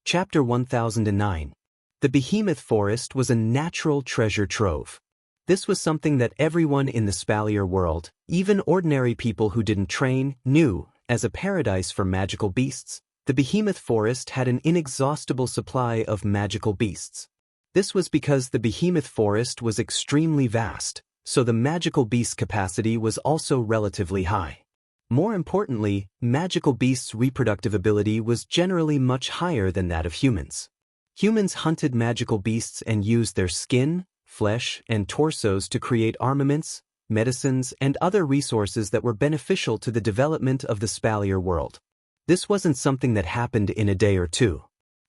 Chapter 1009. The Behemoth Forest was a natural treasure trove. This was something that everyone in the Spalier world, even ordinary people who didn't train, knew. As a paradise for magical beasts, the Behemoth Forest had an inexhaustible supply of magical beasts. This was because the Behemoth Forest was extremely vast, so the magical beast capacity was also relatively high. More importantly, magical beasts' reproductive ability was generally much higher than that of humans. Humans hunted magical beasts and used their skin, flesh, and torsos to create armaments, medicines, and other resources that were beneficial to the development of the Spalier world. This wasn't something that happened in a day or two.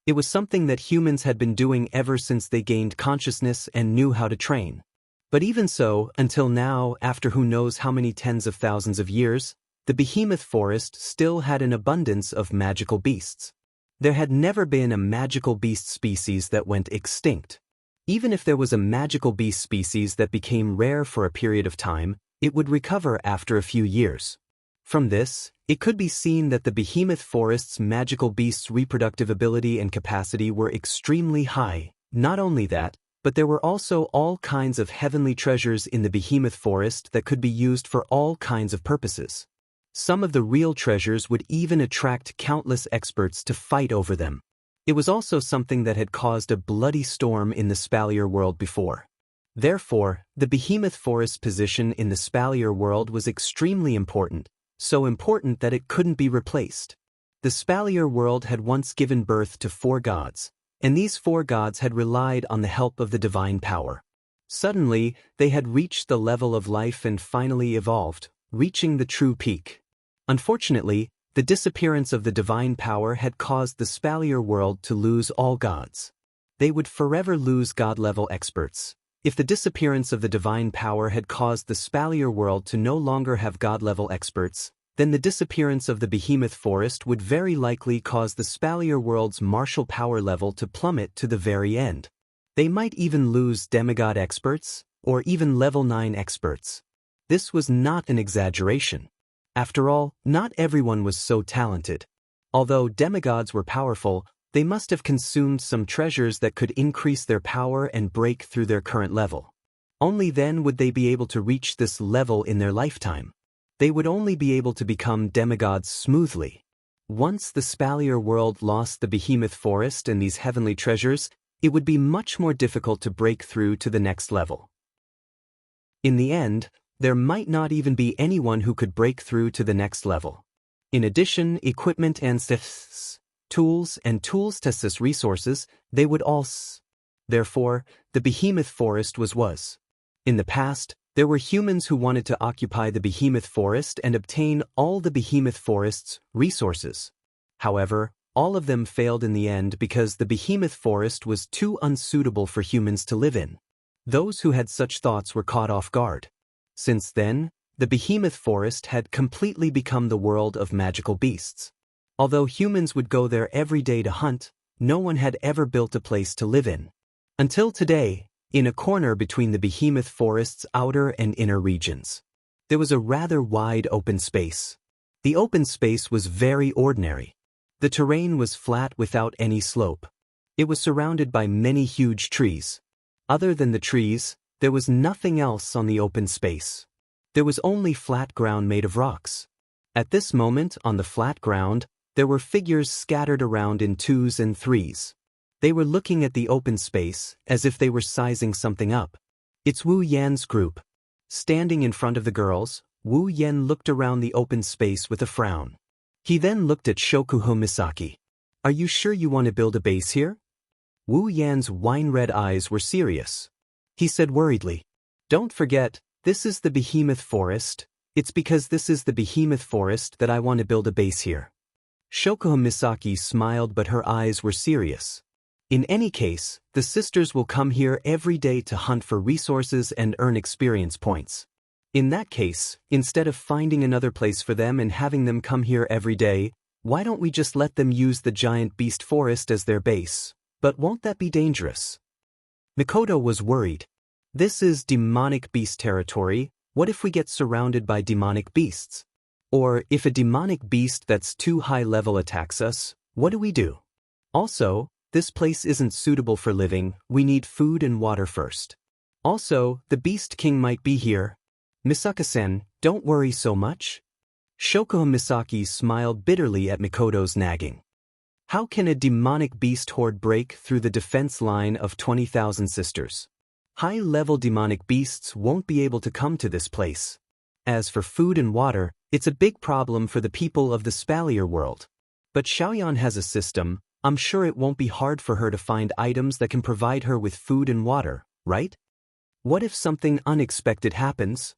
It was something that humans had been doing ever since they gained consciousness and knew how to train. But even so, until now, after who knows how many tens of thousands of years, the Behemoth Forest still had an abundance of magical beasts. There had never been a magical beast species that went extinct. Even if there was a magical beast species that became rare for a period of time, it would recover after a few years. From this, it could be seen that the Behemoth Forest's magical beasts' reproductive ability and capacity were extremely high. Not only that, but there were also all kinds of heavenly treasures in the Behemoth Forest that could be used for all kinds of purposes. Some of the real treasures would even attract countless experts to fight over them. It was also something that had caused a bloody storm in the Spalier world before. Therefore, the Behemoth Forest's position in the Spalier world was extremely important, so important that it couldn't be replaced. The Spalier world had once given birth to 4 gods, and these 4 gods had relied on the help of the divine power. Suddenly, they had reached the level of life and finally evolved, reaching the true peak. Unfortunately, the disappearance of the divine power had caused the Spalier world to lose all gods. They would forever lose god-level experts. If the disappearance of the divine power had caused the Spalier world to no longer have god-level experts, then the disappearance of the Behemoth Forest would very likely cause the Spalier world's martial power level to plummet to the very end. They might even lose demigod experts, or even level 9 experts. This was not an exaggeration. After all, not everyone was so talented. Although demigods were powerful, they must have consumed some treasures that could increase their power and break through their current level. Only then would they be able to reach this level in their lifetime. They would only be able to become demigods smoothly. Once the Spalier world lost the Behemoth Forest and these heavenly treasures, it would be much more difficult to break through to the next level. In the end, there might not even be anyone who could break through to the next level. In addition, equipment and tools resources, they would all Therefore, the Behemoth Forest was. In the past, there were humans who wanted to occupy the Behemoth Forest and obtain all the Behemoth Forest's resources. However, all of them failed in the end because the Behemoth Forest was too unsuitable for humans to live in. Those who had such thoughts were caught off guard. Since then, the Behemoth Forest had completely become the world of magical beasts. Although humans would go there every day to hunt, no one had ever built a place to live in. Until today, in a corner between the Behemoth Forest's outer and inner regions, there was a rather wide open space. The open space was very ordinary. The terrain was flat without any slope. It was surrounded by many huge trees. Other than the trees, there was nothing else on the open space. There was only flat ground made of rocks. At this moment, on the flat ground, there were figures scattered around in 2s and 3s. They were looking at the open space, as if they were sizing something up. It's Wu Yan's group. Standing in front of the girls, Wu Yan looked around the open space with a frown. He then looked at Shokuho Misaki. "Are you sure you want to build a base here?" Wu Yan's wine-red eyes were serious. He said worriedly, "Don't forget, this is the Behemoth Forest. It's because this is the Behemoth Forest that I want to build a base here." Shokuho Misaki smiled, but her eyes were serious. "In any case, the sisters will come here every day to hunt for resources and earn experience points. In that case, instead of finding another place for them and having them come here every day, why don't we just let them use the giant beast forest as their base? But won't that be dangerous?" Mikoto was worried. "This is demonic beast territory. What if we get surrounded by demonic beasts? Or if a demonic beast that's too high level attacks us, what do we do?" Also, this place isn't suitable for living, we need food and water first. Also, the Beast King might be here. Misaka-sen, don't worry so much. Shoko Misaki smiled bitterly at Mikoto's nagging. How can a demonic beast horde break through the defense line of 20,000 sisters? High-level demonic beasts won't be able to come to this place. As for food and water, it's a big problem for the people of the Spalier world. But Xiaoyan has a system, I'm sure it won't be hard for her to find items that can provide her with food and water, right? What if something unexpected happens?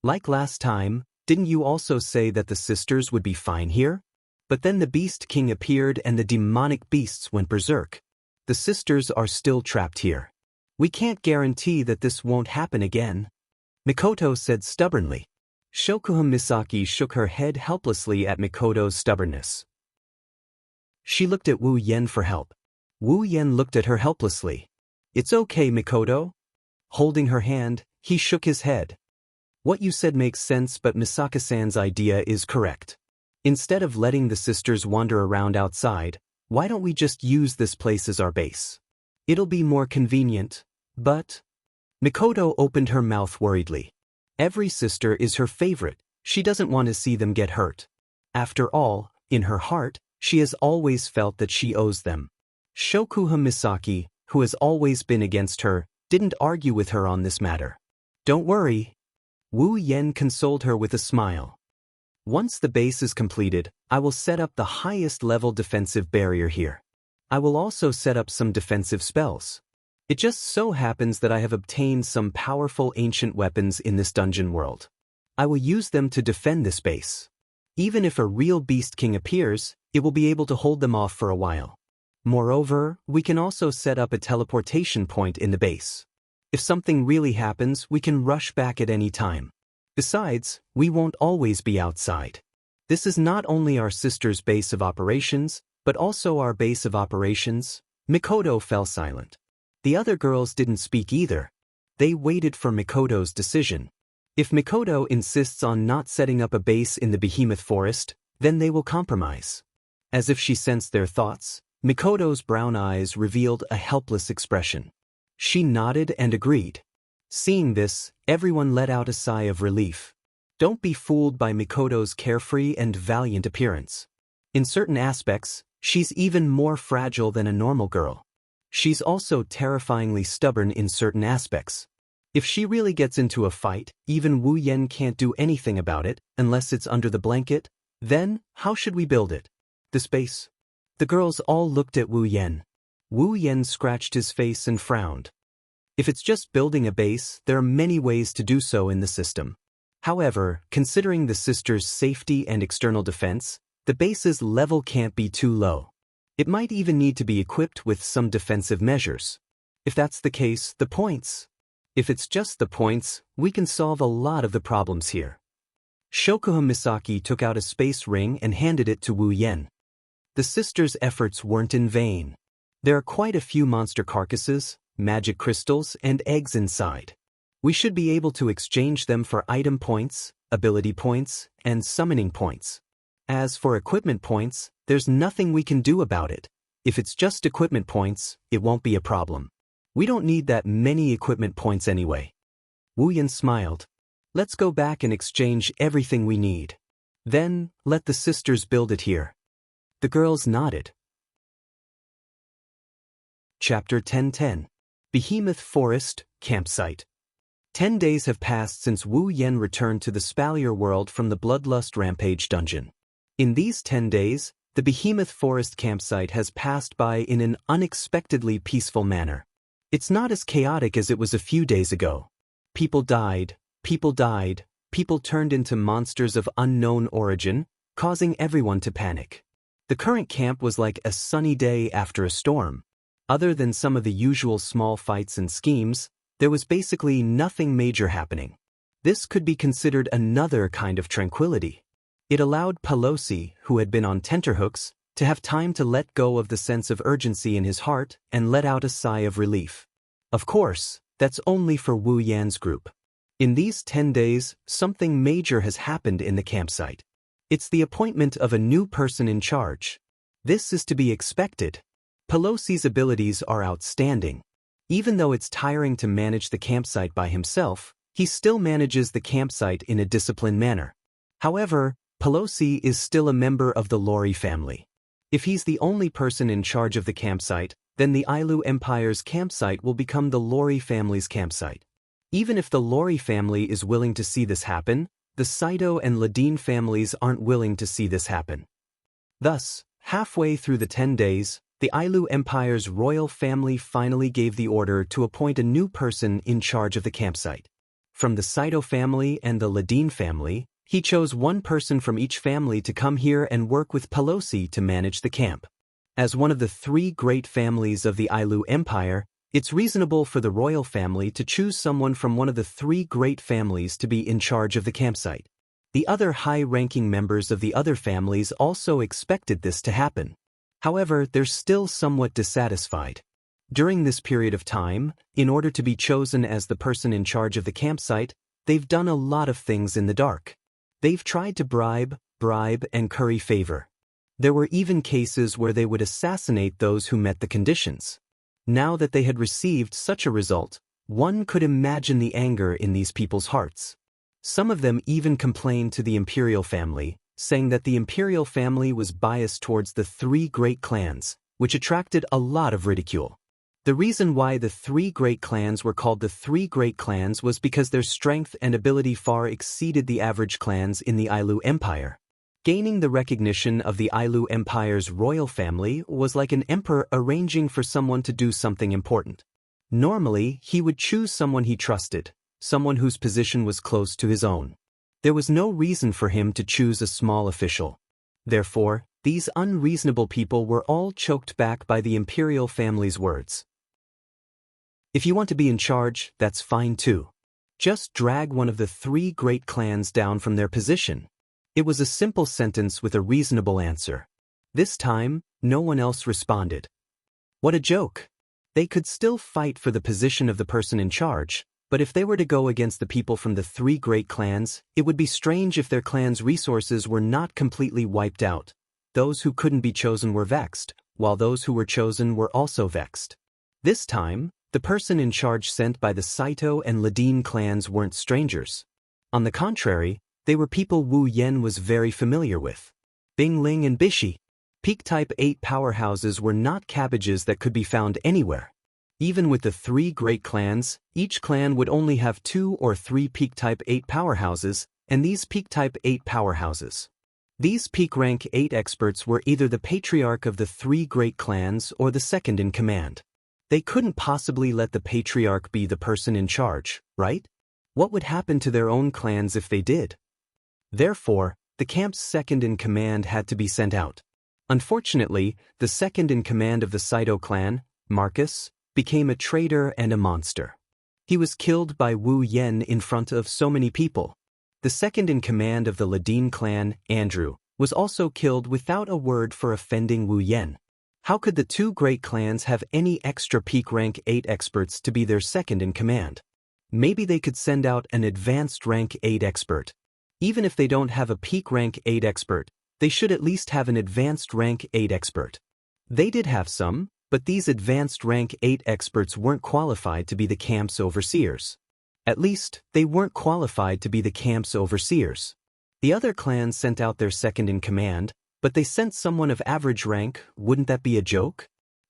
Like last time, didn't you also say that the sisters would be fine here? But then the Beast King appeared and the demonic beasts went berserk. The sisters are still trapped here. We can't guarantee that this won't happen again. Mikoto said stubbornly. Shokuha Misaki shook her head helplessly at Mikoto's stubbornness. She looked at Wu Yen for help. Wu Yen looked at her helplessly. It's okay, Mikoto. Holding her hand, he shook his head. What you said makes sense, but Misaka-san's idea is correct. Instead of letting the sisters wander around outside, why don't we just use this place as our base? It'll be more convenient, but… Mikoto opened her mouth worriedly. Every sister is her favorite, she doesn't want to see them get hurt. After all, in her heart, she has always felt that she owes them. Shokuha Misaki, who has always been against her, didn't argue with her on this matter. Don't worry. Wu Yen consoled her with a smile. Once the base is completed, I will set up the highest level defensive barrier here. I will also set up some defensive spells. It just so happens that I have obtained some powerful ancient weapons in this dungeon world. I will use them to defend this base. Even if a real Beast King appears, it will be able to hold them off for a while. Moreover, we can also set up a teleportation point in the base. If something really happens, we can rush back at any time. Besides, we won't always be outside. This is not only our sister's base of operations, but also our base of operations. Mikoto fell silent. The other girls didn't speak either. They waited for Mikoto's decision. If Mikoto insists on not setting up a base in the Behemoth Forest, then they will compromise. As if she sensed their thoughts, Mikoto's brown eyes revealed a helpless expression. She nodded and agreed. Seeing this, everyone let out a sigh of relief. Don't be fooled by Mikoto's carefree and valiant appearance. In certain aspects, she's even more fragile than a normal girl. She's also terrifyingly stubborn in certain aspects. If she really gets into a fight, even Wu Yen can't do anything about it, unless it's under the blanket. Then, how should we build it? This base? The girls all looked at Wu Yen. Wu Yen scratched his face and frowned. If it's just building a base, there are many ways to do so in the system. However, considering the sisters' safety and external defense, the base's level can't be too low. It might even need to be equipped with some defensive measures. If that's the case, the points. If it's just the points, we can solve a lot of the problems here. Shokuha Misaki took out a space ring and handed it to Wu Yen. The sisters' efforts weren't in vain. There are quite a few monster carcasses, magic crystals, and eggs inside. We should be able to exchange them for item points, ability points, and summoning points. As for equipment points, there's nothing we can do about it. If it's just equipment points, it won't be a problem. We don't need that many equipment points anyway. Wu Yen smiled. Let's go back and exchange everything we need. Then, let the sisters build it here. The girls nodded. Chapter 10:10. Behemoth Forest, Campsite. 10 days have passed since Wu Yen returned to the Spalier world from the Bloodlust Rampage dungeon. In these 10 days, the Behemoth Forest campsite has passed by in an unexpectedly peaceful manner. It's not as chaotic as it was a few days ago. People died, people turned into monsters of unknown origin, causing everyone to panic. The current camp was like a sunny day after a storm. Other than some of the usual small fights and schemes, there was basically nothing major happening. This could be considered another kind of tranquility. It allowed Pelosi, who had been on tenterhooks, to have time to let go of the sense of urgency in his heart and let out a sigh of relief. Of course, that's only for Wu Yan's group. In these 10 days, something major has happened in the campsite. It's the appointment of a new person in charge. This is to be expected. Pelosi's abilities are outstanding. Even though it's tiring to manage the campsite by himself, he still manages the campsite in a disciplined manner. However, Pelosi is still a member of the Lori family. If he's the only person in charge of the campsite, then the Ailu Empire's campsite will become the Lori family's campsite. Even if the Lori family is willing to see this happen, the Saito and Ladine families aren't willing to see this happen. Thus, halfway through the 10 days, the Ailu Empire's royal family finally gave the order to appoint a new person in charge of the campsite. From the Saito family and the Ladine family, he chose one person from each family to come here and work with Pelosi to manage the camp. As one of the 3 great families of the Ailu Empire, it's reasonable for the royal family to choose someone from one of the 3 great families to be in charge of the campsite. The other high-ranking members of the other families also expected this to happen. However, they're still somewhat dissatisfied. During this period of time, in order to be chosen as the person in charge of the campsite, they've done a lot of things in the dark. They've tried to bribe, and curry favor. There were even cases where they would assassinate those who met the conditions. Now that they had received such a result, one could imagine the anger in these people's hearts. Some of them even complained to the imperial family, saying that the imperial family was biased towards the 3 great clans, which attracted a lot of ridicule. The reason why the 3 great clans were called the 3 great clans was because their strength and ability far exceeded the average clans in the Ailu Empire. Gaining the recognition of the Ailu Empire's royal family was like an emperor arranging for someone to do something important. Normally, he would choose someone he trusted, someone whose position was close to his own. There was no reason for him to choose a small official. Therefore, these unreasonable people were all choked back by the imperial family's words. If you want to be in charge, that's fine too. Just drag one of the 3 great clans down from their position. It was a simple sentence with a reasonable answer. This time, no one else responded. What a joke! They could still fight for the position of the person in charge, but if they were to go against the people from the 3 great clans, it would be strange if their clan's resources were not completely wiped out. Those who couldn't be chosen were vexed, while those who were chosen were also vexed. This time, the person in charge sent by the Saito and Ladine clans weren't strangers. On the contrary, they were people Wu Yen was very familiar with. Bing Ling and Bishi. Peak Type 8 powerhouses were not cabbages that could be found anywhere. Even with the 3 great clans, each clan would only have 2 or 3 Peak Type 8 powerhouses, and these Peak Type 8 powerhouses. These Peak Rank 8 experts were either the patriarch of the 3 great clans or the second in command. They couldn't possibly let the patriarch be the person in charge, right? What would happen to their own clans if they did? Therefore, the camp's second in command had to be sent out. Unfortunately, the second in command of the Saito clan, Marcus, became a traitor and a monster. He was killed by Wu Yen in front of so many people. The second in command of the Ladine clan, Andrew, was also killed without a word for offending Wu Yen. How could the 2 great clans have any extra peak rank 8 experts to be their second in command? Maybe they could send out an advanced rank 8 expert. Even if they don't have a peak rank 8 expert, they should at least have an advanced rank 8 expert. They did have some, but these advanced rank 8 experts weren't qualified to be the camp's overseers. At least, they weren't qualified to be the camp's overseers. The other clans sent out their second in command, but they sent someone of average rank. Wouldn't that be a joke?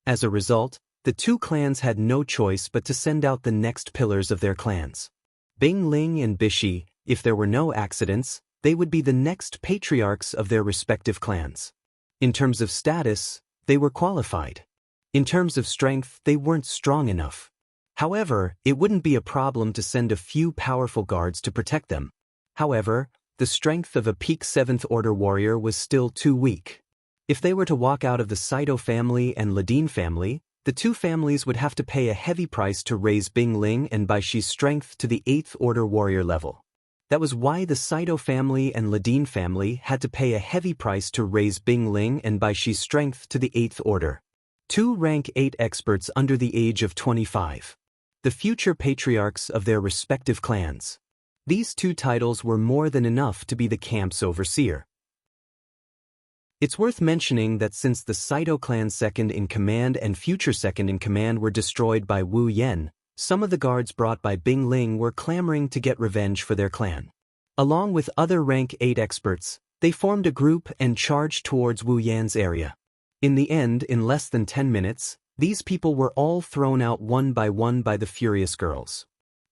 As a result, the 2 clans had no choice but to send out the next pillars of their clans. Bing Ling and Bishi. If there were no accidents, they would be the next patriarchs of their respective clans. In terms of status, they were qualified. In terms of strength, they weren't strong enough. However, it wouldn't be a problem to send a few powerful guards to protect them. However, the strength of a peak 7th Order warrior was still too weak. If they were to walk out of the Saito family and Ladine family, the 2 families would have to pay a heavy price to raise Bing Ling and Baishi's strength to the 8th Order warrior level. That was why the Saito family and Ladine family had to pay a heavy price to raise Bing Ling and Baishi's strength to the 8th Order. 2 rank 8 experts under the age of 25. The future patriarchs of their respective clans. These 2 titles were more than enough to be the camp's overseer. It's worth mentioning that since the Saito clan's second-in-command and future second-in-command were destroyed by Wu Yen, some of the guards brought by Bing Ling were clamoring to get revenge for their clan. Along with other rank 8 experts, they formed a group and charged towards Wu Yan's area. In the end, in less than 10 minutes, these people were all thrown out one by the furious girls,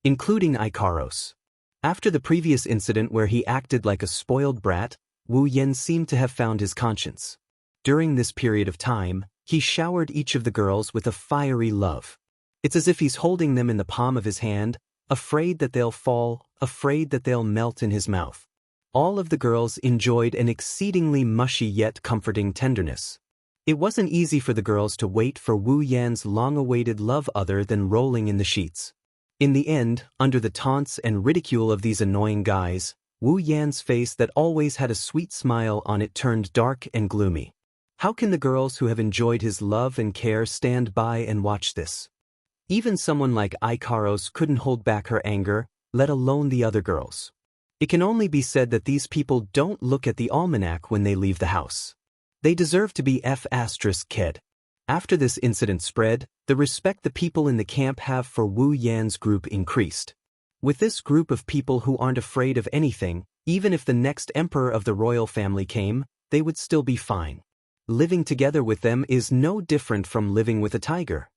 including Ikaros. After the previous incident where he acted like a spoiled brat, Wu Yan seemed to have found his conscience. During this period of time, he showered each of the girls with a fiery love. It's as if he's holding them in the palm of his hand, afraid that they'll fall, afraid that they'll melt in his mouth. All of the girls enjoyed an exceedingly mushy yet comforting tenderness. It wasn't easy for the girls to wait for Wu Yan's long-awaited love other than rolling in the sheets. In the end, under the taunts and ridicule of these annoying guys, Wu Yan's face that always had a sweet smile on it turned dark and gloomy. How can the girls who have enjoyed his love and care stand by and watch this? Even someone like Ikaros couldn't hold back her anger, let alone the other girls. It can only be said that these people don't look at the almanac when they leave the house. They deserve to be F***ked. After this incident spread, the respect the people in the camp have for Wu Yan's group increased. With this group of people who aren't afraid of anything, even if the next emperor of the royal family came, they would still be fine. Living together with them is no different from living with a tiger.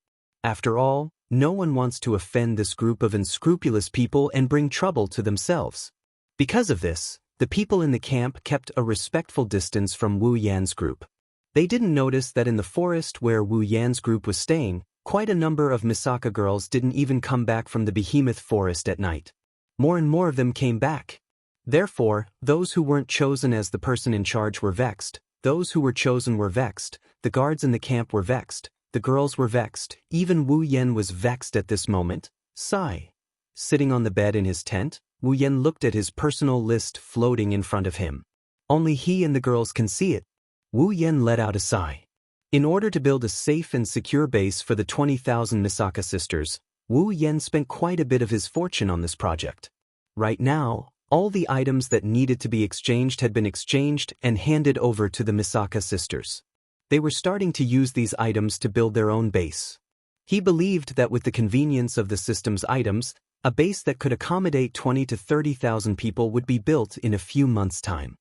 After all, no one wants to offend this group of unscrupulous people and bring trouble to themselves. Because of this, the people in the camp kept a respectful distance from Wu Yan's group. They didn't notice that in the forest where Wu Yan's group was staying, quite a number of Misaka girls didn't even come back from the behemoth forest at night. More and more of them came back. Therefore, those who weren't chosen as the person in charge were vexed, those who were chosen were vexed, the guards in the camp were vexed, the girls were vexed, even Wu Yan was vexed at this moment. Sigh. Sitting on the bed in his tent, Wu Yan looked at his personal list floating in front of him. Only he and the girls can see it. Wu Yan let out a sigh. In order to build a safe and secure base for the 20,000 Misaka sisters, Wu Yan spent quite a bit of his fortune on this project. Right now, all the items that needed to be exchanged had been exchanged and handed over to the Misaka sisters. They were starting to use these items to build their own base. He believed that with the convenience of the system's items, a base that could accommodate 20 to 30,000 people would be built in a few months' time.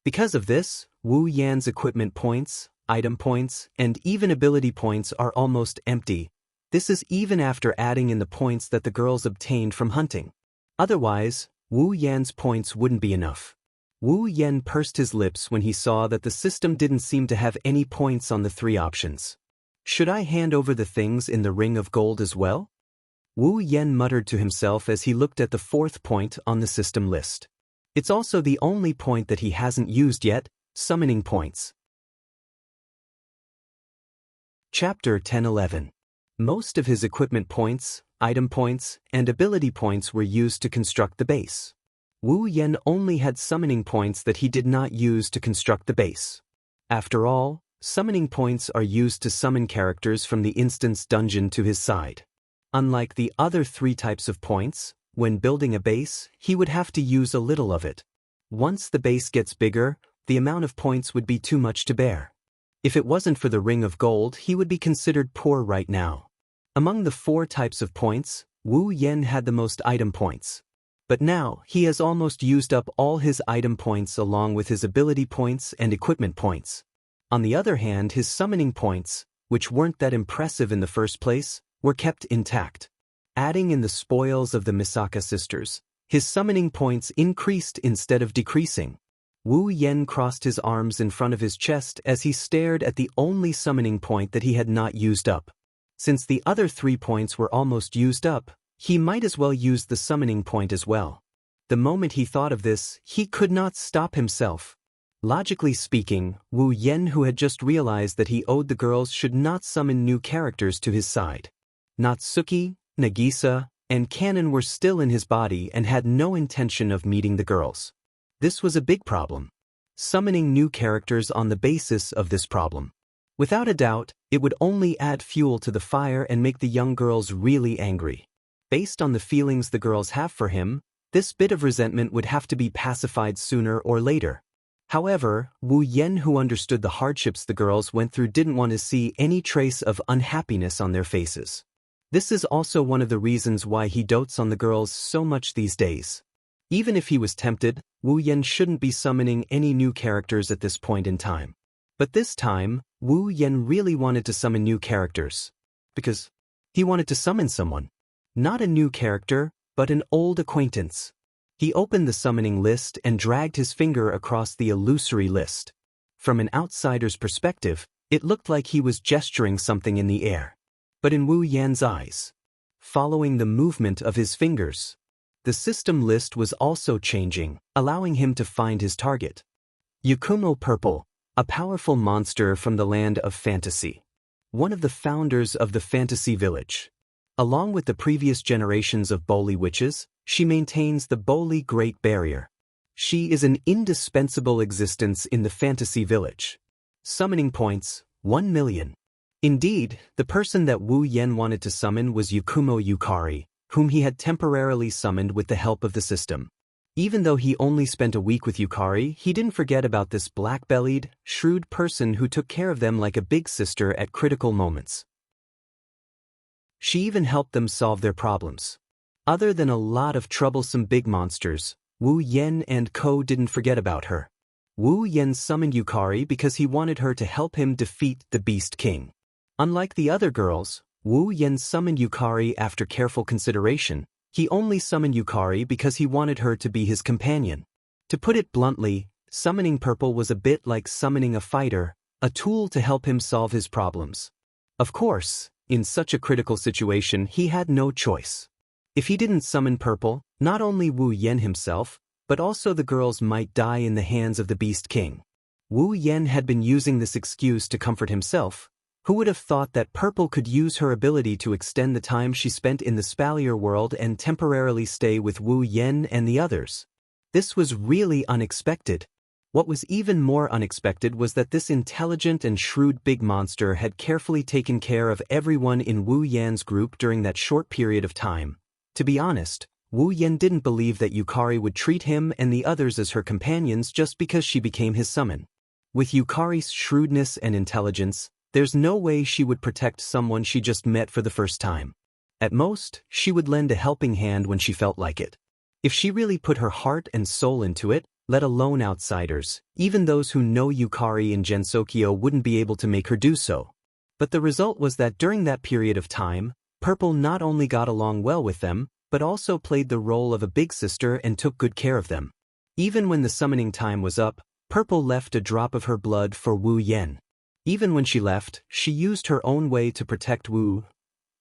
Because of this, Wu Yan's equipment points, item points, and even ability points are almost empty. This is even after adding in the points that the girls obtained from hunting. Otherwise, Wu Yan's points wouldn't be enough. Wu Yan pursed his lips when he saw that the system didn't seem to have any points on the 3 options. Should I hand over the things in the ring of gold as well? Wu Yan muttered to himself as he looked at the 4th point on the system list. It's also the only point that he hasn't used yet, summoning points. Chapter 10-11. Most of his equipment points, item points, and ability points were used to construct the base. Wu Yan only had summoning points that he did not use to construct the base. After all, summoning points are used to summon characters from the instance dungeon to his side. Unlike the other 3 types of points, when building a base, he would have to use a little of it. Once the base gets bigger, the amount of points would be too much to bear. If it wasn't for the ring of gold, he would be considered poor right now. Among the 4 types of points, Wu Yan had the most item points. But now, he has almost used up all his item points along with his ability points and equipment points. On the other hand, his summoning points, which weren't that impressive in the first place, were kept intact. Adding in the spoils of the Misaka sisters, his summoning points increased instead of decreasing. Wu Yan crossed his arms in front of his chest as he stared at the only summoning point that he had not used up. Since the other 3 points were almost used up, he might as well use the summoning point as well. The moment he thought of this, he could not stop himself. Logically speaking, Wu Yan, who had just realized that he owed the girls, should not summon new characters to his side. Natsuki, Nagisa, and Kanon were still in his body and had no intention of meeting the girls. This was a big problem. Summoning new characters on the basis of this problem. Without a doubt, it would only add fuel to the fire and make the young girls really angry. Based on the feelings the girls have for him, this bit of resentment would have to be pacified sooner or later. However, Wu Yen, who understood the hardships the girls went through, didn't want to see any trace of unhappiness on their faces. This is also one of the reasons why he dotes on the girls so much these days. Even if he was tempted, Wu Yen shouldn't be summoning any new characters at this point in time. But this time, Wu Yen really wanted to summon new characters. Because he wanted to summon someone. Not a new character, but an old acquaintance. He opened the summoning list and dragged his finger across the illusory list. From an outsider's perspective, it looked like he was gesturing something in the air. But in Wu Yan's eyes, following the movement of his fingers, the system list was also changing, allowing him to find his target. Yakumo Purple, a powerful monster from the land of fantasy. One of the founders of the fantasy village. Along with the previous generations of Boli witches, she maintains the Boli Great Barrier. She is an indispensable existence in the fantasy village. Summoning points, 1 million. Indeed, the person that Wu Yen wanted to summon was Yakumo Yukari, whom he had temporarily summoned with the help of the system. Even though he only spent a week with Yukari, he didn't forget about this black-bellied, shrewd person who took care of them like a big sister at critical moments. She even helped them solve their problems. Other than a lot of troublesome big monsters, Wu Yen and Co. didn't forget about her. Wu Yen summoned Yukari because he wanted her to help him defeat the Beast King. Unlike the other girls, Wu Yen summoned Yukari after careful consideration. He only summoned Yukari because he wanted her to be his companion. To put it bluntly, summoning Purple was a bit like summoning a fighter, a tool to help him solve his problems. Of course, in such a critical situation, he had no choice. If he didn't summon Purple, not only Wu Yen himself, but also the girls might die in the hands of the Beast King. Wu Yen had been using this excuse to comfort himself. Who would have thought that Purple could use her ability to extend the time she spent in the Spalier world and temporarily stay with Wu Yen and the others? This was really unexpected. What was even more unexpected was that this intelligent and shrewd big monster had carefully taken care of everyone in Wu Yan's group during that short period of time. To be honest, Wu Yen didn't believe that Yukari would treat him and the others as her companions just because she became his summon. With Yukari's shrewdness and intelligence, there's no way she would protect someone she just met for the first time. At most, she would lend a helping hand when she felt like it. If she really put her heart and soul into it, let alone outsiders, even those who know Yukari and Gensokyo wouldn't be able to make her do so. But the result was that during that period of time, Purple not only got along well with them, but also played the role of a big sister and took good care of them. Even when the summoning time was up, Purple left a drop of her blood for Wu Yen. Even when she left, she used her own way to protect Wu.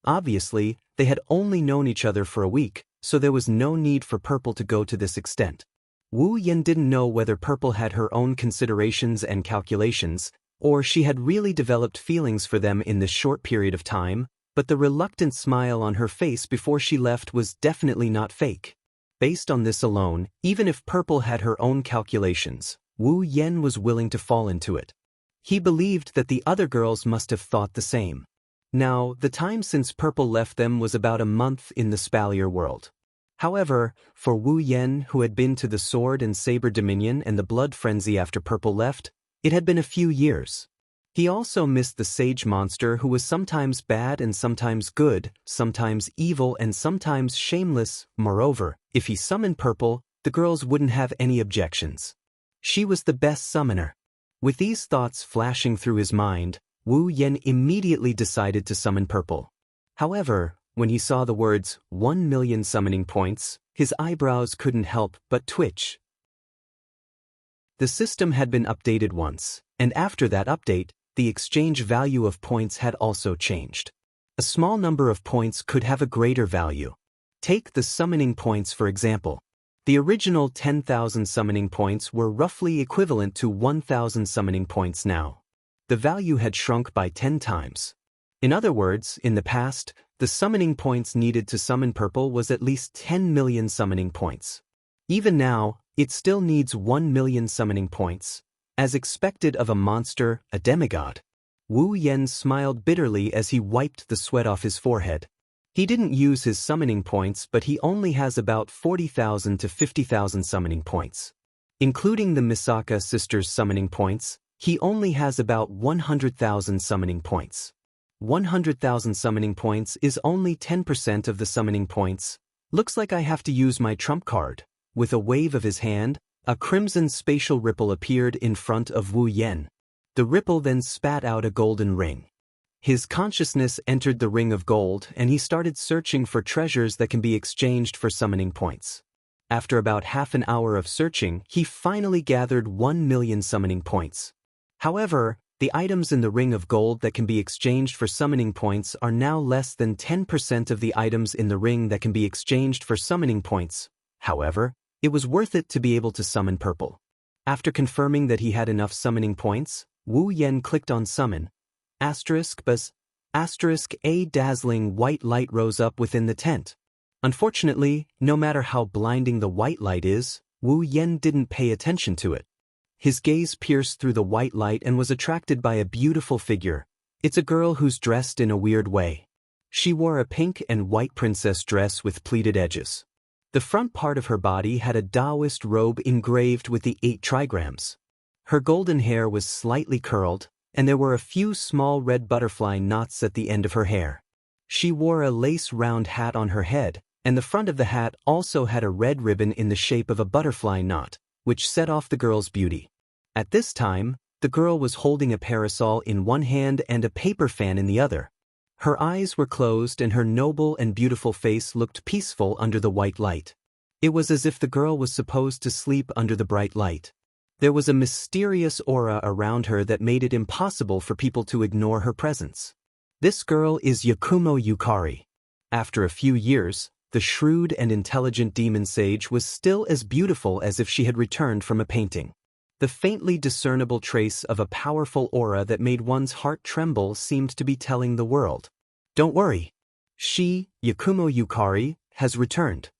Obviously, they had only known each other for a week, so there was no need for Purple to go to this extent. Wu Yen didn't know whether Purple had her own considerations and calculations, or she had really developed feelings for them in this short period of time, but the reluctant smile on her face before she left was definitely not fake. Based on this alone, even if Purple had her own calculations, Wu Yen was willing to fall into it. He believed that the other girls must have thought the same. Now, the time since Purple left them was about a month in the Spalier world. However, for Wu Yen, who had been to the Sword and Saber Dominion and the Blood Frenzy after Purple left, it had been a few years. He also missed the sage monster who was sometimes bad and sometimes good, sometimes evil and sometimes shameless. Moreover, if he summoned Purple, the girls wouldn't have any objections. She was the best summoner. With these thoughts flashing through his mind, Wu Yen immediately decided to summon Purple. However, when he saw the words 1 million summoning points, his eyebrows couldn't help but twitch. The system had been updated once, and after that update, the exchange value of points had also changed. A small number of points could have a greater value. Take the summoning points for example. The original 10,000 summoning points were roughly equivalent to 1,000 summoning points now. The value had shrunk by 10 times. In other words, in the past, the summoning points needed to summon Purple was at least 10 million summoning points. Even now, it still needs 1 million summoning points. As expected of a monster, a demigod. Wu Yen smiled bitterly as he wiped the sweat off his forehead. He didn't use his summoning points, but he only has about 40,000 to 50,000 summoning points. Including the Misaka sisters' summoning points, he only has about 100,000 summoning points. 100,000 summoning points is only 10% of the summoning points. Looks like I have to use my trump card. With a wave of his hand, a crimson spatial ripple appeared in front of Wu Yen. The ripple then spat out a golden ring. His consciousness entered the ring of gold and he started searching for treasures that can be exchanged for summoning points. After about half an hour of searching, he finally gathered 1 million summoning points. However, the items in the ring of gold that can be exchanged for summoning points are now less than 10% of the items in the ring that can be exchanged for summoning points. However, it was worth it to be able to summon purple. After confirming that he had enough summoning points, Wu Yen clicked on summon. *bus. A dazzling white light rose up within the tent. Unfortunately, no matter how blinding the white light is, Wu Yen didn't pay attention to it. His gaze pierced through the white light and was attracted by a beautiful figure. It's a girl who's dressed in a weird way. She wore a pink and white princess dress with pleated edges. The front part of her body had a Taoist robe engraved with the 8 trigrams. Her golden hair was slightly curled, and there were a few small red butterfly knots at the end of her hair. She wore a lace round hat on her head, and the front of the hat also had a red ribbon in the shape of a butterfly knot, which set off the girl's beauty. At this time, the girl was holding a parasol in one hand and a paper fan in the other. Her eyes were closed and her noble and beautiful face looked peaceful under the white light. It was as if the girl was supposed to sleep under the bright light. There was a mysterious aura around her that made it impossible for people to ignore her presence. This girl is Yakumo Yukari. After a few years, the shrewd and intelligent demon sage was still as beautiful as if she had returned from a painting. The faintly discernible trace of a powerful aura that made one's heart tremble seemed to be telling the world, "Don't worry. She, Yakumo Yukari, has returned."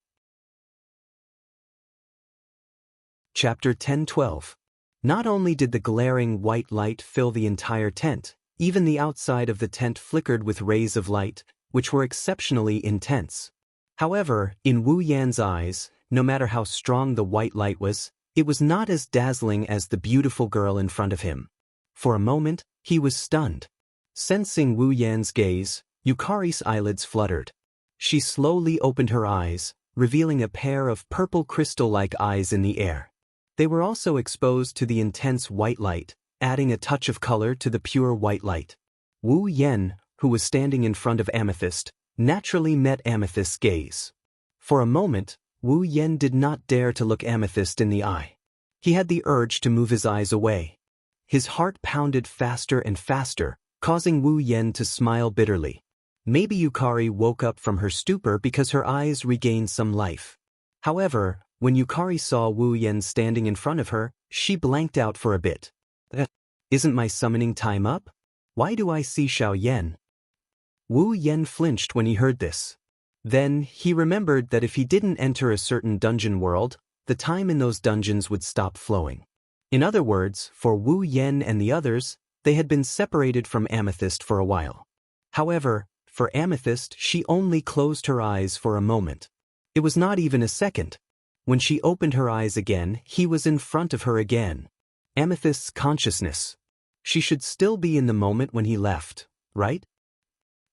Chapter 10-12. Not only did the glaring white light fill the entire tent, even the outside of the tent flickered with rays of light, which were exceptionally intense. However, in Wu Yan's eyes, no matter how strong the white light was, it was not as dazzling as the beautiful girl in front of him. For a moment, he was stunned. Sensing Wu Yan's gaze, Yukari's eyelids fluttered. She slowly opened her eyes, revealing a pair of purple crystal-like eyes in the air. They were also exposed to the intense white light, adding a touch of color to the pure white light. Wu Yan, who was standing in front of Amethyst, naturally met Amethyst's gaze. For a moment, Wu Yan did not dare to look Amethyst in the eye. He had the urge to move his eyes away. His heart pounded faster and faster, causing Wu Yan to smile bitterly. Maybe Yukari woke up from her stupor because her eyes regained some life. However, when Yukari saw Wu Yan standing in front of her, she blanked out for a bit. Isn't my summoning time up? Why do I see Xiao Yan? Wu Yan flinched when he heard this. Then, he remembered that if he didn't enter a certain dungeon world, the time in those dungeons would stop flowing. In other words, for Wu Yan and the others, they had been separated from Amethyst for a while. However, for Amethyst, she only closed her eyes for a moment. It was not even a second. When she opened her eyes again, he was in front of her again. Amethyst's consciousness. She should still be in the moment when he left, right?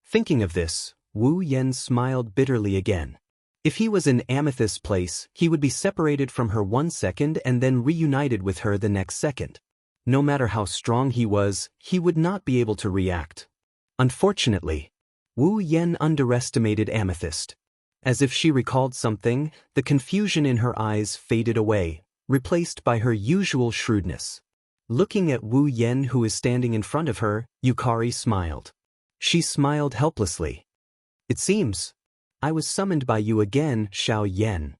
Thinking of this, Wu Yan smiled bitterly again. If he was in Amethyst's place, he would be separated from her 1 second and then reunited with her the next second. No matter how strong he was, he would not be able to react. Unfortunately, Wu Yan underestimated Amethyst. As if she recalled something, the confusion in her eyes faded away, replaced by her usual shrewdness. Looking at Wu Yan who is standing in front of her, Yukari smiled. She smiled helplessly. It seems I was summoned by you again, Xiao Yan.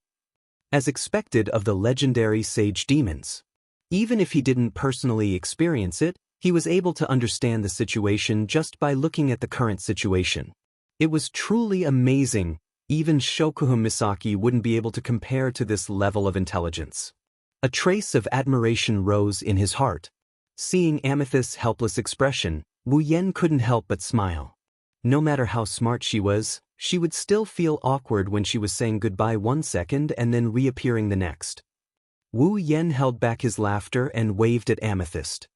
As expected of the legendary sage demons. Even if he didn't personally experience it, he was able to understand the situation just by looking at the current situation. It was truly amazing. Even Shokuhun Misaki wouldn't be able to compare to this level of intelligence. A trace of admiration rose in his heart. Seeing Amethyst's helpless expression, Wu Yan couldn't help but smile. No matter how smart she was, she would still feel awkward when she was saying goodbye 1 second and then reappearing the next. Wu Yen held back his laughter and waved at Amethyst.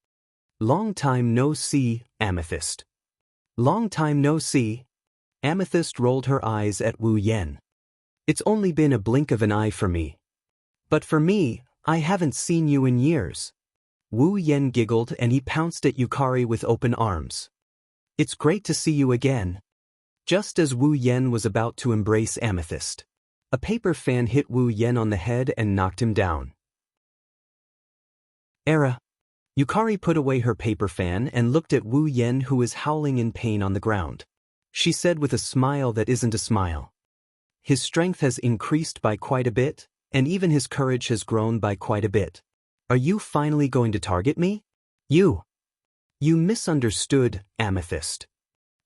Long time no see, Amethyst. Long time no see. Amethyst rolled her eyes at Wu Yen. It's only been a blink of an eye for me. But for me, I haven't seen you in years. Wu Yen giggled and he pounced at Yukari with open arms. It's great to see you again. Just as Wu Yen was about to embrace Amethyst, a paper fan hit Wu Yen on the head and knocked him down. Era. Yukari put away her paper fan and looked at Wu Yen, who was howling in pain on the ground. She said with a smile that isn't a smile. His strength has increased by quite a bit, and even his courage has grown by quite a bit. Are you finally going to target me? You misunderstood, Amethyst.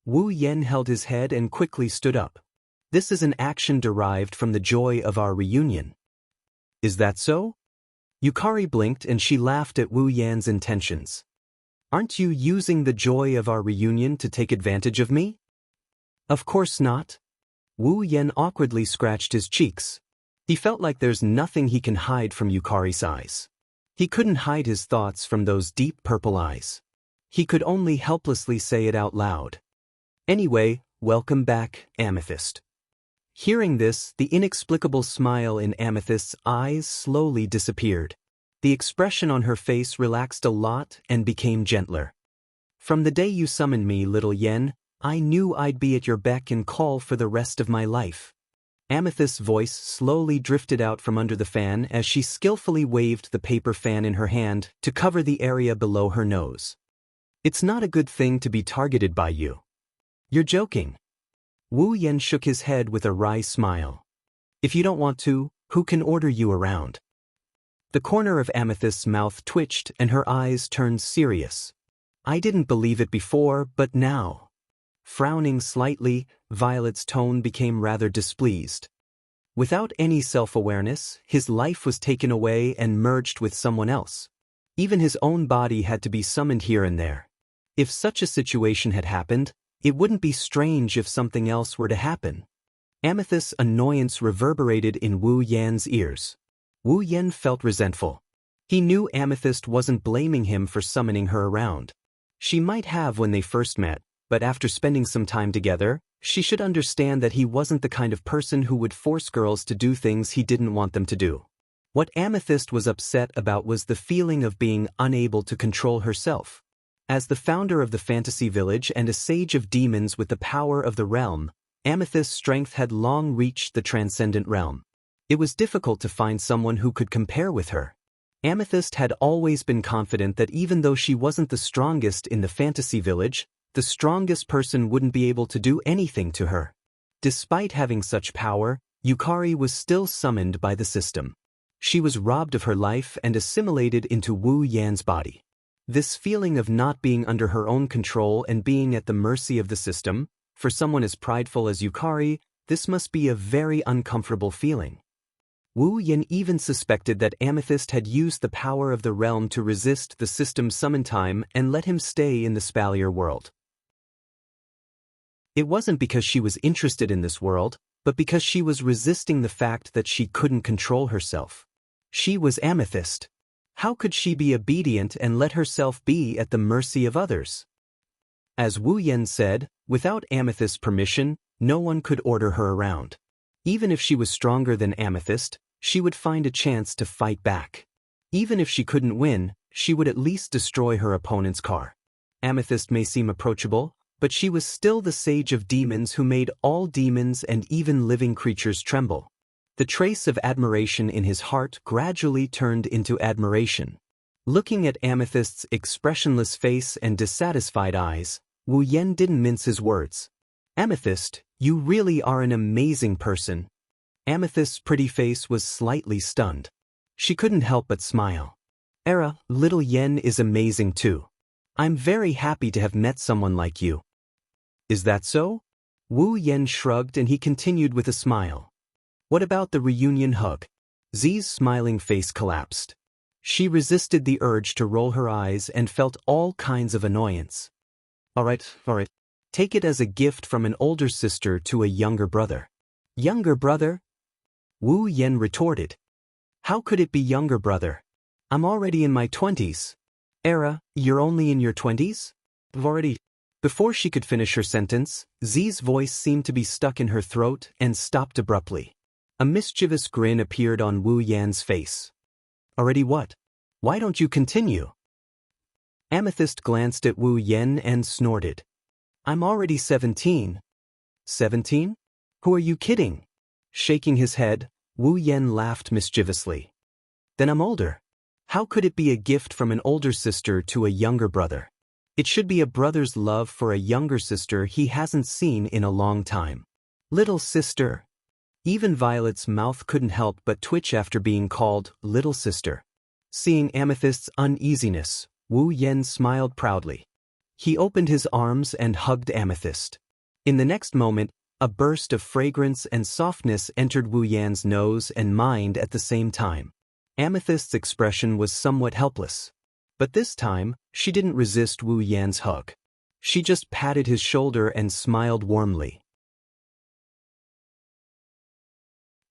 Wu Yen held his head and quickly stood up. This is an action derived from the joy of our reunion. Is that so? Yukari blinked and she laughed at Wu Yen's intentions. Aren't you using the joy of our reunion to take advantage of me? Of course not. Wu Yen awkwardly scratched his cheeks. He felt like there's nothing he can hide from Yukari's eyes. He couldn't hide his thoughts from those deep purple eyes. He could only helplessly say it out loud. Anyway, welcome back, Amethyst. Hearing this, the inexplicable smile in Amethyst's eyes slowly disappeared. The expression on her face relaxed a lot and became gentler. From the day you summoned me, little Yen, I knew I'd be at your beck and call for the rest of my life. Amethyst's voice slowly drifted out from under the fan as she skillfully waved the paper fan in her hand to cover the area below her nose. It's not a good thing to be targeted by you. You're joking. Wu Yen shook his head with a wry smile. If you don't want to, who can order you around? The corner of Amethyst's mouth twitched and her eyes turned serious. I didn't believe it before, but now. Frowning slightly, Violet's tone became rather displeased. Without any self-awareness, his life was taken away and merged with someone else. Even his own body had to be summoned here and there. If such a situation had happened, it wouldn't be strange if something else were to happen. Amethyst's annoyance reverberated in Wu Yen's ears. Wu Yen felt resentful. He knew Amethyst wasn't blaming him for summoning her around. She might have when they first met, but after spending some time together, she should understand that he wasn't the kind of person who would force girls to do things he didn't want them to do. What Amethyst was upset about was the feeling of being unable to control herself. As the founder of the fantasy village and a sage of demons with the power of the realm, Amethyst's strength had long reached the transcendent realm. It was difficult to find someone who could compare with her. Amethyst had always been confident that even though she wasn't the strongest in the fantasy village, the strongest person wouldn't be able to do anything to her. Despite having such power, Yukari was still summoned by the system. She was robbed of her life and assimilated into Wu Yan's body. This feeling of not being under her own control and being at the mercy of the system, for someone as prideful as Yukari, this must be a very uncomfortable feeling. Wu Yan even suspected that Amethyst had used the power of the realm to resist the system's summon time and let him stay in the Spalier world. It wasn't because she was interested in this world, but because she was resisting the fact that she couldn't control herself. She was Amethyst. How could she be obedient and let herself be at the mercy of others? As Wu Yan said, without Amethyst's permission, no one could order her around. Even if she was stronger than Amethyst, she would find a chance to fight back. Even if she couldn't win, she would at least destroy her opponent's car. Amethyst may seem approachable, but she was still the sage of demons who made all demons and even living creatures tremble. The trace of admiration in his heart gradually turned into admiration. Looking at Amethyst's expressionless face and dissatisfied eyes, Wu Yan didn't mince his words. Amethyst, you really are an amazing person. Amethyst's pretty face was slightly stunned. She couldn't help but smile. Era, little Yen is amazing too. I'm very happy to have met someone like you. Is that so? Wu Yan shrugged and he continued with a smile. What about the reunion hug? Zi's smiling face collapsed. She resisted the urge to roll her eyes and felt all kinds of annoyance. All right. Take it as a gift from an older sister to a younger brother. Younger brother? Wu Yan retorted. How could it be younger brother? I'm already in my 20s. Era, you're only in your 20s? Already. Before she could finish her sentence, Z's voice seemed to be stuck in her throat and stopped abruptly. A mischievous grin appeared on Wu Yan's face. Already what? Why don't you continue? Amethyst glanced at Wu Yan and snorted. I'm already 17. 17? Who are you kidding? Shaking his head, Wu Yan laughed mischievously. Then I'm older. How could it be a gift from an older sister to a younger brother? It should be a brother's love for a younger sister he hasn't seen in a long time. Little sister. Even Violet's mouth couldn't help but twitch after being called little sister. Seeing Amethyst's uneasiness, Wu Yan smiled proudly. He opened his arms and hugged Amethyst. In the next moment, a burst of fragrance and softness entered Wu Yan's nose and mind at the same time. Amethyst's expression was somewhat helpless. But this time, she didn't resist Wu Yan's hug. She just patted his shoulder and smiled warmly.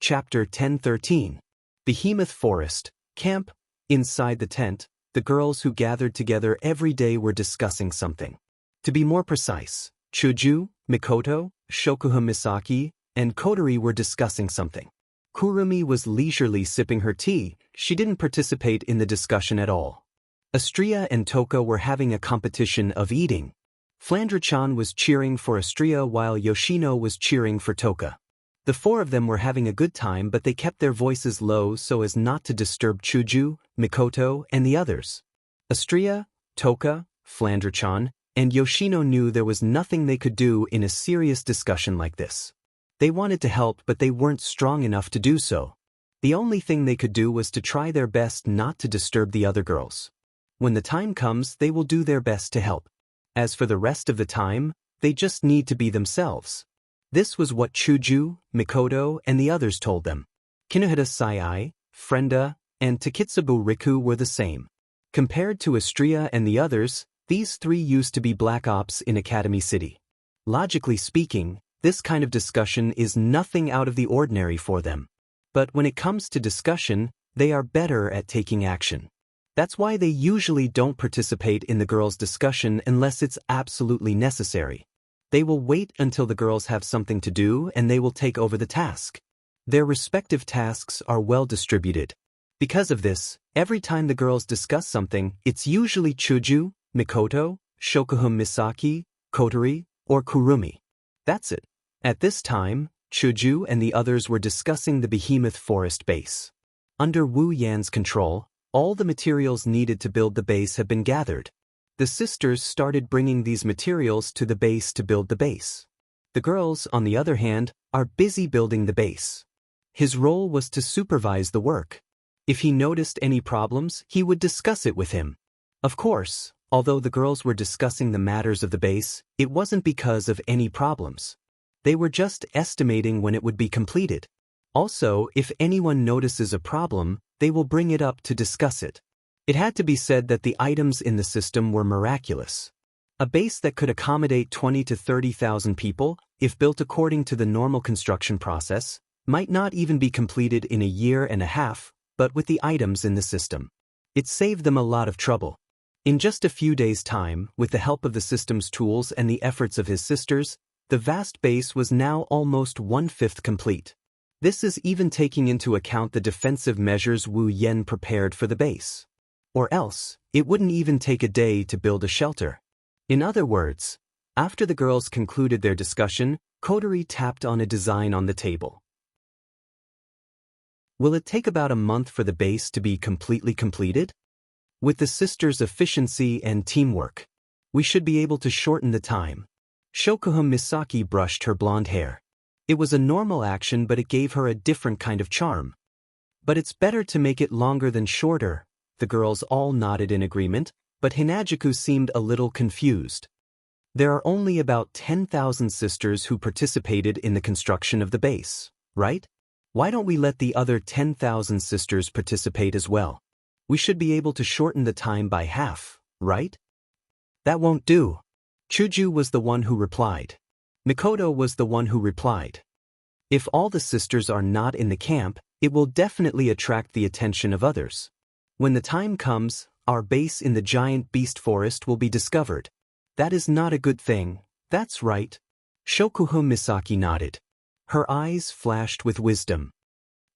Chapter 10:13. Behemoth Forest, Camp. Inside the tent, the girls who gathered together every day were discussing something. To be more precise, Chuju, Mikoto, Shokuha Misaki, and Kotori were discussing something. Kurumi was leisurely sipping her tea. She didn't participate in the discussion at all. Astria and Toka were having a competition of eating. Flandra-chan was cheering for Astria while Yoshino was cheering for Toka. The four of them were having a good time, but they kept their voices low so as not to disturb Chuju, Mikoto, and the others. Astria, Toka, Flandra-chan, and Yoshino knew there was nothing they could do in a serious discussion like this. They wanted to help, but they weren't strong enough to do so. The only thing they could do was to try their best not to disturb the other girls. When the time comes, they will do their best to help. As for the rest of the time, they just need to be themselves. This was what Chuju, Mikoto, and the others told them. Kinohita Sai, Frenda, and Takitsubo Riku were the same. Compared to Astria and the others, these three used to be Black Ops in Academy City. Logically speaking, this kind of discussion is nothing out of the ordinary for them. But when it comes to discussion, they are better at taking action. That's why they usually don't participate in the girls' discussion unless it's absolutely necessary. They will wait until the girls have something to do and they will take over the task. Their respective tasks are well distributed. Because of this, every time the girls discuss something, it's usually Chuju, Mikoto, Shokuha Misaki, Kotori, or Kurumi. That's it. At this time, Chuju and the others were discussing the Behemoth Forest base. Under Wu Yan's control, all the materials needed to build the base have been gathered. The sisters started bringing these materials to the base to build the base. The girls, on the other hand, are busy building the base. His role was to supervise the work. If he noticed any problems, he would discuss it with him. Of course, although the girls were discussing the matters of the base, it wasn't because of any problems. They were just estimating when it would be completed. Also, if anyone notices a problem, they will bring it up to discuss it. It had to be said that the items in the system were miraculous. A base that could accommodate 20 to 30,000 people, if built according to the normal construction process, might not even be completed in a year and a half, but with the items in the system. It saved them a lot of trouble. In just a few days' time, with the help of the system's tools and the efforts of his sisters, the vast base was now almost 1/5 complete. This is even taking into account the defensive measures Wu Yan prepared for the base. Or else, it wouldn't even take a day to build a shelter. In other words, after the girls concluded their discussion, Kotori tapped on a design on the table. Will it take about a month for the base to be completely completed? With the sisters' efficiency and teamwork, we should be able to shorten the time. Shokuha Misaki brushed her blonde hair. It was a normal action, but it gave her a different kind of charm. But it's better to make it longer than shorter. The girls all nodded in agreement, but Hinajuku seemed a little confused. There are only about 10,000 sisters who participated in the construction of the base, right? Why don't we let the other 10,000 sisters participate as well? We should be able to shorten the time by half, right? That won't do. Chuju was the one who replied. Mikoto was the one who replied. If all the sisters are not in the camp, It will definitely attract the attention of others. When the time comes, our base in the giant beast forest will be discovered. That is not a good thing. That's right. Shokuho Misaki nodded. Her eyes flashed with wisdom.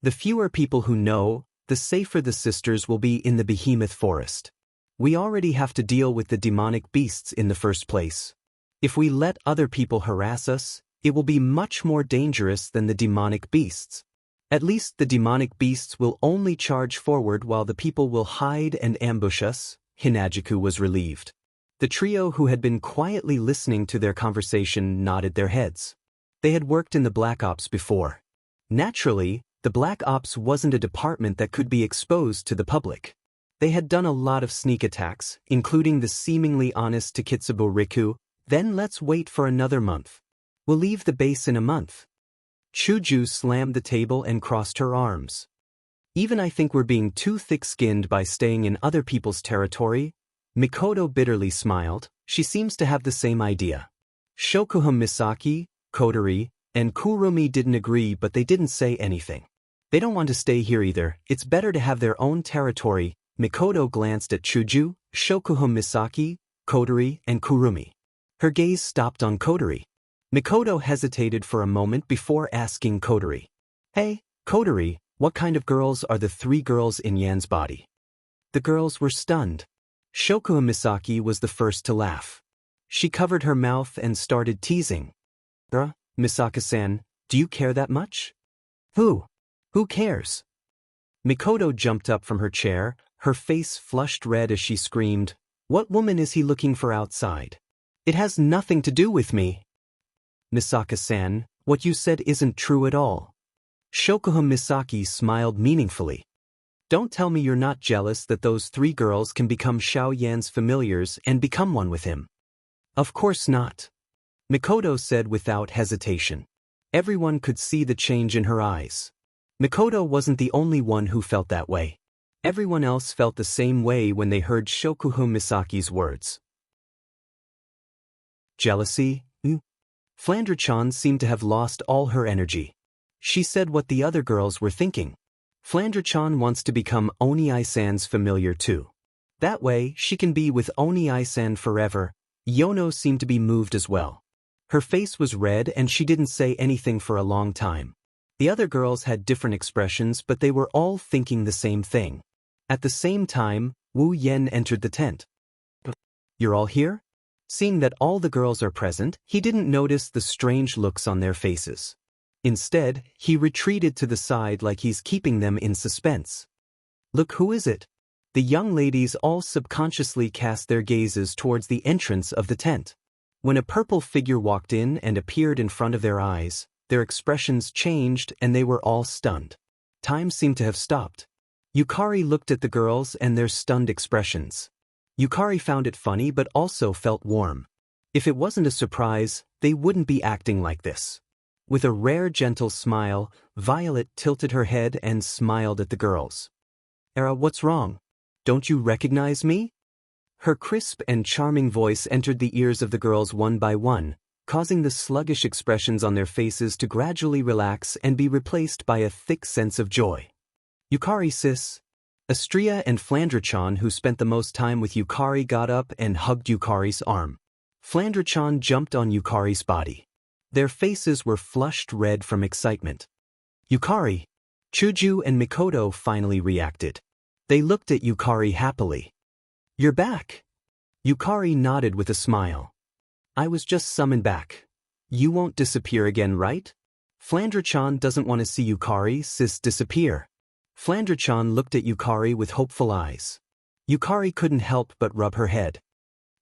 The fewer people who know, the safer the sisters will be in the behemoth forest. We already have to deal with the demonic beasts in the first place. If we let other people harass us, it will be much more dangerous than the demonic beasts. At least the demonic beasts will only charge forward while the people will hide and ambush us. Hinajiku was relieved. The trio who had been quietly listening to their conversation nodded their heads. They had worked in the Black Ops before. Naturally, the Black Ops wasn't a department that could be exposed to the public. They had done a lot of sneak attacks, including the seemingly honest Takitsubo Riku. Then let's wait for another month. We'll leave the base in a month. Chuju slammed the table and crossed her arms. Even I think we're being too thick-skinned by staying in other people's territory. Mikoto bitterly smiled. She seems to have the same idea. Shokuha Misaki, Kotori, and Kurumi didn't agree, but they didn't say anything. They don't want to stay here either. It's better to have their own territory. Mikoto glanced at Chuju, Shokuha Misaki, Kotori, and Kurumi. Her gaze stopped on Kotori. Mikoto hesitated for a moment before asking Kotori. Hey, Kotori, what kind of girls are the 3 girls in Yan's body? The girls were stunned. Shokuha Misaki was the first to laugh. She covered her mouth and started teasing. Misaka-san, do you care that much? Who cares? Mikoto jumped up from her chair, her face flushed red as she screamed, What woman is he looking for outside? It has nothing to do with me. Misaka-san, what you said isn't true at all. Shokuha Misaki smiled meaningfully. Don't tell me you're not jealous that those 3 girls can become Xiao Yan's familiars and become one with him. Of course not. Mikoto said without hesitation. Everyone could see the change in her eyes. Mikoto wasn't the only one who felt that way. Everyone else felt the same way when they heard Shokuha Misaki's words. Jealousy? Flandre-chan seemed to have lost all her energy. She said what the other girls were thinking. Flandre-chan wants to become Oni-san-san's familiar too. That way, she can be with Oni-san forever. Yono seemed to be moved as well. Her face was red and she didn't say anything for a long time. The other girls had different expressions, but they were all thinking the same thing. At the same time, Wu Yen entered the tent. You're all here? Seeing that all the girls are present, he didn't notice the strange looks on their faces. Instead, he retreated to the side like he's keeping them in suspense. Look, who is it? The young ladies all subconsciously cast their gazes towards the entrance of the tent. When a purple figure walked in and appeared in front of their eyes, their expressions changed and they were all stunned. Time seemed to have stopped. Yukari looked at the girls and their stunned expressions. Yukari found it funny but also felt warm. If it wasn't a surprise, they wouldn't be acting like this. With a rare gentle smile, Violet tilted her head and smiled at the girls. Era, what's wrong? Don't you recognize me? Her crisp and charming voice entered the ears of the girls one by one, causing the sluggish expressions on their faces to gradually relax and be replaced by a thick sense of joy. Yukari sis. Astria and Flandre-chan, who spent the most time with Yukari, got up and hugged Yukari's arm. Flandre-chan jumped on Yukari's body. Their faces were flushed red from excitement. Yukari. Chuju and Mikoto finally reacted. They looked at Yukari happily. You're back. Yukari nodded with a smile. I was just summoned back. You won't disappear again, right? Flandre-chan doesn't want to see Yukari sis disappear. Flandre-chan looked at Yukari with hopeful eyes. Yukari couldn't help but rub her head.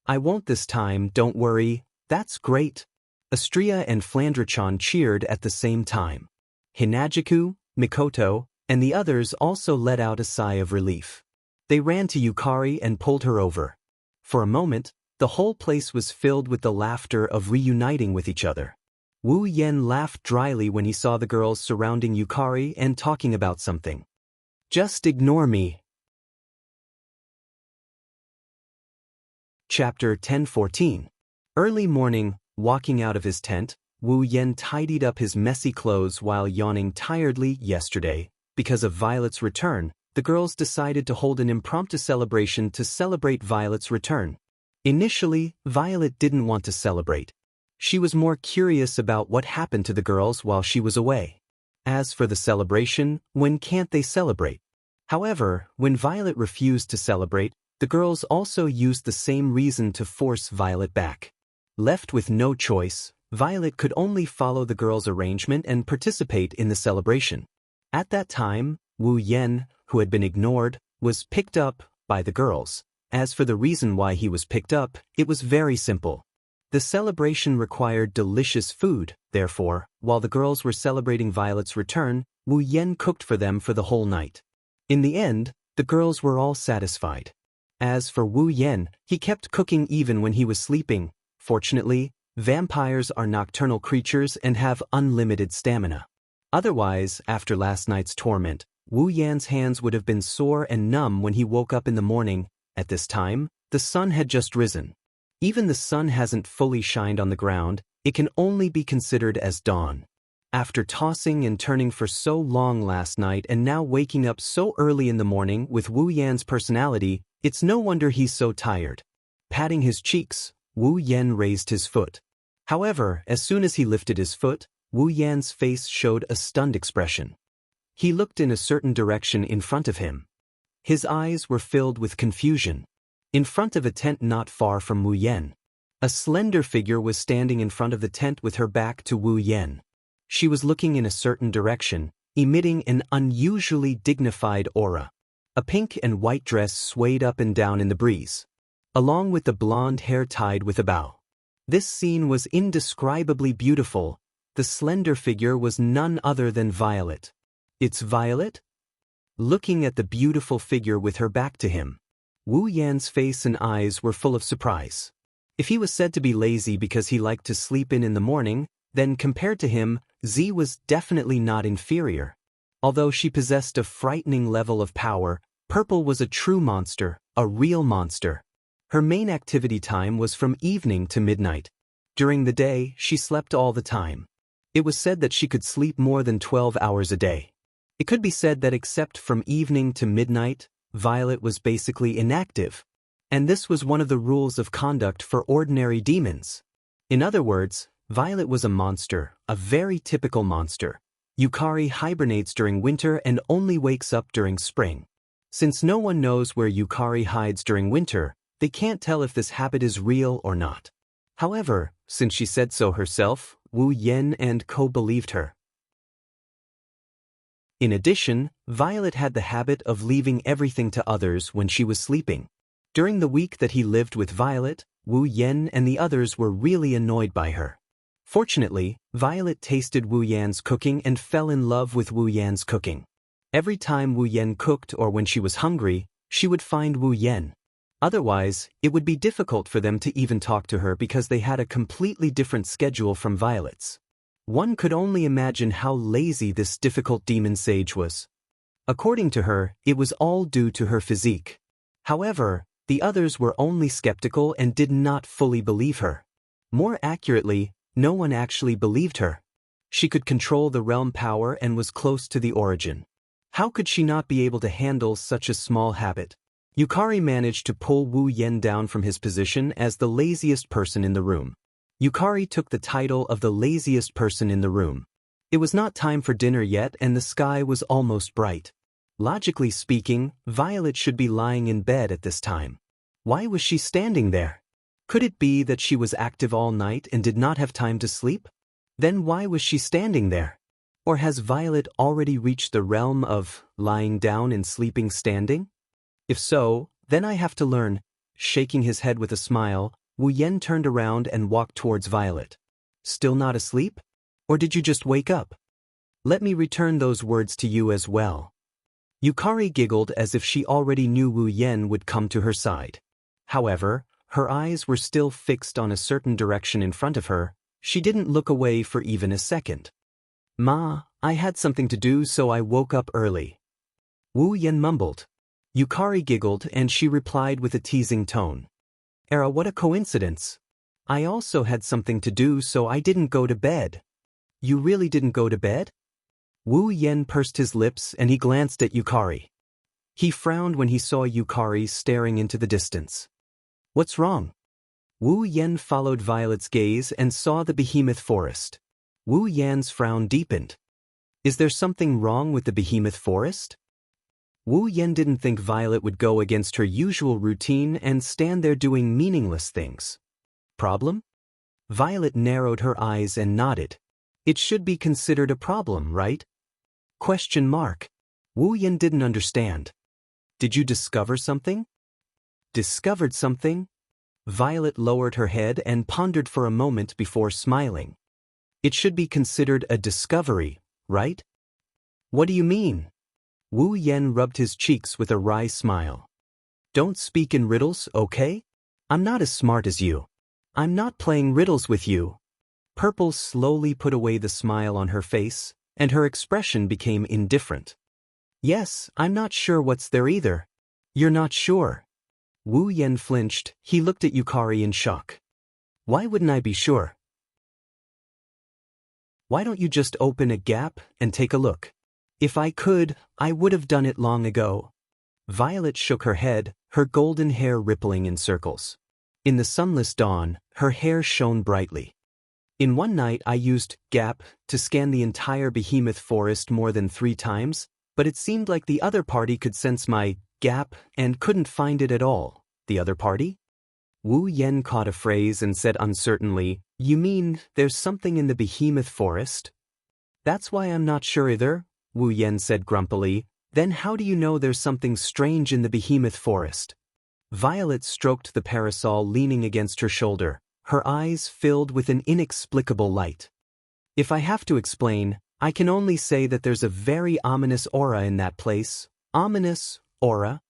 I won't this time, don't worry. That's great. Astria and Flandre-chan cheered at the same time. Hinajiku, Mikoto, and the others also let out a sigh of relief. They ran to Yukari and pulled her over. For a moment, the whole place was filled with the laughter of reuniting with each other. Wu Yen laughed dryly when he saw the girls surrounding Yukari and talking about something. Just ignore me. Chapter 10-14. Early morning, walking out of his tent, Wu Yen tidied up his messy clothes while yawning tiredly. Yesterday, because of Violet's return, the girls decided to hold an impromptu celebration to celebrate Violet's return. Initially, Violet didn't want to celebrate. She was more curious about what happened to the girls while she was away. As for the celebration, when can't they celebrate? However, when Violet refused to celebrate, the girls also used the same reason to force Violet back. Left with no choice, Violet could only follow the girls' arrangement and participate in the celebration. At that time, Wu Yen, who had been ignored, was picked up by the girls. As for the reason why he was picked up, it was very simple. The celebration required delicious food, therefore, while the girls were celebrating Violet's return, Wu Yen cooked for them for the whole night. In the end, the girls were all satisfied. As for Wu Yen, he kept cooking even when he was sleeping. Fortunately, vampires are nocturnal creatures and have unlimited stamina. Otherwise, after last night's torment, Wu Yan's hands would have been sore and numb when he woke up in the morning. At this time, the sun had just risen. Even the sun hasn't fully shined on the ground, it can only be considered as dawn. After tossing and turning for so long last night and now waking up so early in the morning with Wu Yan's personality, it's no wonder he's so tired. Patting his cheeks, Wu Yan raised his foot. However, as soon as he lifted his foot, Wu Yan's face showed a stunned expression. He looked in a certain direction in front of him. His eyes were filled with confusion. In front of a tent not far from Wu Yan, a slender figure was standing in front of the tent with her back to Wu Yan. She was looking in a certain direction, emitting an unusually dignified aura. A pink and white dress swayed up and down in the breeze, along with the blonde hair tied with a bow. This scene was indescribably beautiful. The slender figure was none other than Violet. It's Violet? Looking at the beautiful figure with her back to him, Wu Yan's face and eyes were full of surprise. If he was said to be lazy because he liked to sleep in the morning, then compared to him, Z was definitely not inferior. Although she possessed a frightening level of power, Purple was a true monster, a real monster. Her main activity time was from evening to midnight. During the day, she slept all the time. It was said that she could sleep more than 12 hours a day. It could be said that except from evening to midnight, Violet was basically inactive. And this was one of the rules of conduct for ordinary demons. In other words, Violet was a monster, a very typical monster. Yukari hibernates during winter and only wakes up during spring. Since no one knows where Yukari hides during winter, they can't tell if this habit is real or not. However, since she said so herself, Wu Yan and co believed her. In addition, Violet had the habit of leaving everything to others when she was sleeping. During the week that he lived with Violet, Wu Yan and the others were really annoyed by her. Fortunately, Violet tasted Wu Yan's cooking and fell in love with Wu Yan's cooking. Every time Wu Yan cooked or when she was hungry, she would find Wu Yan. Otherwise, it would be difficult for them to even talk to her because they had a completely different schedule from Violet's. One could only imagine how lazy this difficult demon sage was. According to her, it was all due to her physique. However, the others were only skeptical and did not fully believe her. More accurately, no one actually believed her. She could control the realm power and was close to the origin. How could she not be able to handle such a small habit? Yukari managed to pull Wu Yan down from his position as the laziest person in the room. Yukari took the title of the laziest person in the room. It was not time for dinner yet and the sky was almost bright. Logically speaking, Violet should be lying in bed at this time. Why was she standing there? Could it be that she was active all night and did not have time to sleep? Then why was she standing there? Or has Violet already reached the realm of lying down and sleeping standing? If so, then I have to learn. Shaking his head with a smile, Wu Yan turned around and walked towards Violet. Still not asleep? Or did you just wake up? Let me return those words to you as well. Yukari giggled as if she already knew Wu Yan would come to her side. However, her eyes were still fixed on a certain direction in front of her. She didn't look away for even a second. Ma, I had something to do so I woke up early. Wu Yan mumbled. Yukari giggled and she replied with a teasing tone. Era, what a coincidence. I also had something to do so I didn't go to bed. You really didn't go to bed? Wu Yen pursed his lips and he glanced at Yukari. He frowned when he saw Yukari staring into the distance. What's wrong? Wu Yen followed Violet's gaze and saw the behemoth forest. Wu Yan's frown deepened. Is there something wrong with the behemoth forest? Wu Yen didn't think Violet would go against her usual routine and stand there doing meaningless things. Problem? Violet narrowed her eyes and nodded. It should be considered a problem, right? Question mark. Wu Yen didn't understand. Did you discover something? Discovered something? Violet lowered her head and pondered for a moment before smiling. It should be considered a discovery, right? What do you mean? Wu Yen rubbed his cheeks with a wry smile. Don't speak in riddles, okay? I'm not as smart as you. I'm not playing riddles with you. Purple slowly put away the smile on her face, and her expression became indifferent. Yes, I'm not sure what's there either. You're not sure? Wu Yen flinched. He looked at Yukari in shock. Why wouldn't I be sure? Why don't you just open a gap and take a look? If I could, I would have done it long ago. Violet shook her head, her golden hair rippling in circles. In the sunless dawn, her hair shone brightly. In one night I used gap to scan the entire behemoth forest more than 3 times, but it seemed like the other party could sense my gap and couldn't find it at all. The other party? Wu Yen caught a phrase and said uncertainly, You mean there's something in the behemoth forest? That's why I'm not sure either, Wu Yen said grumpily. Then how do you know there's something strange in the behemoth forest? Violet stroked the parasol leaning against her shoulder, her eyes filled with an inexplicable light. If I have to explain, I can only say that there's a very ominous aura in that place. Ominous aura?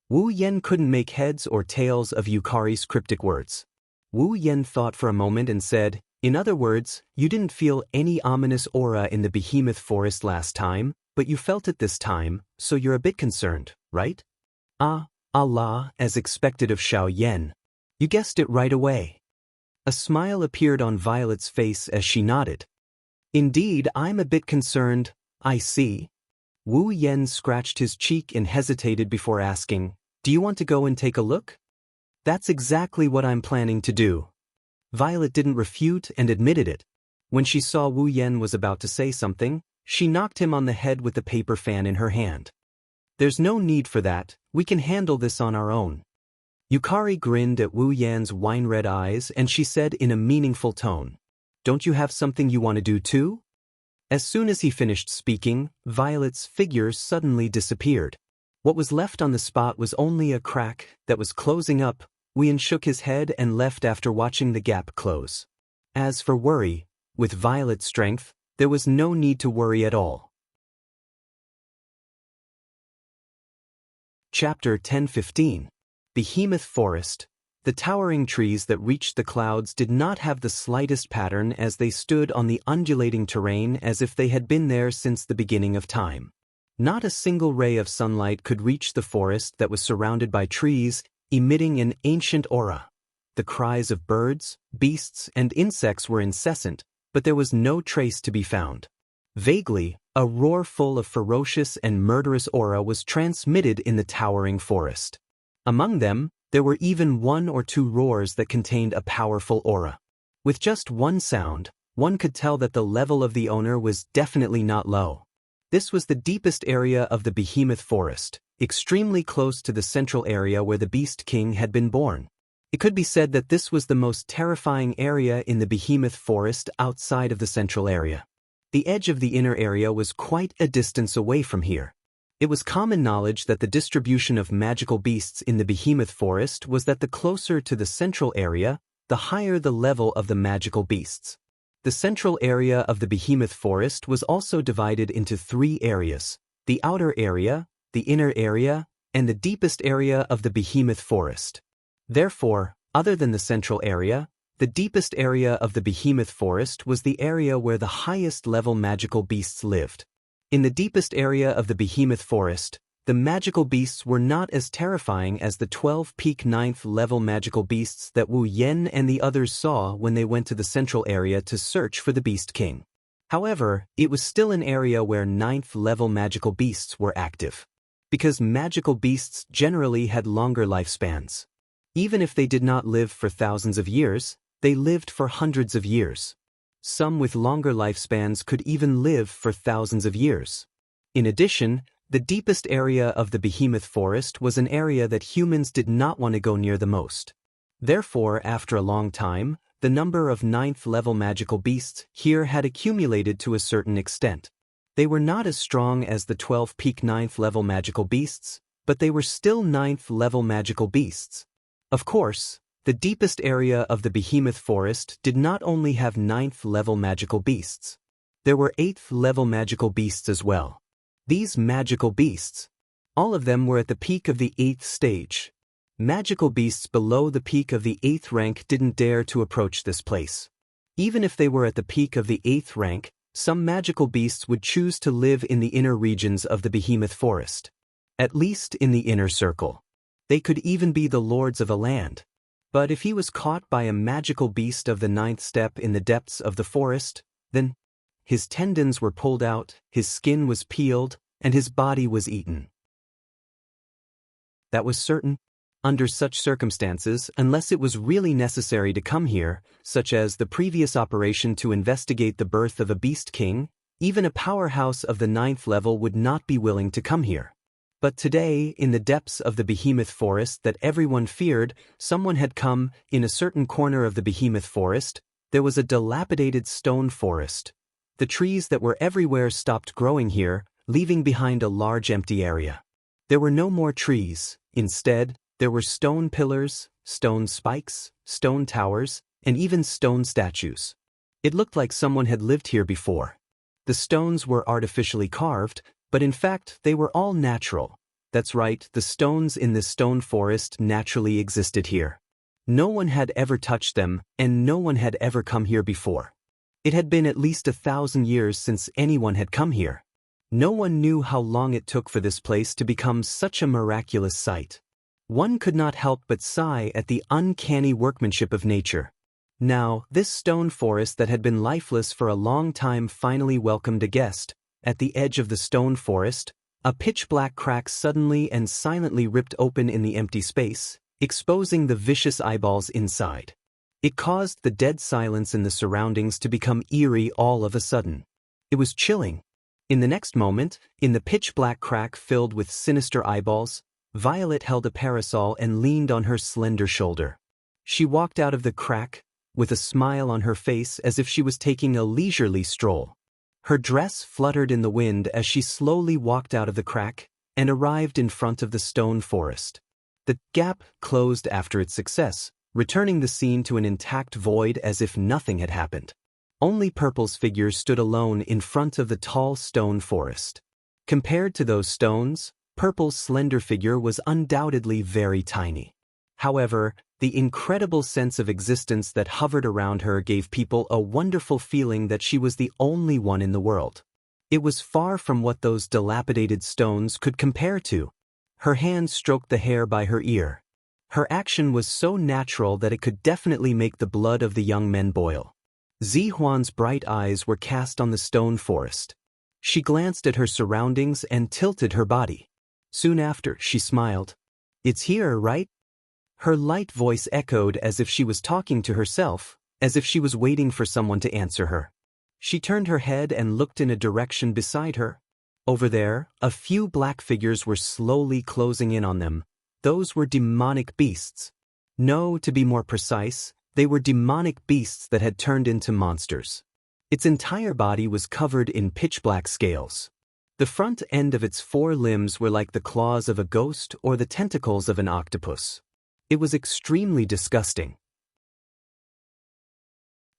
Wu Yen couldn't make heads or tails of Yukari's cryptic words. Wu Yen thought for a moment and said, In other words, you didn't feel any ominous aura in the behemoth forest last time, but you felt it this time, so you're a bit concerned, right? Ah, Allah, as expected of Xiao Yen. You guessed it right away. A smile appeared on Violet's face as she nodded. Indeed, I'm a bit concerned, I see. Wu Yen scratched his cheek and hesitated before asking, Do you want to go and take a look? That's exactly what I'm planning to do. Violet didn't refute and admitted it. When she saw Wu Yen was about to say something, she knocked him on the head with the paper fan in her hand. There's no need for that, we can handle this on our own. Yukari grinned at Wu Yan's wine-red eyes and she said in a meaningful tone, Don't you have something you want to do too? As soon as he finished speaking, Violet's figure suddenly disappeared. What was left on the spot was only a crack that was closing up. Wu Yan shook his head and left after watching the gap close. As for worry, with Violet's strength, there was no need to worry at all. Chapter 10:15. Behemoth Forest. The towering trees that reached the clouds did not have the slightest pattern as they stood on the undulating terrain as if they had been there since the beginning of time. Not a single ray of sunlight could reach the forest that was surrounded by trees, emitting an ancient aura. The cries of birds, beasts, and insects were incessant, but there was no trace to be found. Vaguely, a roar full of ferocious and murderous aura was transmitted in the towering forest. Among them, there were even 1 or 2 roars that contained a powerful aura. With just one sound, one could tell that the level of the owner was definitely not low. This was the deepest area of the behemoth forest, extremely close to the central area where the Beast King had been born. It could be said that this was the most terrifying area in the behemoth forest outside of the central area. The edge of the inner area was quite a distance away from here. It was common knowledge that the distribution of magical beasts in the behemoth forest was that the closer to the central area, the higher the level of the magical beasts. The central area of the behemoth forest was also divided into 3 areas: the outer area, the inner area, and the deepest area of the behemoth forest. Therefore, other than the central area, the deepest area of the behemoth forest was the area where the highest level magical beasts lived. In the deepest area of the behemoth forest, the magical beasts were not as terrifying as the 12-peak 9th level magical beasts that Wu Yen and the others saw when they went to the central area to search for the Beast King. However, it was still an area where 9th-level magical beasts were active. Because magical beasts generally had longer lifespans. Even if they did not live for thousands of years, they lived for hundreds of years. Some with longer lifespans could even live for thousands of years. In addition, the deepest area of the behemoth forest was an area that humans did not want to go near the most. Therefore, after a long time, the number of 9th-level magical beasts here had accumulated to a certain extent. They were not as strong as the 12-peak 9th-level magical beasts, but they were still 9th-level magical beasts. Of course, the deepest area of the behemoth forest did not only have 9th-level magical beasts. There were 8th-level magical beasts as well. These magical beasts, all of them were at the peak of the 8th stage. Magical beasts below the peak of the 8th rank didn't dare to approach this place. Even if they were at the peak of the 8th rank, some magical beasts would choose to live in the inner regions of the behemoth forest. At least in the inner circle. They could even be the lords of a land. But if he was caught by a magical beast of the 9th step in the depths of the forest, then his tendons were pulled out, his skin was peeled, and his body was eaten. That was certain. Under such circumstances, unless it was really necessary to come here, such as the previous operation to investigate the birth of a beast king, even a powerhouse of the 9th level would not be willing to come here. But today, in the depths of the behemoth forest that everyone feared, someone had come. In a certain corner of the behemoth forest, there was a dilapidated stone forest. The trees that were everywhere stopped growing here, leaving behind a large empty area. There were no more trees. Instead, there were stone pillars, stone spikes, stone towers, and even stone statues. It looked like someone had lived here before. The stones were artificially carved, but in fact they were all natural. That's right, the stones in this stone forest naturally existed here. No one had ever touched them, and no one had ever come here before. It had been at least 1,000 years since anyone had come here. No one knew how long it took for this place to become such a miraculous sight. One could not help but sigh at the uncanny workmanship of nature. Now, this stone forest that had been lifeless for a long time finally welcomed a guest. At the edge of the stone forest, a pitch-black crack suddenly and silently ripped open in the empty space, exposing the vicious eyeballs inside. It caused the dead silence in the surroundings to become eerie all of a sudden. It was chilling. In the next moment, in the pitch-black crack filled with sinister eyeballs, Violet held a parasol and leaned on her slender shoulder. She walked out of the crack, with a smile on her face as if she was taking a leisurely stroll. Her dress fluttered in the wind as she slowly walked out of the crack and arrived in front of the stone forest. The gap closed after its success, returning the scene to an intact void as if nothing had happened. Only Purple's figure stood alone in front of the tall stone forest. Compared to those stones, Purple's slender figure was undoubtedly very tiny. However, the incredible sense of existence that hovered around her gave people a wonderful feeling that she was the only one in the world. It was far from what those dilapidated stones could compare to. Her hand stroked the hair by her ear. Her action was so natural that it could definitely make the blood of the young men boil. Zihuan's bright eyes were cast on the stone forest. She glanced at her surroundings and tilted her body. Soon after, she smiled. "It's here, right?" Her light voice echoed as if she was talking to herself, as if she was waiting for someone to answer her. She turned her head and looked in a direction beside her. Over there, a few black figures were slowly closing in on them. Those were demonic beasts. No, to be more precise, they were demonic beasts that had turned into monsters. Its entire body was covered in pitch-black scales. The front end of its 4 limbs were like the claws of a ghost or the tentacles of an octopus. It was extremely disgusting.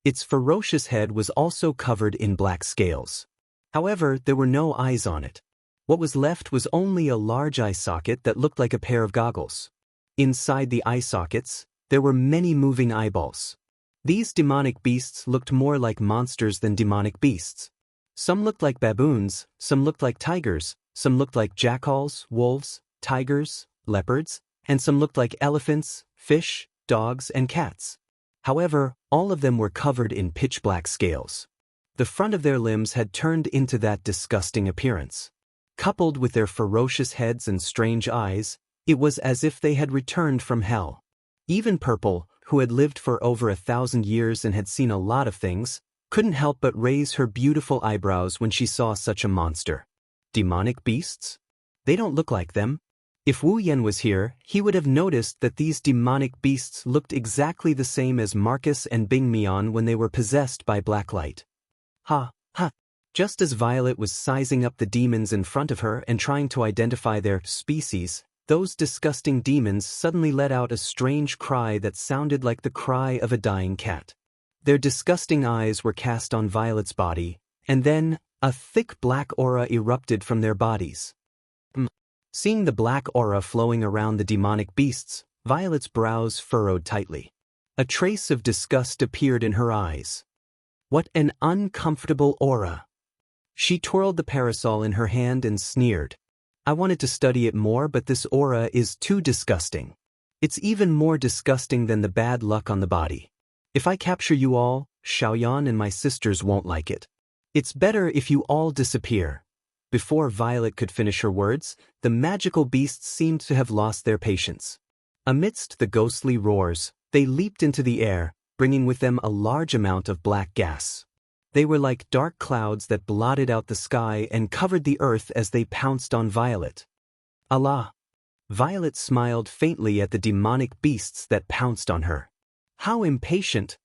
Its ferocious head was also covered in black scales. However, there were no eyes on it. What was left was only a large eye socket that looked like a pair of goggles. Inside the eye sockets, there were many moving eyeballs. These demonic beasts looked more like monsters than demonic beasts. Some looked like baboons, some looked like tigers, some looked like jackals, wolves, tigers, leopards, and some looked like elephants, fish, dogs, and cats. However, all of them were covered in pitch-black scales. The front of their limbs had turned into that disgusting appearance. Coupled with their ferocious heads and strange eyes, it was as if they had returned from hell. Even Purple, who had lived for over 1,000 years and had seen a lot of things, couldn't help but raise her beautiful eyebrows when she saw such a monster. Demonic beasts? They don't look like them. If Wu Yan was here, he would have noticed that these demonic beasts looked exactly the same as Marcus and Bing Mian when they were possessed by black light. Ha, ha. Just as Violet was sizing up the demons in front of her and trying to identify their species, those disgusting demons suddenly let out a strange cry that sounded like the cry of a dying cat. Their disgusting eyes were cast on Violet's body, and then a thick black aura erupted from their bodies. Seeing the black aura flowing around the demonic beasts, Violet's brows furrowed tightly. A trace of disgust appeared in her eyes. What an uncomfortable aura! She twirled the parasol in her hand and sneered. I wanted to study it more, but this aura is too disgusting. It's even more disgusting than the bad luck on the body. If I capture you all, Xiaoyan and my sisters won't like it. It's better if you all disappear. Before Violet could finish her words, the magical beasts seemed to have lost their patience. Amidst the ghostly roars, they leaped into the air, bringing with them a large amount of black gas. They were like dark clouds that blotted out the sky and covered the earth as they pounced on Violet. Allah! Violet smiled faintly at the demonic beasts that pounced on her. How impatient!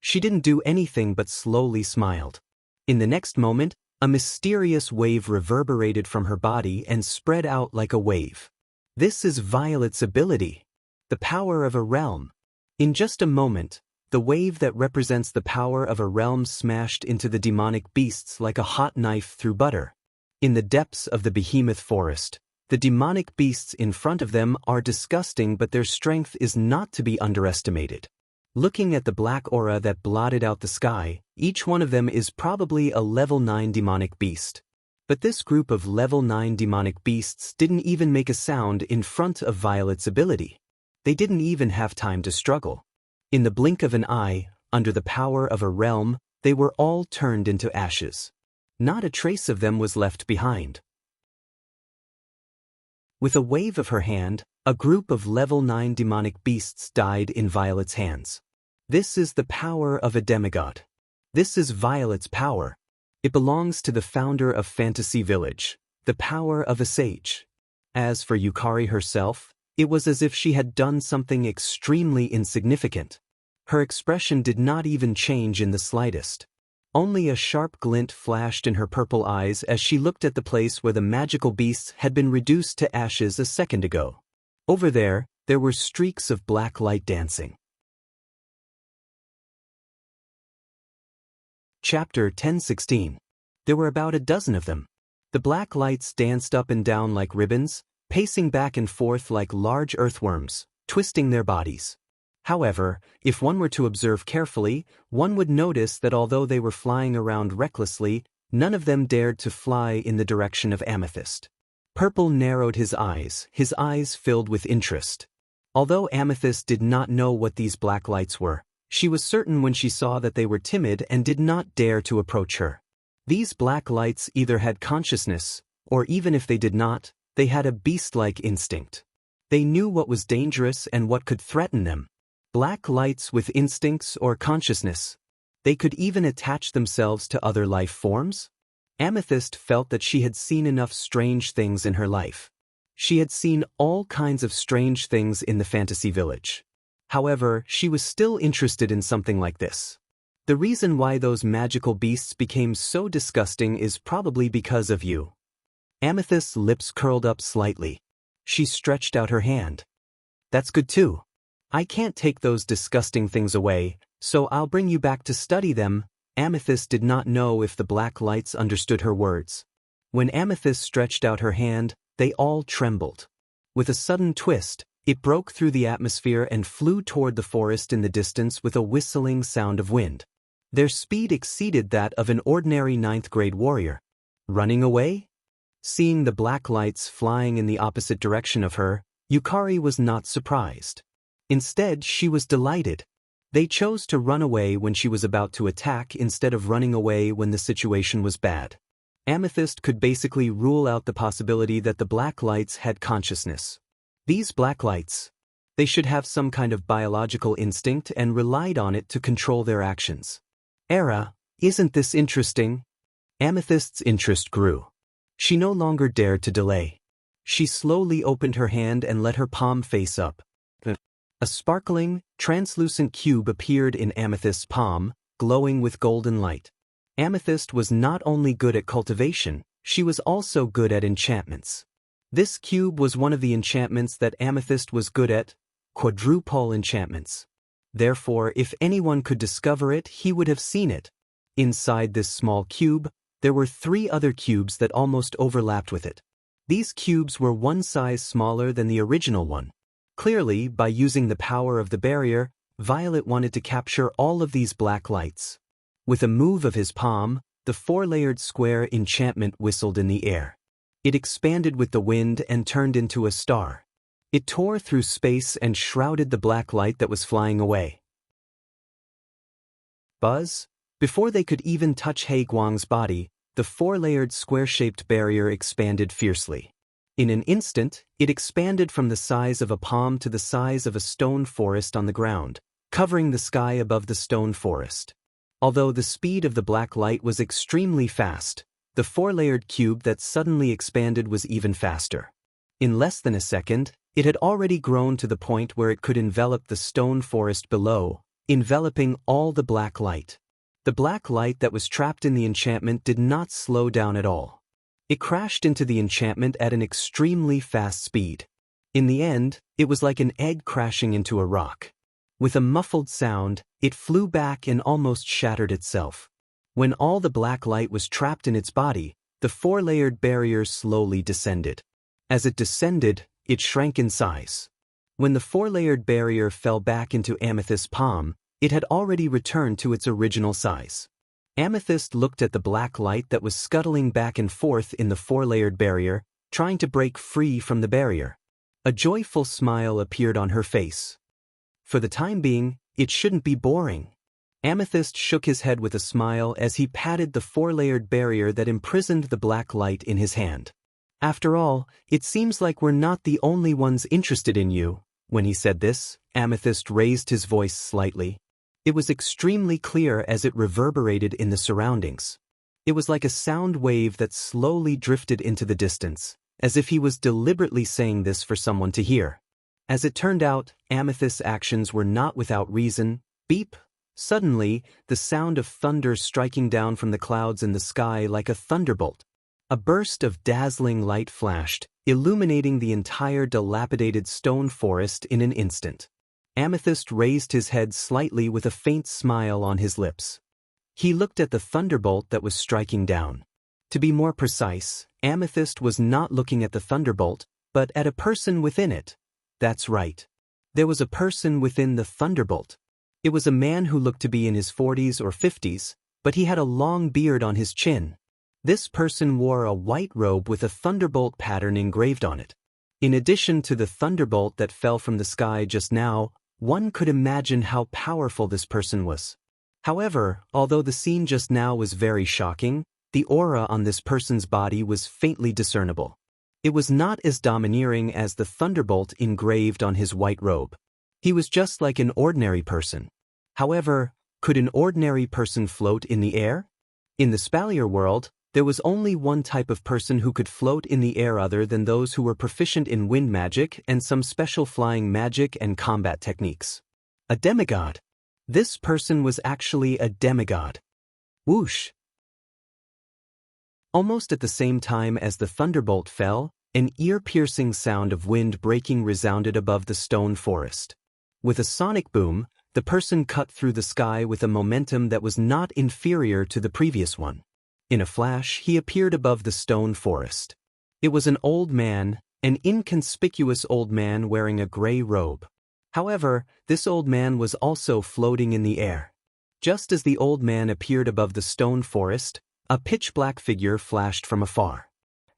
She didn't do anything but slowly smiled. In the next moment, a mysterious wave reverberated from her body and spread out like a wave. This is Violet's ability. The power of a realm. In just a moment, the wave that represents the power of a realm smashed into the demonic beasts like a hot knife through butter. In the depths of the behemoth forest, the demonic beasts in front of them are disgusting, but their strength is not to be underestimated. Looking at the black aura that blotted out the sky, each one of them is probably a level 9 demonic beast. But this group of level 9 demonic beasts didn't even make a sound in front of Violet's ability. They didn't even have time to struggle. In the blink of an eye, under the power of a realm, they were all turned into ashes. Not a trace of them was left behind. With a wave of her hand, a group of level 9 demonic beasts died in Violet's hands. This is the power of a demigod. This is Violet's power. It belongs to the founder of Fantasy Village, the power of a sage. As for Yukari herself, it was as if she had done something extremely insignificant. Her expression did not even change in the slightest. Only a sharp glint flashed in her purple eyes as she looked at the place where the magical beasts had been reduced to ashes a second ago. Over there were streaks of black light dancing. Chapter 1016. There were about a dozen of them. The black lights danced up and down like ribbons, pacing back and forth like large earthworms, twisting their bodies. However, if one were to observe carefully, one would notice that although they were flying around recklessly, none of them dared to fly in the direction of Amethyst. Purple narrowed his eyes filled with interest. Although Amethyst did not know what these black lights were, she was certain when she saw that they were timid and did not dare to approach her. These black lights either had consciousness, or even if they did not, they had a beast-like instinct. They knew what was dangerous and what could threaten them. Black lights with instincts or consciousness. They could even attach themselves to other life forms? Amethyst felt that she had seen enough strange things in her life. She had seen all kinds of strange things in the Fantasy Village. However, she was still interested in something like this. The reason why those magical beasts became so disgusting is probably because of you. Amethyst's lips curled up slightly. She stretched out her hand. That's good too. I can't take those disgusting things away, so I'll bring you back to study them. Amethyst did not know if the black lights understood her words. When Amethyst stretched out her hand, they all trembled. With a sudden twist, it broke through the atmosphere and flew toward the forest in the distance with a whistling sound of wind. Their speed exceeded that of an ordinary 9th-grade warrior. Running away? Seeing the black lights flying in the opposite direction of her, Yukari was not surprised. Instead, she was delighted. They chose to run away when she was about to attack instead of running away when the situation was bad. Amethyst could basically rule out the possibility that the black lights had consciousness. These black lights, they should have some kind of biological instinct and relied on it to control their actions. Era, isn't this interesting? Amethyst's interest grew. She no longer dared to delay. She slowly opened her hand and let her palm face up. A sparkling, translucent cube appeared in Amethyst's palm, glowing with golden light. Amethyst was not only good at cultivation, she was also good at enchantments. This cube was one of the enchantments that Amethyst was good at, quadruple enchantments. Therefore, if anyone could discover it, he would have seen it. Inside this small cube, there were 3 other cubes that almost overlapped with it. These cubes were one size smaller than the original one. Clearly, by using the power of the barrier, Violet wanted to capture all of these black lights. With a move of his palm, the 4-layered square enchantment whistled in the air. It expanded with the wind and turned into a star. It tore through space and shrouded the black light that was flying away. Buzz? Before they could even touch He Guang's body, the 4-layered square-shaped barrier expanded fiercely. In an instant, it expanded from the size of a palm to the size of a stone forest on the ground, covering the sky above the stone forest. Although the speed of the black light was extremely fast, the 4-layered cube that suddenly expanded was even faster. In less than a second, it had already grown to the point where it could envelop the stone forest below, enveloping all the black light. The black light that was trapped in the enchantment did not slow down at all. It crashed into the enchantment at an extremely fast speed. In the end, it was like an egg crashing into a rock. With a muffled sound, it flew back and almost shattered itself. When all the black light was trapped in its body, the 4-layered barrier slowly descended. As it descended, it shrank in size. When the 4-layered barrier fell back into Amethyst's palm, it had already returned to its original size. Amethyst looked at the black light that was scuttling back and forth in the 4-layered barrier, trying to break free from the barrier. A joyful smile appeared on her face. For the time being, it shouldn't be boring. Amethyst shook his head with a smile as he patted the 4-layered barrier that imprisoned the black light in his hand. After all, it seems like we're not the only ones interested in you. When he said this, Amethyst raised his voice slightly. It was extremely clear as it reverberated in the surroundings. It was like a sound wave that slowly drifted into the distance, as if he was deliberately saying this for someone to hear. As it turned out, Amethyst's actions were not without reason. Beep! Suddenly, the sound of thunder striking down from the clouds in the sky like a thunderbolt. A burst of dazzling light flashed, illuminating the entire dilapidated stone forest in an instant. Amethyst raised his head slightly with a faint smile on his lips. He looked at the thunderbolt that was striking down. To be more precise, Amethyst was not looking at the thunderbolt, but at a person within it. That's right. There was a person within the thunderbolt. It was a man who looked to be in his 40s or 50s, but he had a long beard on his chin. This person wore a white robe with a thunderbolt pattern engraved on it. In addition to the thunderbolt that fell from the sky just now, one could imagine how powerful this person was. However, although the scene just now was very shocking, the aura on this person's body was faintly discernible. It was not as domineering as the thunderbolt engraved on his white robe. He was just like an ordinary person. However, could an ordinary person float in the air? In the Spalier world, there was only one type of person who could float in the air other than those who were proficient in wind magic and some special flying magic and combat techniques. A demigod. This person was actually a demigod. Whoosh! Almost at the same time as the thunderbolt fell, an ear-piercing sound of wind breaking resounded above the stone forest. With a sonic boom, the person cut through the sky with a momentum that was not inferior to the previous one. In a flash, he appeared above the stone forest. It was an old man, an inconspicuous old man wearing a gray robe. However, this old man was also floating in the air. Just as the old man appeared above the stone forest, a pitch-black figure flashed from afar.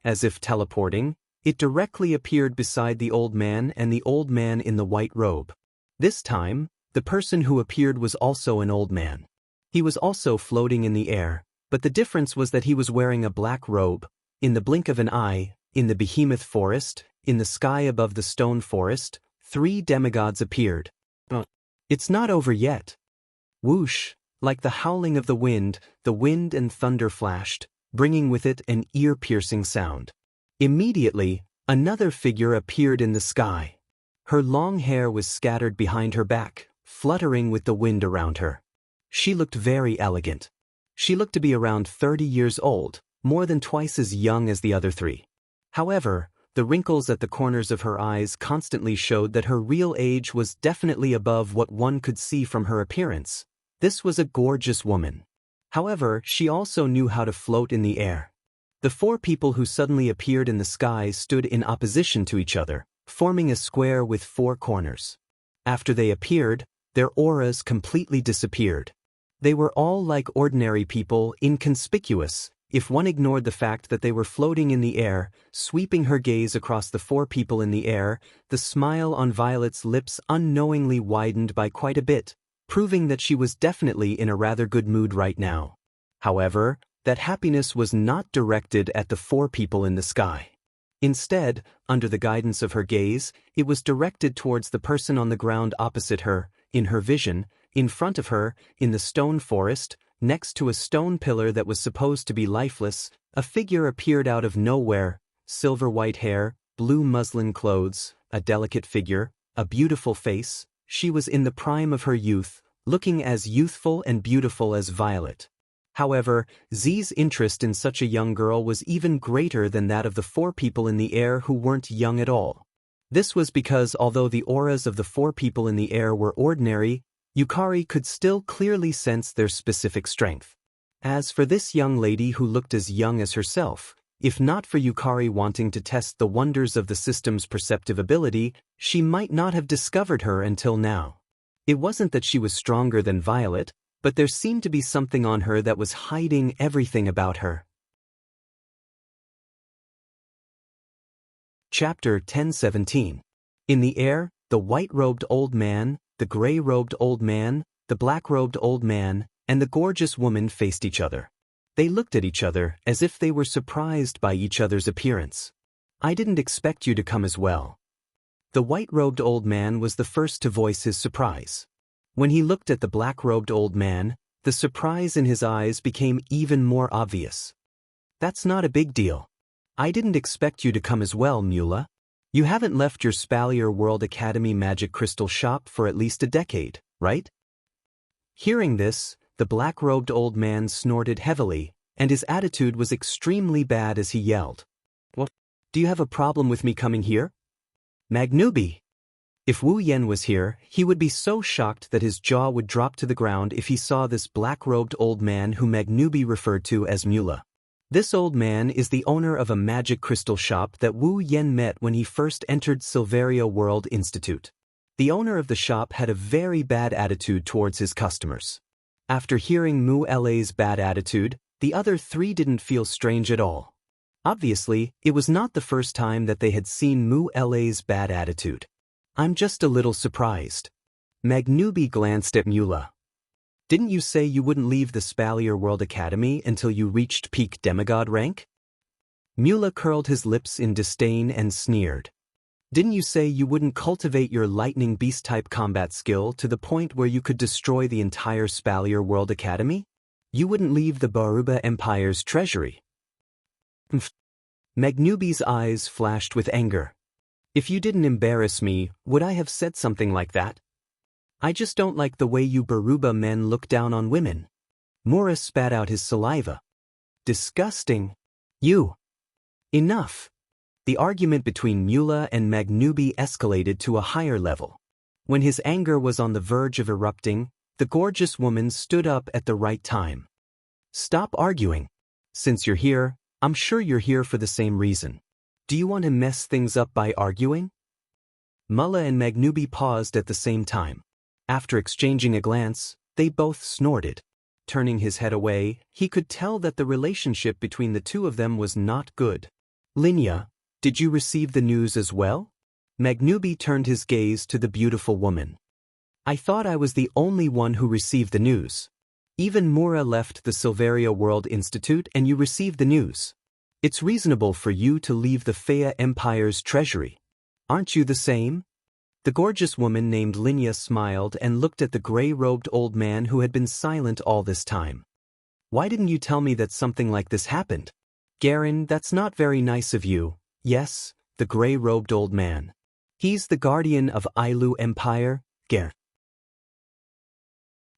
As if teleporting, it directly appeared beside the old man and the old man in the white robe. This time, the person who appeared was also an old man. He was also floating in the air, but the difference was that he was wearing a black robe. In the blink of an eye, in the behemoth forest, in the sky above the stone forest, 3 demigods appeared. It's not over yet. Whoosh, like the howling of the wind and thunder flashed, bringing with it an ear-piercing sound. Immediately, another figure appeared in the sky. Her long hair was scattered behind her back, fluttering with the wind around her. She looked very elegant. She looked to be around 30 years old, more than twice as young as the other 3. However, the wrinkles at the corners of her eyes constantly showed that her real age was definitely above what one could see from her appearance. This was a gorgeous woman. However, she also knew how to float in the air. The 4 people who suddenly appeared in the sky stood in opposition to each other, forming a square with 4 corners. After they appeared, their auras completely disappeared. They were all like ordinary people, inconspicuous, if one ignored the fact that they were floating in the air. Sweeping her gaze across the 4 people in the air, the smile on Violet's lips unknowingly widened by quite a bit, proving that she was definitely in a rather good mood right now. However, that happiness was not directed at the 4 people in the sky. Instead, under the guidance of her gaze, it was directed towards the person on the ground opposite her, in her vision, in front of her, in the stone forest, next to a stone pillar that was supposed to be lifeless. A figure appeared out of nowhere, silver white hair, blue muslin clothes, a delicate figure, a beautiful face. She was in the prime of her youth, looking as youthful and beautiful as Violet. However, Z's interest in such a young girl was even greater than that of the 4 people in the air who weren't young at all. This was because although the auras of the 4 people in the air were ordinary, Yukari could still clearly sense their specific strength. As for this young lady who looked as young as herself, if not for Yukari wanting to test the wonders of the system's perceptive ability, she might not have discovered her until now. It wasn't that she was stronger than Violet, but there seemed to be something on her that was hiding everything about her. Chapter 10:17. In the air, the white-robed old man, the gray-robed old man, the black-robed old man, and the gorgeous woman faced each other. They looked at each other as if they were surprised by each other's appearance. "I didn't expect you to come as well." The white-robed old man was the first to voice his surprise. When he looked at the black-robed old man, the surprise in his eyes became even more obvious. "That's not a big deal. I didn't expect you to come as well, Mula. You haven't left your Spalier World Academy magic crystal shop for at least a decade, right?" Hearing this, the black-robed old man snorted heavily, and his attitude was extremely bad as he yelled, "What? Do you have a problem with me coming here? Magnubi!" If Wu Yen was here, he would be so shocked that his jaw would drop to the ground if he saw this black-robed old man whom Magnubi referred to as Mula. This old man is the owner of a magic crystal shop that Wu Yen met when he first entered Silveria World Institute. The owner of the shop had a very bad attitude towards his customers. After hearing Mu La's bad attitude, the other 3 didn't feel strange at all. Obviously, it was not the first time that they had seen Mu La's bad attitude. "I'm just a little surprised." Magnubi glanced at Mula. "Didn't you say you wouldn't leave the Spalier World Academy until you reached peak demigod rank?" Mula curled his lips in disdain and sneered. "Didn't you say you wouldn't cultivate your lightning beast-type combat skill to the point where you could destroy the entire Spalier World Academy? You wouldn't leave the Baruba Empire's treasury?" Magnubi's eyes flashed with anger. "If you didn't embarrass me, would I have said something like that? I just don't like the way you Baruba men look down on women." Mura spat out his saliva. "Disgusting. You." Enough. The argument between Mula and Magnubi escalated to a higher level. When his anger was on the verge of erupting, the gorgeous woman stood up at the right time. "Stop arguing. Since you're here, I'm sure you're here for the same reason. Do you want to mess things up by arguing?" Mula and Magnubi paused at the same time. After exchanging a glance, they both snorted. Turning his head away, he could tell that the relationship between the 2 of them was not good. "Linya, did you receive the news as well?" Magnubi turned his gaze to the beautiful woman. I thought I was the only one who received the news. Even Mura left the Silveria World Institute and you received the news. It's reasonable for you to leave the Fea Empire's treasury. Aren't you the same? The gorgeous woman named Linya smiled and looked at the gray-robed old man who had been silent all this time. Why didn't you tell me that something like this happened? Garen, that's not very nice of you. Yes, the gray-robed old man. He's the guardian of Ailu Empire, Garen.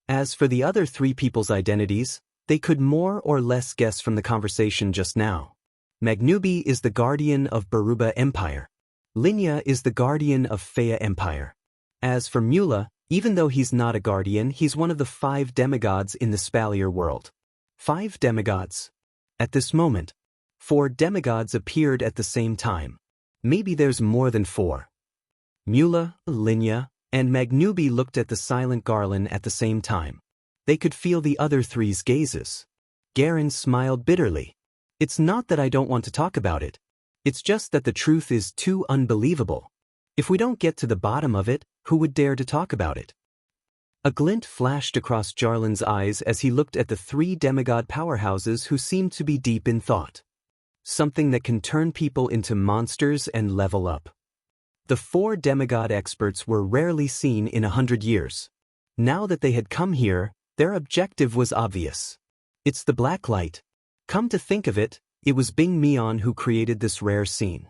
As for the other three people's identities, they could more or less guess from the conversation just now. Magnubi is the guardian of Baruba Empire. Linya is the guardian of Fea Empire. As for Mula, even though he's not a guardian, he's one of the 5 demigods in the Spalier world. 5 demigods. At this moment, 4 demigods appeared at the same time. Maybe there's more than 4. Mula, Linya, and Magnubi looked at the silent Garland at the same time. They could feel the other three's gazes. Garen smiled bitterly. It's not that I don't want to talk about it. It's just that the truth is too unbelievable. If we don't get to the bottom of it, who would dare to talk about it? A glint flashed across Jarlin's eyes as he looked at the 3 demigod powerhouses who seemed to be deep in thought. Something that can turn people into monsters and level up. The 4 demigod experts were rarely seen in 100 years. Now that they had come here, their objective was obvious. It's the black light. Come to think of it, it was Bing Mian who created this rare scene.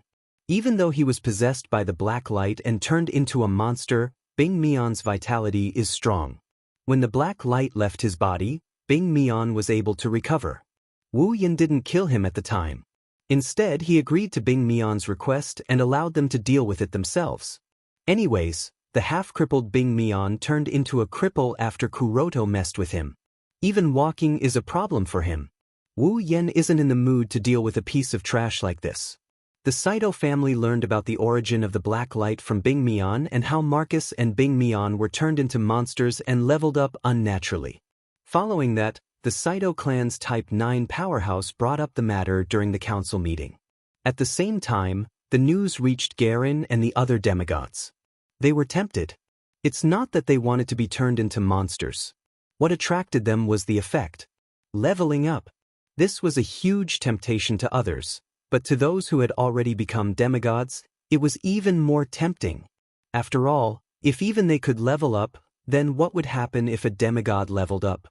Even though he was possessed by the black light and turned into a monster, Bing Mian's vitality is strong. When the black light left his body, Bing Mian was able to recover. Wu Yin didn't kill him at the time. Instead, he agreed to Bing Mian's request and allowed them to deal with it themselves. Anyways, the half-crippled Bing Mian turned into a cripple after Kuroto messed with him. Even walking is a problem for him. Wu Yen isn't in the mood to deal with a piece of trash like this. The Saito family learned about the origin of the black light from Bing Mian and how Marcus and Bing Mian were turned into monsters and leveled up unnaturally. Following that, the Saito clan's Type 9 powerhouse brought up the matter during the council meeting. At the same time, the news reached Garen and the other demigods. They were tempted. It's not that they wanted to be turned into monsters. What attracted them was the effect. Leveling up. This was a huge temptation to others, but to those who had already become demigods, it was even more tempting. After all, if even they could level up, then what would happen if a demigod leveled up?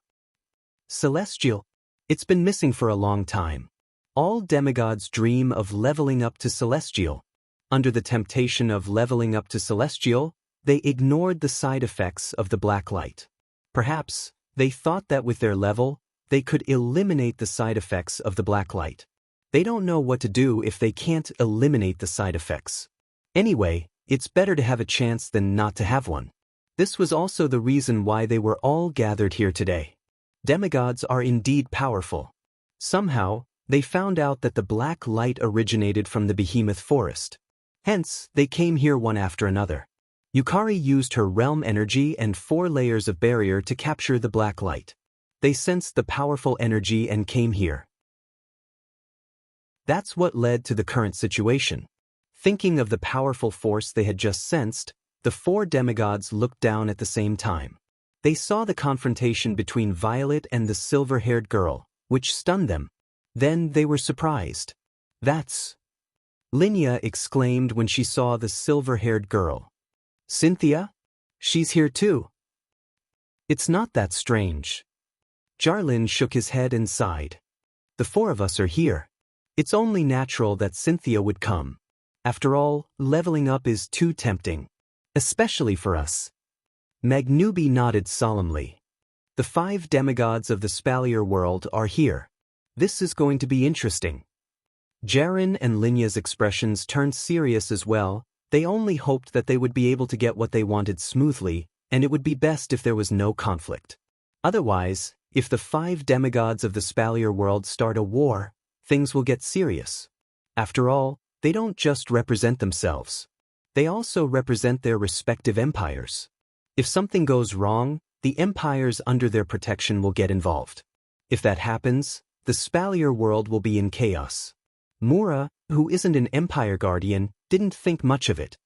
Celestial. It's been missing for a long time. All demigods dream of leveling up to Celestial. Under the temptation of leveling up to Celestial, they ignored the side effects of the black light. Perhaps, they thought that with their level, they could eliminate the side effects of the black light. They don't know what to do if they can't eliminate the side effects. Anyway, it's better to have a chance than not to have one. This was also the reason why they were all gathered here today. Demigods are indeed powerful. Somehow, they found out that the black light originated from the behemoth forest. Hence, they came here one after another. Yukari used her realm energy and 4 layers of barrier to capture the black light. They sensed the powerful energy and came here. That's what led to the current situation. Thinking of the powerful force they had just sensed, the 4 demigods looked down at the same time. They saw the confrontation between Violet and the silver-haired girl, which stunned them. Then they were surprised. That's... Linya exclaimed when she saw the silver-haired girl. Cynthia? She's here too. It's not that strange. Jarlin shook his head and sighed. The 4 of us are here. It's only natural that Cynthia would come. After all, leveling up is too tempting. Especially for us. Magnubi nodded solemnly. The 5 demigods of the Spalier world are here. This is going to be interesting. Jaren and Linya's expressions turned serious as well. They only hoped that they would be able to get what they wanted smoothly, and it would be best if there was no conflict. Otherwise, if the 5 demigods of the Spalier world start a war, things will get serious. After all, they don't just represent themselves. They also represent their respective empires. If something goes wrong, the empires under their protection will get involved. If that happens, the Spalier world will be in chaos. Mura, who isn't an empire guardian, didn't think much of it.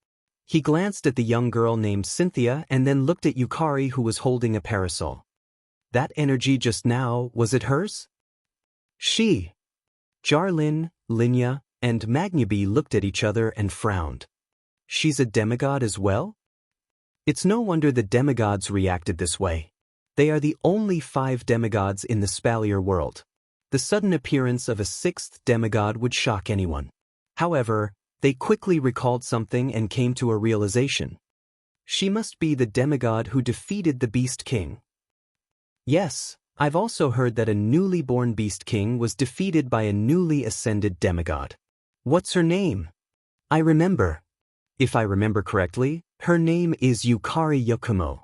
He glanced at the young girl named Cynthia and then looked at Yukari, who was holding a parasol. That energy just now, was it hers? She. Jarlin, Linya, and Magnubi looked at each other and frowned. She's a demigod as well? It's no wonder the demigods reacted this way. They are the only 5 demigods in the Spalier world. The sudden appearance of a 6th demigod would shock anyone. However, they quickly recalled something and came to a realization. She must be the demigod who defeated the Beast King. Yes, I've also heard that a newly born Beast King was defeated by a newly ascended demigod. What's her name? I remember. If I remember correctly, her name is Yukari Yakumo.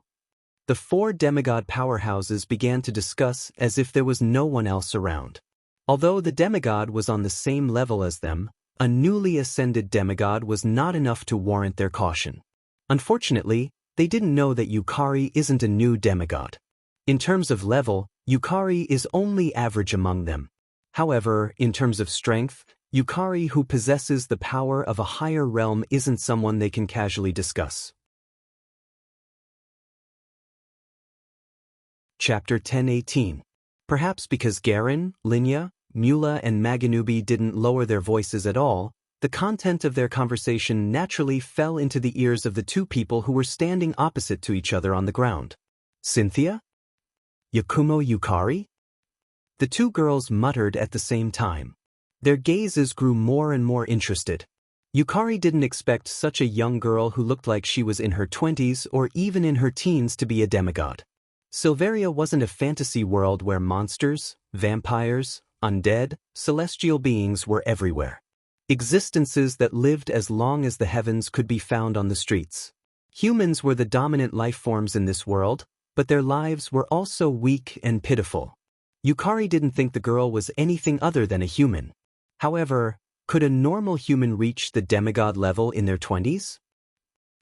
The 4 demigod powerhouses began to discuss as if there was no one else around. Although the demigod was on the same level as them, a newly ascended demigod was not enough to warrant their caution. Unfortunately, they didn't know that Yukari isn't a new demigod. In terms of level, Yukari is only average among them. However, in terms of strength, Yukari, who possesses the power of a higher realm, isn't someone they can casually discuss. Chapter 10:18. Perhaps because Garen, Linya, Mula and Maganubi didn't lower their voices at all, the content of their conversation naturally fell into the ears of the 2 people who were standing opposite to each other on the ground. Cynthia? Yakumo Yukari? The 2 girls muttered at the same time. Their gazes grew more and more interested. Yukari didn't expect such a young girl who looked like she was in her 20s or even in her teens to be a demigod. Silveria wasn't a fantasy world where monsters, vampires, undead, celestial beings were everywhere. Existences that lived as long as the heavens could be found on the streets. Humans were the dominant life forms in this world, but their lives were also weak and pitiful. Yukari didn't think the girl was anything other than a human. However, could a normal human reach the demigod level in their 20s?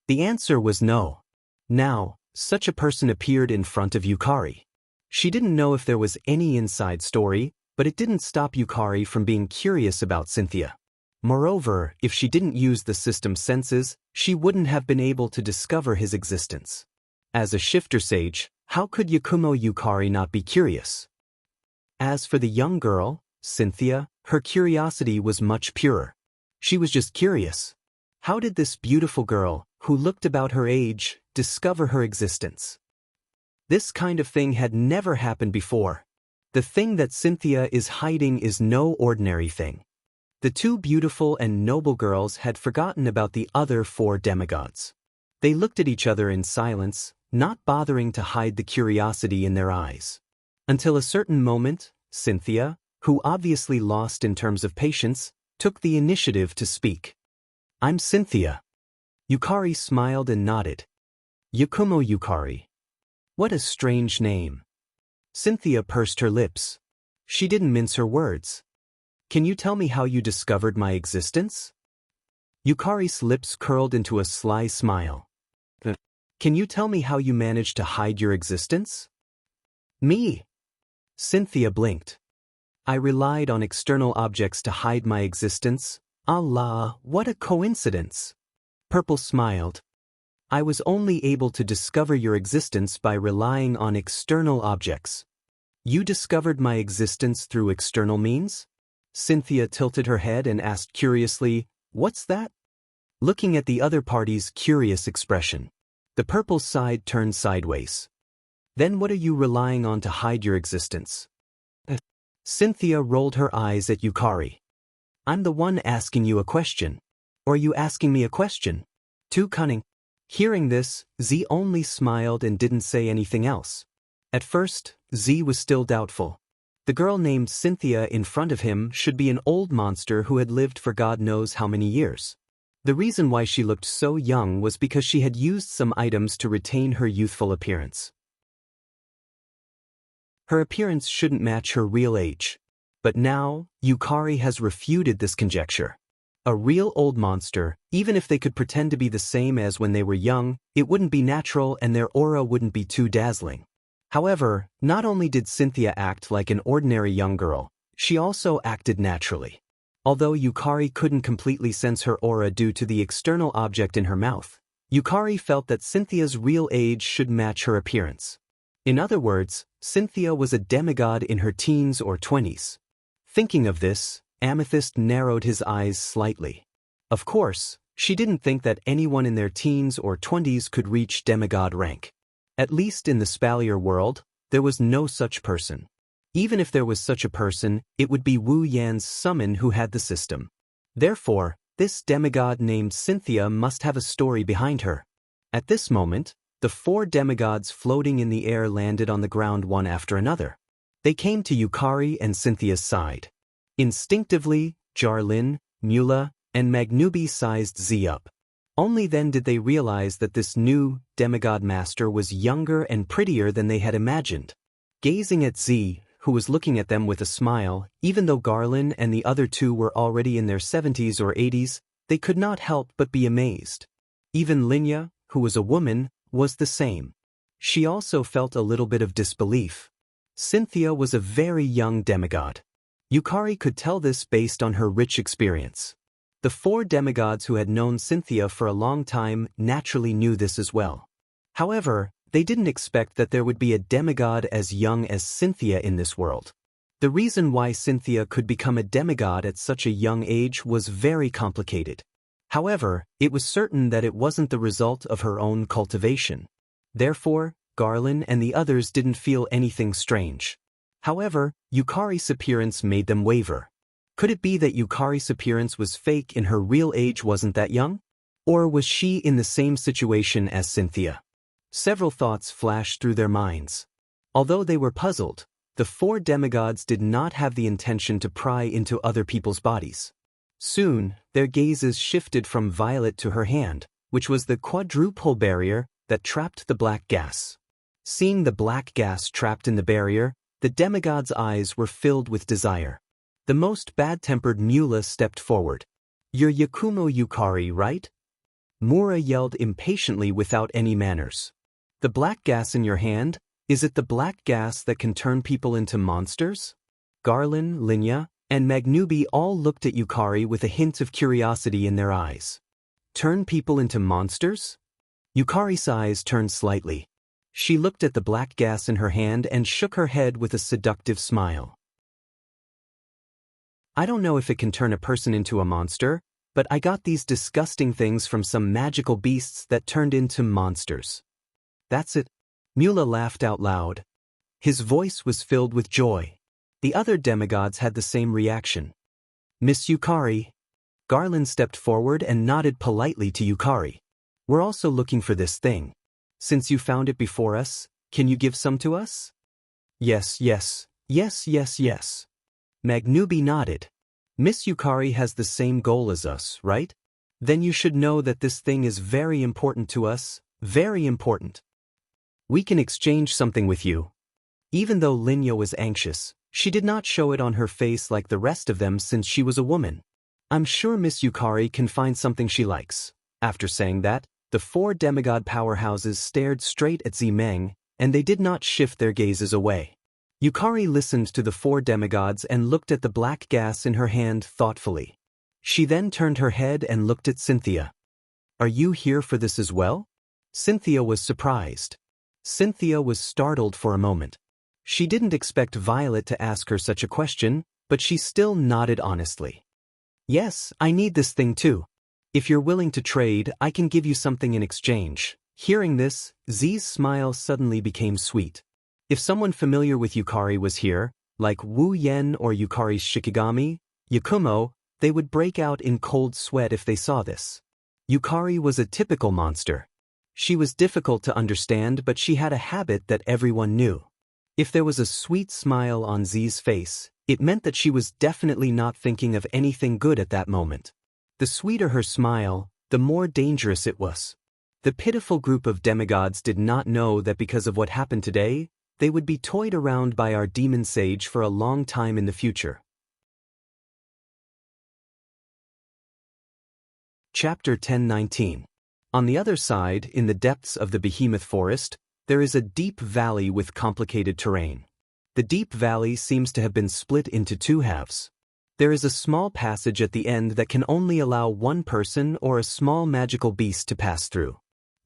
The answer was no. Now, such a person appeared in front of Yukari. She didn't know if there was any inside story, but it didn't stop Yukari from being curious about Cynthia. Moreover, if she didn't use the system's senses, she wouldn't have been able to discover his existence. As a shifter sage, how could Yakumo Yukari not be curious? As for the young girl, Cynthia, her curiosity was much purer. She was just curious. How did this beautiful girl, who looked about her age, discover her existence? This kind of thing had never happened before. The thing that Cynthia is hiding is no ordinary thing. The 2 beautiful and noble girls had forgotten about the other 4 demigods. They looked at each other in silence, not bothering to hide the curiosity in their eyes. Until a certain moment, Cynthia, who obviously lost in terms of patience, took the initiative to speak. I'm Cynthia. Yukari smiled and nodded. Yakumo Yukari. What a strange name. Cynthia pursed her lips. She didn't mince her words. Can you tell me how you discovered my existence? Yukari's lips curled into a sly smile. Can you tell me how you managed to hide your existence? Me. Cynthia blinked. I relied on external objects to hide my existence. Allah, what a coincidence. Purple smiled. I was only able to discover your existence by relying on external objects. You discovered my existence through external means? Cynthia tilted her head and asked curiously, what's that? Looking at the other party's curious expression. The purple side turned sideways. Then what are you relying on to hide your existence? Cynthia rolled her eyes at Yukari. I'm the one asking you a question. Or are you asking me a question? Too cunning. Hearing this, Z only smiled and didn't say anything else. At first, Z was still doubtful. The girl named Cynthia in front of him should be an old monster who had lived for God knows how many years. The reason why she looked so young was because she had used some items to retain her youthful appearance. Her appearance shouldn't match her real age. But now, Yukari has refuted this conjecture. A real old monster, even if they could pretend to be the same as when they were young, it wouldn't be natural and their aura wouldn't be too dazzling. However, not only did Cynthia act like an ordinary young girl, she also acted naturally. Although Yukari couldn't completely sense her aura due to the external object in her mouth, Yukari felt that Cynthia's real age should match her appearance. In other words, Cynthia was a demigod in her teens or 20s. Thinking of this, Amethyst narrowed his eyes slightly. Of course, she didn't think that anyone in their teens or 20s could reach demigod rank. At least in the Spalier world, there was no such person. Even if there was such a person, it would be Wu Yan's summon who had the system. Therefore, this demigod named Cynthia must have a story behind her. At this moment, the 4 demigods floating in the air landed on the ground one after another. They came to Yukari and Cynthia's side. Instinctively, Jarlin, Mula, and Magnubi sized Z up. Only then did they realize that this new demigod master was younger and prettier than they had imagined. Gazing at Z, who was looking at them with a smile, even though Garlin and the other 2 were already in their 70s or 80s, they could not help but be amazed. Even Linya, who was a woman, was the same. She also felt a little bit of disbelief. Cynthia was a very young demigod. Yukari could tell this based on her rich experience. The 4 demigods who had known Cynthia for a long time naturally knew this as well. However, they didn't expect that there would be a demigod as young as Cynthia in this world. The reason why Cynthia could become a demigod at such a young age was very complicated. However, it was certain that it wasn't the result of her own cultivation. Therefore, Garlin and the others didn't feel anything strange. However, Yukari's appearance made them waver. Could it be that Yukari's appearance was fake and her real age wasn't that young? Or was she in the same situation as Cynthia? Several thoughts flashed through their minds. Although they were puzzled, the 4 demigods did not have the intention to pry into other people's bodies. Soon, their gazes shifted from Violet to her hand, which was the quadruple barrier that trapped the black gas. Seeing the black gas trapped in the barrier, the demigod's eyes were filled with desire. The most bad-tempered Mula stepped forward. "You're Yakumo Yukari, right?" Mura yelled impatiently without any manners. "The black gas in your hand, is it the black gas that can turn people into monsters?" Garlin, Linya, and Magnubi all looked at Yukari with a hint of curiosity in their eyes. Turn people into monsters? Yukari's eyes turned slightly. She looked at the black gas in her hand and shook her head with a seductive smile. "I don't know if it can turn a person into a monster, but I got these disgusting things from some magical beasts that turned into monsters. That's it." Mula laughed out loud. His voice was filled with joy. The other demigods had the same reaction. "Miss Yukari." Garland stepped forward and nodded politely to Yukari. "We're also looking for this thing. Since you found it before us, can you give some to us?" "Yes, yes, yes, yes, yes." Magnubi nodded. "Miss Yukari has the same goal as us, right? Then you should know that this thing is very important to us, very important. We can exchange something with you." Even though Linya was anxious, she did not show it on her face like the rest of them since she was a woman. "I'm sure Miss Yukari can find something she likes." After saying that, the 4 demigod powerhouses stared straight at Zimeng, and they did not shift their gazes away. Yukari listened to the 4 demigods and looked at the black gas in her hand thoughtfully. She then turned her head and looked at Cynthia. "Are you here for this as well?" Cynthia was surprised. Cynthia was startled for a moment. She didn't expect Violet to ask her such a question, but she still nodded honestly. "Yes, I need this thing too. If you're willing to trade, I can give you something in exchange." Hearing this, Z's smile suddenly became sweet. If someone familiar with Yukari was here, like Wu Yen or Yukari's Shikigami, Yakumo, they would break out in cold sweat if they saw this. Yukari was a typical monster. She was difficult to understand, but she had a habit that everyone knew. If there was a sweet smile on Z's face, it meant that she was definitely not thinking of anything good at that moment. The sweeter her smile, the more dangerous it was. The pitiful group of demigods did not know that because of what happened today, they would be toyed around by our demon sage for a long time in the future. Chapter 10:19. On the other side, in the depths of the behemoth forest, there is a deep valley with complicated terrain. The deep valley seems to have been split into 2 halves. There is a small passage at the end that can only allow one person or a small magical beast to pass through.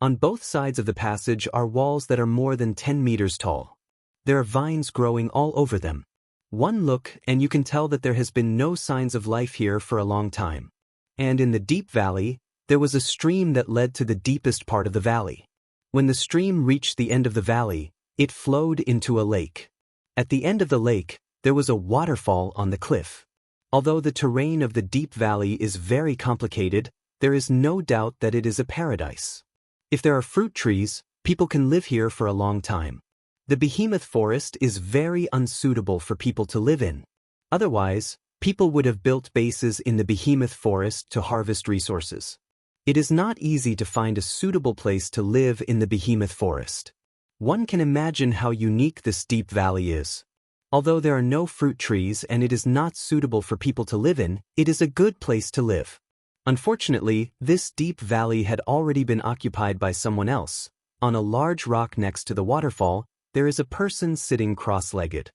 On both sides of the passage are walls that are more than 10 meters tall. There are vines growing all over them. One look and you can tell that there has been no signs of life here for a long time. And in the deep valley, there was a stream that led to the deepest part of the valley. When the stream reached the end of the valley, it flowed into a lake. At the end of the lake, there was a waterfall on the cliff. Although the terrain of the deep valley is very complicated, there is no doubt that it is a paradise. If there are fruit trees, people can live here for a long time. The behemoth forest is very unsuitable for people to live in. Otherwise, people would have built bases in the behemoth forest to harvest resources. It is not easy to find a suitable place to live in the behemoth forest. One can imagine how unique this deep valley is. Although there are no fruit trees and it is not suitable for people to live in, it is a good place to live. Unfortunately, this deep valley had already been occupied by someone else. On a large rock next to the waterfall, there is a person sitting cross-legged.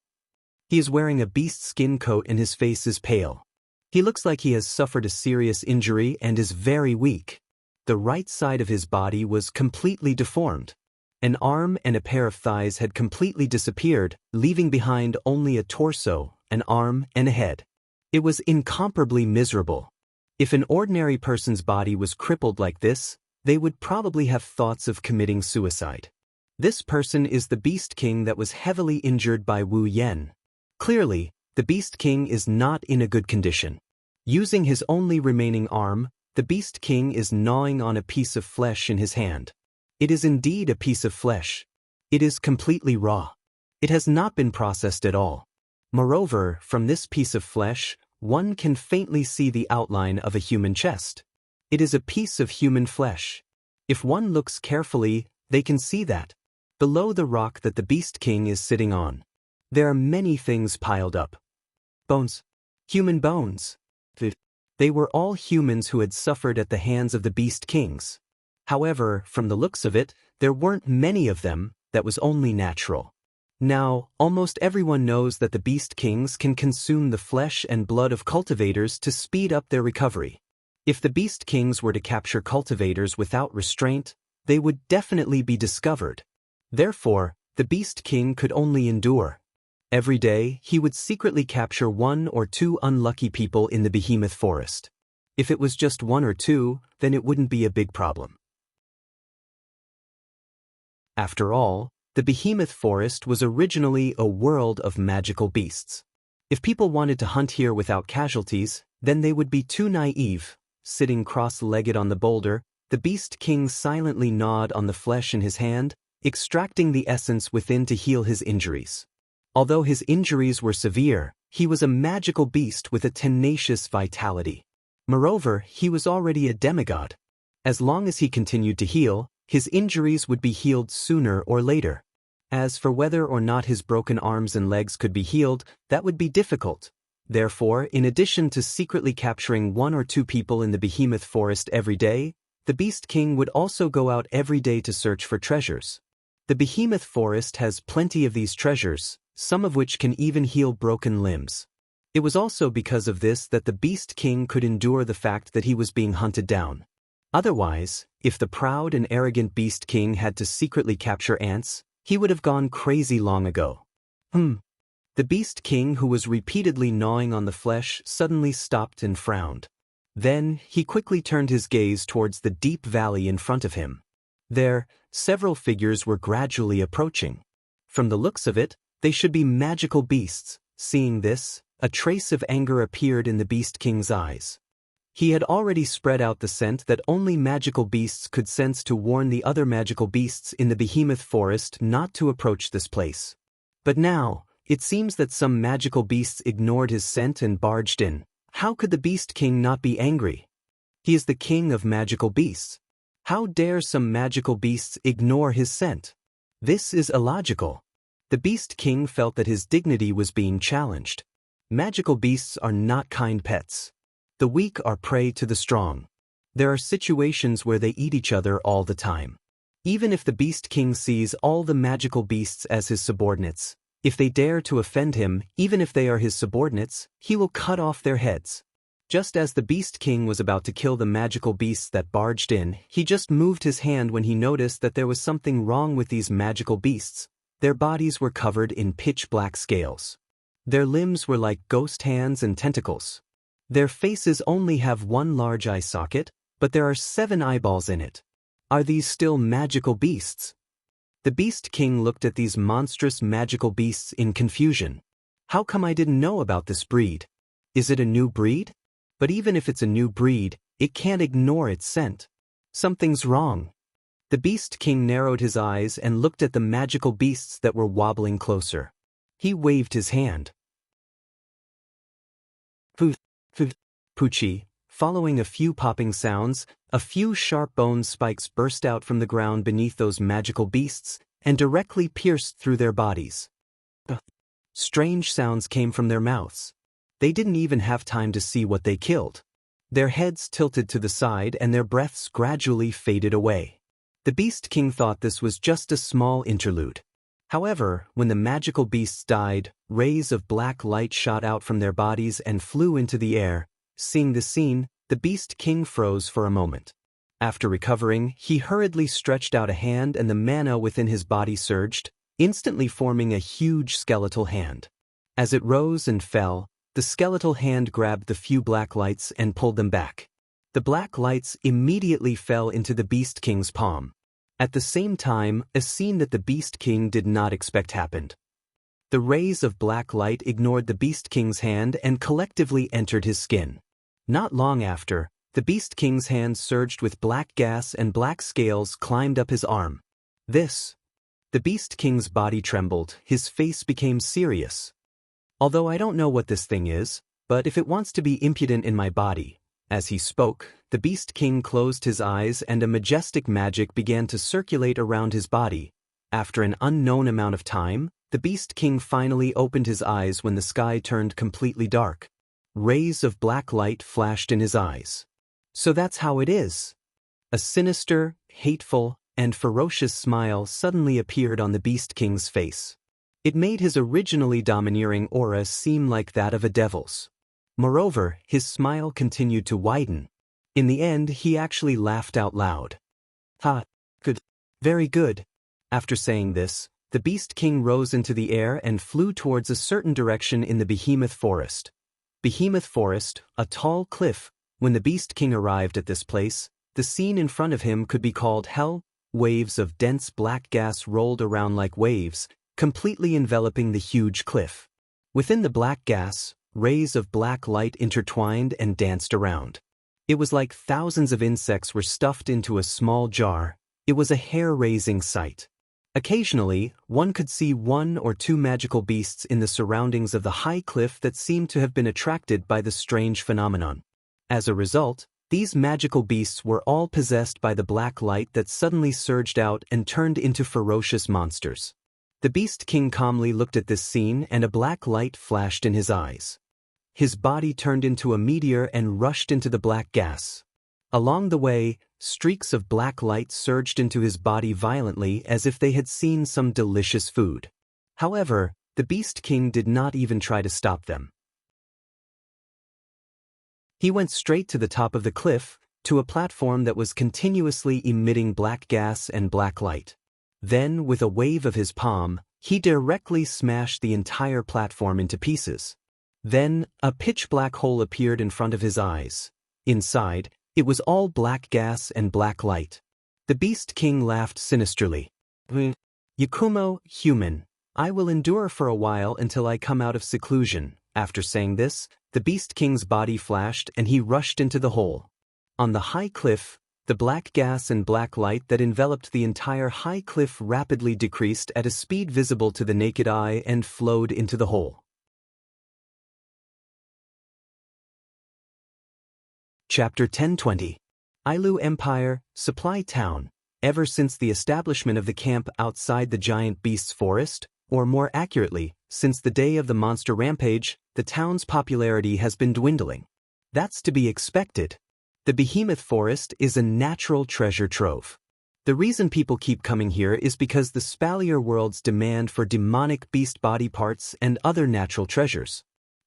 He is wearing a beast skin coat and his face is pale. He looks like he has suffered a serious injury and is very weak. The right side of his body was completely deformed. An arm and a pair of thighs had completely disappeared, leaving behind only a torso, an arm, and a head. It was incomparably miserable. If an ordinary person's body was crippled like this, they would probably have thoughts of committing suicide. This person is the Beast King that was heavily injured by Wu Yen. Clearly, the Beast King is not in a good condition. Using his only remaining arm, the Beast King is gnawing on a piece of flesh in his hand. It is indeed a piece of flesh. It is completely raw. It has not been processed at all. Moreover, from this piece of flesh, one can faintly see the outline of a human chest. It is a piece of human flesh. If one looks carefully, they can see that. Below the rock that the Beast King is sitting on, there are many things piled up. Bones. Human bones. They were all humans who had suffered at the hands of the Beast Kings. However, from the looks of it, there weren't many of them, that was only natural. Now, almost everyone knows that the Beast Kings can consume the flesh and blood of cultivators to speed up their recovery. If the Beast Kings were to capture cultivators without restraint, they would definitely be discovered. Therefore, the Beast King could only endure. Every day, he would secretly capture 1 or 2 unlucky people in the behemoth forest. If it was just 1 or 2, then it wouldn't be a big problem. After all, the behemoth forest was originally a world of magical beasts. If people wanted to hunt here without casualties, then they would be too naive. Sitting cross-legged on the boulder, the Beast King silently gnawed on the flesh in his hand, extracting the essence within to heal his injuries. Although his injuries were severe, he was a magical beast with a tenacious vitality. Moreover, he was already a demigod. As long as he continued to heal, his injuries would be healed sooner or later. As for whether or not his broken arms and legs could be healed, that would be difficult. Therefore, in addition to secretly capturing 1 or 2 people in the behemoth forest every day, the Beast King would also go out every day to search for treasures. The behemoth forest has plenty of these treasures, some of which can even heal broken limbs. It was also because of this that the Beast King could endure the fact that he was being hunted down. Otherwise, if the proud and arrogant Beast King had to secretly capture ants, he would have gone crazy long ago. The Beast King, who was repeatedly gnawing on the flesh, suddenly stopped and frowned. Then, he quickly turned his gaze towards the deep valley in front of him. There, several figures were gradually approaching. From the looks of it, they should be magical beasts. Seeing this, a trace of anger appeared in the Beast King's eyes. He had already spread out the scent that only magical beasts could sense to warn the other magical beasts in the behemoth forest not to approach this place. But now, it seems that some magical beasts ignored his scent and barged in. How could the Beast King not be angry? He is the king of magical beasts. How dare some magical beasts ignore his scent? This is illogical. The Beast King felt that his dignity was being challenged. Magical beasts are not kind pets. The weak are prey to the strong. There are situations where they eat each other all the time. Even if the Beast King sees all the magical beasts as his subordinates, if they dare to offend him, even if they are his subordinates, he will cut off their heads. Just as the Beast King was about to kill the magical beasts that barged in, he just moved his hand when he noticed that there was something wrong with these magical beasts. Their bodies were covered in pitch-black scales. Their limbs were like ghost hands and tentacles. Their faces only have one large eye socket, but there are 7 eyeballs in it. Are these still magical beasts? The Beast King looked at these monstrous magical beasts in confusion. How come I didn't know about this breed? Is it a new breed? But even if it's a new breed, it can't ignore its scent. Something's wrong. The Beast King narrowed his eyes and looked at the magical beasts that were wobbling closer. He waved his hand. Poochie. Following a few popping sounds, a few sharp bone spikes burst out from the ground beneath those magical beasts and directly pierced through their bodies. Strange sounds came from their mouths. They didn't even have time to see what they killed. Their heads tilted to the side and their breaths gradually faded away. The Beast King thought this was just a small interlude. However, when the magical beasts died, rays of black light shot out from their bodies and flew into the air. Seeing the scene, the Beast King froze for a moment. After recovering, he hurriedly stretched out a hand and the mana within his body surged, instantly forming a huge skeletal hand. As it rose and fell, the skeletal hand grabbed the few black lights and pulled them back. The black lights immediately fell into the Beast King's palm. At the same time, a scene that the Beast King did not expect happened. The rays of black light ignored the Beast King's hand and collectively entered his skin. Not long after, the Beast King's hand surged with black gas and black scales climbed up his arm. The Beast King's body trembled, his face became serious. Although I don't know what this thing is, but if it wants to be impudent in my body. As he spoke, the Beast King closed his eyes and a majestic magic began to circulate around his body. After an unknown amount of time, the Beast King finally opened his eyes when the sky turned completely dark. Rays of black light flashed in his eyes. So that's how it is. A sinister, hateful, and ferocious smile suddenly appeared on the Beast King's face. It made his originally domineering aura seem like that of a devil's. Moreover, his smile continued to widen. In the end, he actually laughed out loud. Ha! Good. Very good. After saying this, the Beast King rose into the air and flew towards a certain direction in the Behemoth Forest. Behemoth Forest, a tall cliff. When the Beast King arrived at this place, the scene in front of him could be called hell. Waves of dense black gas rolled around like waves, completely enveloping the huge cliff. Within the black gas, rays of black light intertwined and danced around. It was like thousands of insects were stuffed into a small jar. It was a hair-raising sight. Occasionally, one could see 1 or 2 magical beasts in the surroundings of the high cliff that seemed to have been attracted by the strange phenomenon. As a result, these magical beasts were all possessed by the black light that suddenly surged out and turned into ferocious monsters. The Beast King calmly looked at this scene and a black light flashed in his eyes. His body turned into a meteor and rushed into the black gas. Along the way, streaks of black light surged into his body violently as if they had seen some delicious food. However, the Beast King did not even try to stop them. He went straight to the top of the cliff, to a platform that was continuously emitting black gas and black light. Then, with a wave of his palm, he directly smashed the entire platform into pieces. Then, a pitch-black hole appeared in front of his eyes. Inside, it was all black gas and black light. The Beast King laughed sinisterly. Yakumo, human, I will endure for a while until I come out of seclusion. After saying this, the Beast King's body flashed and he rushed into the hole. On the high cliff, the black gas and black light that enveloped the entire high cliff rapidly decreased at a speed visible to the naked eye and flowed into the hole. Chapter 1020. Ailu Empire, Supply Town. Ever since the establishment of the camp outside the giant beast's forest, or more accurately, since the day of the monster rampage, the town's popularity has been dwindling. That's to be expected. The Behemoth Forest is a natural treasure trove. The reason people keep coming here is because the Spalier world's demand for demonic beast body parts and other natural treasures.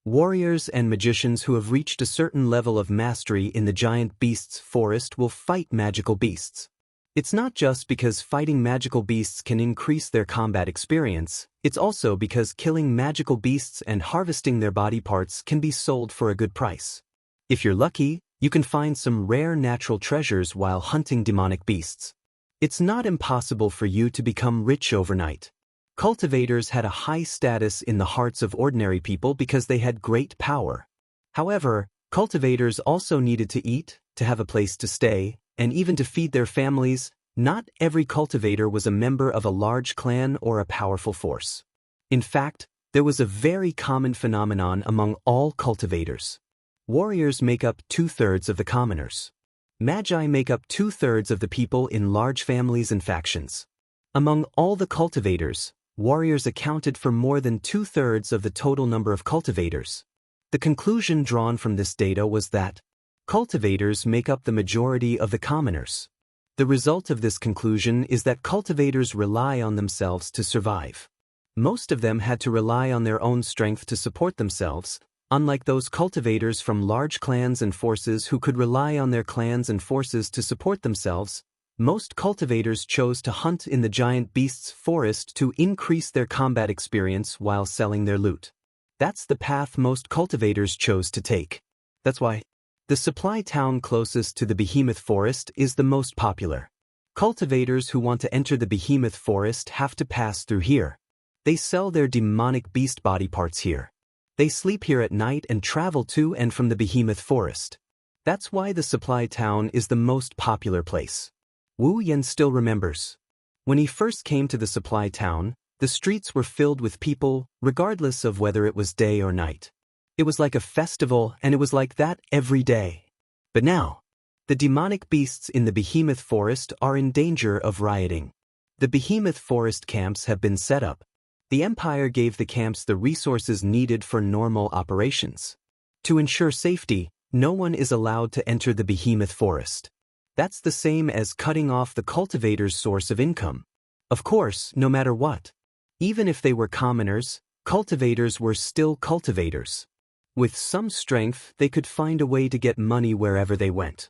Warriors and magicians who have reached a certain level of mastery in the giant beast's forest will fight magical beasts. It's not just because fighting magical beasts can increase their combat experience, it's also because killing magical beasts and harvesting their body parts can be sold for a good price. If you're lucky, you can find some rare natural treasures while hunting demonic beasts. It's not impossible for you to become rich overnight. Cultivators had a high status in the hearts of ordinary people because they had great power. However, cultivators also needed to eat, to have a place to stay, and even to feed their families. Not every cultivator was a member of a large clan or a powerful force. In fact, there was a very common phenomenon among all cultivators. Warriors make up 2/3 of the commoners. Magi make up 2/3 of the people in large families and factions. Among all the cultivators, warriors accounted for more than 2/3 of the total number of cultivators. The conclusion drawn from this data was that cultivators make up the majority of the commoners. The result of this conclusion is that cultivators rely on themselves to survive. Most of them had to rely on their own strength to support themselves, unlike those cultivators from large clans and forces who could rely on their clans and forces to support themselves. Most cultivators chose to hunt in the giant beast's forest to increase their combat experience while selling their loot. That's the path most cultivators chose to take. That's why the supply town closest to the behemoth forest is the most popular. Cultivators who want to enter the behemoth forest have to pass through here. They sell their demonic beast body parts here. They sleep here at night and travel to and from the behemoth forest. That's why the supply town is the most popular place. Wu Yan still remembers. When he first came to the supply town, the streets were filled with people, regardless of whether it was day or night. It was like a festival, and it was like that every day. But now, the demonic beasts in the behemoth forest are in danger of rioting. The behemoth forest camps have been set up. The Empire gave the camps the resources needed for normal operations. To ensure safety, no one is allowed to enter the behemoth forest. That's the same as cutting off the cultivator's source of income. Of course, no matter what. Even if they were commoners, cultivators were still cultivators. With some strength, they could find a way to get money wherever they went.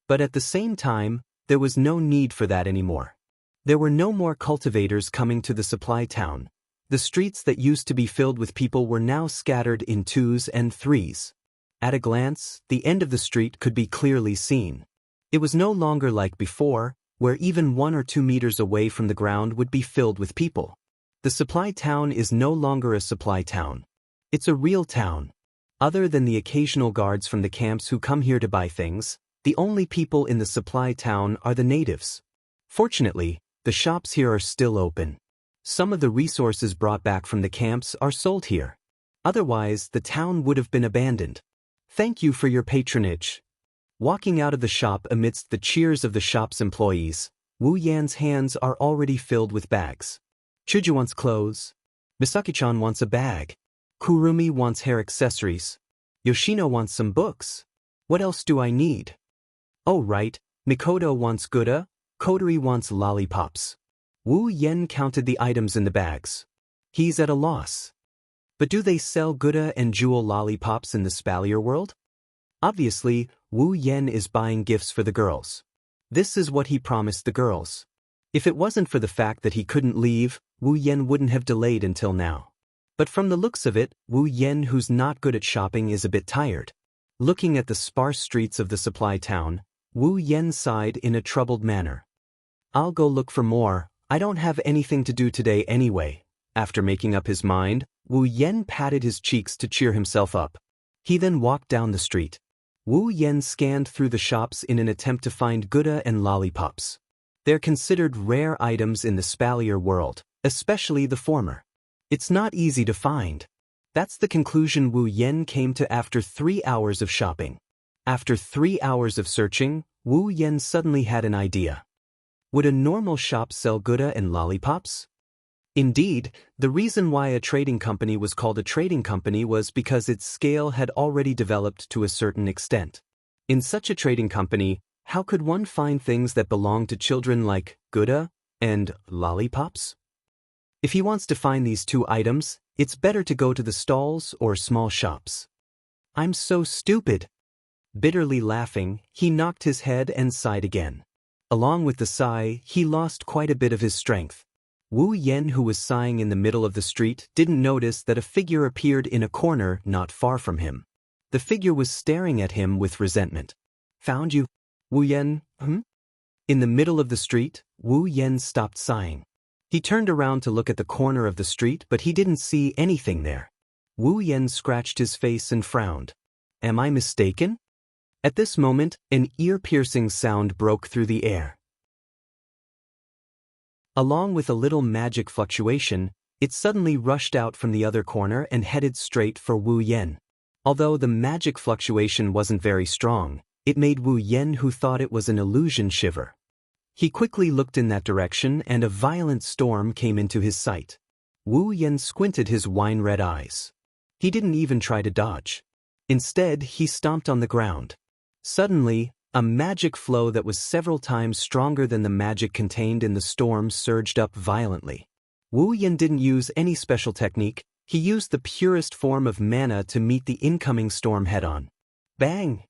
But at the same time, there was no need for that anymore. There were no more cultivators coming to the supply town. The streets that used to be filled with people were now scattered in 2s and 3s. At a glance, the end of the street could be clearly seen. It was no longer like before, where even 1 or 2 meters away from the ground would be filled with people. The supply town is no longer a supply town. It's a real town. Other than the occasional guards from the camps who come here to buy things, the only people in the supply town are the natives. Fortunately, the shops here are still open. Some of the resources brought back from the camps are sold here. Otherwise, the town would have been abandoned. Thank you for your patronage. Walking out of the shop amidst the cheers of the shop's employees, Wu Yan's hands are already filled with bags. Chuju wants clothes. Misaki-chan wants a bag. Kurumi wants hair accessories. Yoshino wants some books. What else do I need? Oh right, Mikoto wants Gouda. Kotori wants lollipops. Wu Yan counted the items in the bags. He's at a loss. But do they sell Gouda and jewel lollipops in the Spalier world? Obviously, Wu Yan is buying gifts for the girls. This is what he promised the girls. If it wasn't for the fact that he couldn't leave, Wu Yan wouldn't have delayed until now. But from the looks of it, Wu Yan, who's not good at shopping, is a bit tired. Looking at the sparse streets of the supply town, Wu Yan sighed in a troubled manner. I'll go look for more. I don't have anything to do today anyway. After making up his mind, Wu Yan patted his cheeks to cheer himself up. He then walked down the street. Wu Yan scanned through the shops in an attempt to find Gouda and lollipops. They're considered rare items in the Spalier world, especially the former. It's not easy to find. That's the conclusion Wu Yan came to after 3 hours of shopping. After 3 hours of searching, Wu Yan suddenly had an idea. Would a normal shop sell Gouda and lollipops? Indeed, the reason why a trading company was called a trading company was because its scale had already developed to a certain extent. In such a trading company, how could one find things that belong to children like Gouda and lollipops? If he wants to find these 2 items, It's better to go to the stalls or small shops. I'm so stupid. Bitterly laughing, he knocked his head and sighed again. Along with the sigh, he lost quite a bit of his strength. Wu Yen, who was sighing in the middle of the street, didn't notice that a figure appeared in a corner not far from him. The figure was staring at him with resentment. Found you, Wu Yen, In the middle of the street, Wu Yen stopped sighing. He turned around to look at the corner of the street, but he didn't see anything there. Wu Yen scratched his face and frowned. Am I mistaken? At this moment, an ear-piercing sound broke through the air. Along with a little magic fluctuation, it suddenly rushed out from the other corner and headed straight for Wu Yen. Although the magic fluctuation wasn't very strong, it made Wu Yen, who thought it was an illusion, shiver. He quickly looked in that direction and a violent storm came into his sight. Wu Yen squinted his wine-red eyes. He didn't even try to dodge. Instead, he stomped on the ground. Suddenly, a magic flow that was several times stronger than the magic contained in the storm surged up violently. Wu Yen didn't use any special technique, he used the purest form of mana to meet the incoming storm head-on. Bang!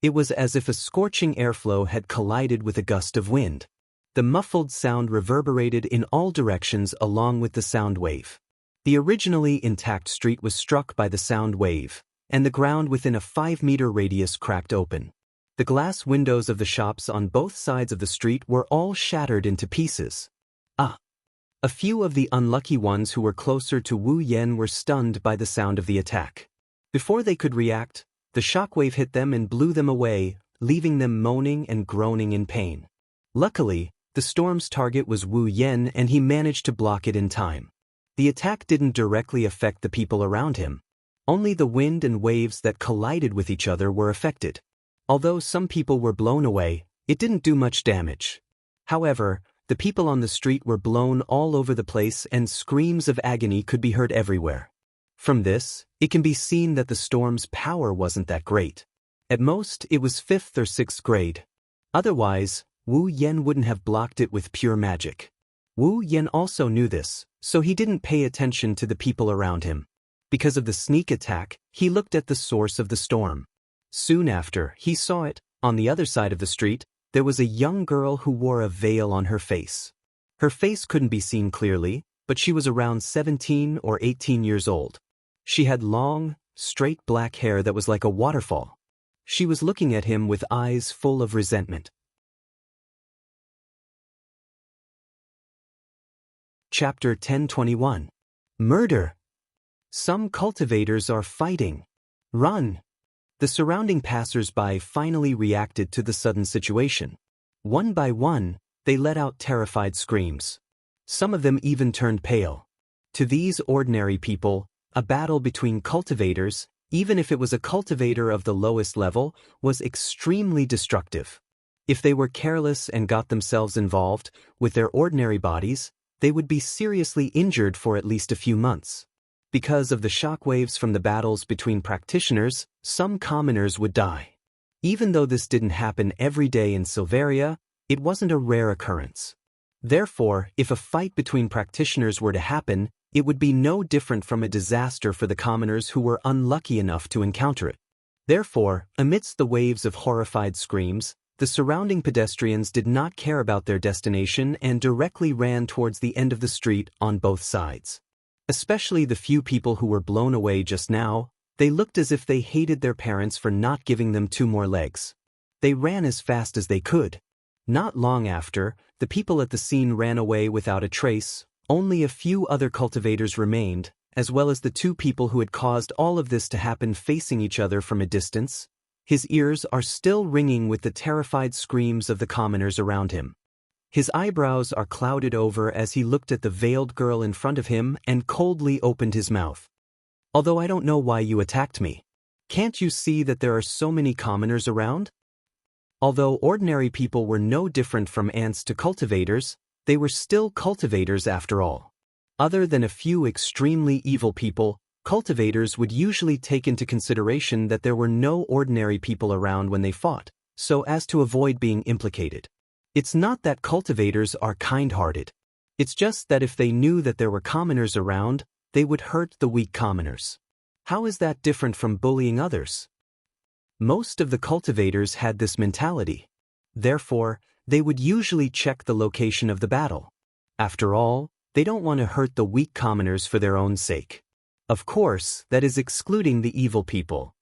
It was as if a scorching airflow had collided with a gust of wind. The muffled sound reverberated in all directions along with the sound wave. The originally intact street was struck by the sound wave, and the ground within a 5-meter radius cracked open. The glass windows of the shops on both sides of the street were all shattered into pieces. A few of the unlucky ones who were closer to Wu Yen were stunned by the sound of the attack. Before they could react, the shockwave hit them and blew them away, leaving them moaning and groaning in pain. Luckily, the storm's target was Wu Yen and he managed to block it in time. The attack didn't directly affect the people around him. Only the wind and waves that collided with each other were affected. Although some people were blown away, it didn't do much damage. However, the people on the street were blown all over the place and screams of agony could be heard everywhere. From this, it can be seen that the storm's power wasn't that great. At most, it was 5th or 6th grade. Otherwise, Wu Yen wouldn't have blocked it with pure magic. Wu Yen also knew this, so he didn't pay attention to the people around him. Because of the sneak attack, he looked at the source of the storm. Soon after, he saw it. On the other side of the street, there was a young girl who wore a veil on her face. Her face couldn't be seen clearly, but she was around 17 or 18 years old. She had long, straight black hair that was like a waterfall. She was looking at him with eyes full of resentment. Chapter 10:21. Murder! Some cultivators are fighting. Run! The surrounding passers-by finally reacted to the sudden situation. One by one, they let out terrified screams. Some of them even turned pale. To these ordinary people, a battle between cultivators, even if it was a cultivator of the lowest level, was extremely destructive. If they were careless and got themselves involved with their ordinary bodies, they would be seriously injured for at least a few months. Because of the shockwaves from the battles between practitioners, some commoners would die. Even though this didn't happen every day in Silveria, it wasn't a rare occurrence. Therefore, if a fight between practitioners were to happen, it would be no different from a disaster for the commoners who were unlucky enough to encounter it. Therefore, amidst the waves of horrified screams, the surrounding pedestrians did not care about their destination and directly ran towards the end of the street on both sides. Especially the few people who were blown away just now, they looked as if they hated their parents for not giving them 2 more legs. They ran as fast as they could. Not long after, the people at the scene ran away without a trace. Only a few other cultivators remained, as well as the 2 people who had caused all of this to happen facing each other from a distance. His ears are still ringing with the terrified screams of the commoners around him. His eyebrows are clouded over as he looked at the veiled girl in front of him and coldly opened his mouth. Although I don't know why you attacked me. Can't you see that there are so many commoners around? Although ordinary people were no different from ants to cultivators, they were still cultivators after all. Other than a few extremely evil people, cultivators would usually take into consideration that there were no ordinary people around when they fought, so as to avoid being implicated. It's not that cultivators are kind-hearted. It's just that if they knew that there were commoners around, they would hurt the weak commoners. How is that different from bullying others? Most of the cultivators had this mentality. Therefore, they would usually check the location of the battle. After all, they don't want to hurt the weak commoners for their own sake. Of course, that is excluding the evil people.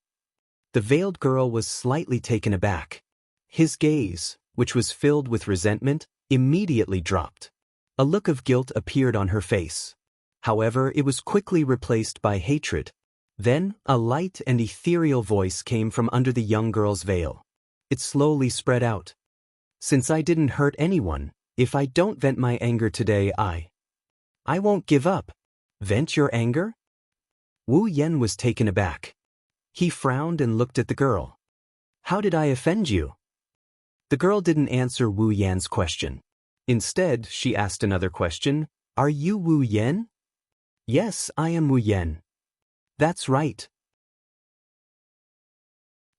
The veiled girl was slightly taken aback. His gaze, which was filled with resentment, immediately dropped. A look of guilt appeared on her face. However, it was quickly replaced by hatred. Then, a light and ethereal voice came from under the young girl's veil. It slowly spread out. Since I didn't hurt anyone, if I don't vent my anger today, I won't give up. Vent your anger? Wu Yen was taken aback. He frowned and looked at the girl. How did I offend you? The girl didn't answer Wu Yan's question. Instead, she asked another question. Are you Wu Yan? Yes, I am Wu Yan. That's right.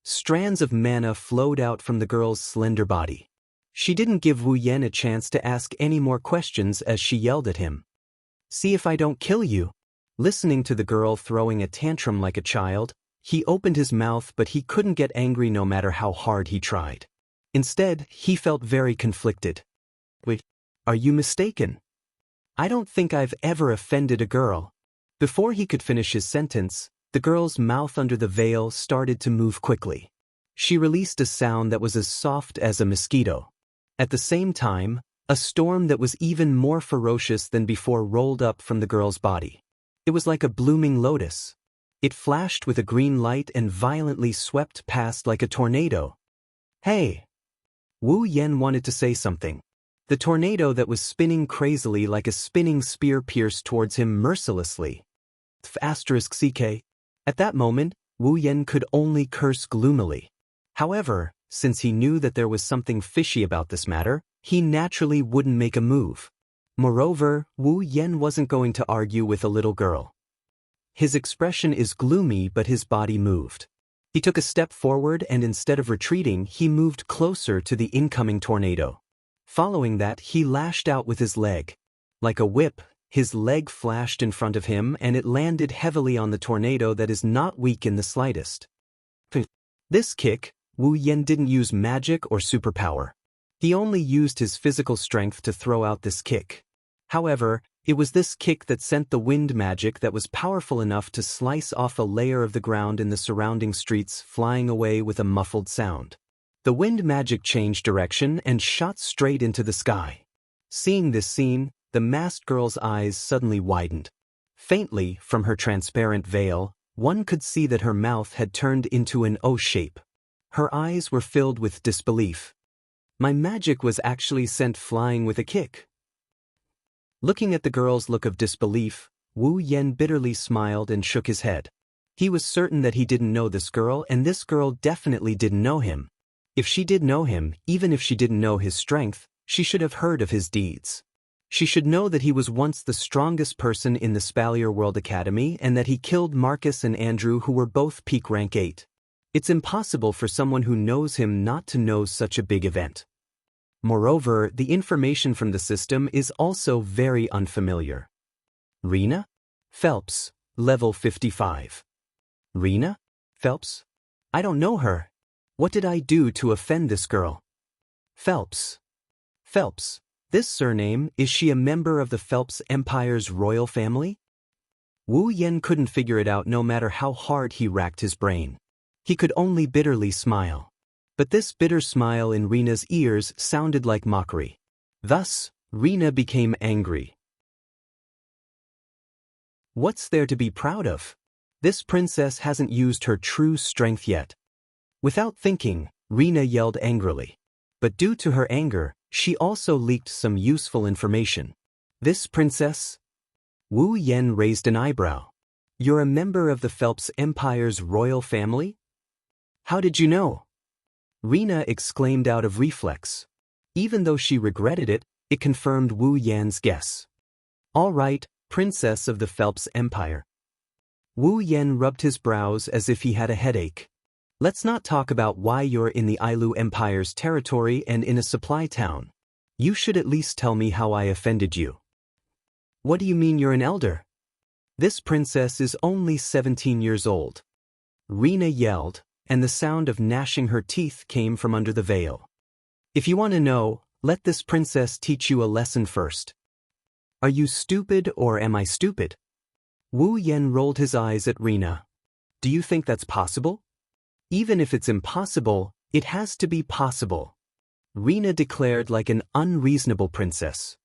Strands of mana flowed out from the girl's slender body. She didn't give Wu Yan a chance to ask any more questions as she yelled at him. See if I don't kill you. Listening to the girl throwing a tantrum like a child, he opened his mouth but he couldn't get angry no matter how hard he tried. Instead, he felt very conflicted. Wait, are you mistaken? I don't think I've ever offended a girl. Before he could finish his sentence, the girl's mouth under the veil started to move quickly. She released a sound that was as soft as a mosquito. At the same time, a storm that was even more ferocious than before rolled up from the girl's body. It was like a blooming lotus. It flashed with a green light and violently swept past like a tornado. Hey! Wu Yan wanted to say something. The tornado that was spinning crazily like a spinning spear pierced towards him mercilessly. *CK. At that moment, Wu Yan could only curse gloomily. However, since he knew that there was something fishy about this matter, he naturally wouldn't make a move. Moreover, Wu Yan wasn't going to argue with a little girl. His expression is gloomy but his body moved. He took a step forward and instead of retreating, he moved closer to the incoming tornado. Following that, he lashed out with his leg. Like a whip, his leg flashed in front of him and it landed heavily on the tornado that is not weak in the slightest. This kick, Wu Yan didn't use magic or superpower. He only used his physical strength to throw out this kick. However, it was this kick that sent the wind magic that was powerful enough to slice off a layer of the ground in the surrounding streets, flying away with a muffled sound. The wind magic changed direction and shot straight into the sky. Seeing this scene, the masked girl's eyes suddenly widened. Faintly, from her transparent veil, one could see that her mouth had turned into an O shape. Her eyes were filled with disbelief. My magic was actually sent flying with a kick. Looking at the girl's look of disbelief, Wu Yan bitterly smiled and shook his head. He was certain that he didn't know this girl and this girl definitely didn't know him. If she did know him, even if she didn't know his strength, she should have heard of his deeds. She should know that he was once the strongest person in the Spalier World Academy and that he killed Marcus and Andrew who were both peak rank 8. It's impossible for someone who knows him not to know such a big event. Moreover, the information from the system is also very unfamiliar. Rena? Phelps, level 55. Rena? Phelps? I don't know her. What did I do to offend this girl? Phelps. Phelps. This surname, is she a member of the Phelps Empire's royal family? Wu Yan couldn't figure it out no matter how hard he racked his brain. He could only bitterly smile. But this bitter smile in Rena's ears sounded like mockery. Thus, Rena became angry. What's there to be proud of? This princess hasn't used her true strength yet. Without thinking, Rena yelled angrily. But due to her anger, she also leaked some useful information. This princess? Wu Yan raised an eyebrow. You're a member of the Phelps Empire's royal family? How did you know? Rena exclaimed out of reflex. Even though she regretted it, it confirmed Wu Yan's guess. All right, princess of the Phelps Empire. Wu Yan rubbed his brows as if he had a headache. Let's not talk about why you're in the Ailu Empire's territory and in a supply town. You should at least tell me how I offended you. What do you mean you're an elder? This princess is only 17 years old. Rina yelled, and the sound of gnashing her teeth came from under the veil. If you want to know, let this princess teach you a lesson first. Are you stupid or am I stupid? Wu Yan rolled his eyes at Rina. Do you think that's possible? Even if it's impossible, it has to be possible. Rina declared like an unreasonable princess.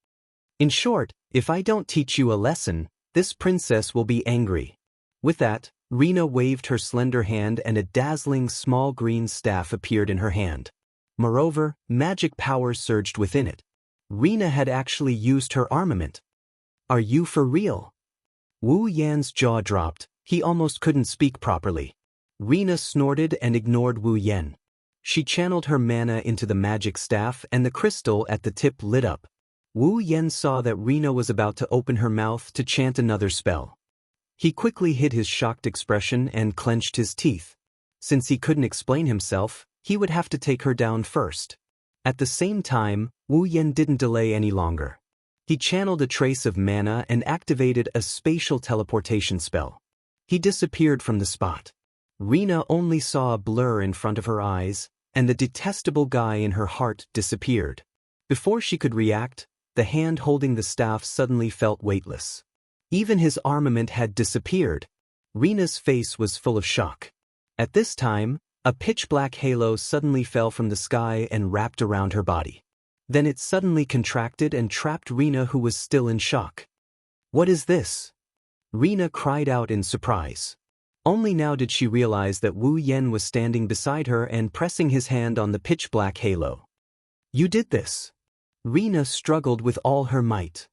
In short, if I don't teach you a lesson, this princess will be angry. With that, Rina waved her slender hand and a dazzling small green staff appeared in her hand. Moreover, magic power surged within it. Rina had actually used her armament. Are you for real? Wu Yan's jaw dropped, he almost couldn't speak properly. Rina snorted and ignored Wu Yan. She channeled her mana into the magic staff and the crystal at the tip lit up. Wu Yan saw that Rina was about to open her mouth to chant another spell. He quickly hid his shocked expression and clenched his teeth. Since he couldn't explain himself, he would have to take her down first. At the same time, Wu Yan didn't delay any longer. He channeled a trace of mana and activated a spatial teleportation spell. He disappeared from the spot. Rina only saw a blur in front of her eyes, and the detestable guy in her heart disappeared. Before she could react, the hand holding the staff suddenly felt weightless. Even his armament had disappeared. Rina's face was full of shock. At this time, a pitch-black halo suddenly fell from the sky and wrapped around her body. Then it suddenly contracted and trapped Rina, who was still in shock. What is this? Rina cried out in surprise. Only now did she realize that Wu Yan was standing beside her and pressing his hand on the pitch-black halo. You did this. Rina struggled with all her might.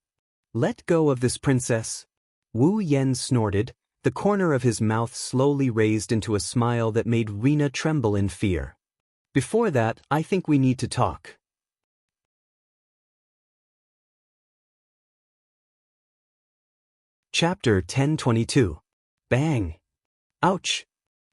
Let go of this princess. Wu Yan snorted, the corner of his mouth slowly raised into a smile that made Rina tremble in fear. Before that, I think we need to talk. Chapter 1022. Bang! Ouch!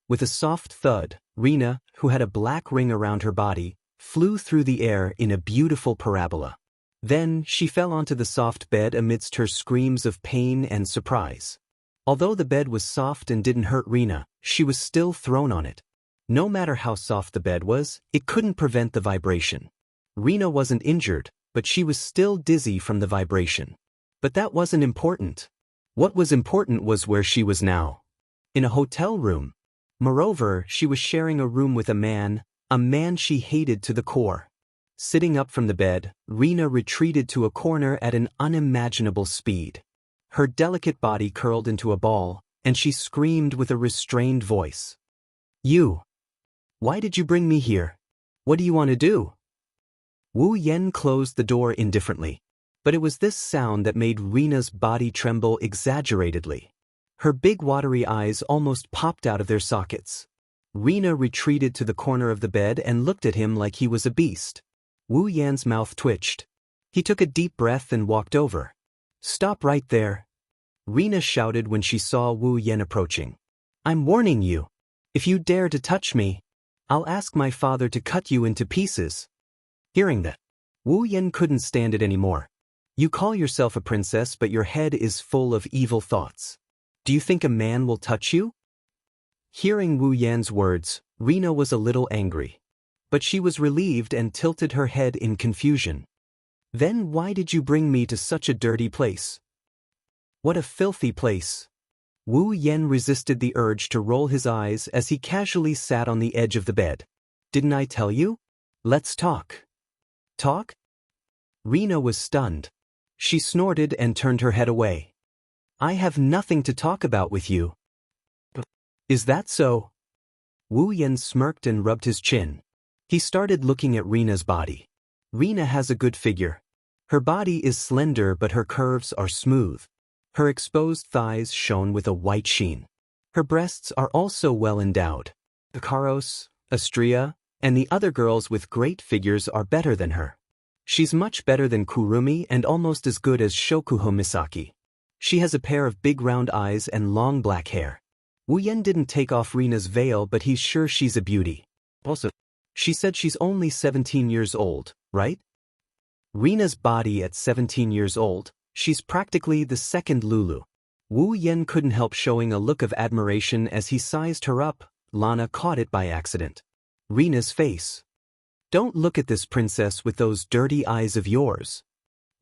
With a soft thud, Rina, who had a black ring around her body, flew through the air in a beautiful parabola. Then, she fell onto the soft bed amidst her screams of pain and surprise. Although the bed was soft and didn't hurt Rina, she was still thrown on it. No matter how soft the bed was, it couldn't prevent the vibration. Rina wasn't injured, but she was still dizzy from the vibration. But that wasn't important. What was important was where she was now. In a hotel room. Moreover, she was sharing a room with a man she hated to the core. Sitting up from the bed, Rina retreated to a corner at an unimaginable speed. Her delicate body curled into a ball, and she screamed with a restrained voice. You! Why did you bring me here? What do you want to do? Wu Yan closed the door indifferently. But it was this sound that made Rina's body tremble exaggeratedly. Her big watery eyes almost popped out of their sockets. Rina retreated to the corner of the bed and looked at him like he was a beast. Wu Yan's mouth twitched. He took a deep breath and walked over. Stop right there! Rina shouted when she saw Wu Yan approaching. I'm warning you. If you dare to touch me, I'll ask my father to cut you into pieces. Hearing that, Wu Yan couldn't stand it anymore. You call yourself a princess, but your head is full of evil thoughts. Do you think a man will touch you? Hearing Wu Yan's words, Rina was a little angry. But she was relieved and tilted her head in confusion. Then why did you bring me to such a dirty place? What a filthy place. Wu Yan resisted the urge to roll his eyes as he casually sat on the edge of the bed. Didn't I tell you? Let's talk. Talk? Rina was stunned. She snorted and turned her head away. I have nothing to talk about with you. Is that so? Wu Yan smirked and rubbed his chin. He started looking at Rina's body. Rina has a good figure. Her body is slender but her curves are smooth. Her exposed thighs shone with a white sheen. Her breasts are also well endowed. Karos, Astria, and the other girls with great figures are better than her. She's much better than Kurumi and almost as good as Shokuho Misaki. She has a pair of big round eyes and long black hair. Wu Yan didn't take off Rina's veil, but he's sure she's a beauty. Also, she said she's only 17 years old, right? Rina's body at 17 years old, she's practically the second Lulu. Wu Yen couldn't help showing a look of admiration as he sized her up. Lana caught it by accident. Rena's face. Don't look at this princess with those dirty eyes of yours.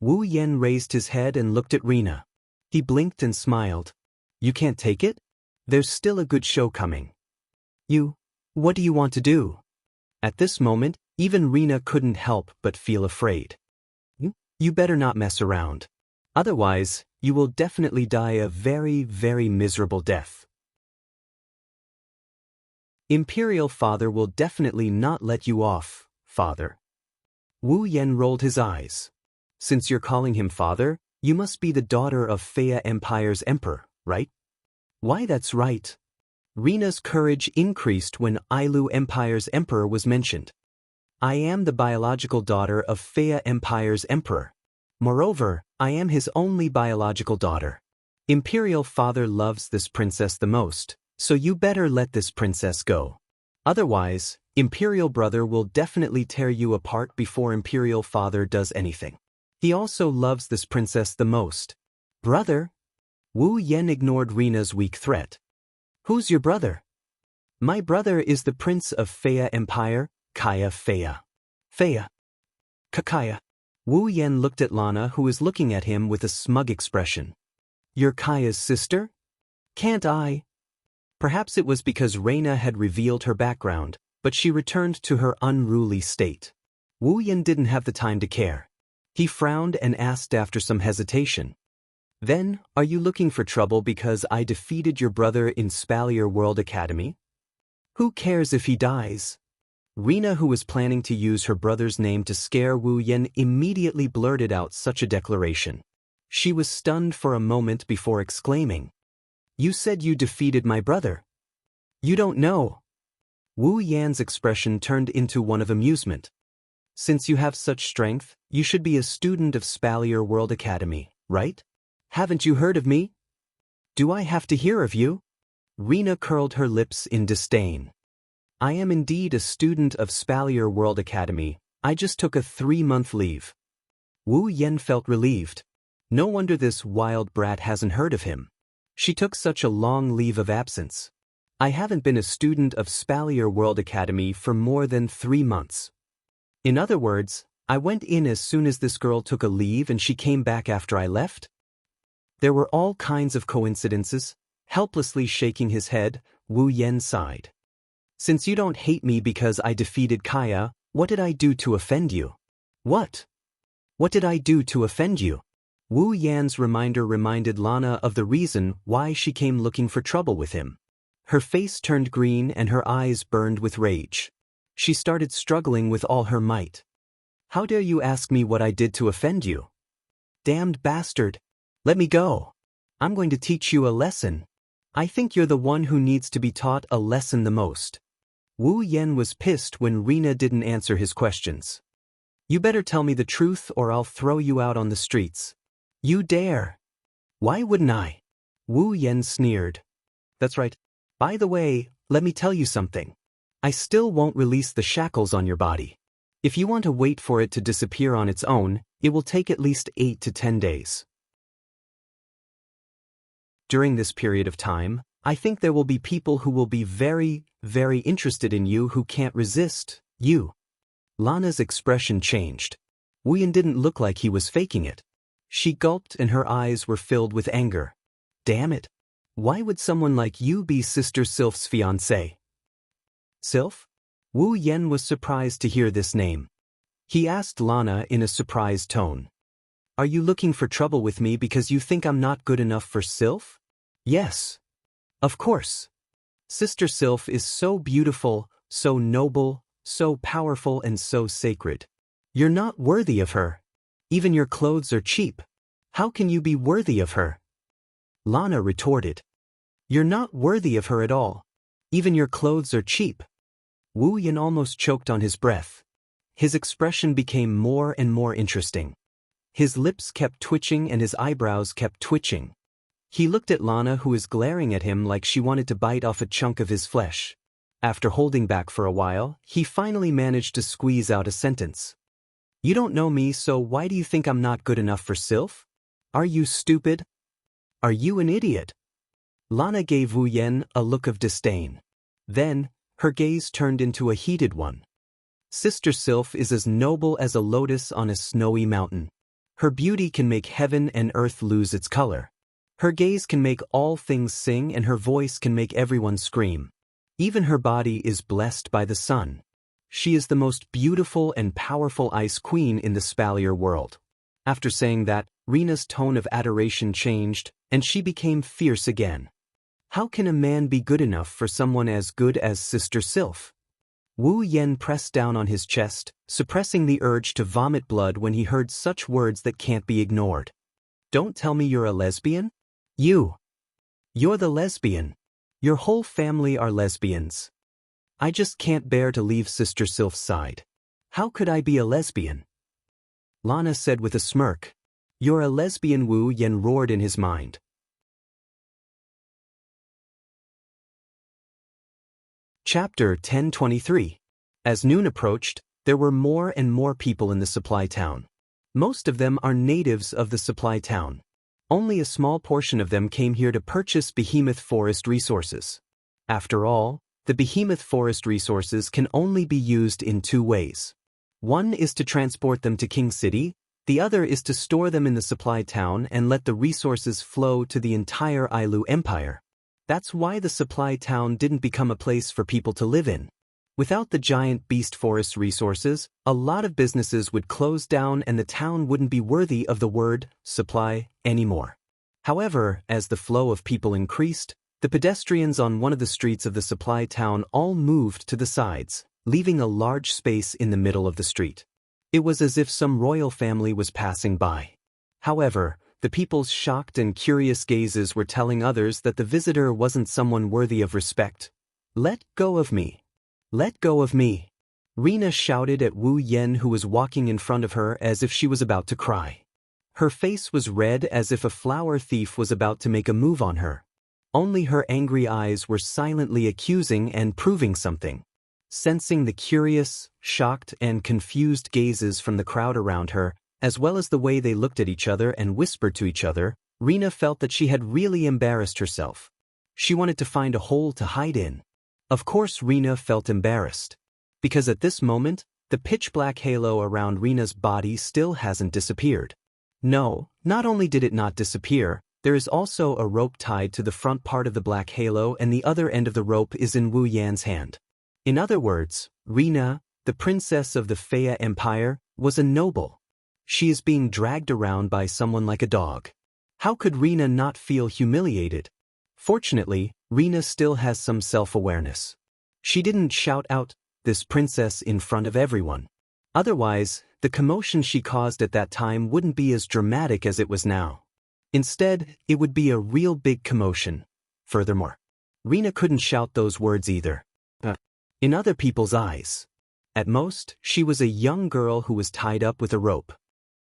Wu Yen raised his head and looked at Rena. He blinked and smiled. You can't take it? There's still a good show coming. What do you want to do? At this moment, even Rena couldn't help but feel afraid. You better not mess around. Otherwise, you will definitely die a very, very miserable death. Imperial Father will definitely not let you off, Father. Wu Yen rolled his eyes. Since you're calling him Father, you must be the daughter of Fea Empire's Emperor, right? Why, that's right. Rena's courage increased when Ailu Empire's Emperor was mentioned. I am the biological daughter of Fea Empire's Emperor. Moreover, I am his only biological daughter. Imperial Father loves this princess the most, so you better let this princess go. Otherwise, Imperial Brother will definitely tear you apart before Imperial Father does anything. He also loves this princess the most. Brother? Wu Yen ignored Rena's weak threat. Who's your brother? My brother is the Prince of Fea Empire, Kaya Fea. Fea. Kakaya. Wu Yen looked at Lana, who was looking at him with a smug expression. You're Kaya's sister? Can't I? Perhaps it was because Reina had revealed her background, but she returned to her unruly state. Wu Yen didn't have the time to care. He frowned and asked after some hesitation. Then, are you looking for trouble because I defeated your brother in Spalier World Academy? Who cares if he dies? Rena, who was planning to use her brother's name to scare Wu Yen, immediately blurted out such a declaration. She was stunned for a moment before exclaiming. You said you defeated my brother. You don't know. Wu Yan's expression turned into one of amusement. Since you have such strength, you should be a student of Spalier World Academy, right? Haven't you heard of me? Do I have to hear of you? Rena curled her lips in disdain. I am indeed a student of Spalier World Academy. I just took a 3-month leave. Wu Yen felt relieved. No wonder this wild brat hasn't heard of him. She took such a long leave of absence. I haven't been a student of Spalier World Academy for more than 3 months. In other words, I went in as soon as this girl took a leave and she came back after I left? There were all kinds of coincidences. Helplessly shaking his head, Wu Yen sighed. Since you don't hate me because I defeated Kaya, what did I do to offend you? What? What did I do to offend you? Wu Yan's reminder reminded Lana of the reason why she came looking for trouble with him. Her face turned green and her eyes burned with rage. She started struggling with all her might. How dare you ask me what I did to offend you? Damned bastard! Let me go. I'm going to teach you a lesson. I think you're the one who needs to be taught a lesson the most. Wu Yen was pissed when Rena didn't answer his questions. You better tell me the truth or I'll throw you out on the streets. You dare. Why wouldn't I? Wu Yen sneered. That's right. By the way, let me tell you something. I still won't release the shackles on your body. If you want to wait for it to disappear on its own, it will take at least 8 to 10 days. During this period of time, I think there will be people who will be very, very interested in you who can't resist you. Lana's expression changed. Wu Yen didn't look like he was faking it. She gulped and her eyes were filled with anger. Damn it. Why would someone like you be Sister Sylph's fiancé? Sylph? Wu Yen was surprised to hear this name. He asked Lana in a surprised tone. Are you looking for trouble with me because you think I'm not good enough for Sylph? Yes. Of course. Sister Sylph is so beautiful, so noble, so powerful and so sacred. You're not worthy of her. Even your clothes are cheap. How can you be worthy of her? Lana retorted. You're not worthy of her at all. Even your clothes are cheap. Wu Yen almost choked on his breath. His expression became more and more interesting. His lips kept twitching and his eyebrows kept twitching. He looked at Lana, who was glaring at him like she wanted to bite off a chunk of his flesh. After holding back for a while, he finally managed to squeeze out a sentence. You don't know me, so why do you think I'm not good enough for Sylph? Are you stupid? Are you an idiot? Lana gave Wu Yan a look of disdain. Then, her gaze turned into a heated one. Sister Sylph is as noble as a lotus on a snowy mountain. Her beauty can make heaven and earth lose its color. Her gaze can make all things sing and her voice can make everyone scream. Even her body is blessed by the sun. She is the most beautiful and powerful ice queen in the Spalier world. After saying that, Rena's tone of adoration changed, and she became fierce again. How can a man be good enough for someone as good as Sister Sylph? Wu Yan pressed down on his chest, suppressing the urge to vomit blood when he heard such words that can't be ignored. Don't tell me you're a lesbian? You're the lesbian. Your whole family are lesbians. I just can't bear to leave Sister Sylph's side. How could I be a lesbian? Lana said with a smirk. You're a lesbian, Wu Yan roared in his mind. Chapter 1023. As noon approached, there were more and more people in the supply town. Most of them are natives of the supply town. Only a small portion of them came here to purchase behemoth forest resources. After all, the behemoth forest resources can only be used in two ways. One is to transport them to King City, the other is to store them in the supply town and let the resources flow to the entire Ailu Empire. That's why the supply town didn't become a place for people to live in. Without the giant beast forest resources, a lot of businesses would close down and the town wouldn't be worthy of the word supply anymore. However, as the flow of people increased, the pedestrians on one of the streets of the supply town all moved to the sides, leaving a large space in the middle of the street. It was as if some royal family was passing by. However, the people's shocked and curious gazes were telling others that the visitor wasn't someone worthy of respect. Let go of me. Let go of me. Rena shouted at Wu Yan, who was walking in front of her as if she was about to cry. Her face was red as if a flower thief was about to make a move on her. Only her angry eyes were silently accusing and proving something. Sensing the curious, shocked, and confused gazes from the crowd around her, as well as the way they looked at each other and whispered to each other, Rena felt that she had really embarrassed herself. She wanted to find a hole to hide in. Of course Rena felt embarrassed. Because at this moment, the pitch-black halo around Rena's body still hasn't disappeared. No, not only did it not disappear, there is also a rope tied to the front part of the black halo and the other end of the rope is in Wu Yan's hand. In other words, Rena, the princess of the Fea Empire, was a noble. She is being dragged around by someone like a dog. How could Rena not feel humiliated? Fortunately, Rena still has some self-awareness. She didn't shout out, "This princess," in front of everyone. Otherwise, the commotion she caused at that time wouldn't be as dramatic as it was now. Instead, it would be a real big commotion. Furthermore, Rena couldn't shout those words either. In other people's eyes, at most, she was a young girl who was tied up with a rope.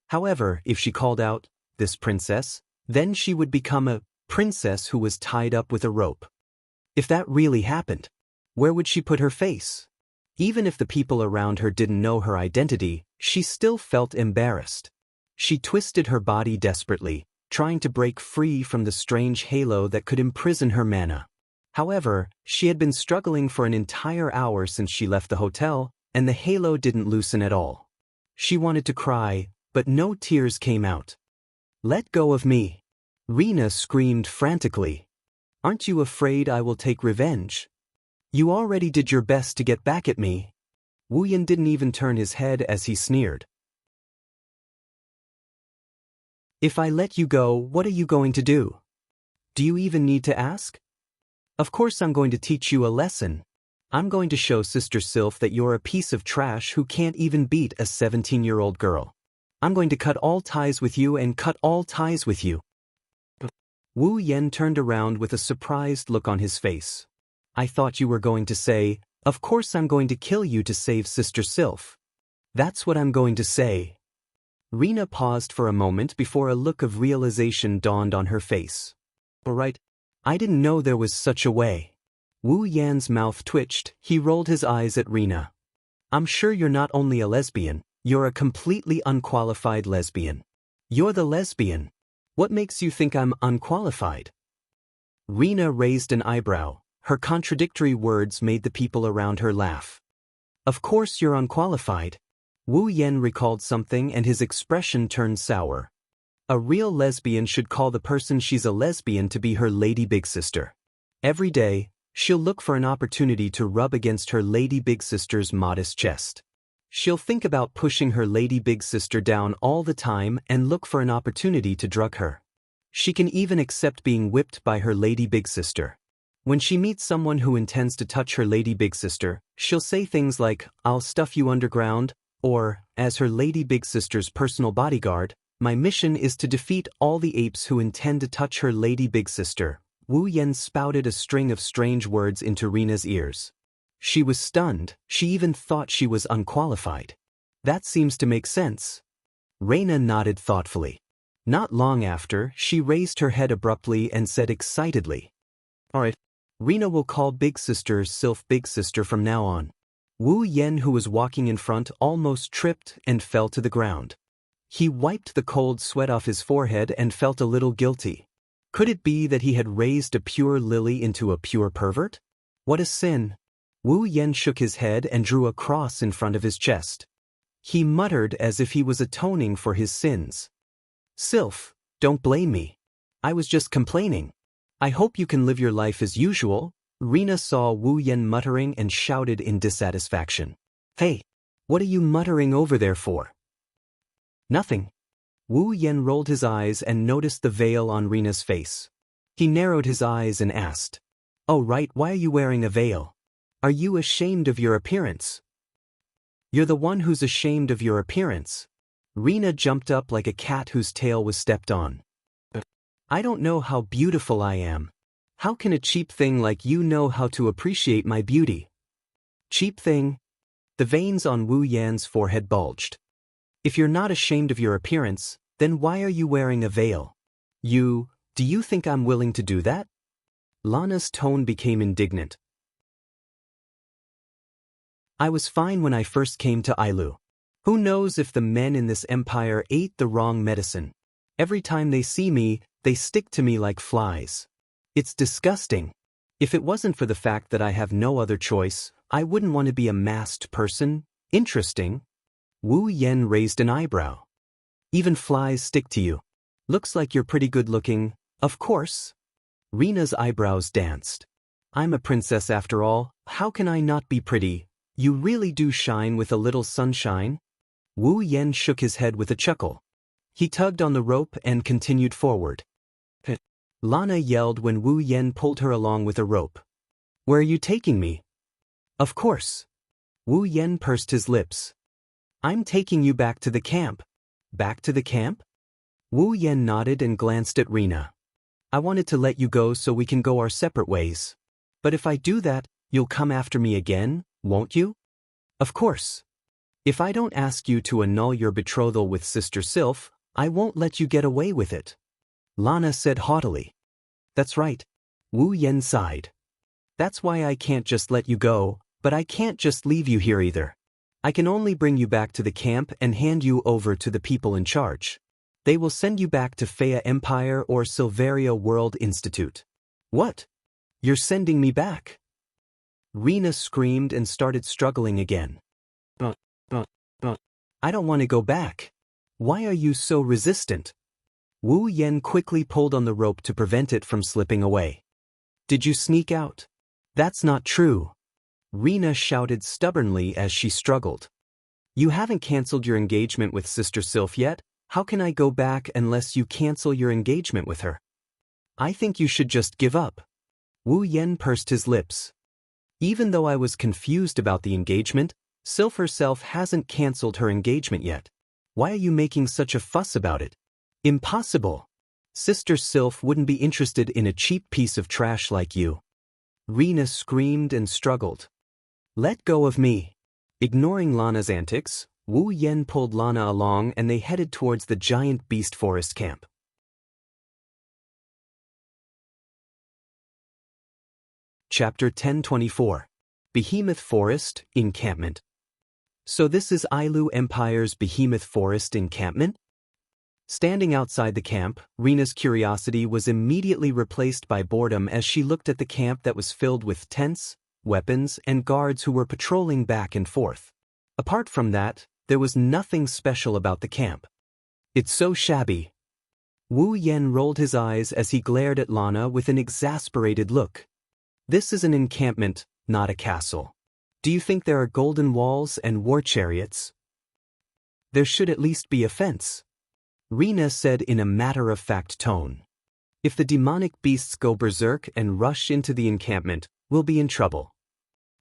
However, if she called out, "This princess," then she would become a princess who was tied up with a rope. If that really happened, where would she put her face? Even if the people around her didn't know her identity, she still felt embarrassed. She twisted her body desperately, trying to break free from the strange halo that could imprison her mana. However, she had been struggling for an entire hour since she left the hotel, and the halo didn't loosen at all. She wanted to cry, but no tears came out. "Let go of me!" Rena screamed frantically. "Aren't you afraid I will take revenge? You already did your best to get back at me." Wu Yan didn't even turn his head as he sneered. "If I let you go, what are you going to do? Do you even need to ask? Of course I'm going to teach you a lesson. I'm going to show Sister Sylph that you're a piece of trash who can't even beat a 17-year-old girl. I'm going to cut all ties with you and cut all ties with you." Wu Yan turned around with a surprised look on his face. "I thought you were going to say, 'Of course I'm going to kill you to save Sister Sylph.' That's what I'm going to say." Rena paused for a moment before a look of realization dawned on her face. "All right, I didn't know there was such a way." Wu Yan's mouth twitched, he rolled his eyes at Rena. "I'm sure you're not only a lesbian, you're a completely unqualified lesbian. You're the lesbian. What makes you think I'm unqualified? Rena raised an eyebrow. Her contradictory words made the people around her laugh. Of course you're unqualified. Wu Yen recalled something and his expression turned sour. A real lesbian should call the person she's a lesbian to be her lady big sister. Every day, she'll look for an opportunity to rub against her lady big sister's modest chest. She'll think about pushing her lady big sister down all the time and look for an opportunity to drug her. She can even accept being whipped by her lady big sister. When she meets someone who intends to touch her lady big sister, she'll say things like, "I'll stuff you underground," or, as her lady big sister's personal bodyguard, "My mission is to defeat all the apes who intend to touch her lady big sister." Wu Yen spouted a string of strange words into Rena's ears. She was stunned. She even thought she was unqualified. That seems to make sense. Rena nodded thoughtfully. Not long after, she raised her head abruptly and said excitedly, "All right, Rena will call Big Sister Sylph Big Sister from now on." Wu Yen, who was walking in front, almost tripped and fell to the ground. He wiped the cold sweat off his forehead and felt a little guilty. Could it be that he had raised a pure lily into a pure pervert? What a sin! Wu Yen shook his head and drew a cross in front of his chest. He muttered as if he was atoning for his sins. "Sylph, don't blame me. I was just complaining. I hope you can live your life as usual." Rena saw Wu Yen muttering and shouted in dissatisfaction. "Hey, what are you muttering over there for?" "Nothing." Wu Yen rolled his eyes and noticed the veil on Rena's face. He narrowed his eyes and asked, "Oh right, why are you wearing a veil? Are you ashamed of your appearance?" "You're the one who's ashamed of your appearance." Rena jumped up like a cat whose tail was stepped on. "I don't know how beautiful I am. How can a cheap thing like you know how to appreciate my beauty?" "Cheap thing?" The veins on Wu Yan's forehead bulged. "If you're not ashamed of your appearance, then why are you wearing a veil? Do you think I'm willing to do that?" Lana's tone became indignant. "I was fine when I first came to Ailu. Who knows if the men in this empire ate the wrong medicine? Every time they see me, they stick to me like flies. It's disgusting. If it wasn't for the fact that I have no other choice, I wouldn't want to be a masked person." "Interesting." Wu Yen raised an eyebrow. "Even flies stick to you. Looks like you're pretty good looking." "Of course." Rena's eyebrows danced. "I'm a princess after all. How can I not be pretty? You really do shine with a little sunshine." Wu Yen shook his head with a chuckle. He tugged on the rope and continued forward. Lana yelled when Wu Yen pulled her along with a rope. "Where are you taking me?" "Of course." Wu Yen pursed his lips. "I'm taking you back to the camp." "Back to the camp?" Wu Yen nodded and glanced at Rena. "I wanted to let you go so we can go our separate ways. But if I do that, you'll come after me again, won't you?" "Of course. If I don't ask you to annul your betrothal with Sister Sylph, I won't let you get away with it," Lana said haughtily. "That's right." Wu Yen sighed. "That's why I can't just let you go, but I can't just leave you here either. I can only bring you back to the camp and hand you over to the people in charge. They will send you back to Fea Empire or Silveria World Institute." "What? You're sending me back?" Rena screamed and started struggling again. But, I don't want to go back. Why are you so resistant?" Wu Yen quickly pulled on the rope to prevent it from slipping away. "Did you sneak out?" "That's not true." Rena shouted stubbornly as she struggled. "You haven't canceled your engagement with Sister Sylph yet. How can I go back unless you cancel your engagement with her? I think you should just give up." Wu Yen pursed his lips. "Even though I was confused about the engagement, Sylph herself hasn't canceled her engagement yet. Why are you making such a fuss about it?" "Impossible. Sister Sylph wouldn't be interested in a cheap piece of trash like you." Rena screamed and struggled. "Let go of me." Ignoring Lana's antics, Wu Yen pulled Lana along and they headed towards the giant beast forest camp. Chapter 1024. Behemoth Forest Encampment. "So this is Ailu Empire's Behemoth Forest Encampment?" Standing outside the camp, Rena's curiosity was immediately replaced by boredom as she looked at the camp that was filled with tents, weapons, and guards who were patrolling back and forth. Apart from that, there was nothing special about the camp. It's so shabby. Wu Yen rolled his eyes as he glared at Lana with an exasperated look. This is an encampment, not a castle. Do you think there are golden walls and war chariots? There should at least be a fence. Rena said in a matter-of-fact tone. If the demonic beasts go berserk and rush into the encampment, we'll be in trouble.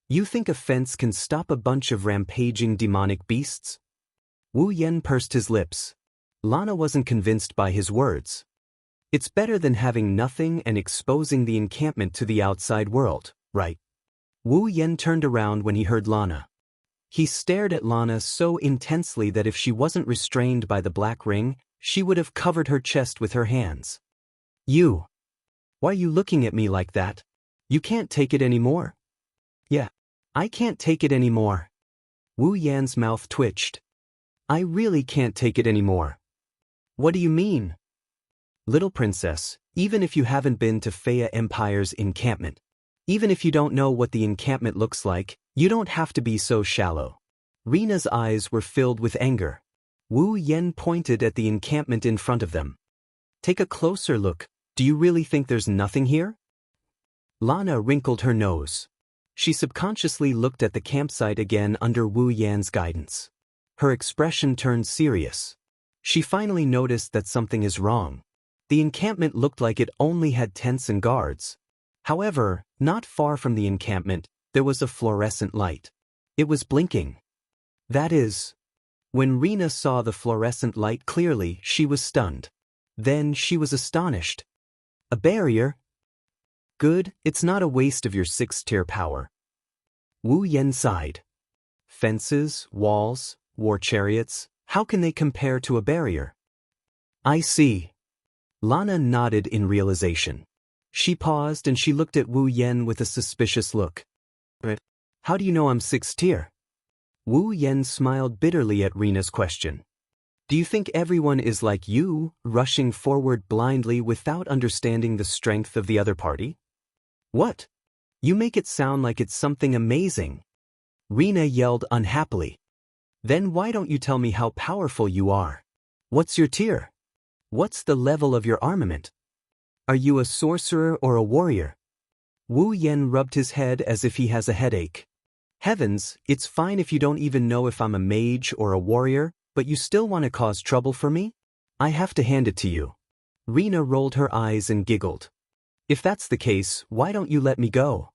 You think a fence can stop a bunch of rampaging demonic beasts? Wu Yen pursed his lips. Lana wasn't convinced by his words. It's better than having nothing and exposing the encampment to the outside world, right? Wu Yen turned around when he heard Lana. He stared at Lana so intensely that if she wasn't restrained by the black ring, she would have covered her chest with her hands. You. Why are you looking at me like that? You can't take it anymore? Yeah. I can't take it anymore. Wu Yan's mouth twitched. I really can't take it anymore. What do you mean? Little princess, even if you haven't been to Faya Empire's encampment, even if you don't know what the encampment looks like, you don't have to be so shallow. Rena's eyes were filled with anger. Wu Yen pointed at the encampment in front of them. Take a closer look. Do you really think there's nothing here? Lana wrinkled her nose. She subconsciously looked at the campsite again under Wu Yan's guidance. Her expression turned serious. She finally noticed that something is wrong. The encampment looked like it only had tents and guards. However, not far from the encampment, there was a fluorescent light. It was blinking. That is, when Rena saw the fluorescent light clearly, she was stunned. Then she was astonished. A barrier? Good, it's not a waste of your 6th-tier power. Wu Yen sighed. Fences, walls, war chariots, how can they compare to a barrier? I see. Lana nodded in realization. She paused and she looked at Wu Yen with a suspicious look. How do you know I'm 6th tier? Wu Yen smiled bitterly at Rena's question. Do you think everyone is like you, rushing forward blindly without understanding the strength of the other party? What? You make it sound like it's something amazing. Rena yelled unhappily. Then why don't you tell me how powerful you are? What's your tier? What's the level of your armament? Are you a sorcerer or a warrior? Wu Yen rubbed his head as if he has a headache. Heavens, it's fine if you don't even know if I'm a mage or a warrior, but you still want to cause trouble for me? I have to hand it to you. Rena rolled her eyes and giggled. If that's the case, why don't you let me go?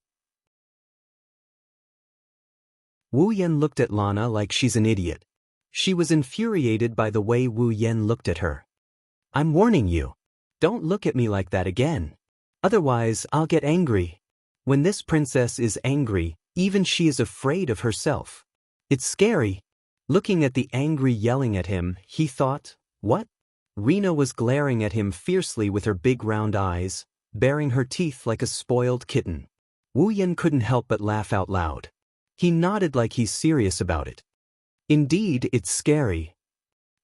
Wu Yen looked at Lana like she's an idiot. She was infuriated by the way Wu Yen looked at her. I'm warning you. Don't look at me like that again. Otherwise, I'll get angry. When this princess is angry, even she is afraid of herself. It's scary. Looking at the angry yelling at him, he thought, what? Rena was glaring at him fiercely with her big round eyes, baring her teeth like a spoiled kitten. Wu Yen couldn't help but laugh out loud. He nodded like he's serious about it. Indeed, it's scary.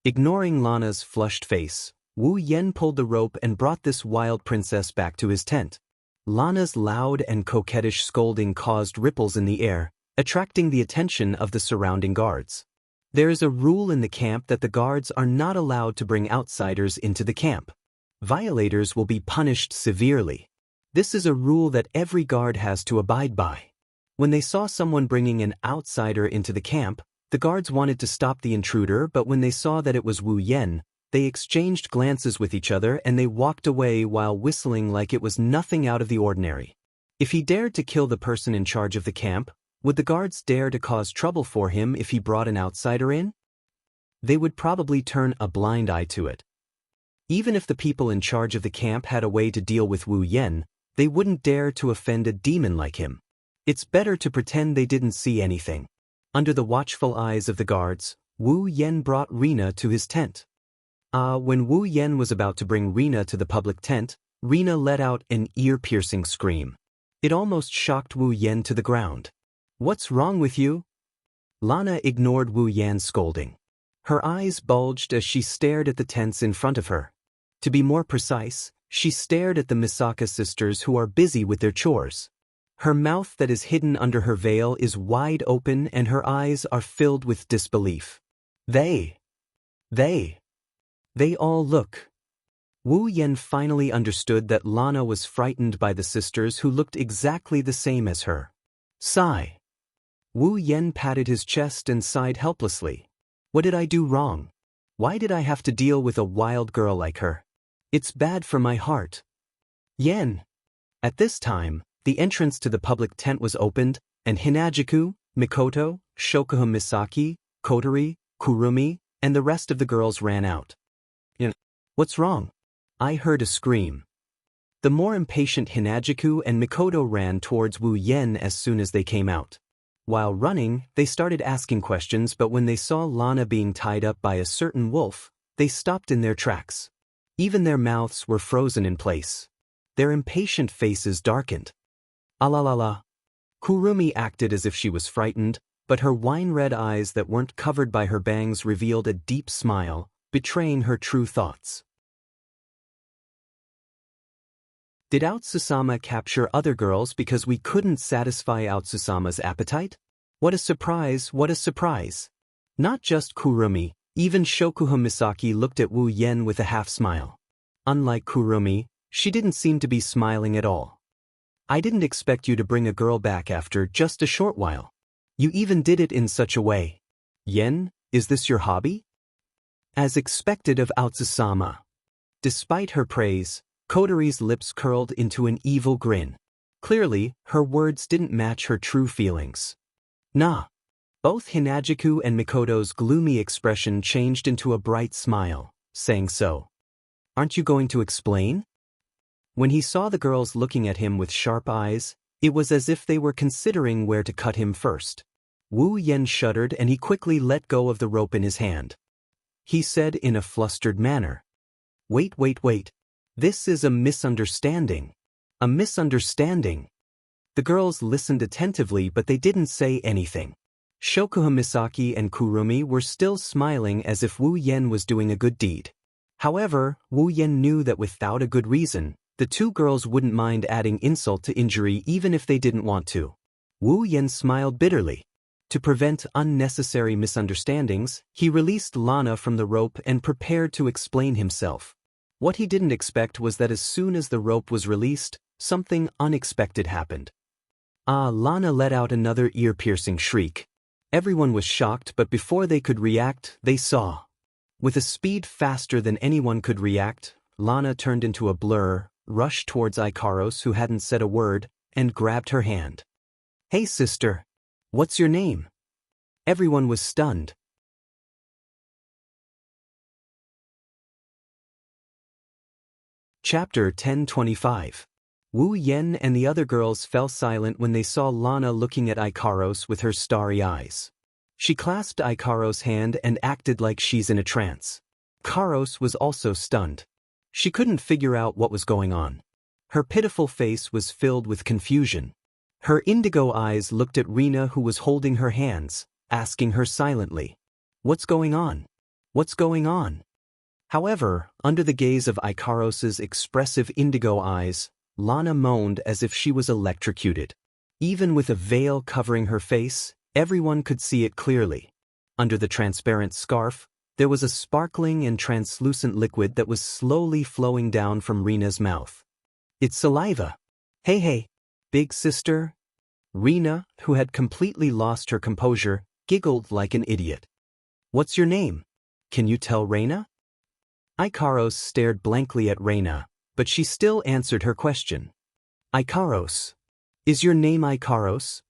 Ignoring Lana's flushed face, Wu Yen pulled the rope and brought this wild princess back to his tent. Lana's loud and coquettish scolding caused ripples in the air, attracting the attention of the surrounding guards. There is a rule in the camp that the guards are not allowed to bring outsiders into the camp. Violators will be punished severely. This is a rule that every guard has to abide by. When they saw someone bringing an outsider into the camp, the guards wanted to stop the intruder, but when they saw that it was Wu Yen, they exchanged glances with each other and they walked away while whistling like it was nothing out of the ordinary. If he dared to kill the person in charge of the camp, would the guards dare to cause trouble for him if he brought an outsider in? They would probably turn a blind eye to it. Even if the people in charge of the camp had a way to deal with Wu Yen, they wouldn't dare to offend a demon like him. It's better to pretend they didn't see anything. Under the watchful eyes of the guards, Wu Yen brought Rena to his tent. When Wu Yen was about to bring Rena to the public tent, Rena let out an ear-piercing scream. It almost shocked Wu Yen to the ground. What's wrong with you? Lana ignored Wu Yan's scolding. Her eyes bulged as she stared at the tents in front of her. To be more precise, she stared at the Misaka sisters who are busy with their chores. Her mouth that is hidden under her veil is wide open and her eyes are filled with disbelief. They all look. Wu Yen finally understood that Lana was frightened by the sisters who looked exactly the same as her. Sigh. Wu Yen patted his chest and sighed helplessly. What did I do wrong? Why did I have to deal with a wild girl like her? It's bad for my heart. Yen. At this time, the entrance to the public tent was opened, and Hinajiku, Mikoto, Shokuha Misaki, Kotori, Kurumi, and the rest of the girls ran out. What's wrong? I heard a scream. The more impatient Hinajiku and Mikoto ran towards Wu Yen as soon as they came out. While running, they started asking questions, but when they saw Lana being tied up by a certain wolf, they stopped in their tracks. Even their mouths were frozen in place. Their impatient faces darkened. Alalala. Kurumi acted as if she was frightened, but her wine-red eyes that weren't covered by her bangs revealed a deep smile, betraying her true thoughts. Did Aotsusama capture other girls because we couldn't satisfy Aotsusama's appetite? What a surprise, what a surprise. Not just Kurumi, even Shokuha Misaki looked at Wu Yen with a half-smile. Unlike Kurumi, she didn't seem to be smiling at all. I didn't expect you to bring a girl back after just a short while. You even did it in such a way. Yen, is this your hobby? As expected of Aotsusama. Despite her praise, Kotori's lips curled into an evil grin. Clearly, her words didn't match her true feelings. Nah. Both Hinajiku and Mikoto's gloomy expression changed into a bright smile, saying so. Aren't you going to explain? When he saw the girls looking at him with sharp eyes, it was as if they were considering where to cut him first. Wu Yen shuddered and he quickly let go of the rope in his hand. He said in a flustered manner. Wait. This is a misunderstanding. A misunderstanding. The girls listened attentively but they didn't say anything. Shokuha Misaki and Kurumi were still smiling as if Wu Yen was doing a good deed. However, Wu Yen knew that without a good reason, the two girls wouldn't mind adding insult to injury even if they didn't want to. Wu Yen smiled bitterly. To prevent unnecessary misunderstandings, he released Lana from the rope and prepared to explain himself. What he didn't expect was that as soon as the rope was released, something unexpected happened. Lana let out another ear-piercing shriek. Everyone was shocked, but before they could react, they saw. With a speed faster than anyone could react, Lana turned into a blur, rushed towards Ikaros who hadn't said a word, and grabbed her hand. Hey sister. What's your name? Everyone was stunned. Chapter 1025. Wu Yen and the other girls fell silent when they saw Lana looking at Ikaros with her starry eyes. She clasped Ikaros' hand and acted like she's in a trance. Ikaros was also stunned. She couldn't figure out what was going on. Her pitiful face was filled with confusion. Her indigo eyes looked at Rina who was holding her hands, asking her silently, What's going on? What's going on? However, under the gaze of Ikaros' expressive indigo eyes, Lana moaned as if she was electrocuted. Even with a veil covering her face, everyone could see it clearly. Under the transparent scarf, there was a sparkling and translucent liquid that was slowly flowing down from Rina's mouth. It's saliva. Hey, big sister. Rina, who had completely lost her composure, giggled like an idiot. What's your name? Can you tell Reina? Ikaros stared blankly at Reina, but she still answered her question. Ikaros. Is your name Ikaros?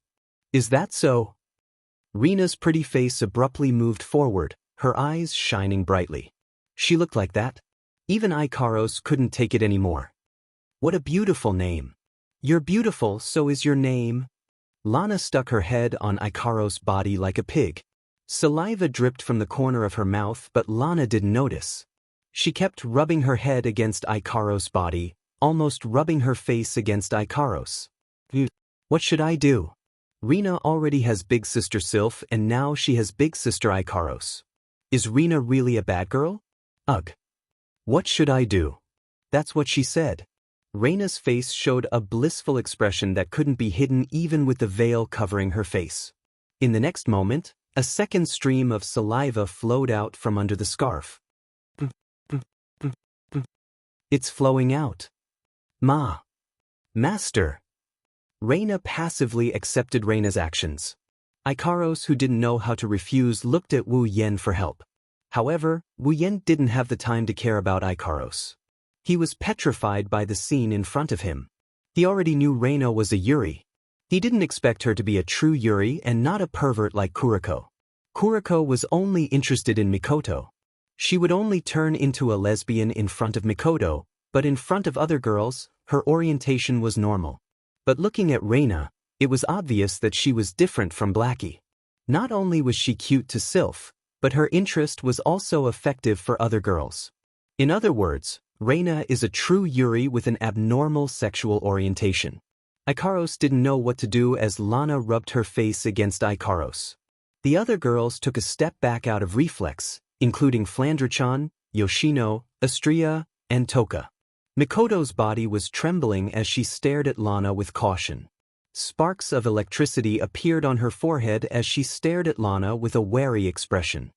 Is that so? Reina's pretty face abruptly moved forward, her eyes shining brightly. She looked like that. Even Ikaros couldn't take it anymore. What a beautiful name. You're beautiful, so is your name. Lana stuck her head on Ikaros' body like a pig. Saliva dripped from the corner of her mouth, but Lana didn't notice. She kept rubbing her head against Ikaros' body, almost rubbing her face against Ikaros. What should I do? Rina already has big sister Sylph and now she has big sister Ikaros. Is Rena really a bad girl? Ugh. What should I do? That's what she said. Reina's face showed a blissful expression that couldn't be hidden even with the veil covering her face. In the next moment, a second stream of saliva flowed out from under the scarf. It's flowing out. Master. Reina passively accepted Reina's actions. Ikaros, who didn't know how to refuse, looked at Wu Yen for help. However, Wu Yen didn't have the time to care about Ikaros. He was petrified by the scene in front of him. He already knew Reina was a Yuri. He didn't expect her to be a true Yuri and not a pervert like Kuriko. Kuriko was only interested in Mikoto. She would only turn into a lesbian in front of Mikoto, but in front of other girls, her orientation was normal. But looking at Reina, it was obvious that she was different from Blackie. Not only was she cute to Sylph, but her interest was also effective for other girls. In other words, Reina is a true Yuri with an abnormal sexual orientation. Ikaros didn't know what to do as Lana rubbed her face against Ikaros. The other girls took a step back out of reflex, including Flandre-chan, Yoshino, Astria, and Toka. Mikoto's body was trembling as she stared at Lana with caution. Sparks of electricity appeared on her forehead as she stared at Lana with a wary expression.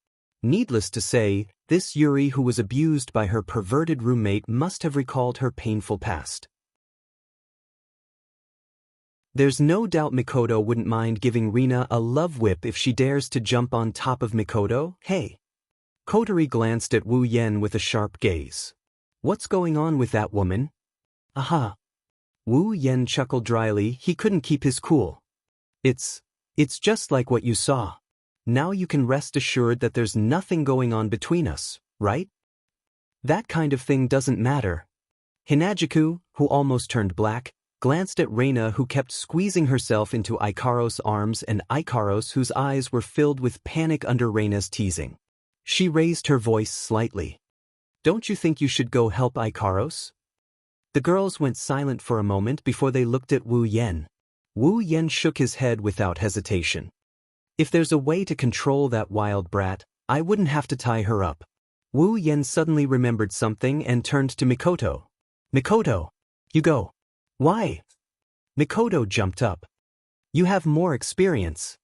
Needless to say, this Yuri who was abused by her perverted roommate must have recalled her painful past. There's no doubt Mikoto wouldn't mind giving Rena a love whip if she dares to jump on top of Mikoto. Hey! Kotori glanced at Wu Yen with a sharp gaze. What's going on with that woman? Aha! Wu Yen chuckled dryly. He couldn't keep his cool. It's just like what you saw. Now you can rest assured that there's nothing going on between us, right? That kind of thing doesn't matter. Hinajiku, who almost turned black, glanced at Reina, who kept squeezing herself into Ikaros' arms, and Ikaros, whose eyes were filled with panic under Reina's teasing. She raised her voice slightly. Don't you think you should go help Ikaros? The girls went silent for a moment before they looked at Wu Yen. Wu Yen shook his head without hesitation. If there's a way to control that wild brat, I wouldn't have to tie her up. Wu Yen suddenly remembered something and turned to Mikoto. Mikoto, you go. Why? Mikoto jumped up. You have more experience.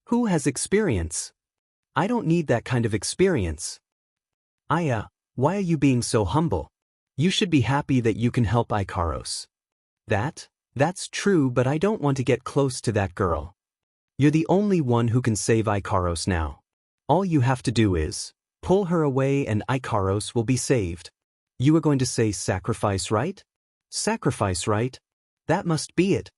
Who has experience? I don't need that kind of experience. Aya, why are you being so humble? You should be happy that you can help Ikaros. That's true, but I don't want to get close to that girl. You're the only one who can save Ikaros now. All you have to do is pull her away and Ikaros will be saved. You were going to say sacrifice, right? Sacrifice, right? That must be it.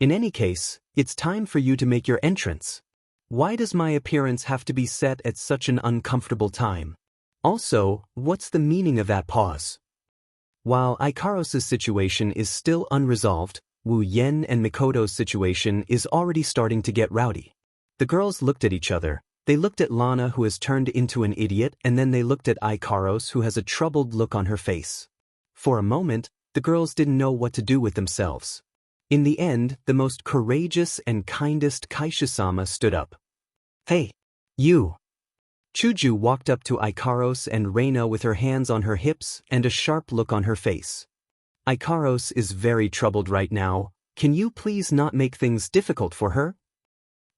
In any case, it's time for you to make your entrance. Why does my appearance have to be set at such an uncomfortable time? Also, what's the meaning of that pause? While Ikaros' situation is still unresolved, Wu Yen and Mikoto's situation is already starting to get rowdy. The girls looked at each other. They looked at Lana, who has turned into an idiot, and then they looked at Ikaros, who has a troubled look on her face. For a moment, the girls didn't know what to do with themselves. In the end, the most courageous and kindest Kaisha-sama stood up. Hey, you! Chuju walked up to Ikaros and Reina with her hands on her hips and a sharp look on her face. Ikaros is very troubled right now. Can you please not make things difficult for her?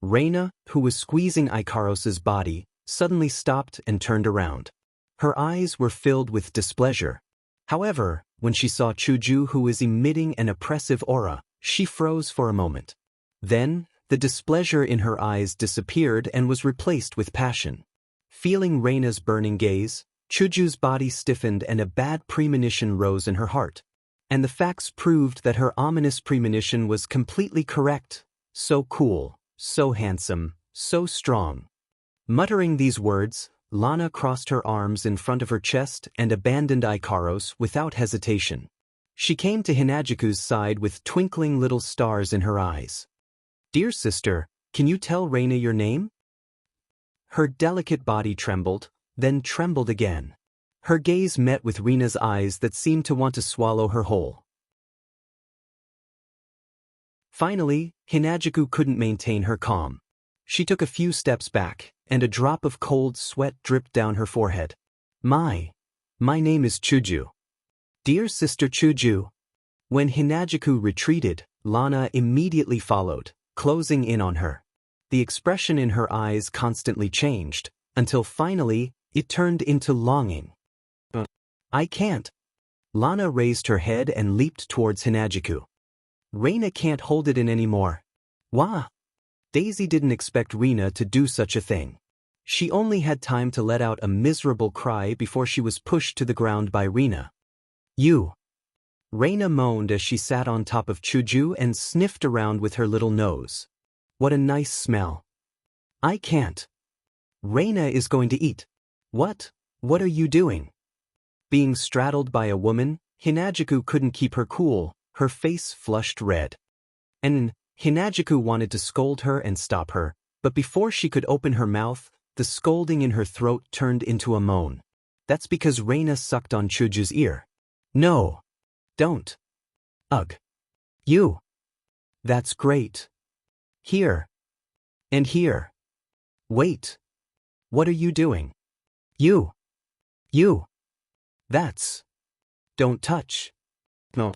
Reina, who was squeezing Ikaros' body, suddenly stopped and turned around. Her eyes were filled with displeasure. However, when she saw Chuju, who was emitting an oppressive aura, she froze for a moment. Then, the displeasure in her eyes disappeared and was replaced with passion. Feeling Reina's burning gaze, Chuju's body stiffened and a bad premonition rose in her heart. And the facts proved that her ominous premonition was completely correct. So cool, so handsome, so strong. Muttering these words, Lana crossed her arms in front of her chest and abandoned Ikaros without hesitation. She came to Hinajiku's side with twinkling little stars in her eyes. Dear sister, can you tell Reina your name? Her delicate body trembled, then trembled again. Her gaze met with Reina's eyes that seemed to want to swallow her whole. Finally, Hinajiku couldn't maintain her calm. She took a few steps back, and a drop of cold sweat dripped down her forehead. My name is Chuju. Dear Sister Chuju. When Hinajiku retreated, Lana immediately followed, closing in on her. The expression in her eyes constantly changed, until finally, it turned into longing. I can't. Lana raised her head and leaped towards Hinajiku. Reina can't hold it in anymore. Wah! Daisy didn't expect Rina to do such a thing. She only had time to let out a miserable cry before she was pushed to the ground by Rina. You! Reina moaned as she sat on top of Chuju and sniffed around with her little nose. What a nice smell. I can't. Reina is going to eat. What? What are you doing? Being straddled by a woman, Hinajiku couldn't keep her cool, her face flushed red. And Hinajiku wanted to scold her and stop her, but before she could open her mouth, the scolding in her throat turned into a moan. That's because Reina sucked on Chuju's ear. No. Don't. Ugh. You. That's great. Here. And here. Wait. What are you doing? You. That's. Don't touch. No.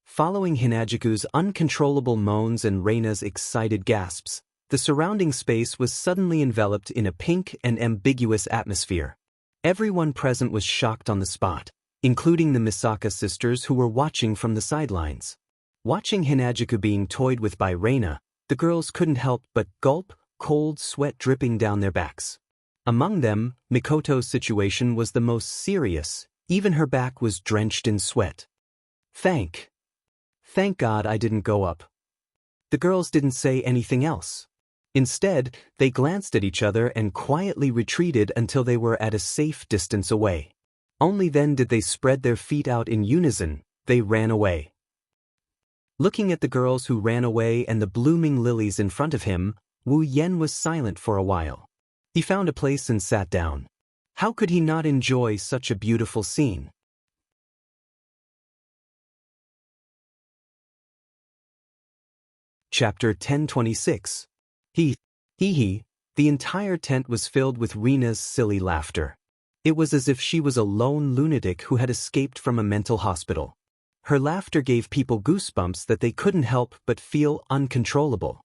Following Hinajiku's uncontrollable moans and Reina's excited gasps, the surrounding space was suddenly enveloped in a pink and ambiguous atmosphere. Everyone present was shocked on the spot, including the Misaka sisters who were watching from the sidelines. Watching Hinajiku being toyed with by Reina, the girls couldn't help but gulp, cold sweat dripping down their backs. Among them, Mikoto's situation was the most serious, even her back was drenched in sweat. Thank God I didn't go up. The girls didn't say anything else. Instead, they glanced at each other and quietly retreated until they were at a safe distance away. Only then did they spread their feet out in unison. They ran away. Looking at the girls who ran away and the blooming lilies in front of him, Wu Yen was silent for a while. He found a place and sat down. How could he not enjoy such a beautiful scene? Chapter 1026. The entire tent was filled with Rena's silly laughter. It was as if she was a lone lunatic who had escaped from a mental hospital. Her laughter gave people goosebumps that they couldn't help but feel uncontrollable.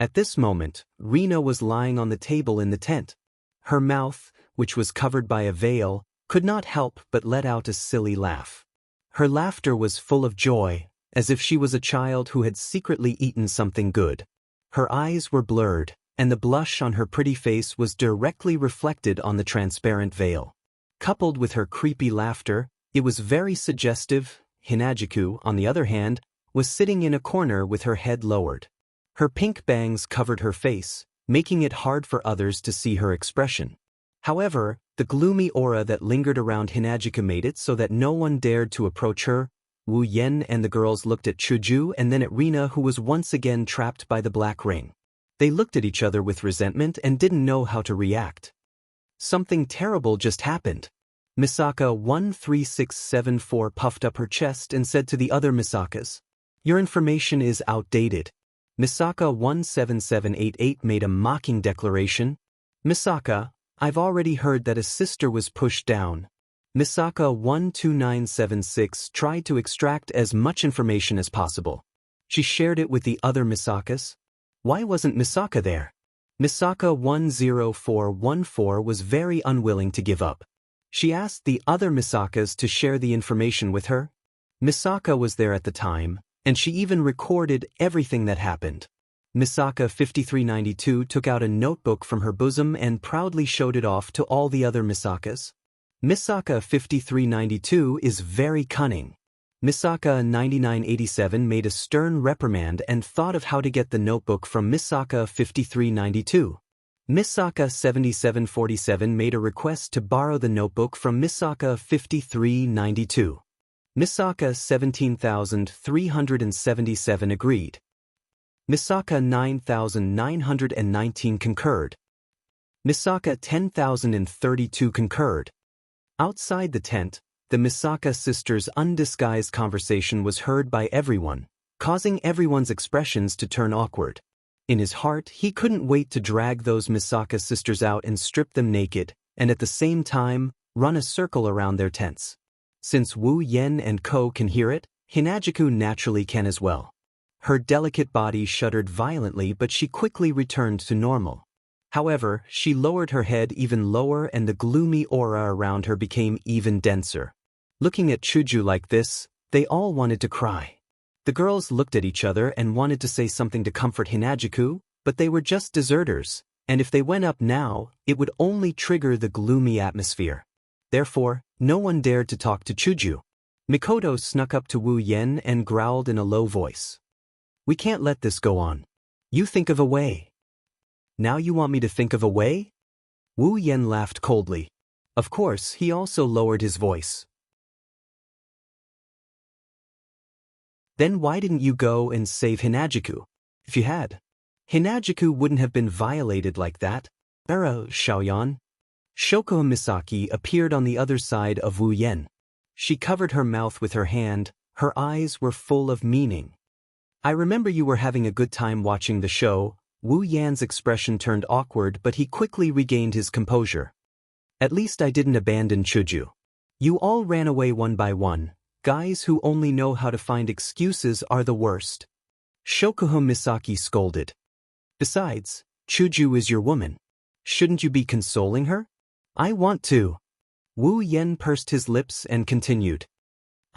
At this moment, Rena was lying on the table in the tent. Her mouth, which was covered by a veil, could not help but let out a silly laugh. Her laughter was full of joy, as if she was a child who had secretly eaten something good. Her eyes were blurred, and the blush on her pretty face was directly reflected on the transparent veil. Coupled with her creepy laughter, it was very suggestive. Hinajiku, on the other hand, was sitting in a corner with her head lowered. Her pink bangs covered her face, making it hard for others to see her expression. However, the gloomy aura that lingered around Hinajiku made it so that no one dared to approach her. Wu Yen and the girls looked at Chuju and then at Rina, who was once again trapped by the black ring. They looked at each other with resentment and didn't know how to react. Something terrible just happened. Misaka 13674 puffed up her chest and said to the other Misakas, "Your information is outdated." Misaka 17788 made a mocking declaration. "Misaka, I've already heard that a sister was pushed down." Misaka 12976 tried to extract as much information as possible. She shared it with the other Misakas. Why wasn't Misaka there? Misaka 10414 was very unwilling to give up. She asked the other Misakas to share the information with her. Misaka was there at the time, and she even recorded everything that happened. Misaka 5392 took out a notebook from her bosom and proudly showed it off to all the other Misakas. Misaka 5392 is very cunning. Misaka 9987 made a stern reprimand and thought of how to get the notebook from Misaka 5392. Misaka 7747 made a request to borrow the notebook from Misaka 5392. Misaka 17377 agreed. Misaka 9919 concurred. Misaka 10032 concurred. Outside the tent, the Misaka sisters' undisguised conversation was heard by everyone, causing everyone's expressions to turn awkward. In his heart, he couldn't wait to drag those Misaka sisters out and strip them naked, and at the same time, run a circle around their tents. Since Wu Yen and Ko can hear it, Hinajuku naturally can as well. Her delicate body shuddered violently, but she quickly returned to normal. However, she lowered her head even lower and the gloomy aura around her became even denser. Looking at Chuju like this, they all wanted to cry. The girls looked at each other and wanted to say something to comfort Hinajuku, but they were just deserters, and if they went up now, it would only trigger the gloomy atmosphere. Therefore, no one dared to talk to Chuju. Mikoto snuck up to Wu Yen and growled in a low voice. "We can't let this go on. You think of a way." "Now you want me to think of a way?" Wu Yen laughed coldly. Of course, he also lowered his voice. "Then why didn't you go and save Hinajuku? If you had, Hinajuku wouldn't have been violated like that." Xiaoyan. Shoko Misaki appeared on the other side of Wu Yen. She covered her mouth with her hand, her eyes were full of meaning. "I remember you were having a good time watching the show." Wu Yan's expression turned awkward, but he quickly regained his composure. "At least I didn't abandon Chuju. You all ran away one by one. Guys who only know how to find excuses are the worst." Shokuho Misaki scolded. "Besides, Chuju is your woman. Shouldn't you be consoling her?" "I want to." Wu Yen pursed his lips and continued.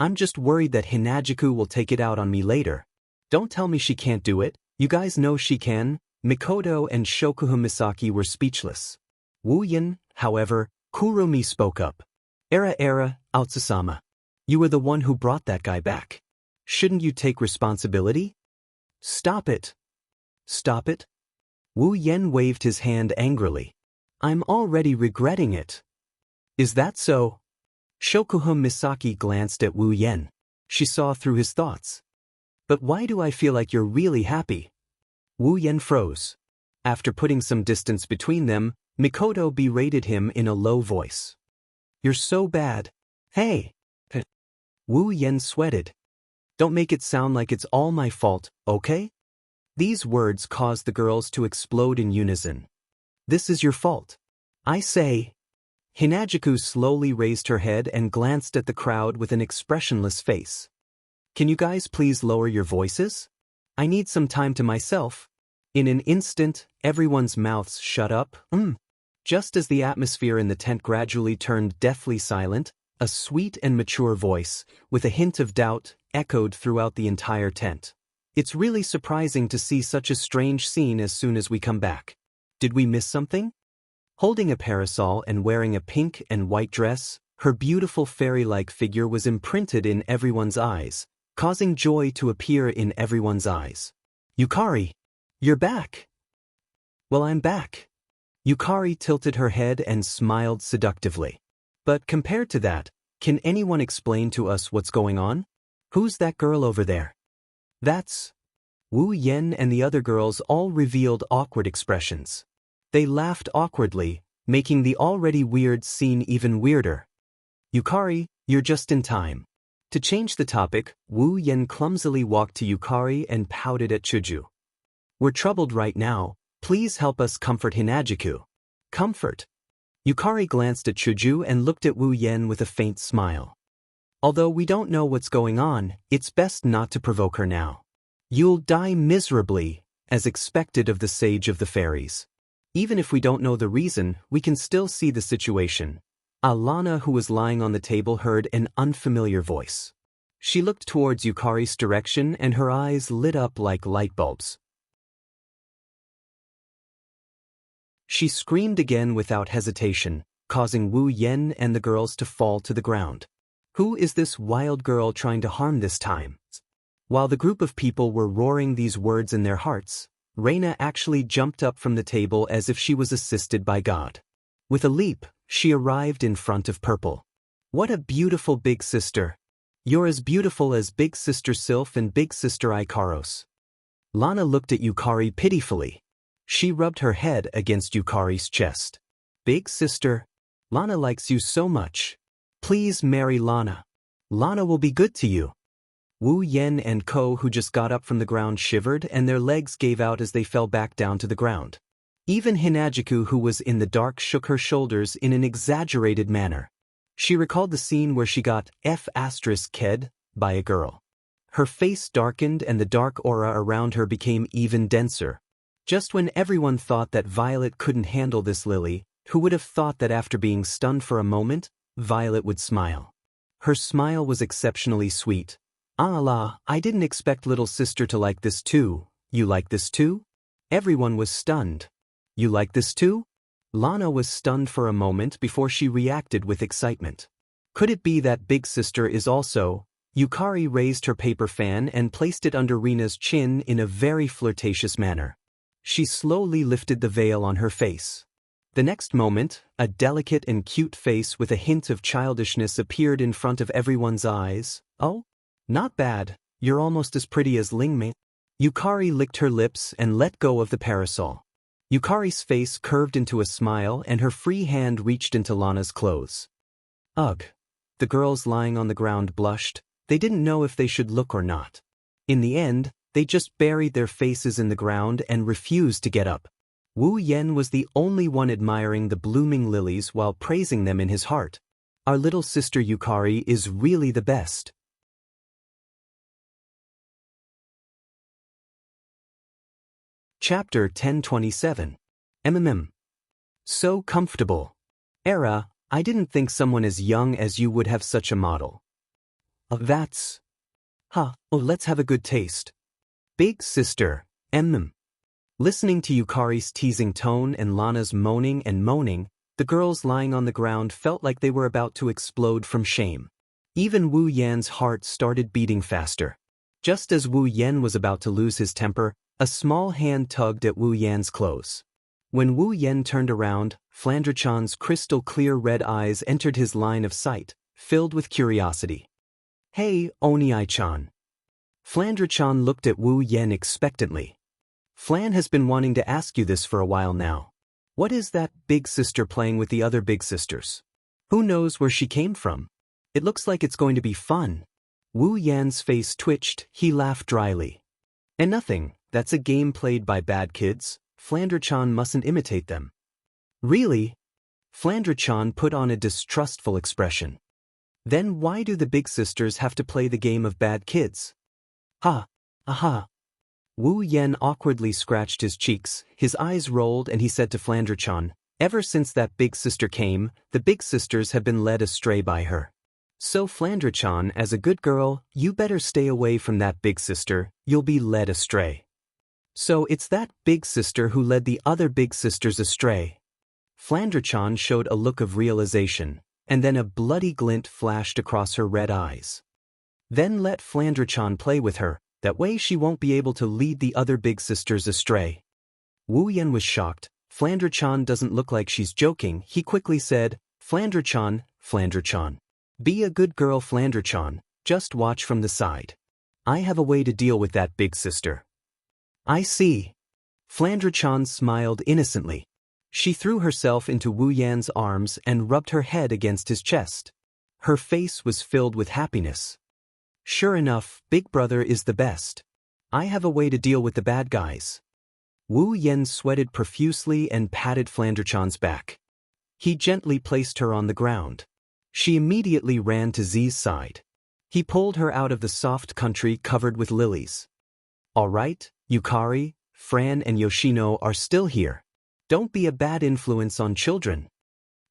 "I'm just worried that Hinajuku will take it out on me later. Don't tell me she can't do it. You guys know she can." Mikoto and Shokuho Misaki were speechless. Wu Yen, however, Kurumi spoke up. Era, Aotsusama. You were the one who brought that guy back. Shouldn't you take responsibility?" "Stop it." "Stop it?" Wu Yen waved his hand angrily. "I'm already regretting it." "Is that so?" Shokuho Misaki glanced at Wu Yen. She saw through his thoughts. "But why do I feel like you're really happy?" Wu Yen froze. After putting some distance between them, Mikoto berated him in a low voice. "You're so bad. Hey!" Wu Yen sweated. "Don't make it sound like it's all my fault, okay?" These words caused the girls to explode in unison. "This is your fault. I say." Hinajuku slowly raised her head and glanced at the crowd with an expressionless face. "Can you guys please lower your voices? I need some time to myself." In an instant, everyone's mouths shut up. Just as the atmosphere in the tent gradually turned deathly silent, a sweet and mature voice, with a hint of doubt, echoed throughout the entire tent. "It's really surprising to see such a strange scene as soon as we come back. Did we miss something?" Holding a parasol and wearing a pink and white dress, her beautiful fairy-like figure was imprinted in everyone's eyes, causing joy to appear in everyone's eyes. "Yukari, you're back." "Well, I'm back." Yukari tilted her head and smiled seductively. "But compared to that, can anyone explain to us what's going on? Who's that girl over there?" "That's..." Wu Yen and the other girls all revealed awkward expressions. They laughed awkwardly, making the already weird scene even weirder. "Yukari, you're just in time." To change the topic, Wu Yen clumsily walked to Yukari and pouted at Chuju. "We're troubled right now. Please help us comfort Hinajuku." "Comfort?" Yukari glanced at Chuju and looked at Wu Yen with a faint smile. "Although we don't know what's going on, it's best not to provoke her now. You'll die miserably, as expected of the Sage of the Fairies. Even if we don't know the reason, we can still see the situation." Alana, who was lying on the table, heard an unfamiliar voice. She looked towards Yukari's direction and her eyes lit up like light bulbs. She screamed again without hesitation, causing Wu Yen and the girls to fall to the ground. Who is this wild girl trying to harm this time? While the group of people were roaring these words in their hearts, Reina actually jumped up from the table as if she was assisted by God. With a leap, she arrived in front of Purple. "What a beautiful big sister. You're as beautiful as Big Sister Sylph and Big Sister Ikaros." Lana looked at Yukari pitifully. She rubbed her head against Yukari's chest. "Big sister, Lana likes you so much. Please marry Lana. Lana will be good to you." Wu Yen and Ko, who just got up from the ground, shivered and their legs gave out as they fell back down to the ground. Even Hinajiku, who was in the dark, shook her shoulders in an exaggerated manner. She recalled the scene where she got F***ed by a girl. Her face darkened and the dark aura around her became even denser. Just when everyone thought that Violet couldn't handle this, Lily, who would have thought that after being stunned for a moment, Violet would smile. Her smile was exceptionally sweet. "Ah la, I didn't expect little sister to like this too. You like this too?" Everyone was stunned. "You like this too?" Lana was stunned for a moment before she reacted with excitement. Could it be that big sister is also? Yukari raised her paper fan and placed it under Rina's chin in a very flirtatious manner. She slowly lifted the veil on her face. The next moment, a delicate and cute face with a hint of childishness appeared in front of everyone's eyes. "Oh? Not bad, you're almost as pretty as Lingmei." Yukari licked her lips and let go of the parasol. Yukari's face curved into a smile and her free hand reached into Lana's clothes. Ugh. The girls lying on the ground blushed. They didn't know if they should look or not. In the end, they just buried their faces in the ground and refused to get up. Wu Yen was the only one admiring the blooming lilies while praising them in his heart. "Our little sister Yukari is really the best." Chapter 1027. So comfortable. Era, I didn't think someone as young as you would have such a model. That's... Oh, let's have a good taste. Big sister, Listening to Yukari's teasing tone and Lana's moaning and moaning, the girls lying on the ground felt like they were about to explode from shame. Even Wu Yan's heart started beating faster. Just as Wu Yan was about to lose his temper, a small hand tugged at Wu Yan's clothes. When Wu Yan turned around, Flandre-chan's crystal-clear red eyes entered his line of sight, filled with curiosity. "Hey, Oniai-chan." Flandre-chan looked at Wu Yan expectantly. "Flan has been wanting to ask you this for a while now. What is that big sister playing with the other big sisters? Who knows where she came from? It looks like it's going to be fun." Wu Yan's face twitched, he laughed dryly. "And nothing. That's a game played by bad kids. Flandre-chan mustn't imitate them." "Really?" Flandre-chan put on a distrustful expression. "Then why do the big sisters have to play the game of bad kids?" "Ha, aha." Wu Yan awkwardly scratched his cheeks, his eyes rolled and he said to Flandre-chan, "Ever since that big sister came, the big sisters have been led astray by her. So Flandre-chan, as a good girl, you better stay away from that big sister, you'll be led astray." "So it's that big sister who led the other big sisters astray." Flandre-chan showed a look of realization, and then a bloody glint flashed across her red eyes. "Then let Flandre-chan play with her, that way she won't be able to lead the other big sisters astray." Wu Yan was shocked. "Flandre-chan doesn't look like she's joking." He quickly said, Flandre-chan, be a good girl, Flandre-chan, just watch from the side. I have a way to deal with that big sister." "I see." Flandre-chan smiled innocently. She threw herself into Wu Yan's arms and rubbed her head against his chest. Her face was filled with happiness. "Sure enough, Big Brother is the best. I have a way to deal with the bad guys." Wu Yan sweated profusely and patted Flandre-chan's back. He gently placed her on the ground. She immediately ran to Z's side. He pulled her out of the soft country covered with lilies. "All right, Yukari, Fran and Yoshino are still here. Don't be a bad influence on children."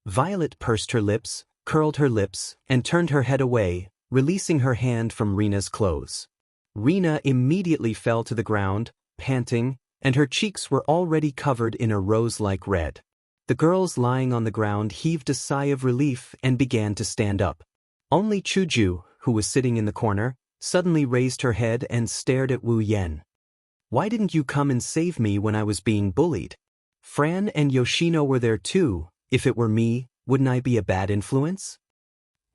Violet pursed her lips, curled her lips, and turned her head away, releasing her hand from Rina's clothes. Rina immediately fell to the ground, panting, and her cheeks were already covered in a rose-like red. The girls lying on the ground heaved a sigh of relief and began to stand up. Only Chuju, who was sitting in the corner, suddenly raised her head and stared at Wu Yan. "Why didn't you come and save me when I was being bullied? Fran and Yoshino were there too. If it were me, wouldn't I be a bad influence?"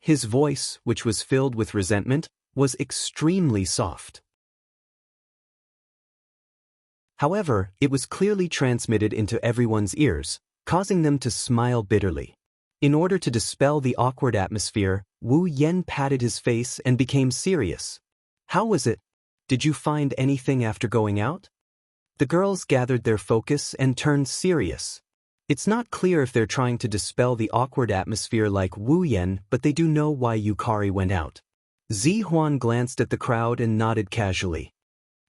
His voice, which was filled with resentment, was extremely soft. However, it was clearly transmitted into everyone's ears, causing them to smile bitterly. In order to dispel the awkward atmosphere, Wu Yan patted his face and became serious. How was it? Did you find anything after going out? The girls gathered their focus and turned serious. It's not clear if they're trying to dispel the awkward atmosphere like Wu Yan, but they do know why Yukari went out. Zi Huan glanced at the crowd and nodded casually.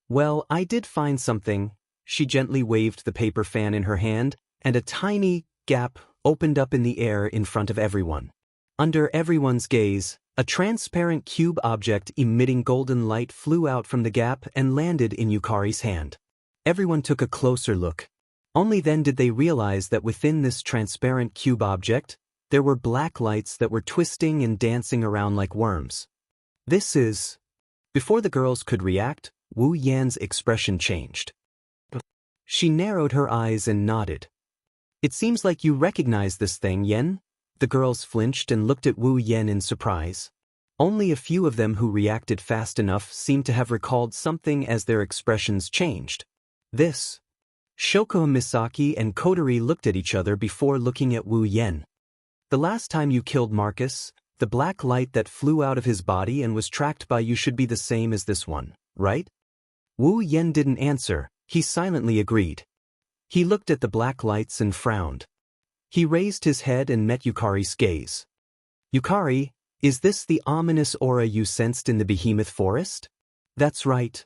Well, I did find something. She gently waved the paper fan in her hand, and a tiny gap opened up in the air in front of everyone. Under everyone's gaze, a transparent cube object emitting golden light flew out from the gap and landed in Yukari's hand. Everyone took a closer look. Only then did they realize that within this transparent cube object, there were black lights that were twisting and dancing around like worms. This is... Before the girls could react, Wu Yan's expression changed. She narrowed her eyes and nodded. It seems like you recognize this thing, Yan? The girls flinched and looked at Wu Yan in surprise. Only a few of them who reacted fast enough seemed to have recalled something as their expressions changed. This. Shoko Misaki and Kotori looked at each other before looking at Wu Yan. The last time you killed Marcus, the black light that flew out of his body and was tracked by you should be the same as this one, right? Wu Yan didn't answer, he silently agreed. He looked at the black lights and frowned. He raised his head and met Yukari's gaze. Yukari, is this the ominous aura you sensed in the behemoth forest? That's right.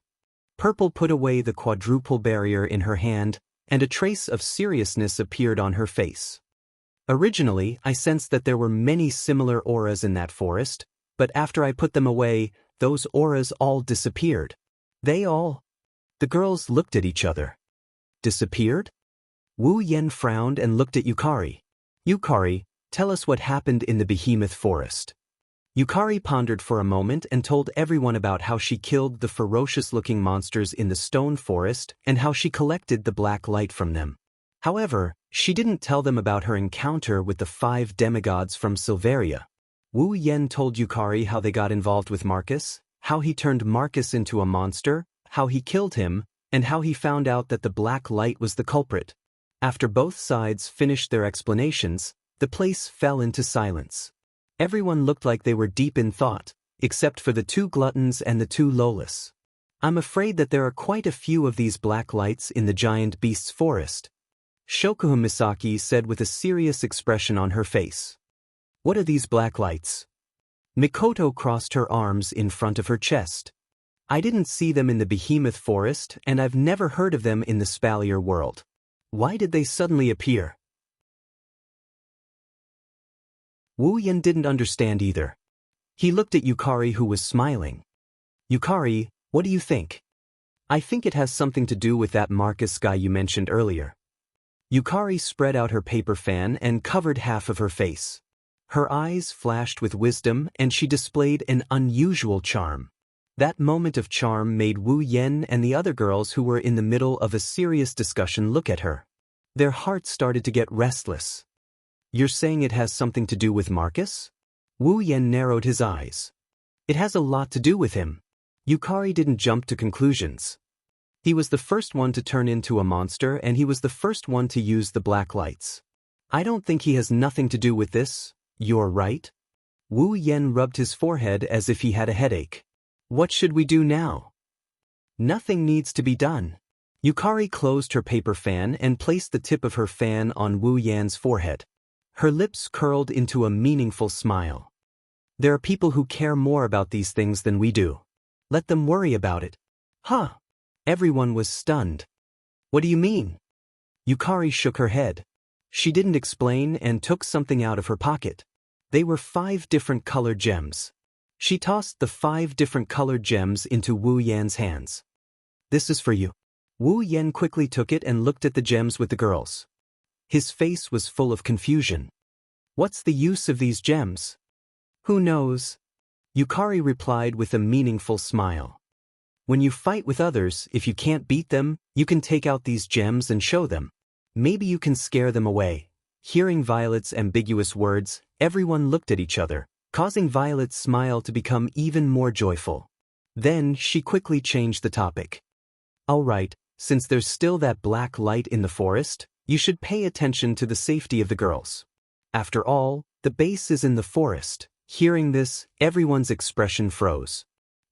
Purple put away the quadruple barrier in her hand, and a trace of seriousness appeared on her face. Originally, I sensed that there were many similar auras in that forest, but after I put them away, those auras all disappeared. They all... The girls looked at each other. Disappeared? Wu Yan frowned and looked at Yukari. Yukari, tell us what happened in the behemoth forest. Yukari pondered for a moment and told everyone about how she killed the ferocious-looking monsters in the stone forest and how she collected the black light from them. However, she didn't tell them about her encounter with the 5 demigods from Silveria. Wu Yan told Yukari how they got involved with Marcus, how he turned Marcus into a monster, how he killed him, and how he found out that the black light was the culprit. After both sides finished their explanations, the place fell into silence. Everyone looked like they were deep in thought, except for the 2 gluttons and the 2 lawless. I'm afraid that there are quite a few of these black lights in the giant beast's forest. Shoko Misaki said with a serious expression on her face. What are these black lights? Mikoto crossed her arms in front of her chest. I didn't see them in the behemoth forest, and I've never heard of them in the Spalier world. Why did they suddenly appear? Wu Yan didn't understand either. He looked at Yukari, who was smiling. Yukari, what do you think? I think it has something to do with that Marcus guy you mentioned earlier. Yukari spread out her paper fan and covered half of her face. Her eyes flashed with wisdom and she displayed an unusual charm. That moment of charm made Wu Yan and the other girls who were in the middle of a serious discussion look at her. Their hearts started to get restless. You're saying it has something to do with Marcus? Wu Yan narrowed his eyes. It has a lot to do with him. Yukari didn't jump to conclusions. He was the first one to turn into a monster and he was the first one to use the black lights. I don't think he has nothing to do with this. You're right. Wu Yan rubbed his forehead as if he had a headache. What should we do now? Nothing needs to be done. Yukari closed her paper fan and placed the tip of her fan on Wu Yan's forehead. Her lips curled into a meaningful smile. There are people who care more about these things than we do. Let them worry about it. Huh? Everyone was stunned. What do you mean? Yukari shook her head. She didn't explain and took something out of her pocket. They were 5 different colored gems. She tossed the 5 different colored gems into Wu Yan's hands. This is for you. Wu Yan quickly took it and looked at the gems with the girls. His face was full of confusion. What's the use of these gems? Who knows? Yukari replied with a meaningful smile. When you fight with others, if you can't beat them, you can take out these gems and show them. Maybe you can scare them away. Hearing Violet's ambiguous words, everyone looked at each other, causing Violet's smile to become even more joyful. Then she quickly changed the topic. All right, since there's still that black light in the forest, you should pay attention to the safety of the girls. After all, the base is in the forest. Hearing this, everyone's expression froze.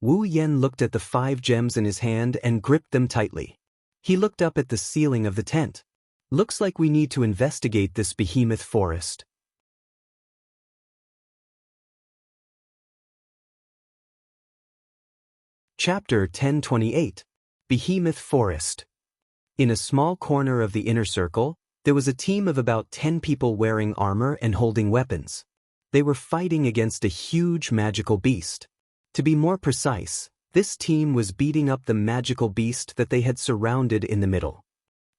Wu Yen looked at the 5 gems in his hand and gripped them tightly. He looked up at the ceiling of the tent. Looks like we need to investigate this behemoth forest. Chapter 1028. Behemoth Forest. In a small corner of the inner circle, there was a team of about 10 people wearing armor and holding weapons. They were fighting against a huge magical beast. To be more precise, this team was beating up the magical beast that they had surrounded in the middle.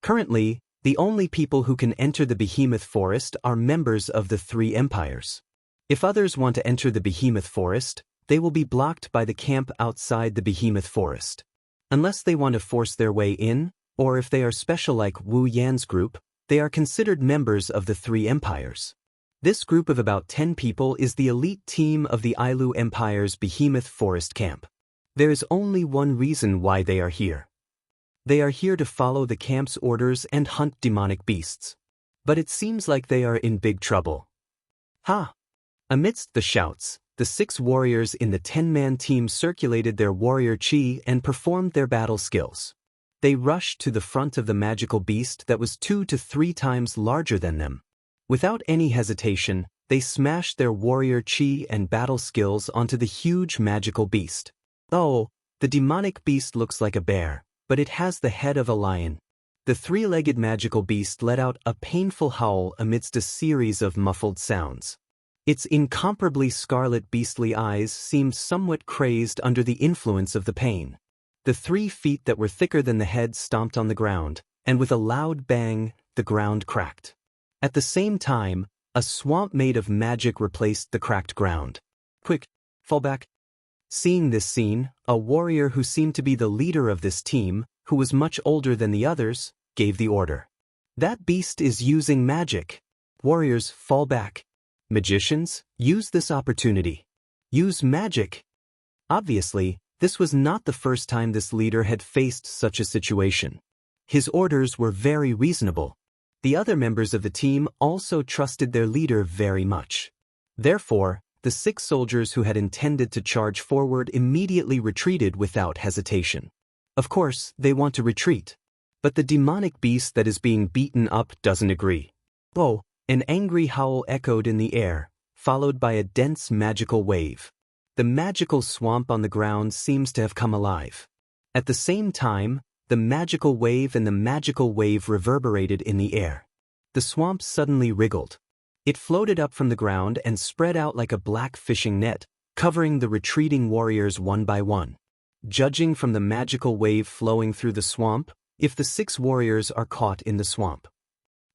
Currently, the only people who can enter the Behemoth Forest are members of the 3 empires. If others want to enter the Behemoth Forest, they will be blocked by the camp outside the Behemoth Forest. Unless they want to force their way in, or if they are special like Wu Yan's group, they are considered members of the 3 empires. This group of about 10 people is the elite team of the Ailu Empire's Behemoth Forest camp. There is only one reason why they are here. They are here to follow the camp's orders and hunt demonic beasts. But it seems like they are in big trouble. Ha! Amidst the shouts, the 6 warriors in the 10-man team circulated their warrior chi and performed their battle skills. They rushed to the front of the magical beast that was 2 to 3 times larger than them. Without any hesitation, they smashed their warrior chi and battle skills onto the huge magical beast. Oh, the demonic beast looks like a bear, but it has the head of a lion. The 3-legged magical beast let out a painful howl amidst a series of muffled sounds. Its incomparably scarlet beastly eyes seemed somewhat crazed under the influence of the pain. The 3 feet that were thicker than the head stomped on the ground, and with a loud bang, the ground cracked. At the same time, a swamp made of magic replaced the cracked ground. Quick, fall back. Seeing this scene, a warrior who seemed to be the leader of this team, who was much older than the others, gave the order. That beast is using magic. Warriors, fall back. Magicians, use this opportunity. Use magic. Obviously, this was not the first time this leader had faced such a situation. His orders were very reasonable. The other members of the team also trusted their leader very much. Therefore, the 6 soldiers who had intended to charge forward immediately retreated without hesitation. Of course, they want to retreat. But the demonic beast that is being beaten up doesn't agree. Oh, an angry howl echoed in the air, followed by a dense magical wave. The magical swamp on the ground seems to have come alive. At the same time, the magical wave and the magical wave reverberated in the air. The swamp suddenly wriggled. It floated up from the ground and spread out like a black fishing net, covering the retreating warriors one by one. Judging from the magical wave flowing through the swamp, if the 6 warriors are caught in the swamp,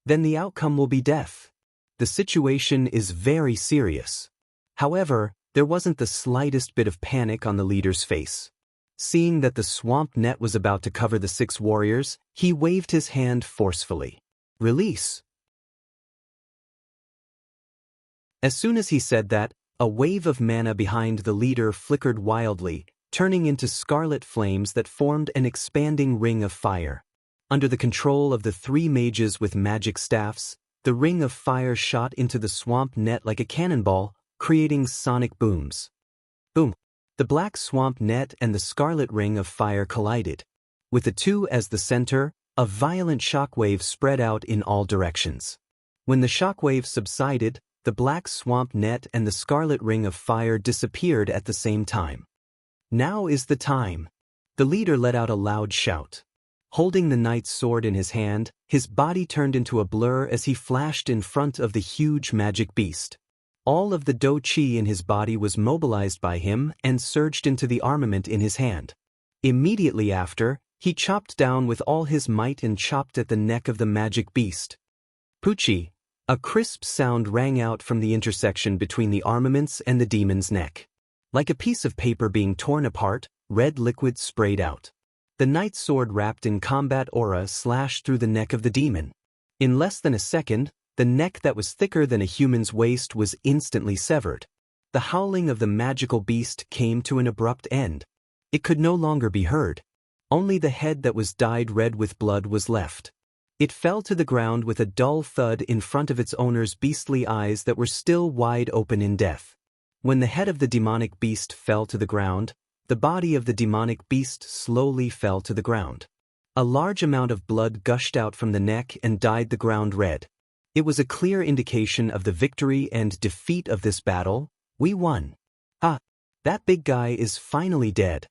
then the outcome will be death. The situation is very serious. However, there wasn't the slightest bit of panic on the leader's face. Seeing that the swamp net was about to cover the 6 warriors, he waved his hand forcefully. Release. As soon as he said that, a wave of mana behind the leader flickered wildly, turning into scarlet flames that formed an expanding ring of fire. Under the control of the 3 mages with magic staffs, the ring of fire shot into the swamp net like a cannonball, creating sonic booms. Boom! The black swamp net and the scarlet ring of fire collided. With the 2 as the center, a violent shockwave spread out in all directions. When the shockwave subsided, the black swamp net and the scarlet ring of fire disappeared at the same time. Now is the time. The leader let out a loud shout. Holding the knight's sword in his hand, his body turned into a blur as he flashed in front of the huge magic beast. All of the Do Chi in his body was mobilized by him and surged into the armament in his hand. Immediately after, he chopped down with all his might and chopped at the neck of the magic beast. Poochie! A crisp sound rang out from the intersection between the armaments and the demon's neck. Like a piece of paper being torn apart, red liquid sprayed out. The knight's sword wrapped in combat aura slashed through the neck of the demon. In less than a second, the neck that was thicker than a human's waist was instantly severed. The howling of the magical beast came to an abrupt end. It could no longer be heard. Only the head that was dyed red with blood was left. It fell to the ground with a dull thud in front of its owner's beastly eyes that were still wide open in death. When the head of the demonic beast fell to the ground, the body of the demonic beast slowly fell to the ground. A large amount of blood gushed out from the neck and dyed the ground red. It was a clear indication of the victory and defeat of this battle. We won. Ah, that big guy is finally dead.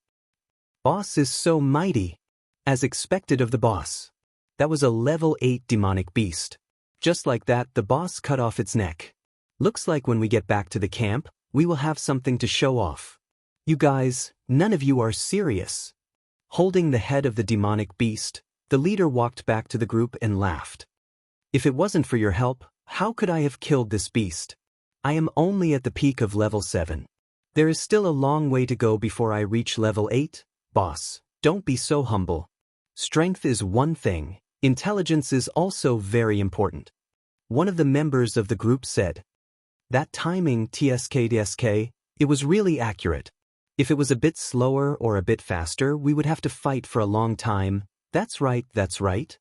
Boss is so mighty. As expected of the boss. That was a level 8 demonic beast. Just like that, the boss cut off its neck. Looks like when we get back to the camp, we will have something to show off. You guys, none of you are serious. Holding the head of the demonic beast, the leader walked back to the group and laughed. If it wasn't for your help, how could I have killed this beast? I am only at the peak of level 7. There is still a long way to go before I reach level 8. Boss, don't be so humble. Strength is one thing, intelligence is also very important. One of the members of the group said. That timing TSK, it was really accurate. If it was a bit slower or a bit faster, we would have to fight for a long time. That's right, that's right.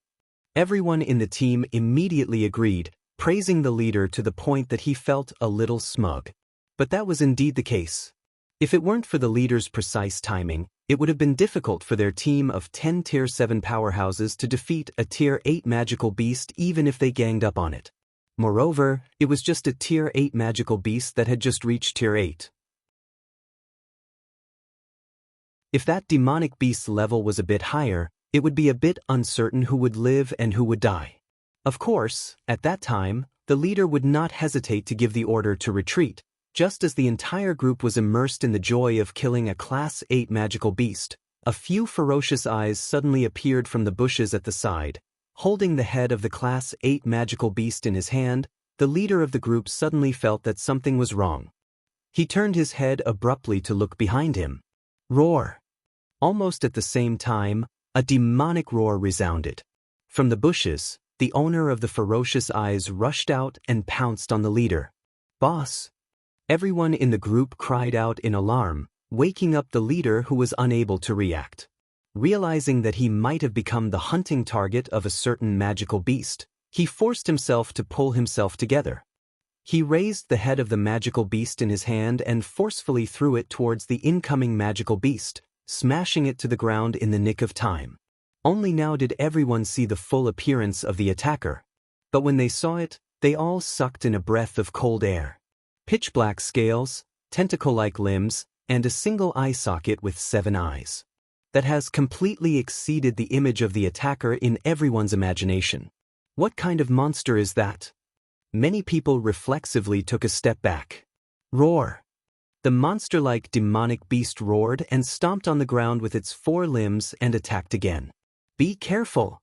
Everyone in the team immediately agreed, praising the leader to the point that he felt a little smug. But that was indeed the case. If it weren't for the leader's precise timing, it would have been difficult for their team of 10 Tier 7 powerhouses to defeat a Tier 8 magical beast even if they ganged up on it. Moreover, it was just a Tier 8 magical beast that had just reached Tier 8. If that demonic beast's level was a bit higher, it would be a bit uncertain who would live and who would die. Of course, at that time, the leader would not hesitate to give the order to retreat, just as the entire group was immersed in the joy of killing a Class 8 magical beast. A few ferocious eyes suddenly appeared from the bushes at the side. Holding the head of the Class 8 magical beast in his hand, the leader of the group suddenly felt that something was wrong. He turned his head abruptly to look behind him. Roar! Almost at the same time, a demonic roar resounded. From the bushes, the owner of the ferocious eyes rushed out and pounced on the leader. Boss! Everyone in the group cried out in alarm, waking up the leader who was unable to react. Realizing that he might have become the hunting target of a certain magical beast, he forced himself to pull himself together. He raised the head of the magical beast in his hand and forcefully threw it towards the incoming magical beast, smashing it to the ground in the nick of time. Only now did everyone see the full appearance of the attacker. But when they saw it, they all sucked in a breath of cold air. Pitch-black scales, tentacle-like limbs, and a single eye socket with 7 eyes. That has completely exceeded the image of the attacker in everyone's imagination. What kind of monster is that? Many people reflexively took a step back. Roar! The monster-like demonic beast roared and stomped on the ground with its 4 limbs and attacked again. Be careful!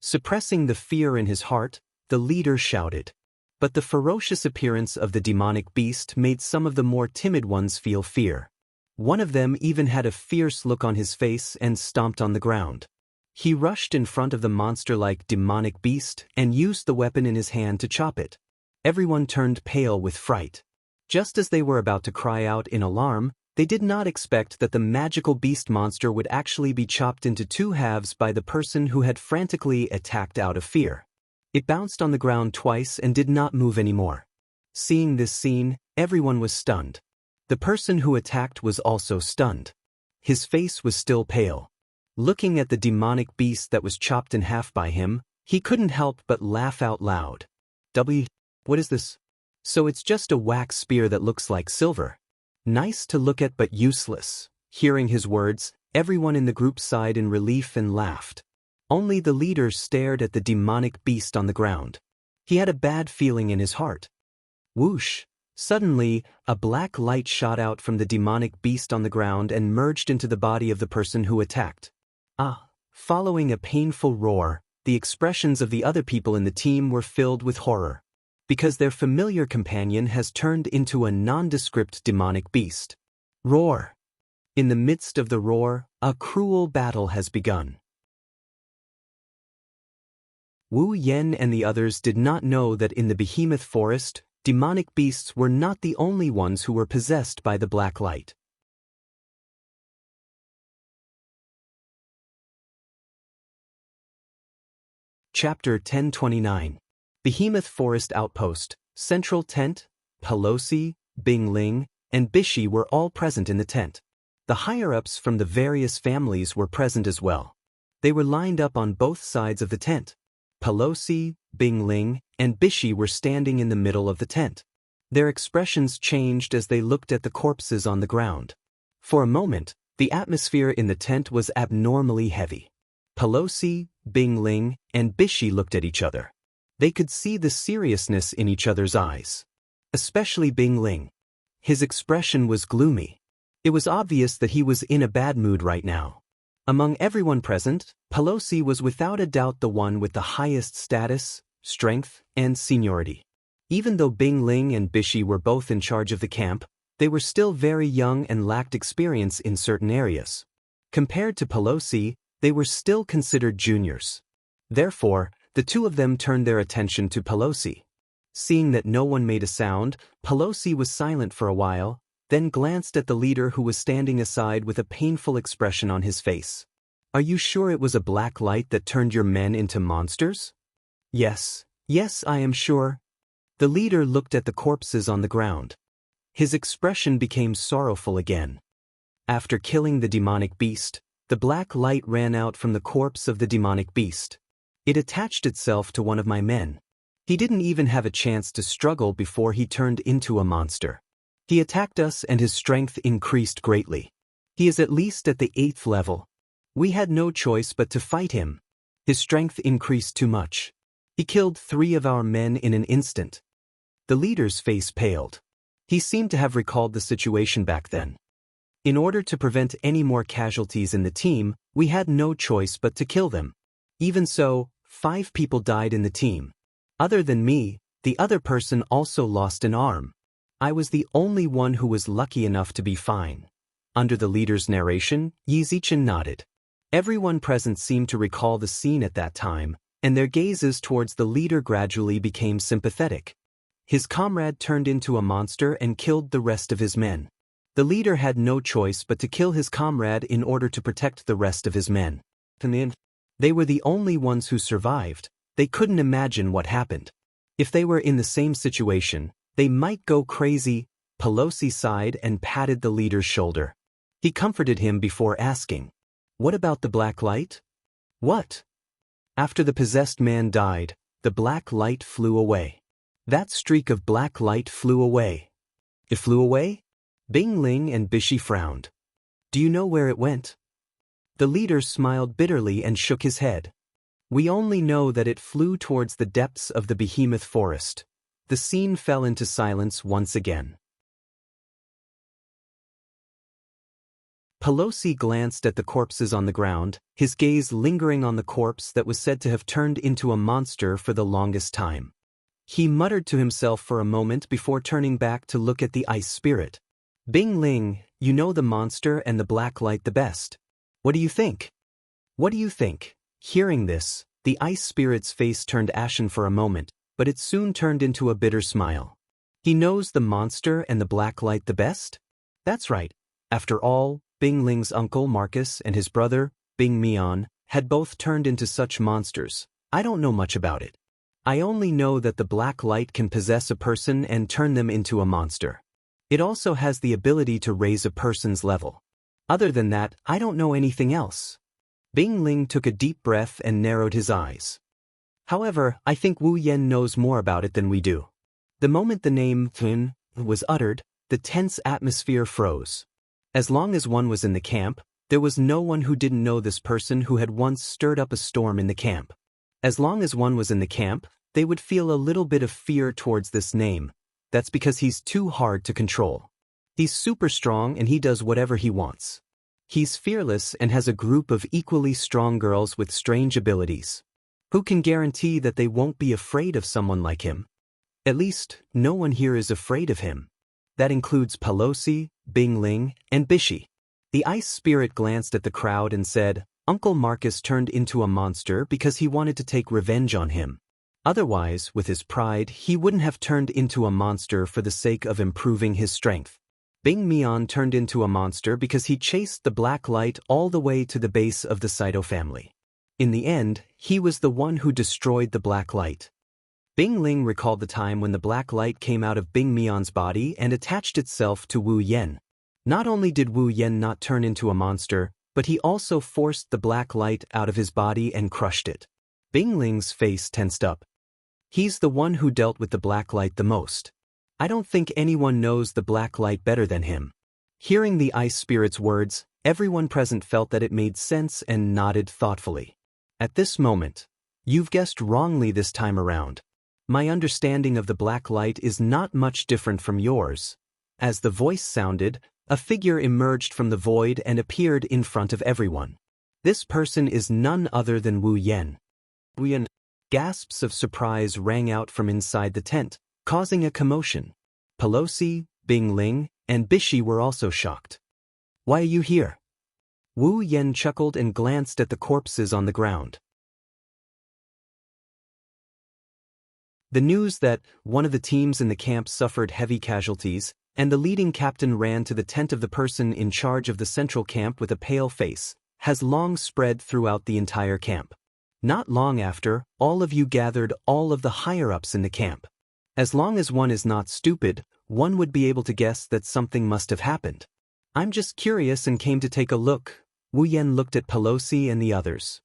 Suppressing the fear in his heart, the leader shouted. But the ferocious appearance of the demonic beast made some of the more timid ones feel fear. One of them even had a fierce look on his face and stomped on the ground. He rushed in front of the monster-like demonic beast and used the weapon in his hand to chop it. Everyone turned pale with fright. Just as they were about to cry out in alarm, they did not expect that the magical beast monster would actually be chopped into 2 halves by the person who had frantically attacked out of fear. It bounced on the ground twice and did not move anymore. Seeing this scene, everyone was stunned. The person who attacked was also stunned. His face was still pale. Looking at the demonic beast that was chopped in half by him, he couldn't help but laugh out loud. What is this? So it's just a wax spear that looks like silver. Nice to look at but useless. Hearing his words, everyone in the group sighed in relief and laughed. Only the leader stared at the demonic beast on the ground. He had a bad feeling in his heart. Whoosh! Suddenly, a black light shot out from the demonic beast on the ground and merged into the body of the person who attacked. Following a painful roar, the expressions of the other people in the team were filled with horror. Because their familiar companion has turned into a nondescript demonic beast. Roar! In the midst of the roar, a cruel battle has begun. Wu Yen and the others did not know that in the behemoth forest, demonic beasts were not the only ones who were possessed by the black light. Chapter 1029. Behemoth Forest Outpost, Central Tent. Pelosi, Bing Ling, and Bishi were all present in the tent. The higher-ups from the various families were present as well. They were lined up on both sides of the tent. Pelosi, Bingling, and Bishi were standing in the middle of the tent. Their expressions changed as they looked at the corpses on the ground. For a moment, the atmosphere in the tent was abnormally heavy. Pelosi, Bingling, and Bishi looked at each other. They could see the seriousness in each other's eyes. Especially Bingling. His expression was gloomy. It was obvious that he was in a bad mood right now. Among everyone present, Pelosi was without a doubt the one with the highest status, strength, and seniority. Even though Bingling and Bishi were both in charge of the camp, they were still very young and lacked experience in certain areas. Compared to Pelosi, they were still considered juniors. Therefore, the two of them turned their attention to Pelosi. Seeing that no one made a sound, Pelosi was silent for a while, then glanced at the leader who was standing aside with a painful expression on his face. "Are you sure it was a black light that turned your men into monsters?" "Yes, I am sure." The leader looked at the corpses on the ground. His expression became sorrowful again. After killing the demonic beast, the black light ran out from the corpse of the demonic beast. It attached itself to one of my men. He didn't even have a chance to struggle before he turned into a monster. He attacked us and his strength increased greatly. He is at least at the 8th level. We had no choice but to fight him. His strength increased too much. He killed 3 of our men in an instant. The leader's face paled. He seemed to have recalled the situation back then. In order to prevent any more casualties in the team, we had no choice but to kill them. Even so, 5 people died in the team. Other than me, the other person also lost an arm. I was the only one who was lucky enough to be fine. Under the leader's narration, Yi Zichen nodded. Everyone present seemed to recall the scene at that time, and their gazes towards the leader gradually became sympathetic. His comrade turned into a monster and killed the rest of his men. The leader had no choice but to kill his comrade in order to protect the rest of his men. They were the only ones who survived. They couldn't imagine what happened. If they were in the same situation, they might go crazy. Pelosi sighed and patted the leader's shoulder. He comforted him before asking, "What about the black light?" "What?" "After the possessed man died, the black light flew away." That streak of black light flew away. It flew away? Bingling and Bishi frowned. "Do you know where it went?" The leader smiled bitterly and shook his head. "We only know that it flew towards the depths of the behemoth forest." The scene fell into silence once again. Pelosi glanced at the corpses on the ground, his gaze lingering on the corpse that was said to have turned into a monster for the longest time. He muttered to himself for a moment before turning back to look at the ice spirit. "Bingling, you know the monster and the black light the best. What do you think?" "What do you think?" Hearing this, the ice spirit's face turned ashen for a moment, but it soon turned into a bitter smile. "He knows the monster and the black light the best?" "That's right. After all, Bingling's uncle Marcus and his brother, Bing Mian, had both turned into such monsters. I don't know much about it. I only know that the black light can possess a person and turn them into a monster. It also has the ability to raise a person's level. Other than that, I don't know anything else." Bingling took a deep breath and narrowed his eyes. "However, I think Wu Yen knows more about it than we do." The moment the name Thun was uttered, the tense atmosphere froze. As long as one was in the camp, there was no one who didn't know this person who had once stirred up a storm in the camp. As long as one was in the camp, they would feel a little bit of fear towards this name. That's because he's too hard to control. He's super strong and he does whatever he wants. He's fearless and has a group of equally strong girls with strange abilities. Who can guarantee that they won't be afraid of someone like him? At least, no one here is afraid of him. That includes Pelosi, Bingling, and Bishi. The ice spirit glanced at the crowd and said, "Uncle Marcus turned into a monster because he wanted to take revenge on him. Otherwise, with his pride, he wouldn't have turned into a monster for the sake of improving his strength. Bing Mian turned into a monster because he chased the black light all the way to the base of the Saito family. In the end, he was the one who destroyed the black light." Bingling recalled the time when the black light came out of Bing Mian's body and attached itself to Wu Yen. Not only did Wu Yen not turn into a monster, but he also forced the black light out of his body and crushed it. Bing Ling's face tensed up. He's the one who dealt with the black light the most. I don't think anyone knows the black light better than him. Hearing the ice spirit's words, everyone present felt that it made sense and nodded thoughtfully. At this moment, you've guessed wrongly this time around. My understanding of the black light is not much different from yours. As the voice sounded, a figure emerged from the void and appeared in front of everyone. This person is none other than Wu Yen. Wu Yen. Gasps of surprise rang out from inside the tent, causing a commotion. Pelosi, Bing Ling, and Bishi were also shocked. Why are you here? Wu Yen chuckled and glanced at the corpses on the ground. The news that one of the teams in the camp suffered heavy casualties, and the leading captain ran to the tent of the person in charge of the central camp with a pale face, has long spread throughout the entire camp. Not long after, all of you gathered all of the higher-ups in the camp. As long as one is not stupid, one would be able to guess that something must have happened. I'm just curious and came to take a look. Wu Yen looked at Pelosi and the others.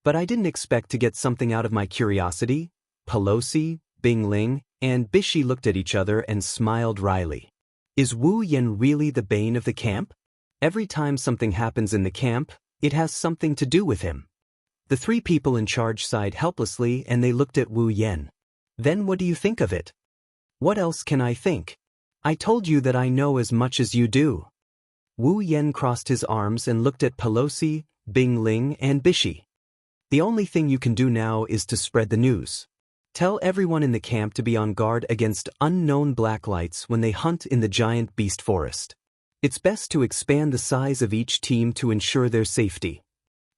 But I didn't expect to get something out of my curiosity. Pelosi, Bing Ling, and Bishi looked at each other and smiled wryly. Is Wu Yen really the bane of the camp? Every time something happens in the camp, it has something to do with him. The three people in charge sighed helplessly and they looked at Wu Yen. Then what do you think of it? What else can I think? I told you that I know as much as you do. Wu Yen crossed his arms and looked at Pelosi, Bing Ling, and Bishi. The only thing you can do now is to spread the news. Tell everyone in the camp to be on guard against unknown black lights when they hunt in the giant beast forest. It's best to expand the size of each team to ensure their safety.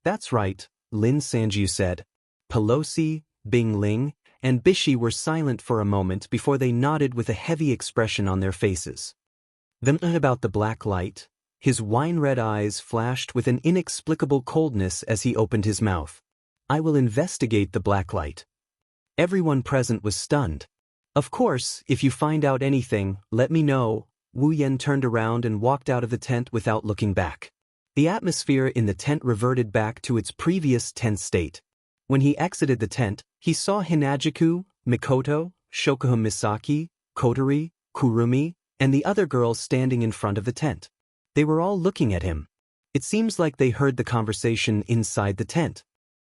That's right, Lin Sanju said. Pelosi, Bing Ling, and Bishi were silent for a moment before they nodded with a heavy expression on their faces. Then about the black light, his wine-red eyes flashed with an inexplicable coldness as he opened his mouth. I will investigate the black light. Everyone present was stunned. Of course, if you find out anything, let me know. Wu Yen turned around and walked out of the tent without looking back. The atmosphere in the tent reverted back to its previous tense state. When he exited the tent, he saw Hinajuku, Mikoto, Shokuha Misaki, Kotori, Kurumi, and the other girls standing in front of the tent. They were all looking at him. It seems like they heard the conversation inside the tent.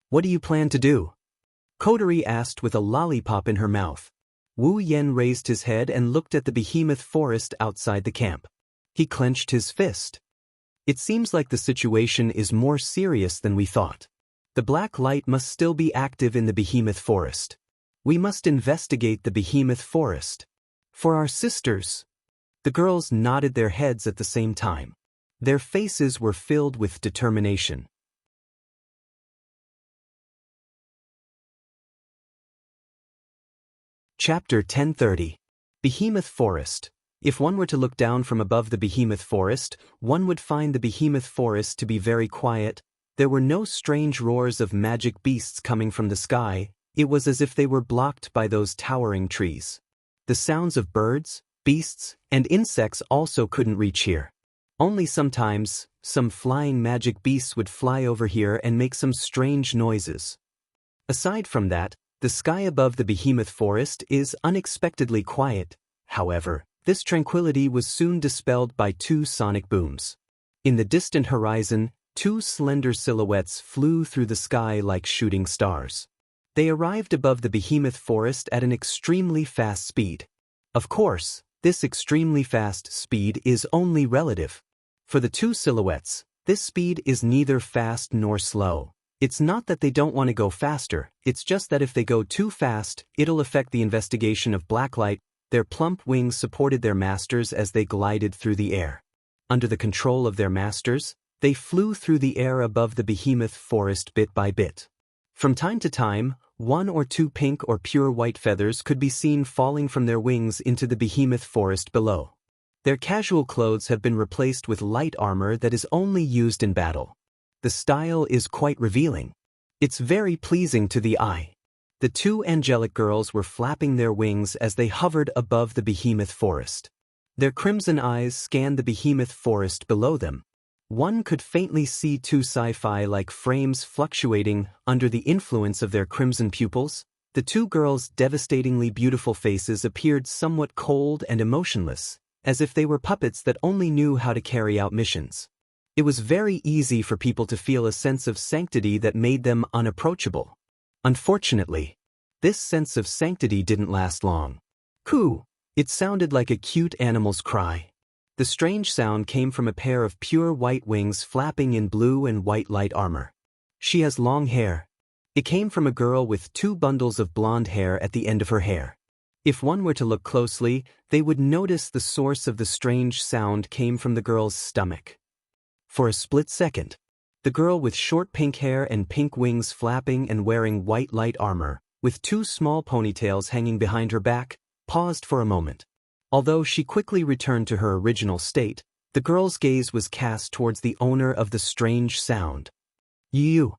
What do you plan to do? Kotori asked with a lollipop in her mouth. Wu Yen raised his head and looked at the behemoth forest outside the camp. He clenched his fist. It seems like the situation is more serious than we thought. The black light must still be active in the behemoth forest. We must investigate the behemoth forest. For our sisters. The girls nodded their heads at the same time. Their faces were filled with determination. Chapter 1030. Behemoth Forest. If one were to look down from above the behemoth forest, one would find the behemoth forest to be very quiet. There were no strange roars of magic beasts coming from the sky. It was as if they were blocked by those towering trees. The sounds of birds, beasts, and insects also couldn't reach here. Only sometimes, some flying magic beasts would fly over here and make some strange noises. Aside from that, the sky above the behemoth forest is unexpectedly quiet. However, this tranquility was soon dispelled by two sonic booms. In the distant horizon, two slender silhouettes flew through the sky like shooting stars. They arrived above the behemoth forest at an extremely fast speed. Of course, this extremely fast speed is only relative. For the two silhouettes, this speed is neither fast nor slow. It's not that they don't want to go faster, it's just that if they go too fast, it'll affect the investigation of blacklight. Their plump wings supported their masters as they glided through the air. Under the control of their masters, they flew through the air above the behemoth forest bit by bit. From time to time, one or two pink or pure white feathers could be seen falling from their wings into the behemoth forest below. Their casual clothes have been replaced with light armor that is only used in battle. The style is quite revealing. It's very pleasing to the eye. The two angelic girls were flapping their wings as they hovered above the behemoth forest. Their crimson eyes scanned the behemoth forest below them. One could faintly see two sci-fi-like frames fluctuating under the influence of their crimson pupils. The two girls' devastatingly beautiful faces appeared somewhat cold and emotionless, as if they were puppets that only knew how to carry out missions. It was very easy for people to feel a sense of sanctity that made them unapproachable. Unfortunately, this sense of sanctity didn't last long. Coo! It sounded like a cute animal's cry. The strange sound came from a pair of pure white wings flapping in blue and white light armor. She has long hair. It came from a girl with two bundles of blonde hair at the end of her hair. If one were to look closely, they would notice the source of the strange sound came from the girl's stomach. For a split second, the girl with short pink hair and pink wings flapping and wearing white light armor, with two small ponytails hanging behind her back, paused for a moment. Although she quickly returned to her original state, the girl's gaze was cast towards the owner of the strange sound. You.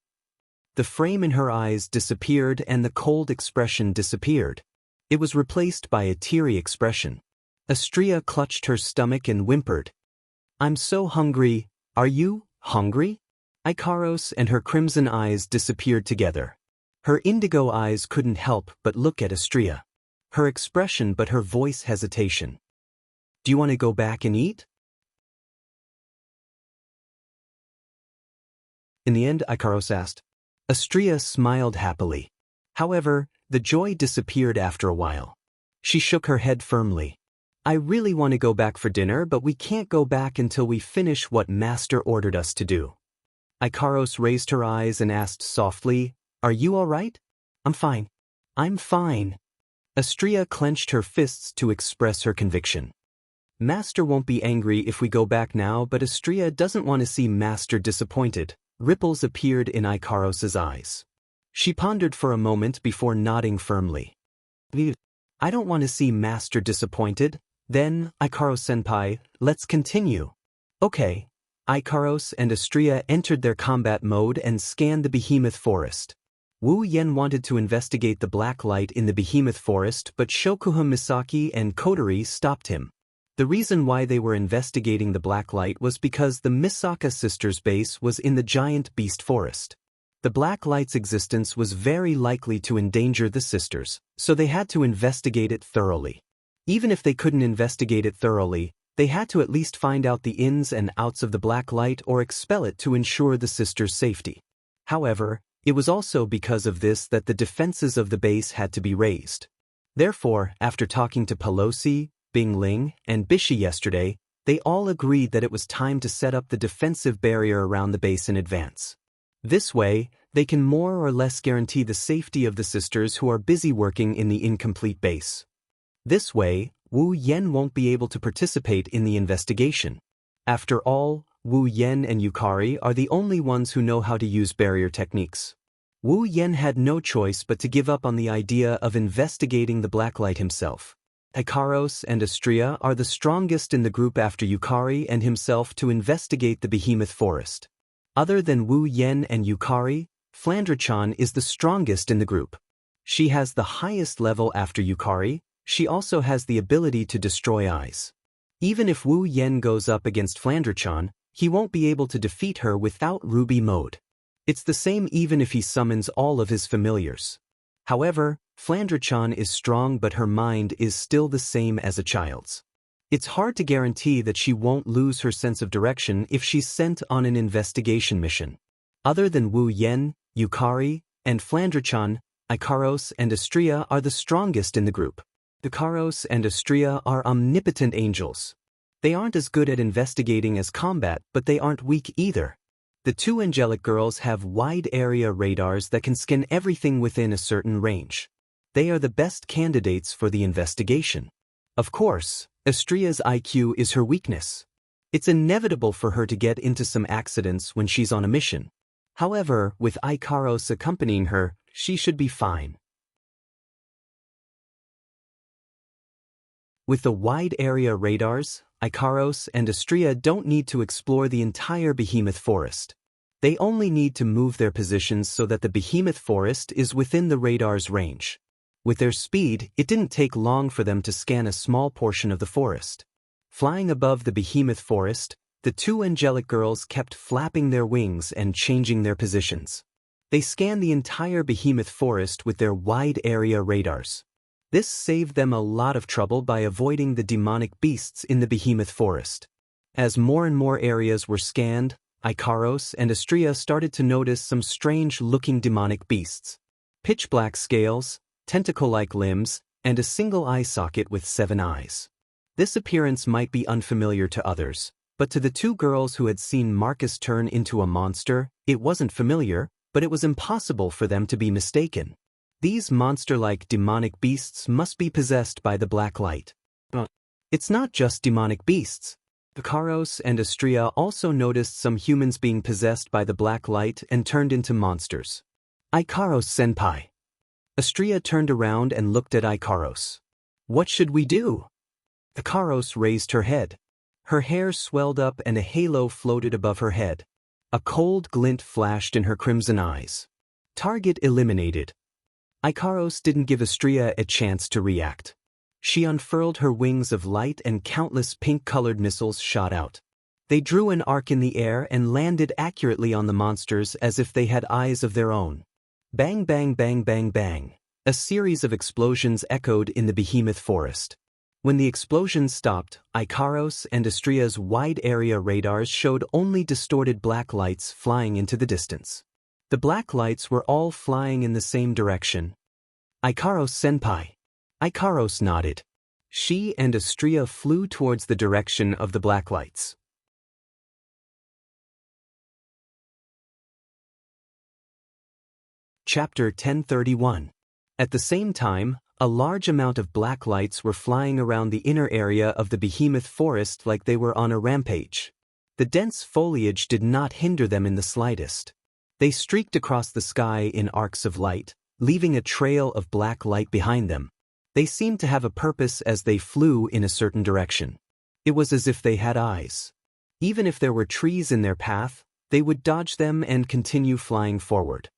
The frame in her eyes disappeared and the cold expression disappeared. It was replaced by a teary expression. Astria clutched her stomach and whimpered. I'm so hungry. Are you hungry? Ikaros and her crimson eyes disappeared together. Her indigo eyes couldn't help but look at Astria. Her expression but her voice hesitation. Do you want to go back and eat? In the end, Ikaros asked. Astria smiled happily. However, the joy disappeared after a while. She shook her head firmly. I really want to go back for dinner, but we can't go back until we finish what Master ordered us to do. Ikaros raised her eyes and asked softly, Are you all right? I'm fine. I'm fine. Astria clenched her fists to express her conviction. Master won't be angry if we go back now, but Astria doesn't want to see Master disappointed. Ripples appeared in Ikaros's eyes. She pondered for a moment before nodding firmly. I don't want to see Master disappointed. Then, Ikaros-senpai, let's continue. Okay. Ikaros and Astria entered their combat mode and scanned the behemoth forest. Wu Yen wanted to investigate the black light in the behemoth forest, but Shokuha Misaki and Kodori stopped him. The reason why they were investigating the black light was because the Misaka sisters' base was in the giant beast forest. The black light's existence was very likely to endanger the sisters, so they had to investigate it thoroughly. Even if they couldn't investigate it thoroughly, they had to at least find out the ins and outs of the black light or expel it to ensure the sisters' safety. However, it was also because of this that the defenses of the base had to be raised. Therefore, after talking to Pelosi, Bingling, and Bishi yesterday, they all agreed that it was time to set up the defensive barrier around the base in advance. This way, they can more or less guarantee the safety of the sisters who are busy working in the incomplete base. This way, Wu Yen won't be able to participate in the investigation. After all, Wu Yen and Yukari are the only ones who know how to use barrier techniques. Wu Yen had no choice but to give up on the idea of investigating the blacklight himself. Ikaros and Astria are the strongest in the group after Yukari and himself to investigate the behemoth forest. Other than Wu Yen and Yukari, Flandra-chan is the strongest in the group. She has the highest level after Yukari. She also has the ability to destroy eyes. Even if Wu Yen goes up against Flandra-chan, he won't be able to defeat her without Ruby mode. It's the same even if he summons all of his familiars. However, Flandra-chan is strong, but her mind is still the same as a child's. It's hard to guarantee that she won't lose her sense of direction if she's sent on an investigation mission. Other than Wu Yen, Yukari, and Flandra-chan, Ikaros and Astria are the strongest in the group. Ikaros and Astria are omnipotent angels. They aren't as good at investigating as combat, but they aren't weak either. The two angelic girls have wide-area radars that can scan everything within a certain range. They are the best candidates for the investigation. Of course, Astria's IQ is her weakness. It's inevitable for her to get into some accidents when she's on a mission. However, with Ikaros accompanying her, she should be fine. With the wide-area radars, Ikaros and Astria don't need to explore the entire behemoth forest. They only need to move their positions so that the behemoth forest is within the radar's range. With their speed, it didn't take long for them to scan a small portion of the forest. Flying above the behemoth forest, the two angelic girls kept flapping their wings and changing their positions. They scanned the entire behemoth forest with their wide-area radars. This saved them a lot of trouble by avoiding the demonic beasts in the behemoth forest. As more and more areas were scanned, Ikaros and Astrea started to notice some strange-looking demonic beasts. Pitch-black scales, tentacle-like limbs, and a single eye socket with 7 eyes. This appearance might be unfamiliar to others, but to the two girls who had seen Marcus turn into a monster, it wasn't familiar, but it was impossible for them to be mistaken. These monster-like demonic beasts must be possessed by the black light. But it's not just demonic beasts. Ikaros and Astrea also noticed some humans being possessed by the black light and turned into monsters. Ikaros-senpai. Astrea turned around and looked at Ikaros. What should we do? Ikaros raised her head. Her hair swelled up and a halo floated above her head. A cold glint flashed in her crimson eyes. Target eliminated. Ikaros didn't give Astrea a chance to react. She unfurled her wings of light and countless pink-colored missiles shot out. They drew an arc in the air and landed accurately on the monsters as if they had eyes of their own. Bang bang bang bang bang. A series of explosions echoed in the behemoth forest. When the explosions stopped, Ikaros and Astrea's wide-area radars showed only distorted black lights flying into the distance. The black lights were all flying in the same direction. Ikaros-senpai. Ikaros nodded. She and Astrea flew towards the direction of the black lights. Chapter 1031. At the same time, a large amount of black lights were flying around the inner area of the behemoth forest like they were on a rampage. The dense foliage did not hinder them in the slightest. They streaked across the sky in arcs of light, leaving a trail of black light behind them. They seemed to have a purpose as they flew in a certain direction. It was as if they had eyes. Even if there were trees in their path, they would dodge them and continue flying forward.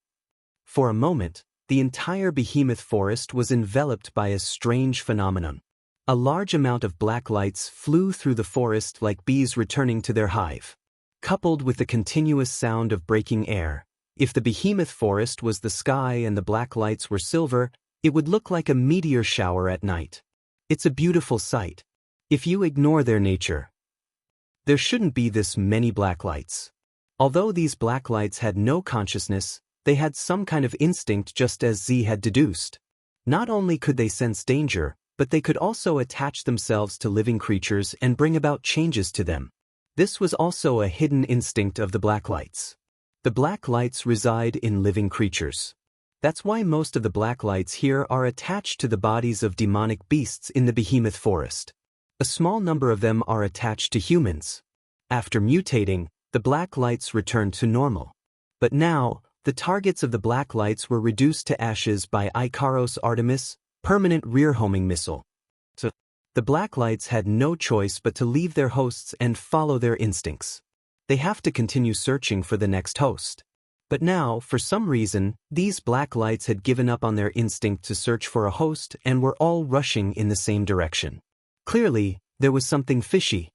For a moment, the entire behemoth forest was enveloped by a strange phenomenon. A large amount of black lights flew through the forest like bees returning to their hive. Coupled with the continuous sound of breaking air, if the behemoth forest was the sky and the black lights were silver, it would look like a meteor shower at night. It's a beautiful sight. If you ignore their nature, there shouldn't be this many black lights. Although these black lights had no consciousness, they had some kind of instinct just as Z had deduced. Not only could they sense danger, but they could also attach themselves to living creatures and bring about changes to them. This was also a hidden instinct of the black lights. The black lights reside in living creatures. That's why most of the black lights here are attached to the bodies of demonic beasts in the behemoth forest. A small number of them are attached to humans. After mutating, the black lights returned to normal. But now, the targets of the black lights were reduced to ashes by Ikaros Artemis, permanent rear-homing missile. So, the black lights had no choice but to leave their hosts and follow their instincts. They have to continue searching for the next host. But now, for some reason, these black lights had given up on their instinct to search for a host and were all rushing in the same direction. Clearly, there was something fishy.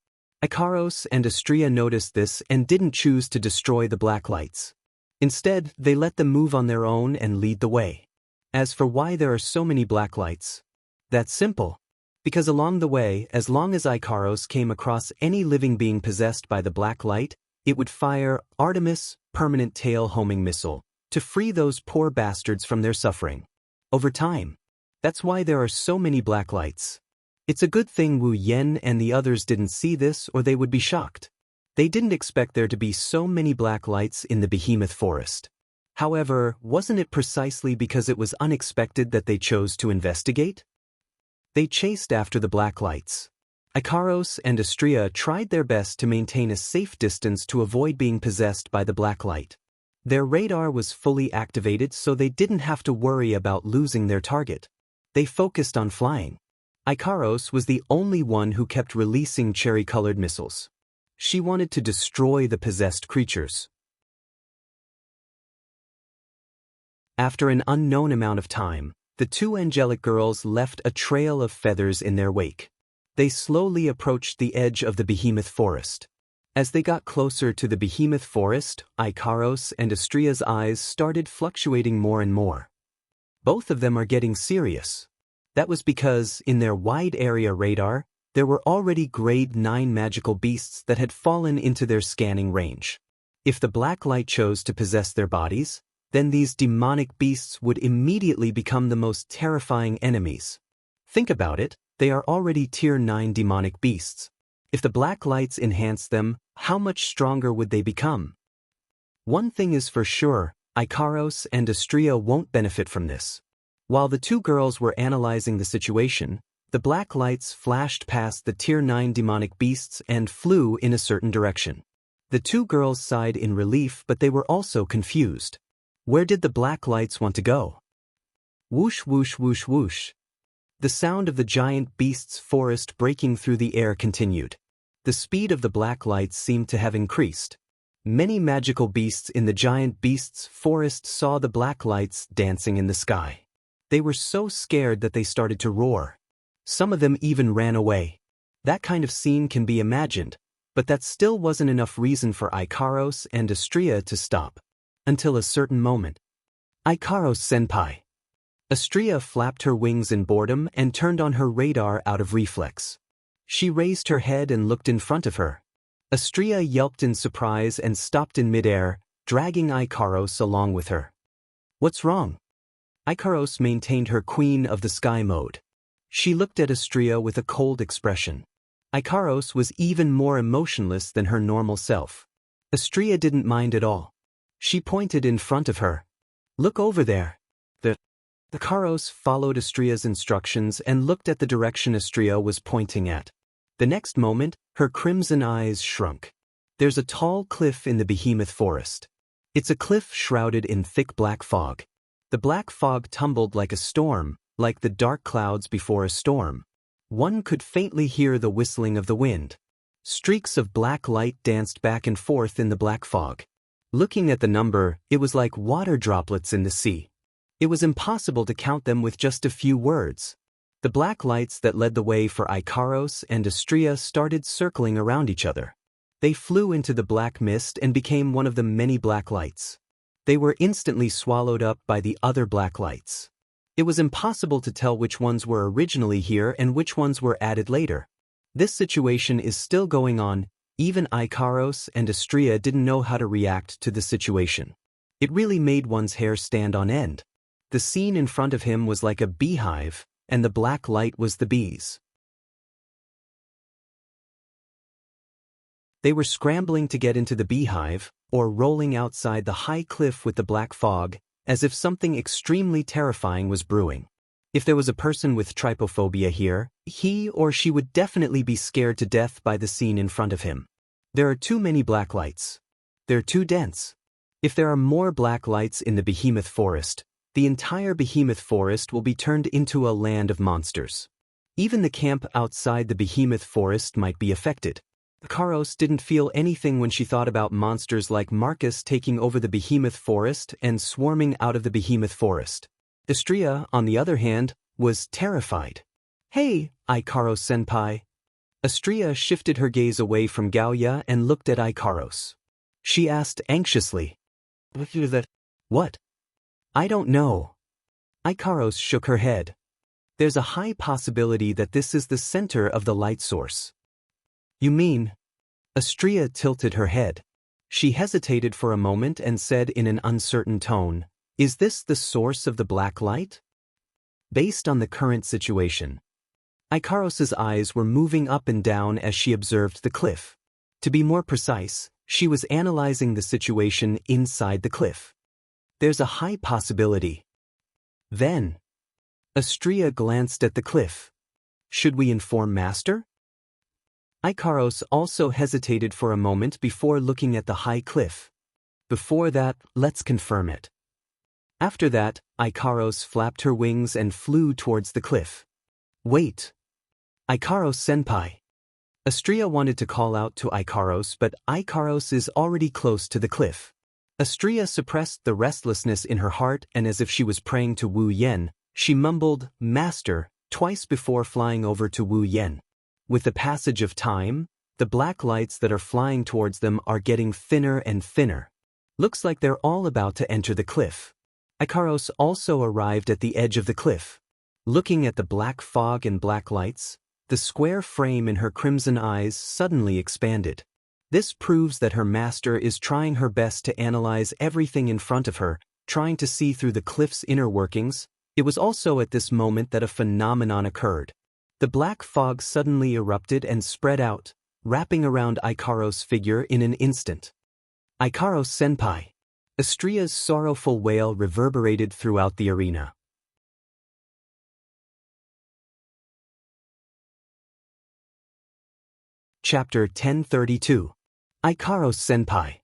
Ikaros and Astrea noticed this and didn't choose to destroy the black lights. Instead, they let them move on their own and lead the way. As for why there are so many black lights, that's simple. Because along the way, as long as Ikaros came across any living being possessed by the black light, it would fire Artemis, permanent tail-homing missile, to free those poor bastards from their suffering. Over time. That's why there are so many black lights. It's a good thing Wu Yen and the others didn't see this or they would be shocked. They didn't expect there to be so many black lights in the behemoth forest. However, wasn't it precisely because it was unexpected that they chose to investigate? They chased after the black lights. Ikaros and Astrea tried their best to maintain a safe distance to avoid being possessed by the black light. Their radar was fully activated so they didn't have to worry about losing their target. They focused on flying. Ikaros was the only one who kept releasing cherry-colored missiles. She wanted to destroy the possessed creatures. After an unknown amount of time, the two angelic girls left a trail of feathers in their wake. They slowly approached the edge of the behemoth forest. As they got closer to the behemoth forest, Ikaros and Astria's eyes started fluctuating more and more. Both of them are getting serious. That was because, in their wide area radar, there were already grade 9 magical beasts that had fallen into their scanning range. If the black light chose to possess their bodies, then these demonic beasts would immediately become the most terrifying enemies. Think about it, they are already tier 9 demonic beasts. If the black lights enhance them, how much stronger would they become? One thing is for sure, Ikaros and Astria won't benefit from this. While the two girls were analyzing the situation, the black lights flashed past the tier 9 demonic beasts and flew in a certain direction. The two girls sighed in relief, but they were also confused. Where did the black lights want to go? Whoosh whoosh whoosh whoosh. The sound of the giant beast's forest breaking through the air continued. The speed of the black lights seemed to have increased. Many magical beasts in the giant beast's forest saw the black lights dancing in the sky. They were so scared that they started to roar. Some of them even ran away. That kind of scene can be imagined, but that still wasn't enough reason for Ikaros and Astria to stop. Until a certain moment. Ikaros-senpai. Astria flapped her wings in boredom and turned on her radar out of reflex. She raised her head and looked in front of her. Astria yelped in surprise and stopped in midair, dragging Ikaros along with her. What's wrong? Ikaros maintained her Queen of the Sky mode. She looked at Astria with a cold expression. Ikaros was even more emotionless than her normal self. Astria didn't mind at all. She pointed in front of her. Look over there. Ikaros followed Astria's instructions and looked at the direction Astria was pointing at. The next moment, her crimson eyes shrunk. There's a tall cliff in the behemoth forest. It's a cliff shrouded in thick black fog. The black fog tumbled like a storm, like the dark clouds before a storm. One could faintly hear the whistling of the wind. Streaks of black light danced back and forth in the black fog. Looking at the number, it was like water droplets in the sea. It was impossible to count them with just a few words. The black lights that led the way for Ikaros and Astria started circling around each other. They flew into the black mist and became one of the many black lights. They were instantly swallowed up by the other black lights. It was impossible to tell which ones were originally here and which ones were added later. This situation is still going on. Even Ikaros and Astria didn't know how to react to the situation. It really made one's hair stand on end. The scene in front of him was like a beehive, and the black light was the bees. They were scrambling to get into the beehive, or rolling outside the high cliff with the black fog, as if something extremely terrifying was brewing. If there was a person with trypophobia here, he or she would definitely be scared to death by the scene in front of him. There are too many black lights. They're too dense. If there are more black lights in the behemoth forest, the entire behemoth forest will be turned into a land of monsters. Even the camp outside the behemoth forest might be affected. Ikaros didn't feel anything when she thought about monsters like Marcus taking over the behemoth forest and swarming out of the behemoth forest. Astria, on the other hand, was terrified. Hey, Ikaros-senpai. Astria shifted her gaze away from Gaoya and looked at Ikaros. She asked anxiously. What? I don't know. Ikaros shook her head. There's a high possibility that this is the center of the light source. You mean? Astria tilted her head. She hesitated for a moment and said in an uncertain tone, Is this the source of the black light? Based on the current situation. Ikaros's eyes were moving up and down as she observed the cliff. To be more precise, she was analyzing the situation inside the cliff. There's a high possibility. Then, Astria glanced at the cliff. Should we inform Master? Ikaros also hesitated for a moment before looking at the high cliff. Before that, let's confirm it. After that, Ikaros flapped her wings and flew towards the cliff. Wait. Ikaros-senpai. Astria wanted to call out to Ikaros, but Ikaros is already close to the cliff. Astria suppressed the restlessness in her heart, and as if she was praying to Wu Yen, she mumbled, Master, twice before flying over to Wu Yen. With the passage of time, the black lights that are flying towards them are getting thinner and thinner. Looks like they're all about to enter the cliff. Ikaros also arrived at the edge of the cliff. Looking at the black fog and black lights, the square frame in her crimson eyes suddenly expanded. This proves that her master is trying her best to analyze everything in front of her, trying to see through the cliff's inner workings. It was also at this moment that a phenomenon occurred. The black fog suddenly erupted and spread out, wrapping around Ikaros' figure in an instant. Ikaros senpai. Astria's sorrowful wail reverberated throughout the arena. Chapter 1032. Ikaros senpai.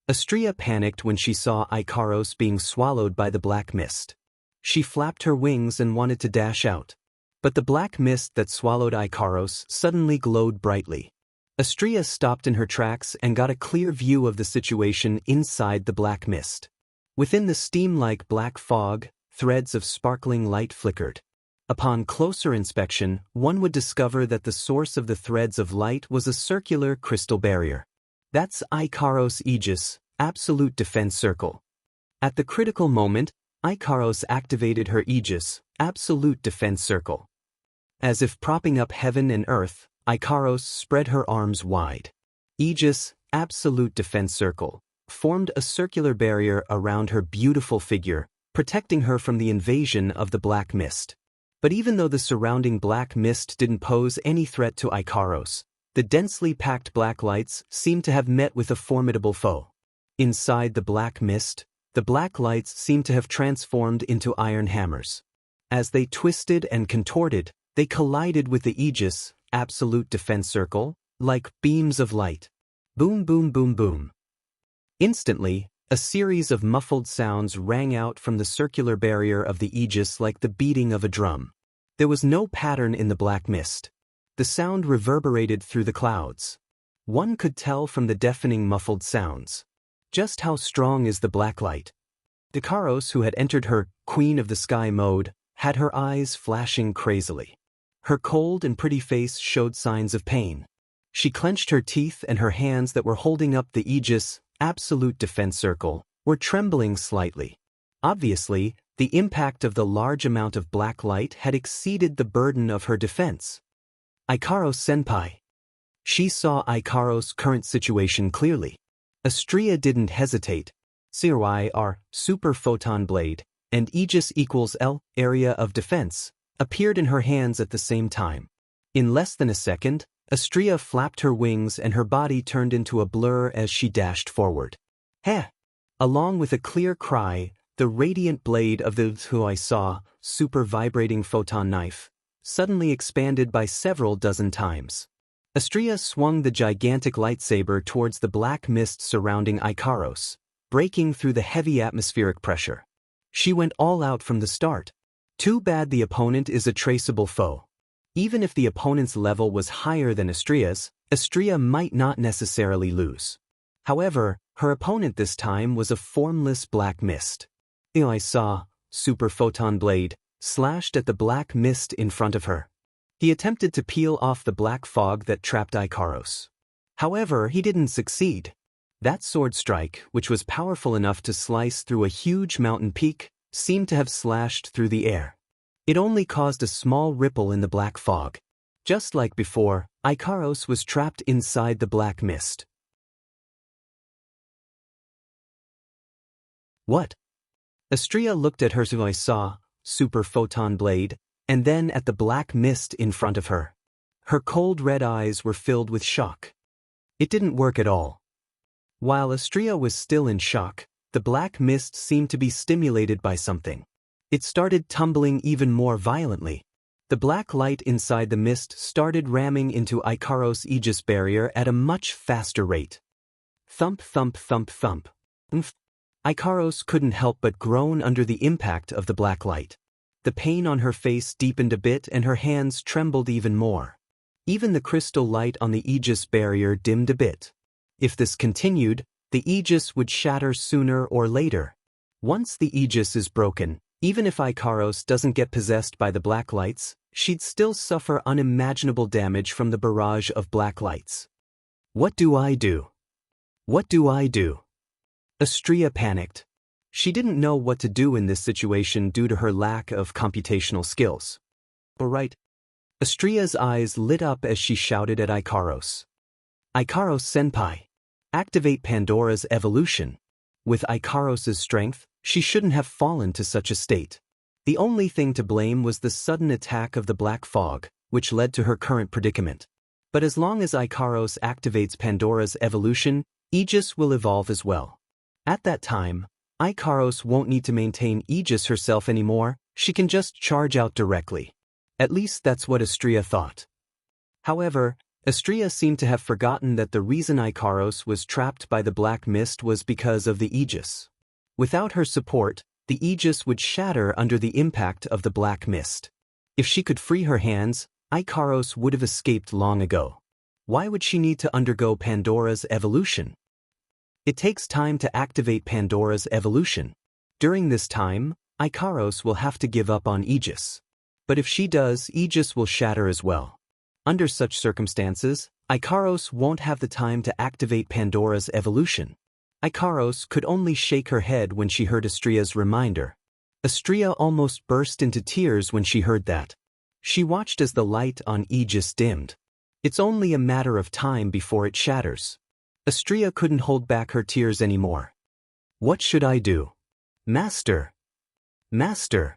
Astria panicked when she saw Ikaros being swallowed by the black mist. She flapped her wings and wanted to dash out. But the black mist that swallowed Ikaros suddenly glowed brightly. Astria stopped in her tracks and got a clear view of the situation inside the black mist. Within the steam-like black fog, threads of sparkling light flickered. Upon closer inspection, one would discover that the source of the threads of light was a circular crystal barrier. That's Ikaros' Aegis, Absolute Defense Circle. At the critical moment, Ikaros activated her Aegis, Absolute Defense Circle. As if propping up heaven and earth, Ikaros spread her arms wide. Aegis, Absolute Defense Circle, formed a circular barrier around her beautiful figure, protecting her from the invasion of the black mist. But even though the surrounding black mist didn't pose any threat to Ikaros, the densely packed black lights seemed to have met with a formidable foe. Inside the black mist, the black lights seemed to have transformed into iron hammers. As they twisted and contorted, they collided with the Aegis, Absolute Defense Circle, like beams of light. Boom, boom, boom, boom. Instantly, a series of muffled sounds rang out from the circular barrier of the Aegis like the beating of a drum. There was no pattern in the black mist. The sound reverberated through the clouds. One could tell from the deafening muffled sounds. Just how strong is the black light? Ikaros, who had entered her Queen of the Sky mode, had her eyes flashing crazily. Her cold and pretty face showed signs of pain. She clenched her teeth and her hands that were holding up the Aegis, Absolute Defense Circle, were trembling slightly. Obviously, the impact of the large amount of black light had exceeded the burden of her defense. Ikaros senpai. She saw Ikaros' current situation clearly. Astria didn't hesitate. CRY Super Photon Blade, and Aegis equals L, Area of Defense, appeared in her hands at the same time. In less than a second, Astria flapped her wings and her body turned into a blur as she dashed forward. Heh! Along with a clear cry, the radiant blade of the who I saw, super vibrating photon knife, suddenly expanded by several dozen times. Astria swung the gigantic lightsaber towards the black mist surrounding Ikaros, breaking through the heavy atmospheric pressure. She went all out from the start. Too bad the opponent is a traceable foe. Even if the opponent's level was higher than Astria's, Astria might not necessarily lose. However, her opponent this time was a formless black mist. I saw, Super Photon Blade, slashed at the black mist in front of her. He attempted to peel off the black fog that trapped Ikaros. However, he didn't succeed. That sword strike, which was powerful enough to slice through a huge mountain peak, seemed to have slashed through the air. It only caused a small ripple in the black fog. Just like before, Ikaros was trapped inside the black mist. What? Astria looked at her I saw, Super Photon Blade, and then at the black mist in front of her. Her cold red eyes were filled with shock. It didn't work at all. While Astria was still in shock, the black mist seemed to be stimulated by something. It started tumbling even more violently. The black light inside the mist started ramming into Ikaros' Aegis barrier at a much faster rate. Thump, thump, thump, thump. Ikaros couldn't help but groan under the impact of the black light. The pain on her face deepened a bit and her hands trembled even more. Even the crystal light on the Aegis barrier dimmed a bit. If this continued, the Aegis would shatter sooner or later. Once the Aegis is broken, even if Ikaros doesn't get possessed by the black lights, she'd still suffer unimaginable damage from the barrage of black lights. What do I do? What do I do? Astrea panicked. She didn't know what to do in this situation due to her lack of computational skills. Alright. Astrea's eyes lit up as she shouted at Ikaros. Ikaros-senpai. Activate Pandora's evolution. With Ikaros's strength, she shouldn't have fallen to such a state. The only thing to blame was the sudden attack of the black fog, which led to her current predicament. But as long as Ikaros activates Pandora's evolution, Aegis will evolve as well. At that time, Ikaros won't need to maintain Aegis herself anymore, she can just charge out directly. At least that's what Astrea thought. However, Astrea seemed to have forgotten that the reason Ikaros was trapped by the black mist was because of the Aegis. Without her support, the Aegis would shatter under the impact of the black mist. If she could free her hands, Ikaros would have escaped long ago. Why would she need to undergo Pandora's evolution? It takes time to activate Pandora's evolution. During this time, Ikaros will have to give up on Aegis. But if she does, Aegis will shatter as well. Under such circumstances, Ikaros won't have the time to activate Pandora's evolution. Ikaros could only shake her head when she heard Astrea's reminder. Astrea almost burst into tears when she heard that. She watched as the light on Aegis dimmed. It's only a matter of time before it shatters. Astrea couldn't hold back her tears anymore. What should I do? Master! Master!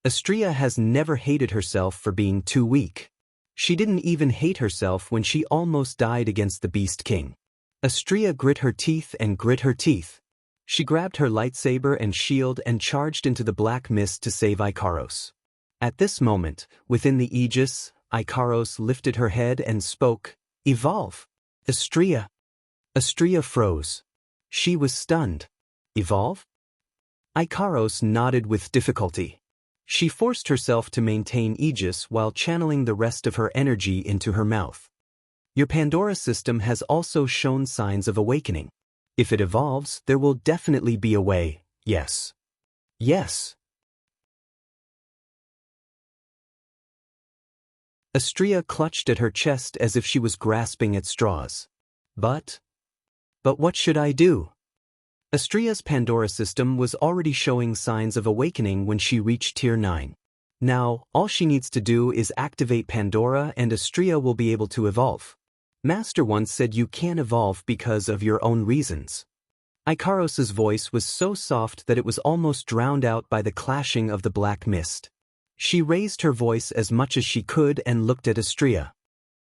Astrea has never hated herself for being too weak. She didn't even hate herself when she almost died against the Beast King. Astrea grit her teeth and grit her teeth. She grabbed her lightsaber and shield and charged into the black mist to save Ikaros. At this moment, within the Aegis, Ikaros lifted her head and spoke, "Evolve!" Astrea! Astrea froze. She was stunned. Evolve? Ikaros nodded with difficulty. She forced herself to maintain Aegis while channeling the rest of her energy into her mouth. Your Pandora system has also shown signs of awakening. If it evolves, there will definitely be a way, yes. Yes. Astrea clutched at her chest as if she was grasping at straws. But what should I do? Astrea's Pandora system was already showing signs of awakening when she reached Tier 9. Now, all she needs to do is activate Pandora and Astrea will be able to evolve. Master once said you can't evolve because of your own reasons. Ikaros's voice was so soft that it was almost drowned out by the clashing of the black mist. She raised her voice as much as she could and looked at Astrea.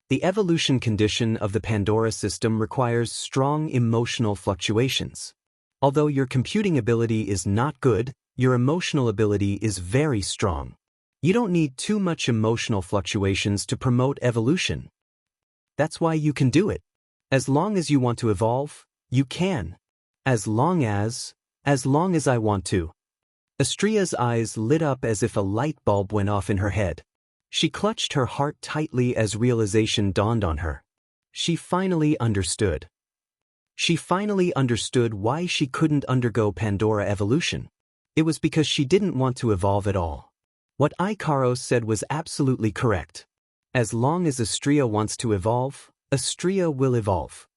The evolution condition of the Pandora system requires strong emotional fluctuations. Although your computing ability is not good, your emotional ability is very strong. You don't need too much emotional fluctuations to promote evolution. That's why you can do it. As long as you want to evolve, you can. As long as I want to. Astrea's eyes lit up as if a light bulb went off in her head. She clutched her heart tightly as realization dawned on her. She finally understood. She finally understood why she couldn't undergo Pandora evolution. It was because she didn't want to evolve at all. What Ikaros said was absolutely correct. As long as Astrea wants to evolve, Astrea will evolve.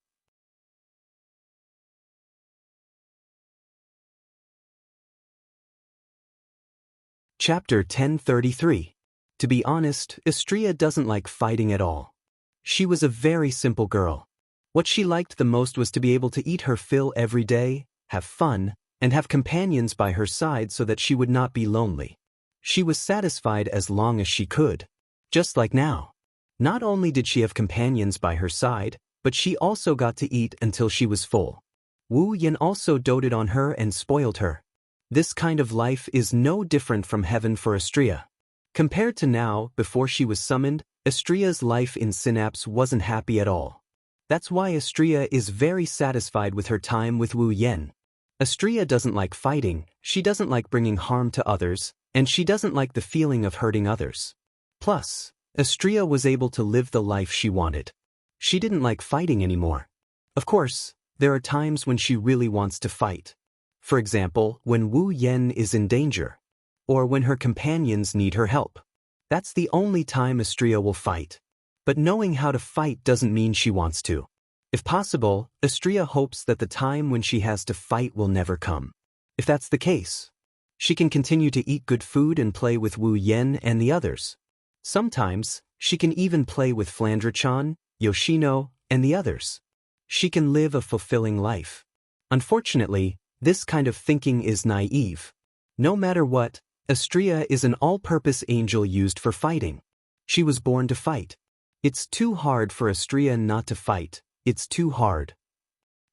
Chapter 1033. To be honest, Astrea doesn't like fighting at all. She was a very simple girl. What she liked the most was to be able to eat her fill every day, have fun, and have companions by her side so that she would not be lonely. She was satisfied as long as she could. Just like now. Not only did she have companions by her side, but she also got to eat until she was full. Wu Yin also doted on her and spoiled her. This kind of life is no different from heaven for Astrea. Compared to now, before she was summoned, Astrea's life in Synapse wasn't happy at all. That's why Astrea is very satisfied with her time with Wu Yen. Astrea doesn't like fighting, she doesn't like bringing harm to others, and she doesn't like the feeling of hurting others. Plus, Astrea was able to live the life she wanted. She didn't like fighting anymore. Of course, there are times when she really wants to fight. For example, when Wu Yen is in danger. Or when her companions need her help. That's the only time Astrea will fight. But knowing how to fight doesn't mean she wants to. If possible, Astrea hopes that the time when she has to fight will never come. If that's the case, she can continue to eat good food and play with Wu Yen and the others. Sometimes, she can even play with Flandre-chan, Yoshino, and the others. She can live a fulfilling life. Unfortunately, this kind of thinking is naive. No matter what, Astrea is an all-purpose angel used for fighting. She was born to fight. It's too hard for Astrea not to fight. It's too hard.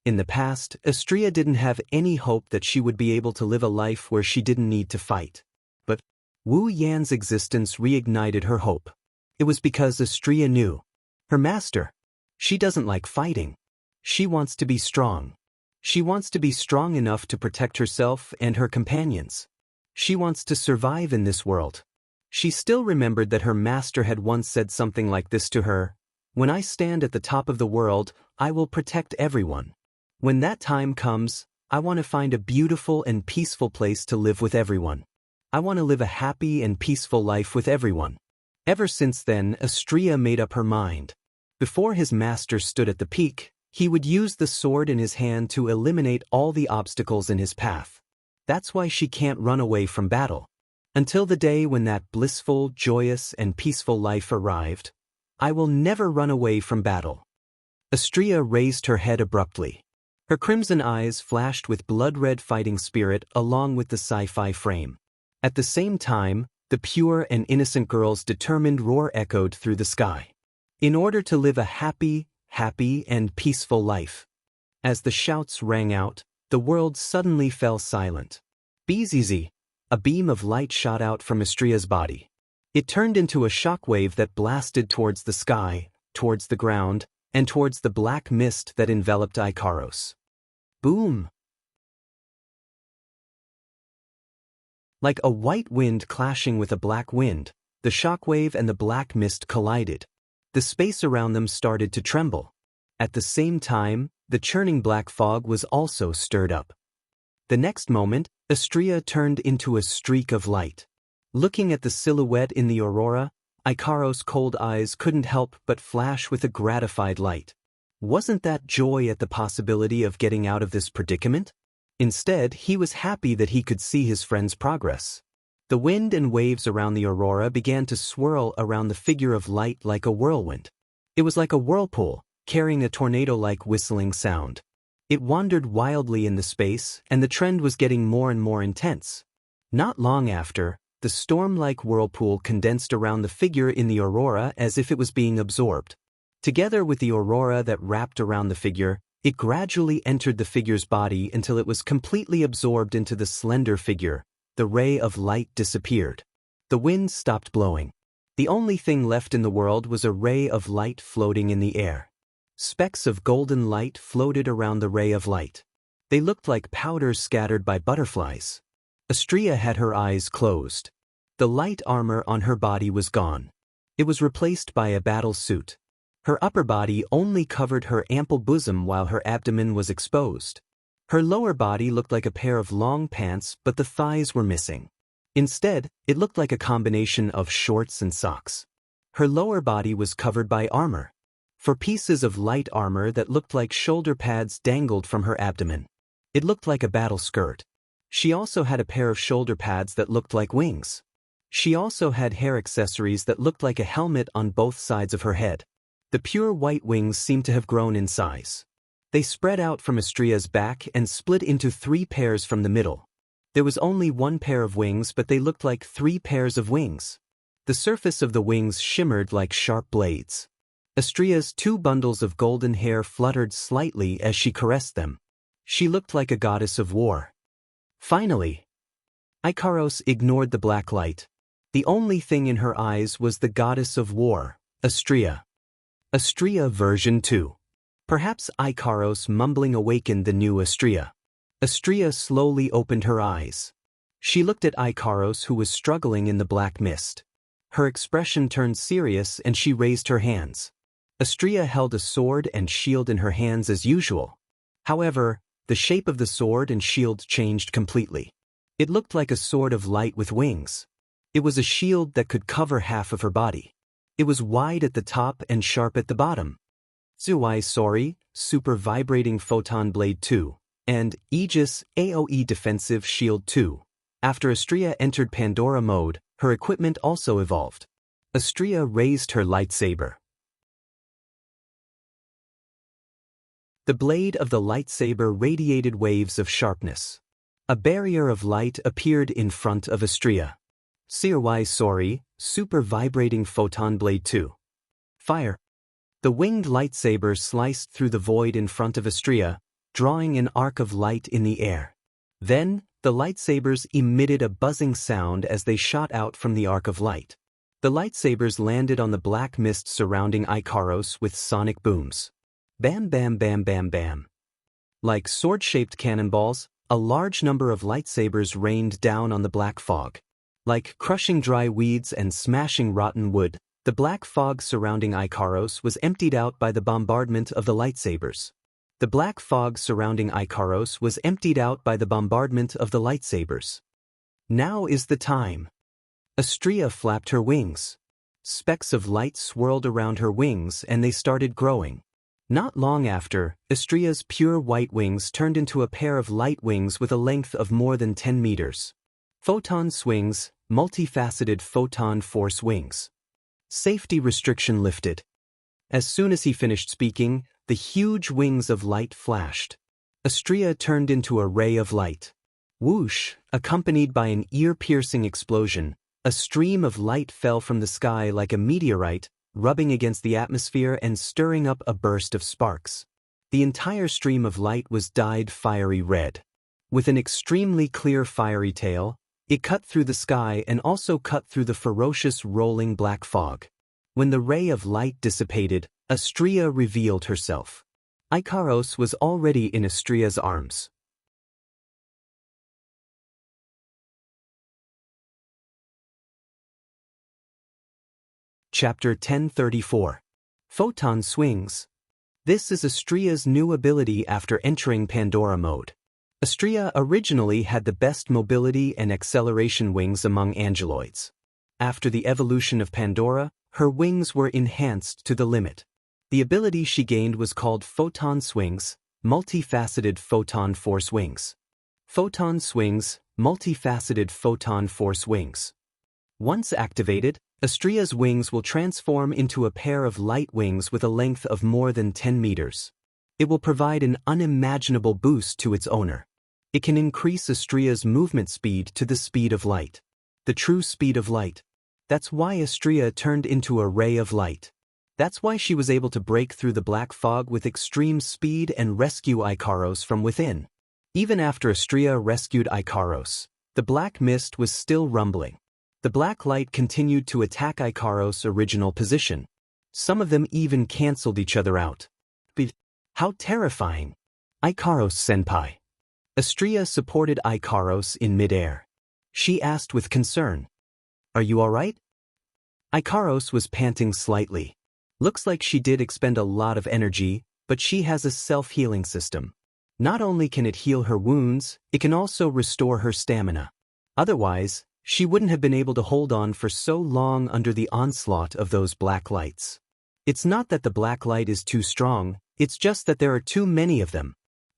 In the past, Astrea didn't have any hope that she would be able to live a life where she didn't need to fight. But Wu Yan's existence reignited her hope. It was because Astrea knew. Her master. She doesn't like fighting. She wants to be strong. She wants to be strong enough to protect herself and her companions. She wants to survive in this world. She still remembered that her master had once said something like this to her: "When I stand at the top of the world, I will protect everyone. When that time comes, I want to find a beautiful and peaceful place to live with everyone. I want to live a happy and peaceful life with everyone." Ever since then, Astrea made up her mind. Before his master stood at the peak, he would use the sword in his hand to eliminate all the obstacles in his path. That's why she can't run away from battle. Until the day when that blissful, joyous, and peaceful life arrived, I will never run away from battle. Astrea raised her head abruptly. Her crimson eyes flashed with blood-red fighting spirit along with the sci-fi frame. At the same time, the pure and innocent girl's determined roar echoed through the sky. In order to live a happy, and peaceful life. As the shouts rang out, the world suddenly fell silent. Bzzz. A beam of light shot out from Astrea's body. It turned into a shockwave that blasted towards the sky, towards the ground, and towards the black mist that enveloped Ikaros. Boom! Like a white wind clashing with a black wind, the shockwave and the black mist collided. The space around them started to tremble. At the same time, the churning black fog was also stirred up. The next moment, Astrea turned into a streak of light. Looking at the silhouette in the aurora, Ikaros' cold eyes couldn't help but flash with a gratified light. Wasn't that joy at the possibility of getting out of this predicament? Instead, he was happy that he could see his friend's progress. The wind and waves around the aurora began to swirl around the figure of light like a whirlwind. It was like a whirlpool, carrying a tornado-like whistling sound. It wandered wildly in the space, and the trend was getting more and more intense. Not long after, the storm-like whirlpool condensed around the figure in the aurora as if it was being absorbed. Together with the aurora that wrapped around the figure, it gradually entered the figure's body until it was completely absorbed into the slender figure. The ray of light disappeared. The wind stopped blowing. The only thing left in the world was a ray of light floating in the air. Specks of golden light floated around the ray of light. They looked like powder scattered by butterflies. Astrea had her eyes closed. The light armor on her body was gone. It was replaced by a battle suit. Her upper body only covered her ample bosom while her abdomen was exposed. Her lower body looked like a pair of long pants, but the thighs were missing. Instead, it looked like a combination of shorts and socks. Her lower body was covered by armor. For pieces of light armor that looked like shoulder pads dangled from her abdomen. It looked like a battle skirt. She also had a pair of shoulder pads that looked like wings. She also had hair accessories that looked like a helmet on both sides of her head. The pure white wings seemed to have grown in size. They spread out from Astrea's back and split into 3 pairs from the middle. There was only 1 pair of wings, but they looked like 3 pairs of wings. The surface of the wings shimmered like sharp blades. Astrea's 2 bundles of golden hair fluttered slightly as she caressed them. She looked like a goddess of war. Finally, Ikaros ignored the black light. The only thing in her eyes was the goddess of war, Astrea. Astrea version 2. Perhaps Ikaros mumbling awakened the new Astrea. Astrea slowly opened her eyes. She looked at Ikaros, who was struggling in the black mist. Her expression turned serious and she raised her hands. Astrea held a sword and shield in her hands as usual. However, the shape of the sword and shield changed completely. It looked like a sword of light with wings. It was a shield that could cover half of her body. It was wide at the top and sharp at the bottom. Zuai Sori, Super Vibrating Photon Blade 2, and Aegis AoE Defensive Shield 2. After Astrea entered Pandora mode, her equipment also evolved. Astrea raised her lightsaber. The blade of the lightsaber radiated waves of sharpness. A barrier of light appeared in front of Astrea. Zuai Sori, Super Vibrating Photon Blade 2. Fire. The winged lightsaber sliced through the void in front of Astrea, drawing an arc of light in the air. Then, the lightsabers emitted a buzzing sound as they shot out from the arc of light. The lightsabers landed on the black mist surrounding Ikaros with sonic booms. Bam bam bam bam bam. Like sword-shaped cannonballs, a large number of lightsabers rained down on the black fog. Like crushing dry weeds and smashing rotten wood, the black fog surrounding Ikaros was emptied out by the bombardment of the lightsabers. The black fog surrounding Ikaros was emptied out by the bombardment of the lightsabers. Now is the time. Astrea flapped her wings. Specks of light swirled around her wings and they started growing. Not long after, Astrea's pure white wings turned into a pair of light wings with a length of more than 10 meters. Photon swings, multifaceted photon force wings. Safety restriction lifted. As soon as he finished speaking, the huge wings of light flashed. Astrea turned into a ray of light. Whoosh, accompanied by an ear-piercing explosion, a stream of light fell from the sky like a meteorite, rubbing against the atmosphere and stirring up a burst of sparks. The entire stream of light was dyed fiery red. With an extremely clear fiery tail, it cut through the sky and also cut through the ferocious rolling black fog. When the ray of light dissipated, Astrea revealed herself. Ikaros was already in Astrea's arms. Chapter 1034. Photon Swings. This is Astrea's new ability after entering Pandora mode. Astrea originally had the best mobility and acceleration wings among angeloids. After the evolution of Pandora, her wings were enhanced to the limit. The ability she gained was called Photon Swings, Multifaceted Photon Force Wings. Photon Swings, Multifaceted Photon Force Wings. Once activated, Astrea's wings will transform into a pair of light wings with a length of more than 10 meters. It will provide an unimaginable boost to its owner. It can increase Astrea's movement speed to the speed of light. The true speed of light. That's why Astrea turned into a ray of light. That's why she was able to break through the black fog with extreme speed and rescue Ikaros from within. Even after Astrea rescued Ikaros, the black mist was still rumbling. The black light continued to attack Ikaros' original position. Some of them even cancelled each other out. But how terrifying! Ikaros-senpai. Astrea supported Ikaros in midair. She asked with concern, "Are you alright?" Ikaros was panting slightly. Looks like she did expend a lot of energy, but she has a self-healing system. Not only can it heal her wounds, it can also restore her stamina. Otherwise, she wouldn't have been able to hold on for so long under the onslaught of those black lights. It's not that the black light is too strong, it's just that there are too many of them.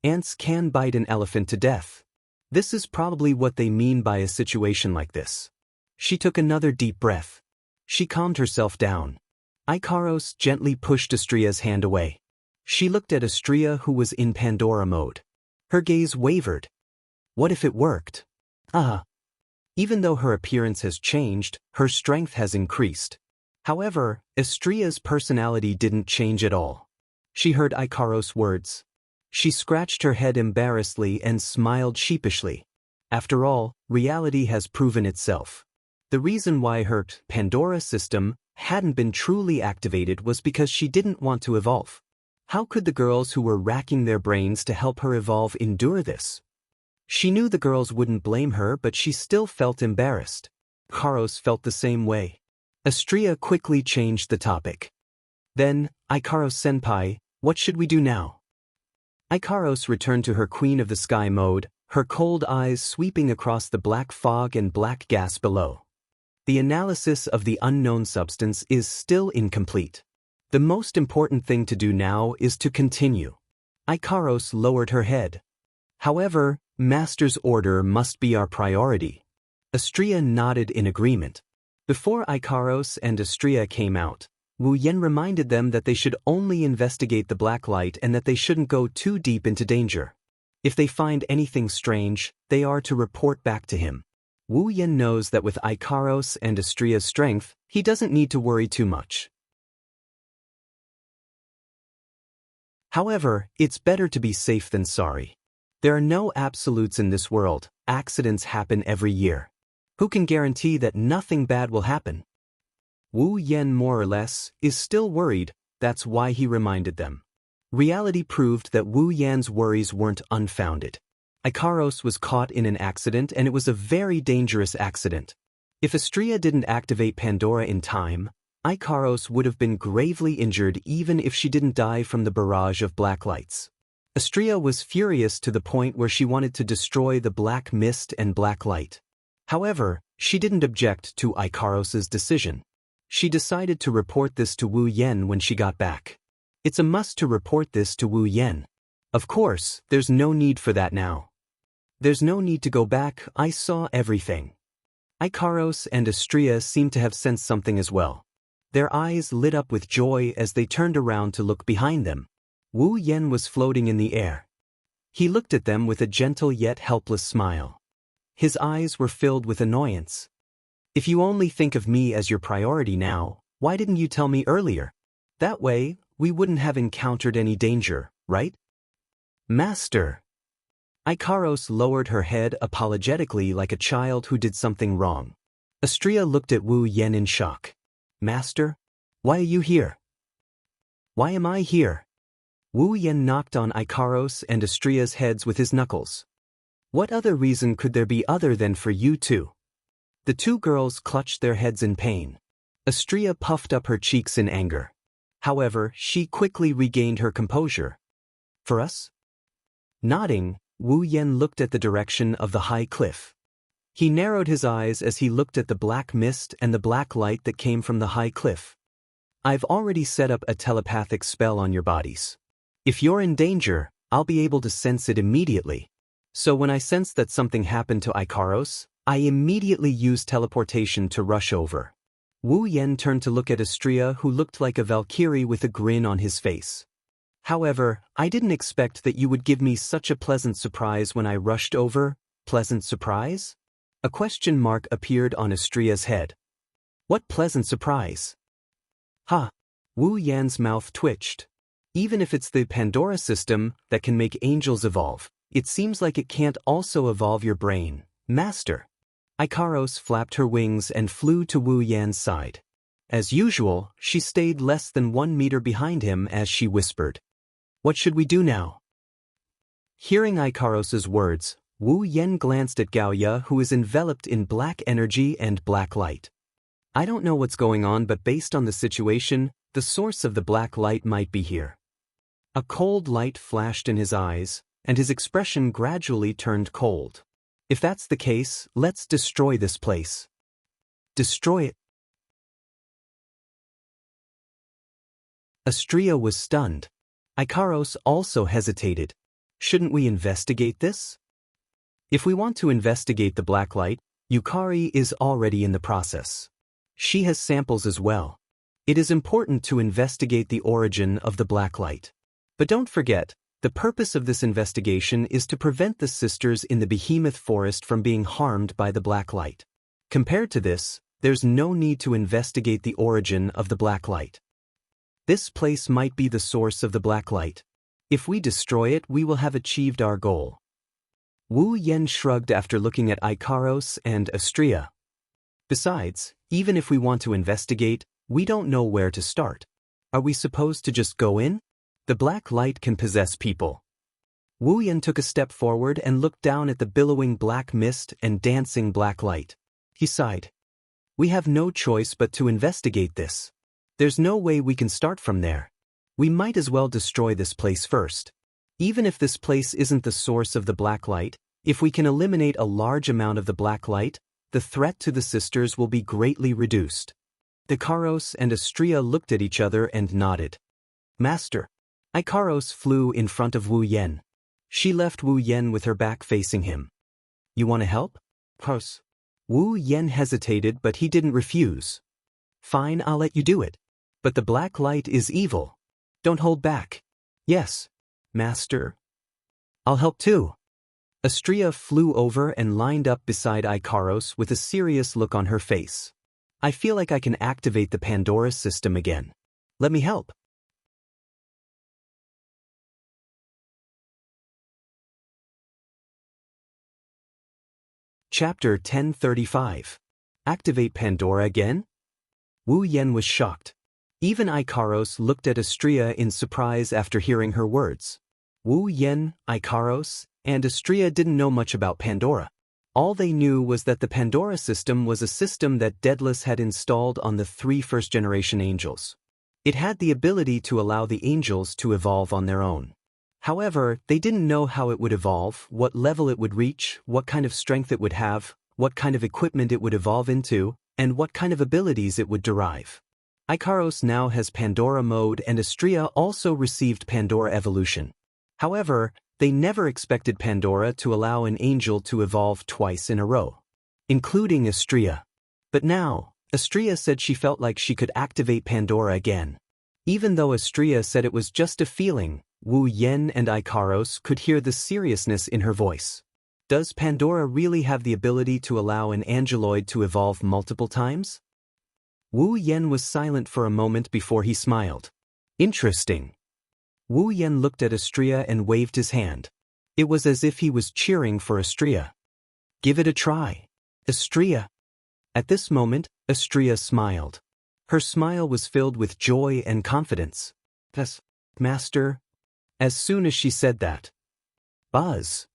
Ants can bite an elephant to death. This is probably what they mean by a situation like this. She took another deep breath. She calmed herself down. Ikaros gently pushed Astrea's hand away. She looked at Astrea, who was in Pandora mode. Her gaze wavered. What if it worked? Even though her appearance has changed, her strength has increased. However, Astrea's personality didn't change at all. She heard Ikaros' words. She scratched her head embarrassedly and smiled sheepishly. After all, reality has proven itself. The reason why her Pandora system hadn't been truly activated was because she didn't want to evolve. How could the girls who were racking their brains to help her evolve endure this? She knew the girls wouldn't blame her, but she still felt embarrassed. Ikaros felt the same way. Astrea quickly changed the topic. Then, Ikaros-senpai, what should we do now? Ikaros returned to her Queen of the Sky mode, her cold eyes sweeping across the black fog and black gas below. The analysis of the unknown substance is still incomplete. The most important thing to do now is to continue. Ikaros lowered her head. However, Master's order must be our priority. Astrea nodded in agreement. Before Ikaros and Astrea came out, Wu Yen reminded them that they should only investigate the black light and that they shouldn't go too deep into danger. If they find anything strange, they are to report back to him. Wu Yen knows that with Ikaros and Astrea's strength, he doesn't need to worry too much. However, it's better to be safe than sorry. There are no absolutes in this world. Accidents happen every year. Who can guarantee that nothing bad will happen? Wu Yen more or less is still worried. That's why he reminded them. Reality proved that Wu Yan's worries weren't unfounded. Ikaros was caught in an accident and it was a very dangerous accident. If Astrea didn't activate Pandora in time, Ikaros would have been gravely injured even if she didn't die from the barrage of black lights. Astrea was furious to the point where she wanted to destroy the black mist and black light. However, she didn't object to Ikaros's decision. She decided to report this to Wu Yen when she got back. It's a must to report this to Wu Yen. Of course, there's no need for that now. There's no need to go back, I saw everything. Ikaros and Astrea seemed to have sensed something as well. Their eyes lit up with joy as they turned around to look behind them. Wu Yen was floating in the air. He looked at them with a gentle yet helpless smile. His eyes were filled with annoyance. If you only think of me as your priority now, why didn't you tell me earlier? That way, we wouldn't have encountered any danger, right? Master. Ikaros lowered her head apologetically like a child who did something wrong. Astrea looked at Wu Yen in shock. Master? Why are you here? Why am I here? Wu Yen knocked on Ikaros and Astrea's heads with his knuckles. What other reason could there be other than for you two? The two girls clutched their heads in pain. Astrea puffed up her cheeks in anger. However, she quickly regained her composure. For us? Nodding, Wu Yen looked at the direction of the high cliff. He narrowed his eyes as he looked at the black mist and the black light that came from the high cliff. I've already set up a telepathic spell on your bodies. If you're in danger, I'll be able to sense it immediately. So when I sensed that something happened to Ikaros, I immediately used teleportation to rush over. Wu Yen turned to look at Astrea, who looked like a Valkyrie with a grin on his face. However, I didn't expect that you would give me such a pleasant surprise when I rushed over. Pleasant surprise? A question mark appeared on Astrea's head. What pleasant surprise? Ha! Wu Yan's mouth twitched. Even if it's the Pandora system that can make angels evolve, it seems like it can't also evolve your brain, Master. Ikaros flapped her wings and flew to Wu Yan's side. As usual, she stayed less than 1 meter behind him as she whispered. What should we do now? Hearing Ikaros's words, Wu Yen glanced at Gaoya, who is enveloped in black energy and black light. I don't know what's going on, but based on the situation, the source of the black light might be here. A cold light flashed in his eyes, and his expression gradually turned cold. If that's the case, let's destroy this place. Destroy it. Astrea was stunned. Ikaros also hesitated. Shouldn't we investigate this? If we want to investigate the black light, Yukari is already in the process. She has samples as well. It is important to investigate the origin of the black light. But don't forget, the purpose of this investigation is to prevent the sisters in the Behemoth Forest from being harmed by the black light. Compared to this, there's no need to investigate the origin of the black light. This place might be the source of the black light. If we destroy it, we will have achieved our goal. Wu Yen shrugged after looking at Ikaros and Astrea. Besides, even if we want to investigate, we don't know where to start. Are we supposed to just go in? The black light can possess people. Wu Yen took a step forward and looked down at the billowing black mist and dancing black light. He sighed. We have no choice but to investigate this. There's no way we can start from there. We might as well destroy this place first. Even if this place isn't the source of the black light, if we can eliminate a large amount of the black light, the threat to the sisters will be greatly reduced. Ikaros and Astrea looked at each other and nodded. Master. Ikaros flew in front of Wu Yen. She left Wu Yen with her back facing him. You want to help? Ikaros. Wu Yen hesitated, but he didn't refuse. Fine, I'll let you do it. But the black light is evil. Don't hold back. Yes, Master. I'll help too. Astrea flew over and lined up beside Ikaros with a serious look on her face. I feel like I can activate the Pandora system again. Let me help. Chapter 1035. Activate Pandora again? Wu Yen was shocked. Even Ikaros looked at Astrea in surprise after hearing her words. Wu Yen, Ikaros, and Astrea didn't know much about Pandora. All they knew was that the Pandora system was a system that Daedalus had installed on the 3 first-generation angels. It had the ability to allow the angels to evolve on their own. However, they didn't know how it would evolve, what level it would reach, what kind of strength it would have, what kind of equipment it would evolve into, and what kind of abilities it would derive. Ikaros now has Pandora mode and Astrea also received Pandora evolution. However, they never expected Pandora to allow an angel to evolve twice in a row, including Astrea. But now, Astrea said she felt like she could activate Pandora again. Even though Astrea said it was just a feeling, Wu Yen and Ikaros could hear the seriousness in her voice. Does Pandora really have the ability to allow an angeloid to evolve multiple times? Wu Yen was silent for a moment before he smiled. Interesting. Wu Yen looked at Astrea and waved his hand. It was as if he was cheering for Astrea. Give it a try. Astrea. At this moment, Astrea smiled. Her smile was filled with joy and confidence. Yes, Master. As soon as she said that, buzz.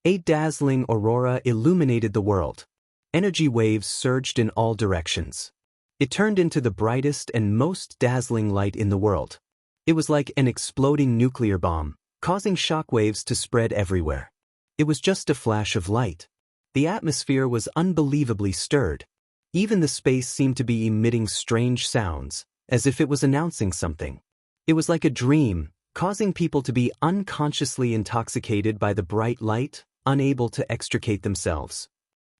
A dazzling aurora illuminated the world. Energy waves surged in all directions. It turned into the brightest and most dazzling light in the world. It was like an exploding nuclear bomb, causing shockwaves to spread everywhere. It was just a flash of light. The atmosphere was unbelievably stirred. Even the space seemed to be emitting strange sounds, as if it was announcing something. It was like a dream, causing people to be unconsciously intoxicated by the bright light, unable to extricate themselves.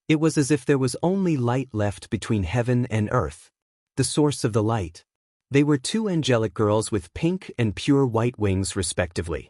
It was as if there was only light left between heaven and earth. The source of the light. They were 2 angelic girls with pink and pure white wings respectively.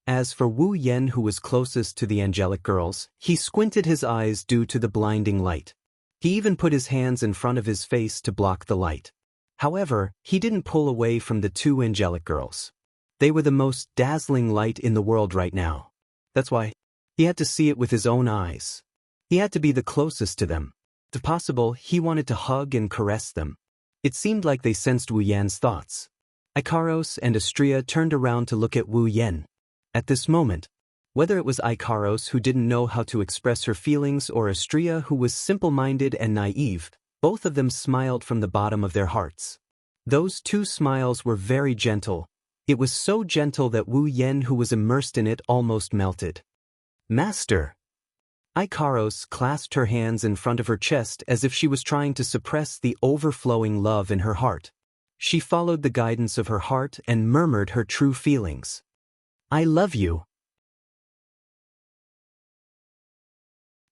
As for Wu Yen, who was closest to the angelic girls, he squinted his eyes due to the blinding light. He even put his hands in front of his face to block the light. However, he didn't pull away from the 2 angelic girls. They were the most dazzling light in the world right now. That's why he had to see it with his own eyes. He had to be the closest to them. If possible, he wanted to hug and caress them. It seemed like they sensed Wu Yan's thoughts. Ikaros and Astrea turned around to look at Wu Yen. At this moment, whether it was Ikaros who didn't know how to express her feelings or Astrea who was simple-minded and naive, both of them smiled from the bottom of their hearts. Those 2 smiles were very gentle. It was so gentle that Wu Yen, who was immersed in it, almost melted. Master. Ikaros clasped her hands in front of her chest as if she was trying to suppress the overflowing love in her heart. She followed the guidance of her heart and murmured her true feelings. I love you.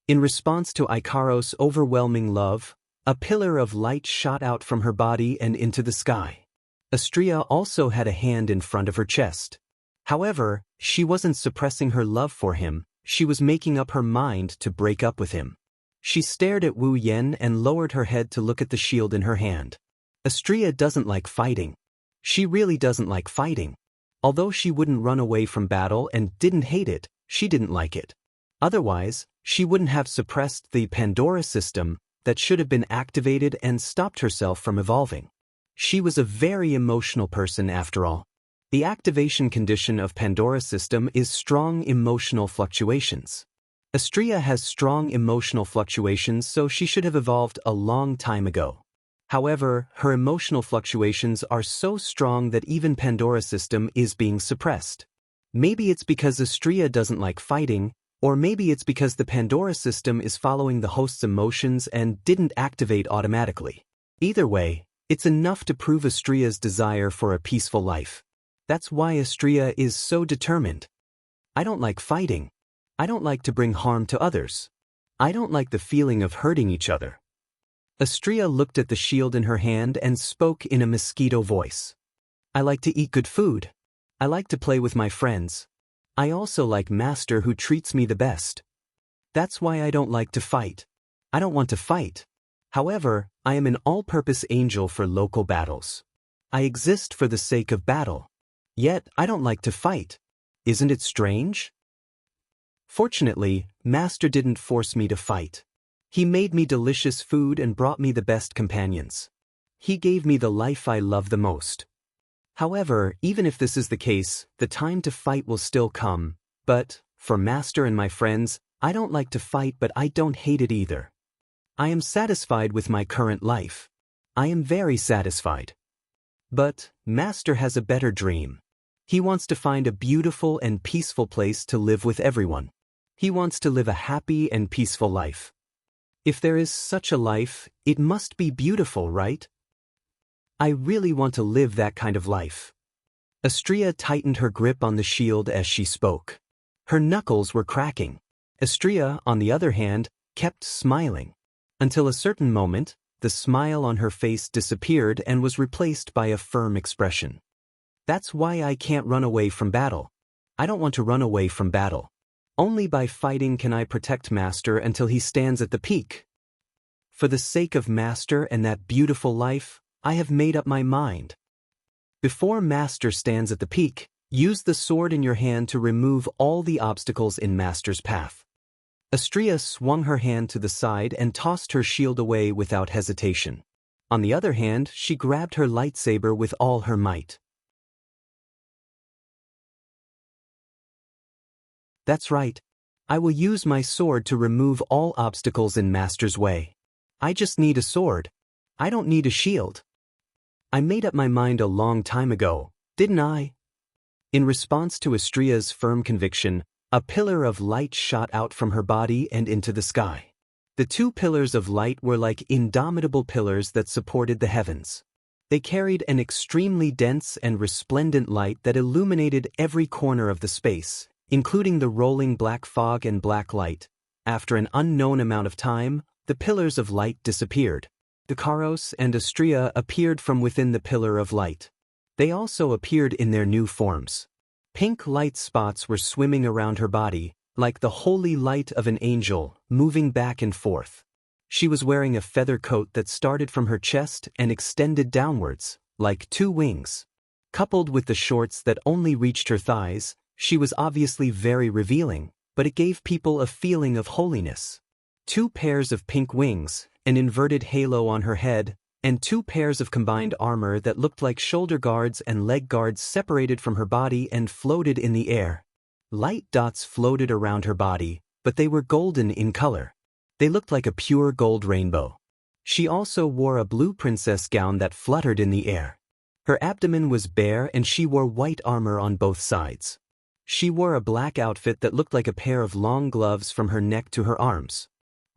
In response to Ikaros' overwhelming love, a pillar of light shot out from her body and into the sky. Astrea also had a hand in front of her chest. However, she wasn't suppressing her love for him, she was making up her mind to break up with him. She stared at Wu Yen and lowered her head to look at the shield in her hand. Astrea doesn't like fighting. She really doesn't like fighting. Although she wouldn't run away from battle and didn't hate it, she didn't like it. Otherwise, she wouldn't have suppressed the Pandora system that should have been activated and stopped herself from evolving. She was a very emotional person after all. The activation condition of Pandora system is strong emotional fluctuations. Astrea has strong emotional fluctuations, so she should have evolved a long time ago. However, her emotional fluctuations are so strong that even Pandora system is being suppressed. Maybe it's because Astrea doesn't like fighting, Or maybe it's because the Pandora system is following the host's emotions and didn't activate automatically. Either way, it's enough to prove Astria's desire for a peaceful life. That's why Astria is so determined. I don't like fighting. I don't like to bring harm to others. I don't like the feeling of hurting each other. Astria looked at the shield in her hand and spoke in a mosquito voice. I like to eat good food. I like to play with my friends. I also like Master who treats me the best. That's why I don't like to fight. I don't want to fight. However, I am an all-purpose angel for local battles. I exist for the sake of battle. Yet, I don't like to fight. Isn't it strange? Fortunately, Master didn't force me to fight. He made me delicious food and brought me the best companions. He gave me the life I love the most. However, even if this is the case, the time to fight will still come. But, for Master and my friends, I don't like to fight, but I don't hate it either. I am satisfied with my current life. I am very satisfied. But, Master has a better dream. He wants to find a beautiful and peaceful place to live with everyone. He wants to live a happy and peaceful life. If there is such a life, it must be beautiful, right? I really want to live that kind of life. Astria tightened her grip on the shield as she spoke. Her knuckles were cracking. Astria, on the other hand, kept smiling. Until a certain moment, the smile on her face disappeared and was replaced by a firm expression. That's why I can't run away from battle. I don't want to run away from battle. Only by fighting can I protect Master until he stands at the peak. For the sake of Master and that beautiful life, I have made up my mind. Before Master stands at the peak, use the sword in your hand to remove all the obstacles in Master's path. Astria swung her hand to the side and tossed her shield away without hesitation. On the other hand, she grabbed her lightsaber with all her might. That's right. I will use my sword to remove all obstacles in Master's way. I just need a sword. I don't need a shield. I made up my mind a long time ago, didn't I? In response to Astria's firm conviction, a pillar of light shot out from her body and into the sky. The two pillars of light were like indomitable pillars that supported the heavens. They carried an extremely dense and resplendent light that illuminated every corner of the space, including the rolling black fog and black light. After an unknown amount of time, the pillars of light disappeared. Ikaros and Astria appeared from within the pillar of light. They also appeared in their new forms. Pink light spots were swimming around her body, like the holy light of an angel, moving back and forth. She was wearing a feather coat that started from her chest and extended downwards, like two wings. Coupled with the shorts that only reached her thighs, she was obviously very revealing, but it gave people a feeling of holiness. Two pairs of pink wings, an inverted halo on her head, and two pairs of combined armor that looked like shoulder guards and leg guards separated from her body and floated in the air. Light dots floated around her body, but they were golden in color. They looked like a pure gold rainbow. She also wore a blue princess gown that fluttered in the air. Her abdomen was bare and she wore white armor on both sides. She wore a black outfit that looked like a pair of long gloves from her neck to her arms.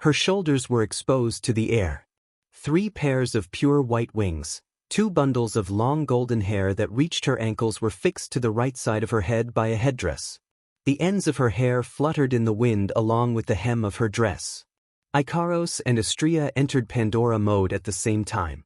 Her shoulders were exposed to the air. 3 pairs of pure white wings, 2 bundles of long golden hair that reached her ankles were fixed to the right side of her head by a headdress. The ends of her hair fluttered in the wind along with the hem of her dress. Ikaros and Astria entered Pandora mode at the same time.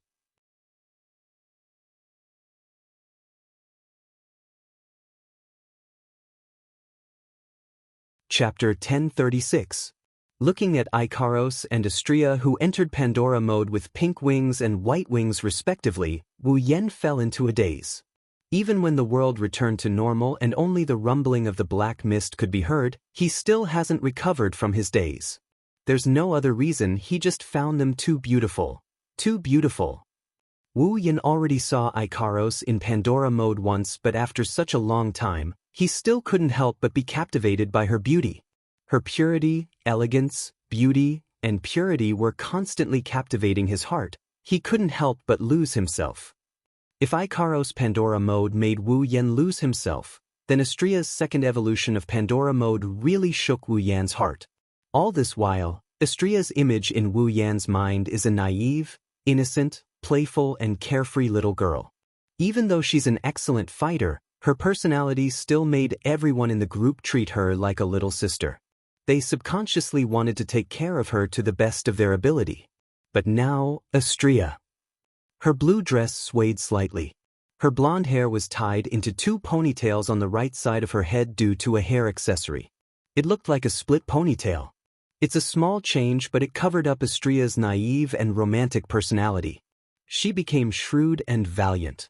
Chapter 1036. Looking at Ikaros and Astria, who entered Pandora mode with pink wings and white wings respectively, Wu Yen fell into a daze. Even when the world returned to normal and only the rumbling of the black mist could be heard, he still hasn't recovered from his daze. There's no other reason, he just found them too beautiful. Too beautiful. Wu Yen already saw Ikaros in Pandora mode once, but after such a long time, he still couldn't help but be captivated by her beauty. Her purity, elegance, beauty, and purity were constantly captivating his heart. He couldn't help but lose himself. If Ikaros Pandora mode made Wu Yen lose himself, Then Astria's second evolution of Pandora mode really shook Wu Yan's heart. All this while, Astria's image in Wu Yan's mind is a naive, innocent, playful and carefree little girl. Even though she's an excellent fighter, her personality still made everyone in the group treat her like a little sister. They subconsciously wanted to take care of her to the best of their ability. But now, Astria. Her blue dress swayed slightly. Her blonde hair was tied into 2 ponytails on the right side of her head due to a hair accessory. It looked like a split ponytail. It's a small change, but it covered up Astria's naive and romantic personality. She became shrewd and valiant.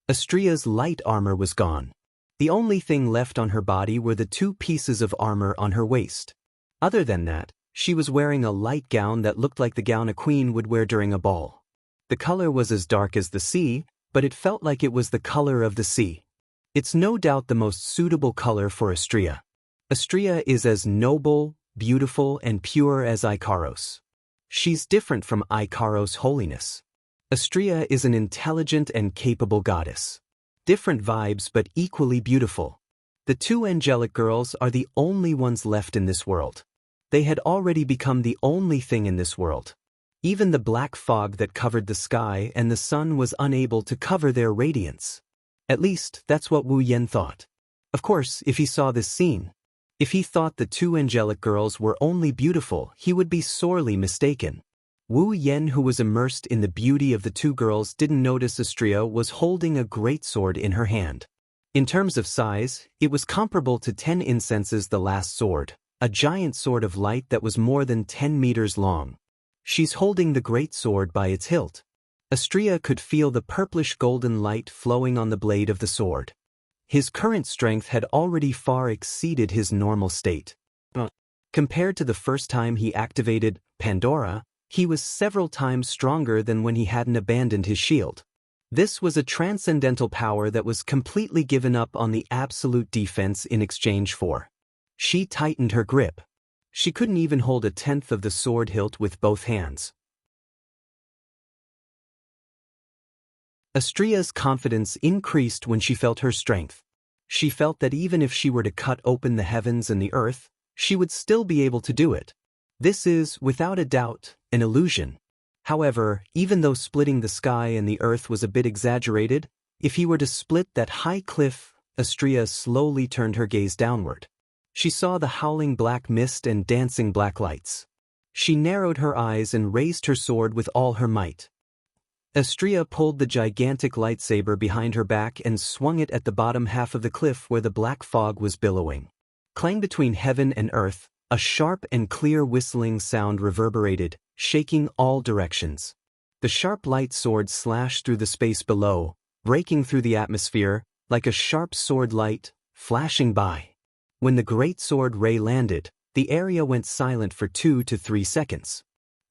Astria's light armor was gone. The only thing left on her body were the 2 pieces of armor on her waist. Other than that, she was wearing a light gown that looked like the gown a queen would wear during a ball. The color was as dark as the sea, but it felt like it was the color of the sea. It's no doubt the most suitable color for Astria. Astria is as noble, beautiful, and pure as Ikaros. She's different from Ikaros' holiness. Astria is an intelligent and capable goddess. Different vibes but equally beautiful. The 2 angelic girls are the only ones left in this world. They had already become the only thing in this world. Even the black fog that covered the sky and the sun was unable to cover their radiance. At least, that's what Wu Yan thought. Of course, if he saw this scene, if he thought the 2 angelic girls were only beautiful, he would be sorely mistaken. Wu Yan, who was immersed in the beauty of the 2 girls, didn't notice Astria was holding a greatsword in her hand. In terms of size, it was comparable to 10 incenses the last sword, a giant sword of light that was more than 10 meters long. She's holding the greatsword by its hilt. Astria could feel the purplish golden light flowing on the blade of the sword. His current strength had already far exceeded his normal state. Compared to the first time he activated Pandora, he was several times stronger than when he hadn't abandoned his shield. This was a transcendental power that was completely given up on the absolute defense in exchange for. She tightened her grip. She couldn't even hold a tenth of the sword hilt with both hands. Astria's confidence increased when she felt her strength. She felt that even if she were to cut open the heavens and the earth, she would still be able to do it. This is, without a doubt, an illusion. However, even though splitting the sky and the earth was a bit exaggerated, if he were to split that high cliff, Astria slowly turned her gaze downward. She saw the howling black mist and dancing black lights. She narrowed her eyes and raised her sword with all her might. Astria pulled the gigantic lightsaber behind her back and swung it at the bottom half of the cliff where the black fog was billowing. Clang between heaven and earth, a sharp and clear whistling sound reverberated, shaking all directions. The sharp light sword slashed through the space below, breaking through the atmosphere, like a sharp sword light, flashing by. When the great sword ray landed, the area went silent for 2 to 3 seconds.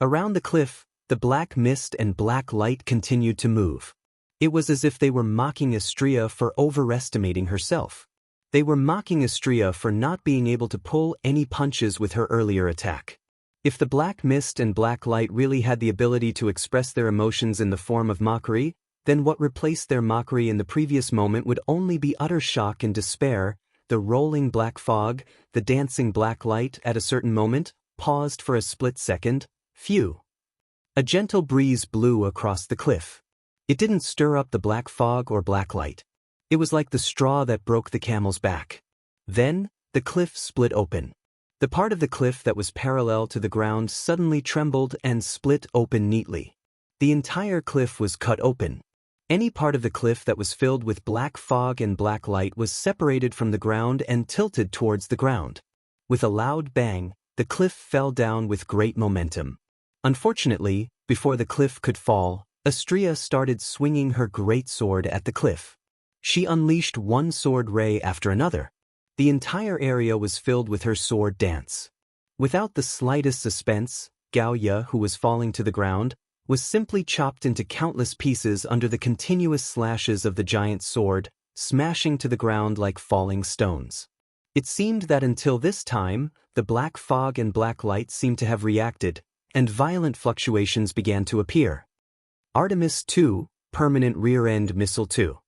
Around the cliff, the black mist and black light continued to move. It was as if they were mocking Astria for overestimating herself. They were mocking Astria for not being able to pull any punches with her earlier attack. If the black mist and black light really had the ability to express their emotions in the form of mockery, then what replaced their mockery in the previous moment would only be utter shock and despair. The rolling black fog, the dancing black light at a certain moment, paused for a split second. Phew. A gentle breeze blew across the cliff. It didn't stir up the black fog or black light. It was like the straw that broke the camel's back. Then, the cliff split open. The part of the cliff that was parallel to the ground suddenly trembled and split open neatly. The entire cliff was cut open. Any part of the cliff that was filled with black fog and black light was separated from the ground and tilted towards the ground. With a loud bang, the cliff fell down with great momentum. Unfortunately, before the cliff could fall, Astria started swinging her great sword at the cliff. She unleashed one sword ray after another. The entire area was filled with her sword dance. Without the slightest suspense, Gaoya, who was falling to the ground, was simply chopped into countless pieces under the continuous slashes of the giant sword, smashing to the ground like falling stones. It seemed that until this time, the black fog and black light seemed to have reacted, and violent fluctuations began to appear. Artemis II, Permanent Rear-End Missile 2.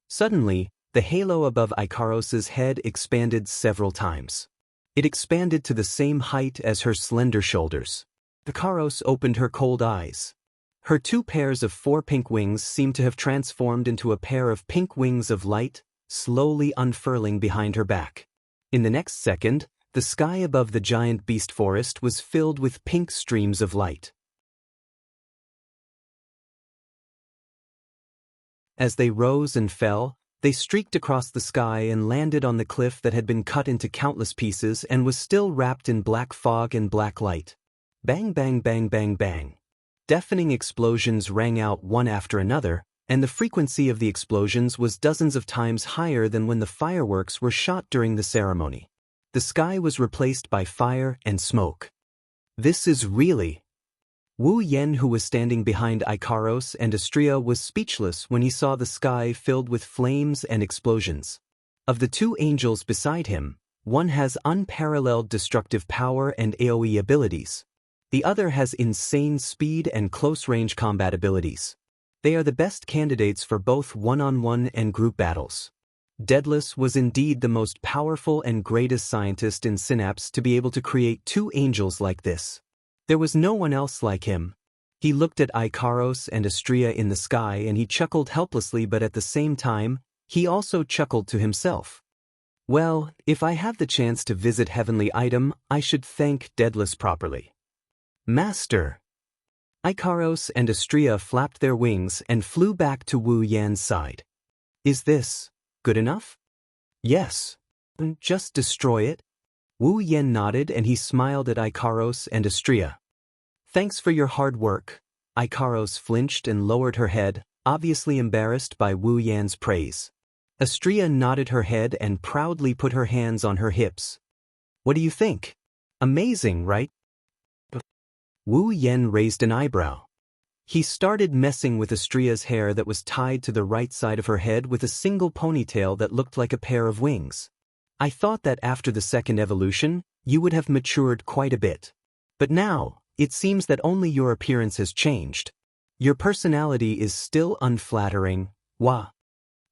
Suddenly, The halo above Ikaros's head expanded several times. It expanded to the same height as her slender shoulders. Ikaros opened her cold eyes. Her 2 pairs of 4 pink wings seemed to have transformed into a pair of pink wings of light, slowly unfurling behind her back. In the next second, the sky above the giant beast forest was filled with pink streams of light. As they rose and fell, they streaked across the sky and landed on the cliff that had been cut into countless pieces and was still wrapped in black fog and black light. Bang, bang, bang, bang, bang. Deafening explosions rang out one after another, and the frequency of the explosions was dozens of times higher than when the fireworks were shot during the ceremony. The sky was replaced by fire and smoke. This is really... Wu Yen, who was standing behind Ikaros and Astrea, was speechless when he saw the sky filled with flames and explosions. Of the 2 angels beside him, one has unparalleled destructive power and AoE abilities. The other has insane speed and close-range combat abilities. They are the best candidates for both one-on-one and group battles. Daedalus was indeed the most powerful and greatest scientist in Synapse to be able to create 2 angels like this. There was no one else like him. He looked at Ikaros and Astrea in the sky and he chuckled helplessly, but at the same time, he also chuckled to himself. Well, if I have the chance to visit Heavenly Item, I should thank Daedalus properly. Master! Ikaros and Astrea flapped their wings and flew back to Wu Yan's side. Is this good enough? Yes. Just destroy it? Wu Yan nodded and he smiled at Ikaros and Astrea. Thanks for your hard work. Ikaros flinched and lowered her head, obviously embarrassed by Wu Yan's praise. Astrea nodded her head and proudly put her hands on her hips. What do you think? Amazing, right? Wu Yan raised an eyebrow. He started messing with Astrea's hair that was tied to the right side of her head with a single ponytail that looked like a pair of wings. I thought that after the second evolution, you would have matured quite a bit. But now, it seems that only your appearance has changed. Your personality is still unflattering. Wah.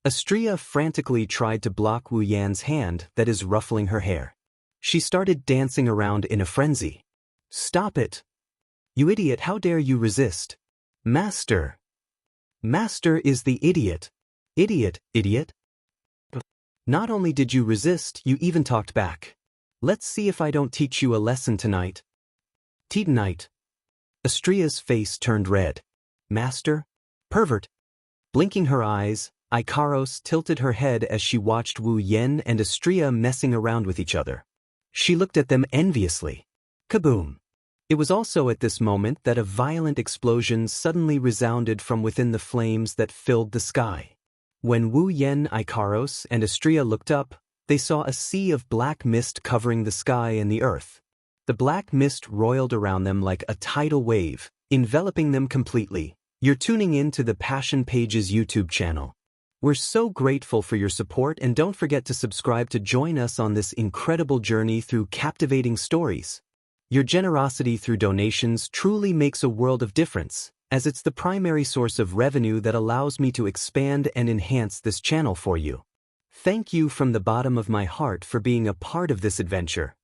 Astrea frantically tried to block Wu Yan's hand that is ruffling her hair. She started dancing around in a frenzy. Stop it! You idiot, how dare you resist? Master! Master is the idiot. Idiot, idiot. Not only did you resist, you even talked back. Let's see if I don't teach you a lesson tonight. Titanite. Astrea's face turned red. Master? Pervert. Blinking her eyes, Ikaros tilted her head as she watched Wu Yan and Astrea messing around with each other. She looked at them enviously. Kaboom! It was also at this moment that a violent explosion suddenly resounded from within the flames that filled the sky. When Wu Yan, Ikaros, and Astrea looked up, they saw a sea of black mist covering the sky and the earth. The black mist roiled around them like a tidal wave, enveloping them completely. You're tuning in to the Passion Pages YouTube channel. We're so grateful for your support, and don't forget to subscribe to join us on this incredible journey through captivating stories. Your generosity through donations truly makes a world of difference, as it's the primary source of revenue that allows me to expand and enhance this channel for you. Thank you from the bottom of my heart for being a part of this adventure.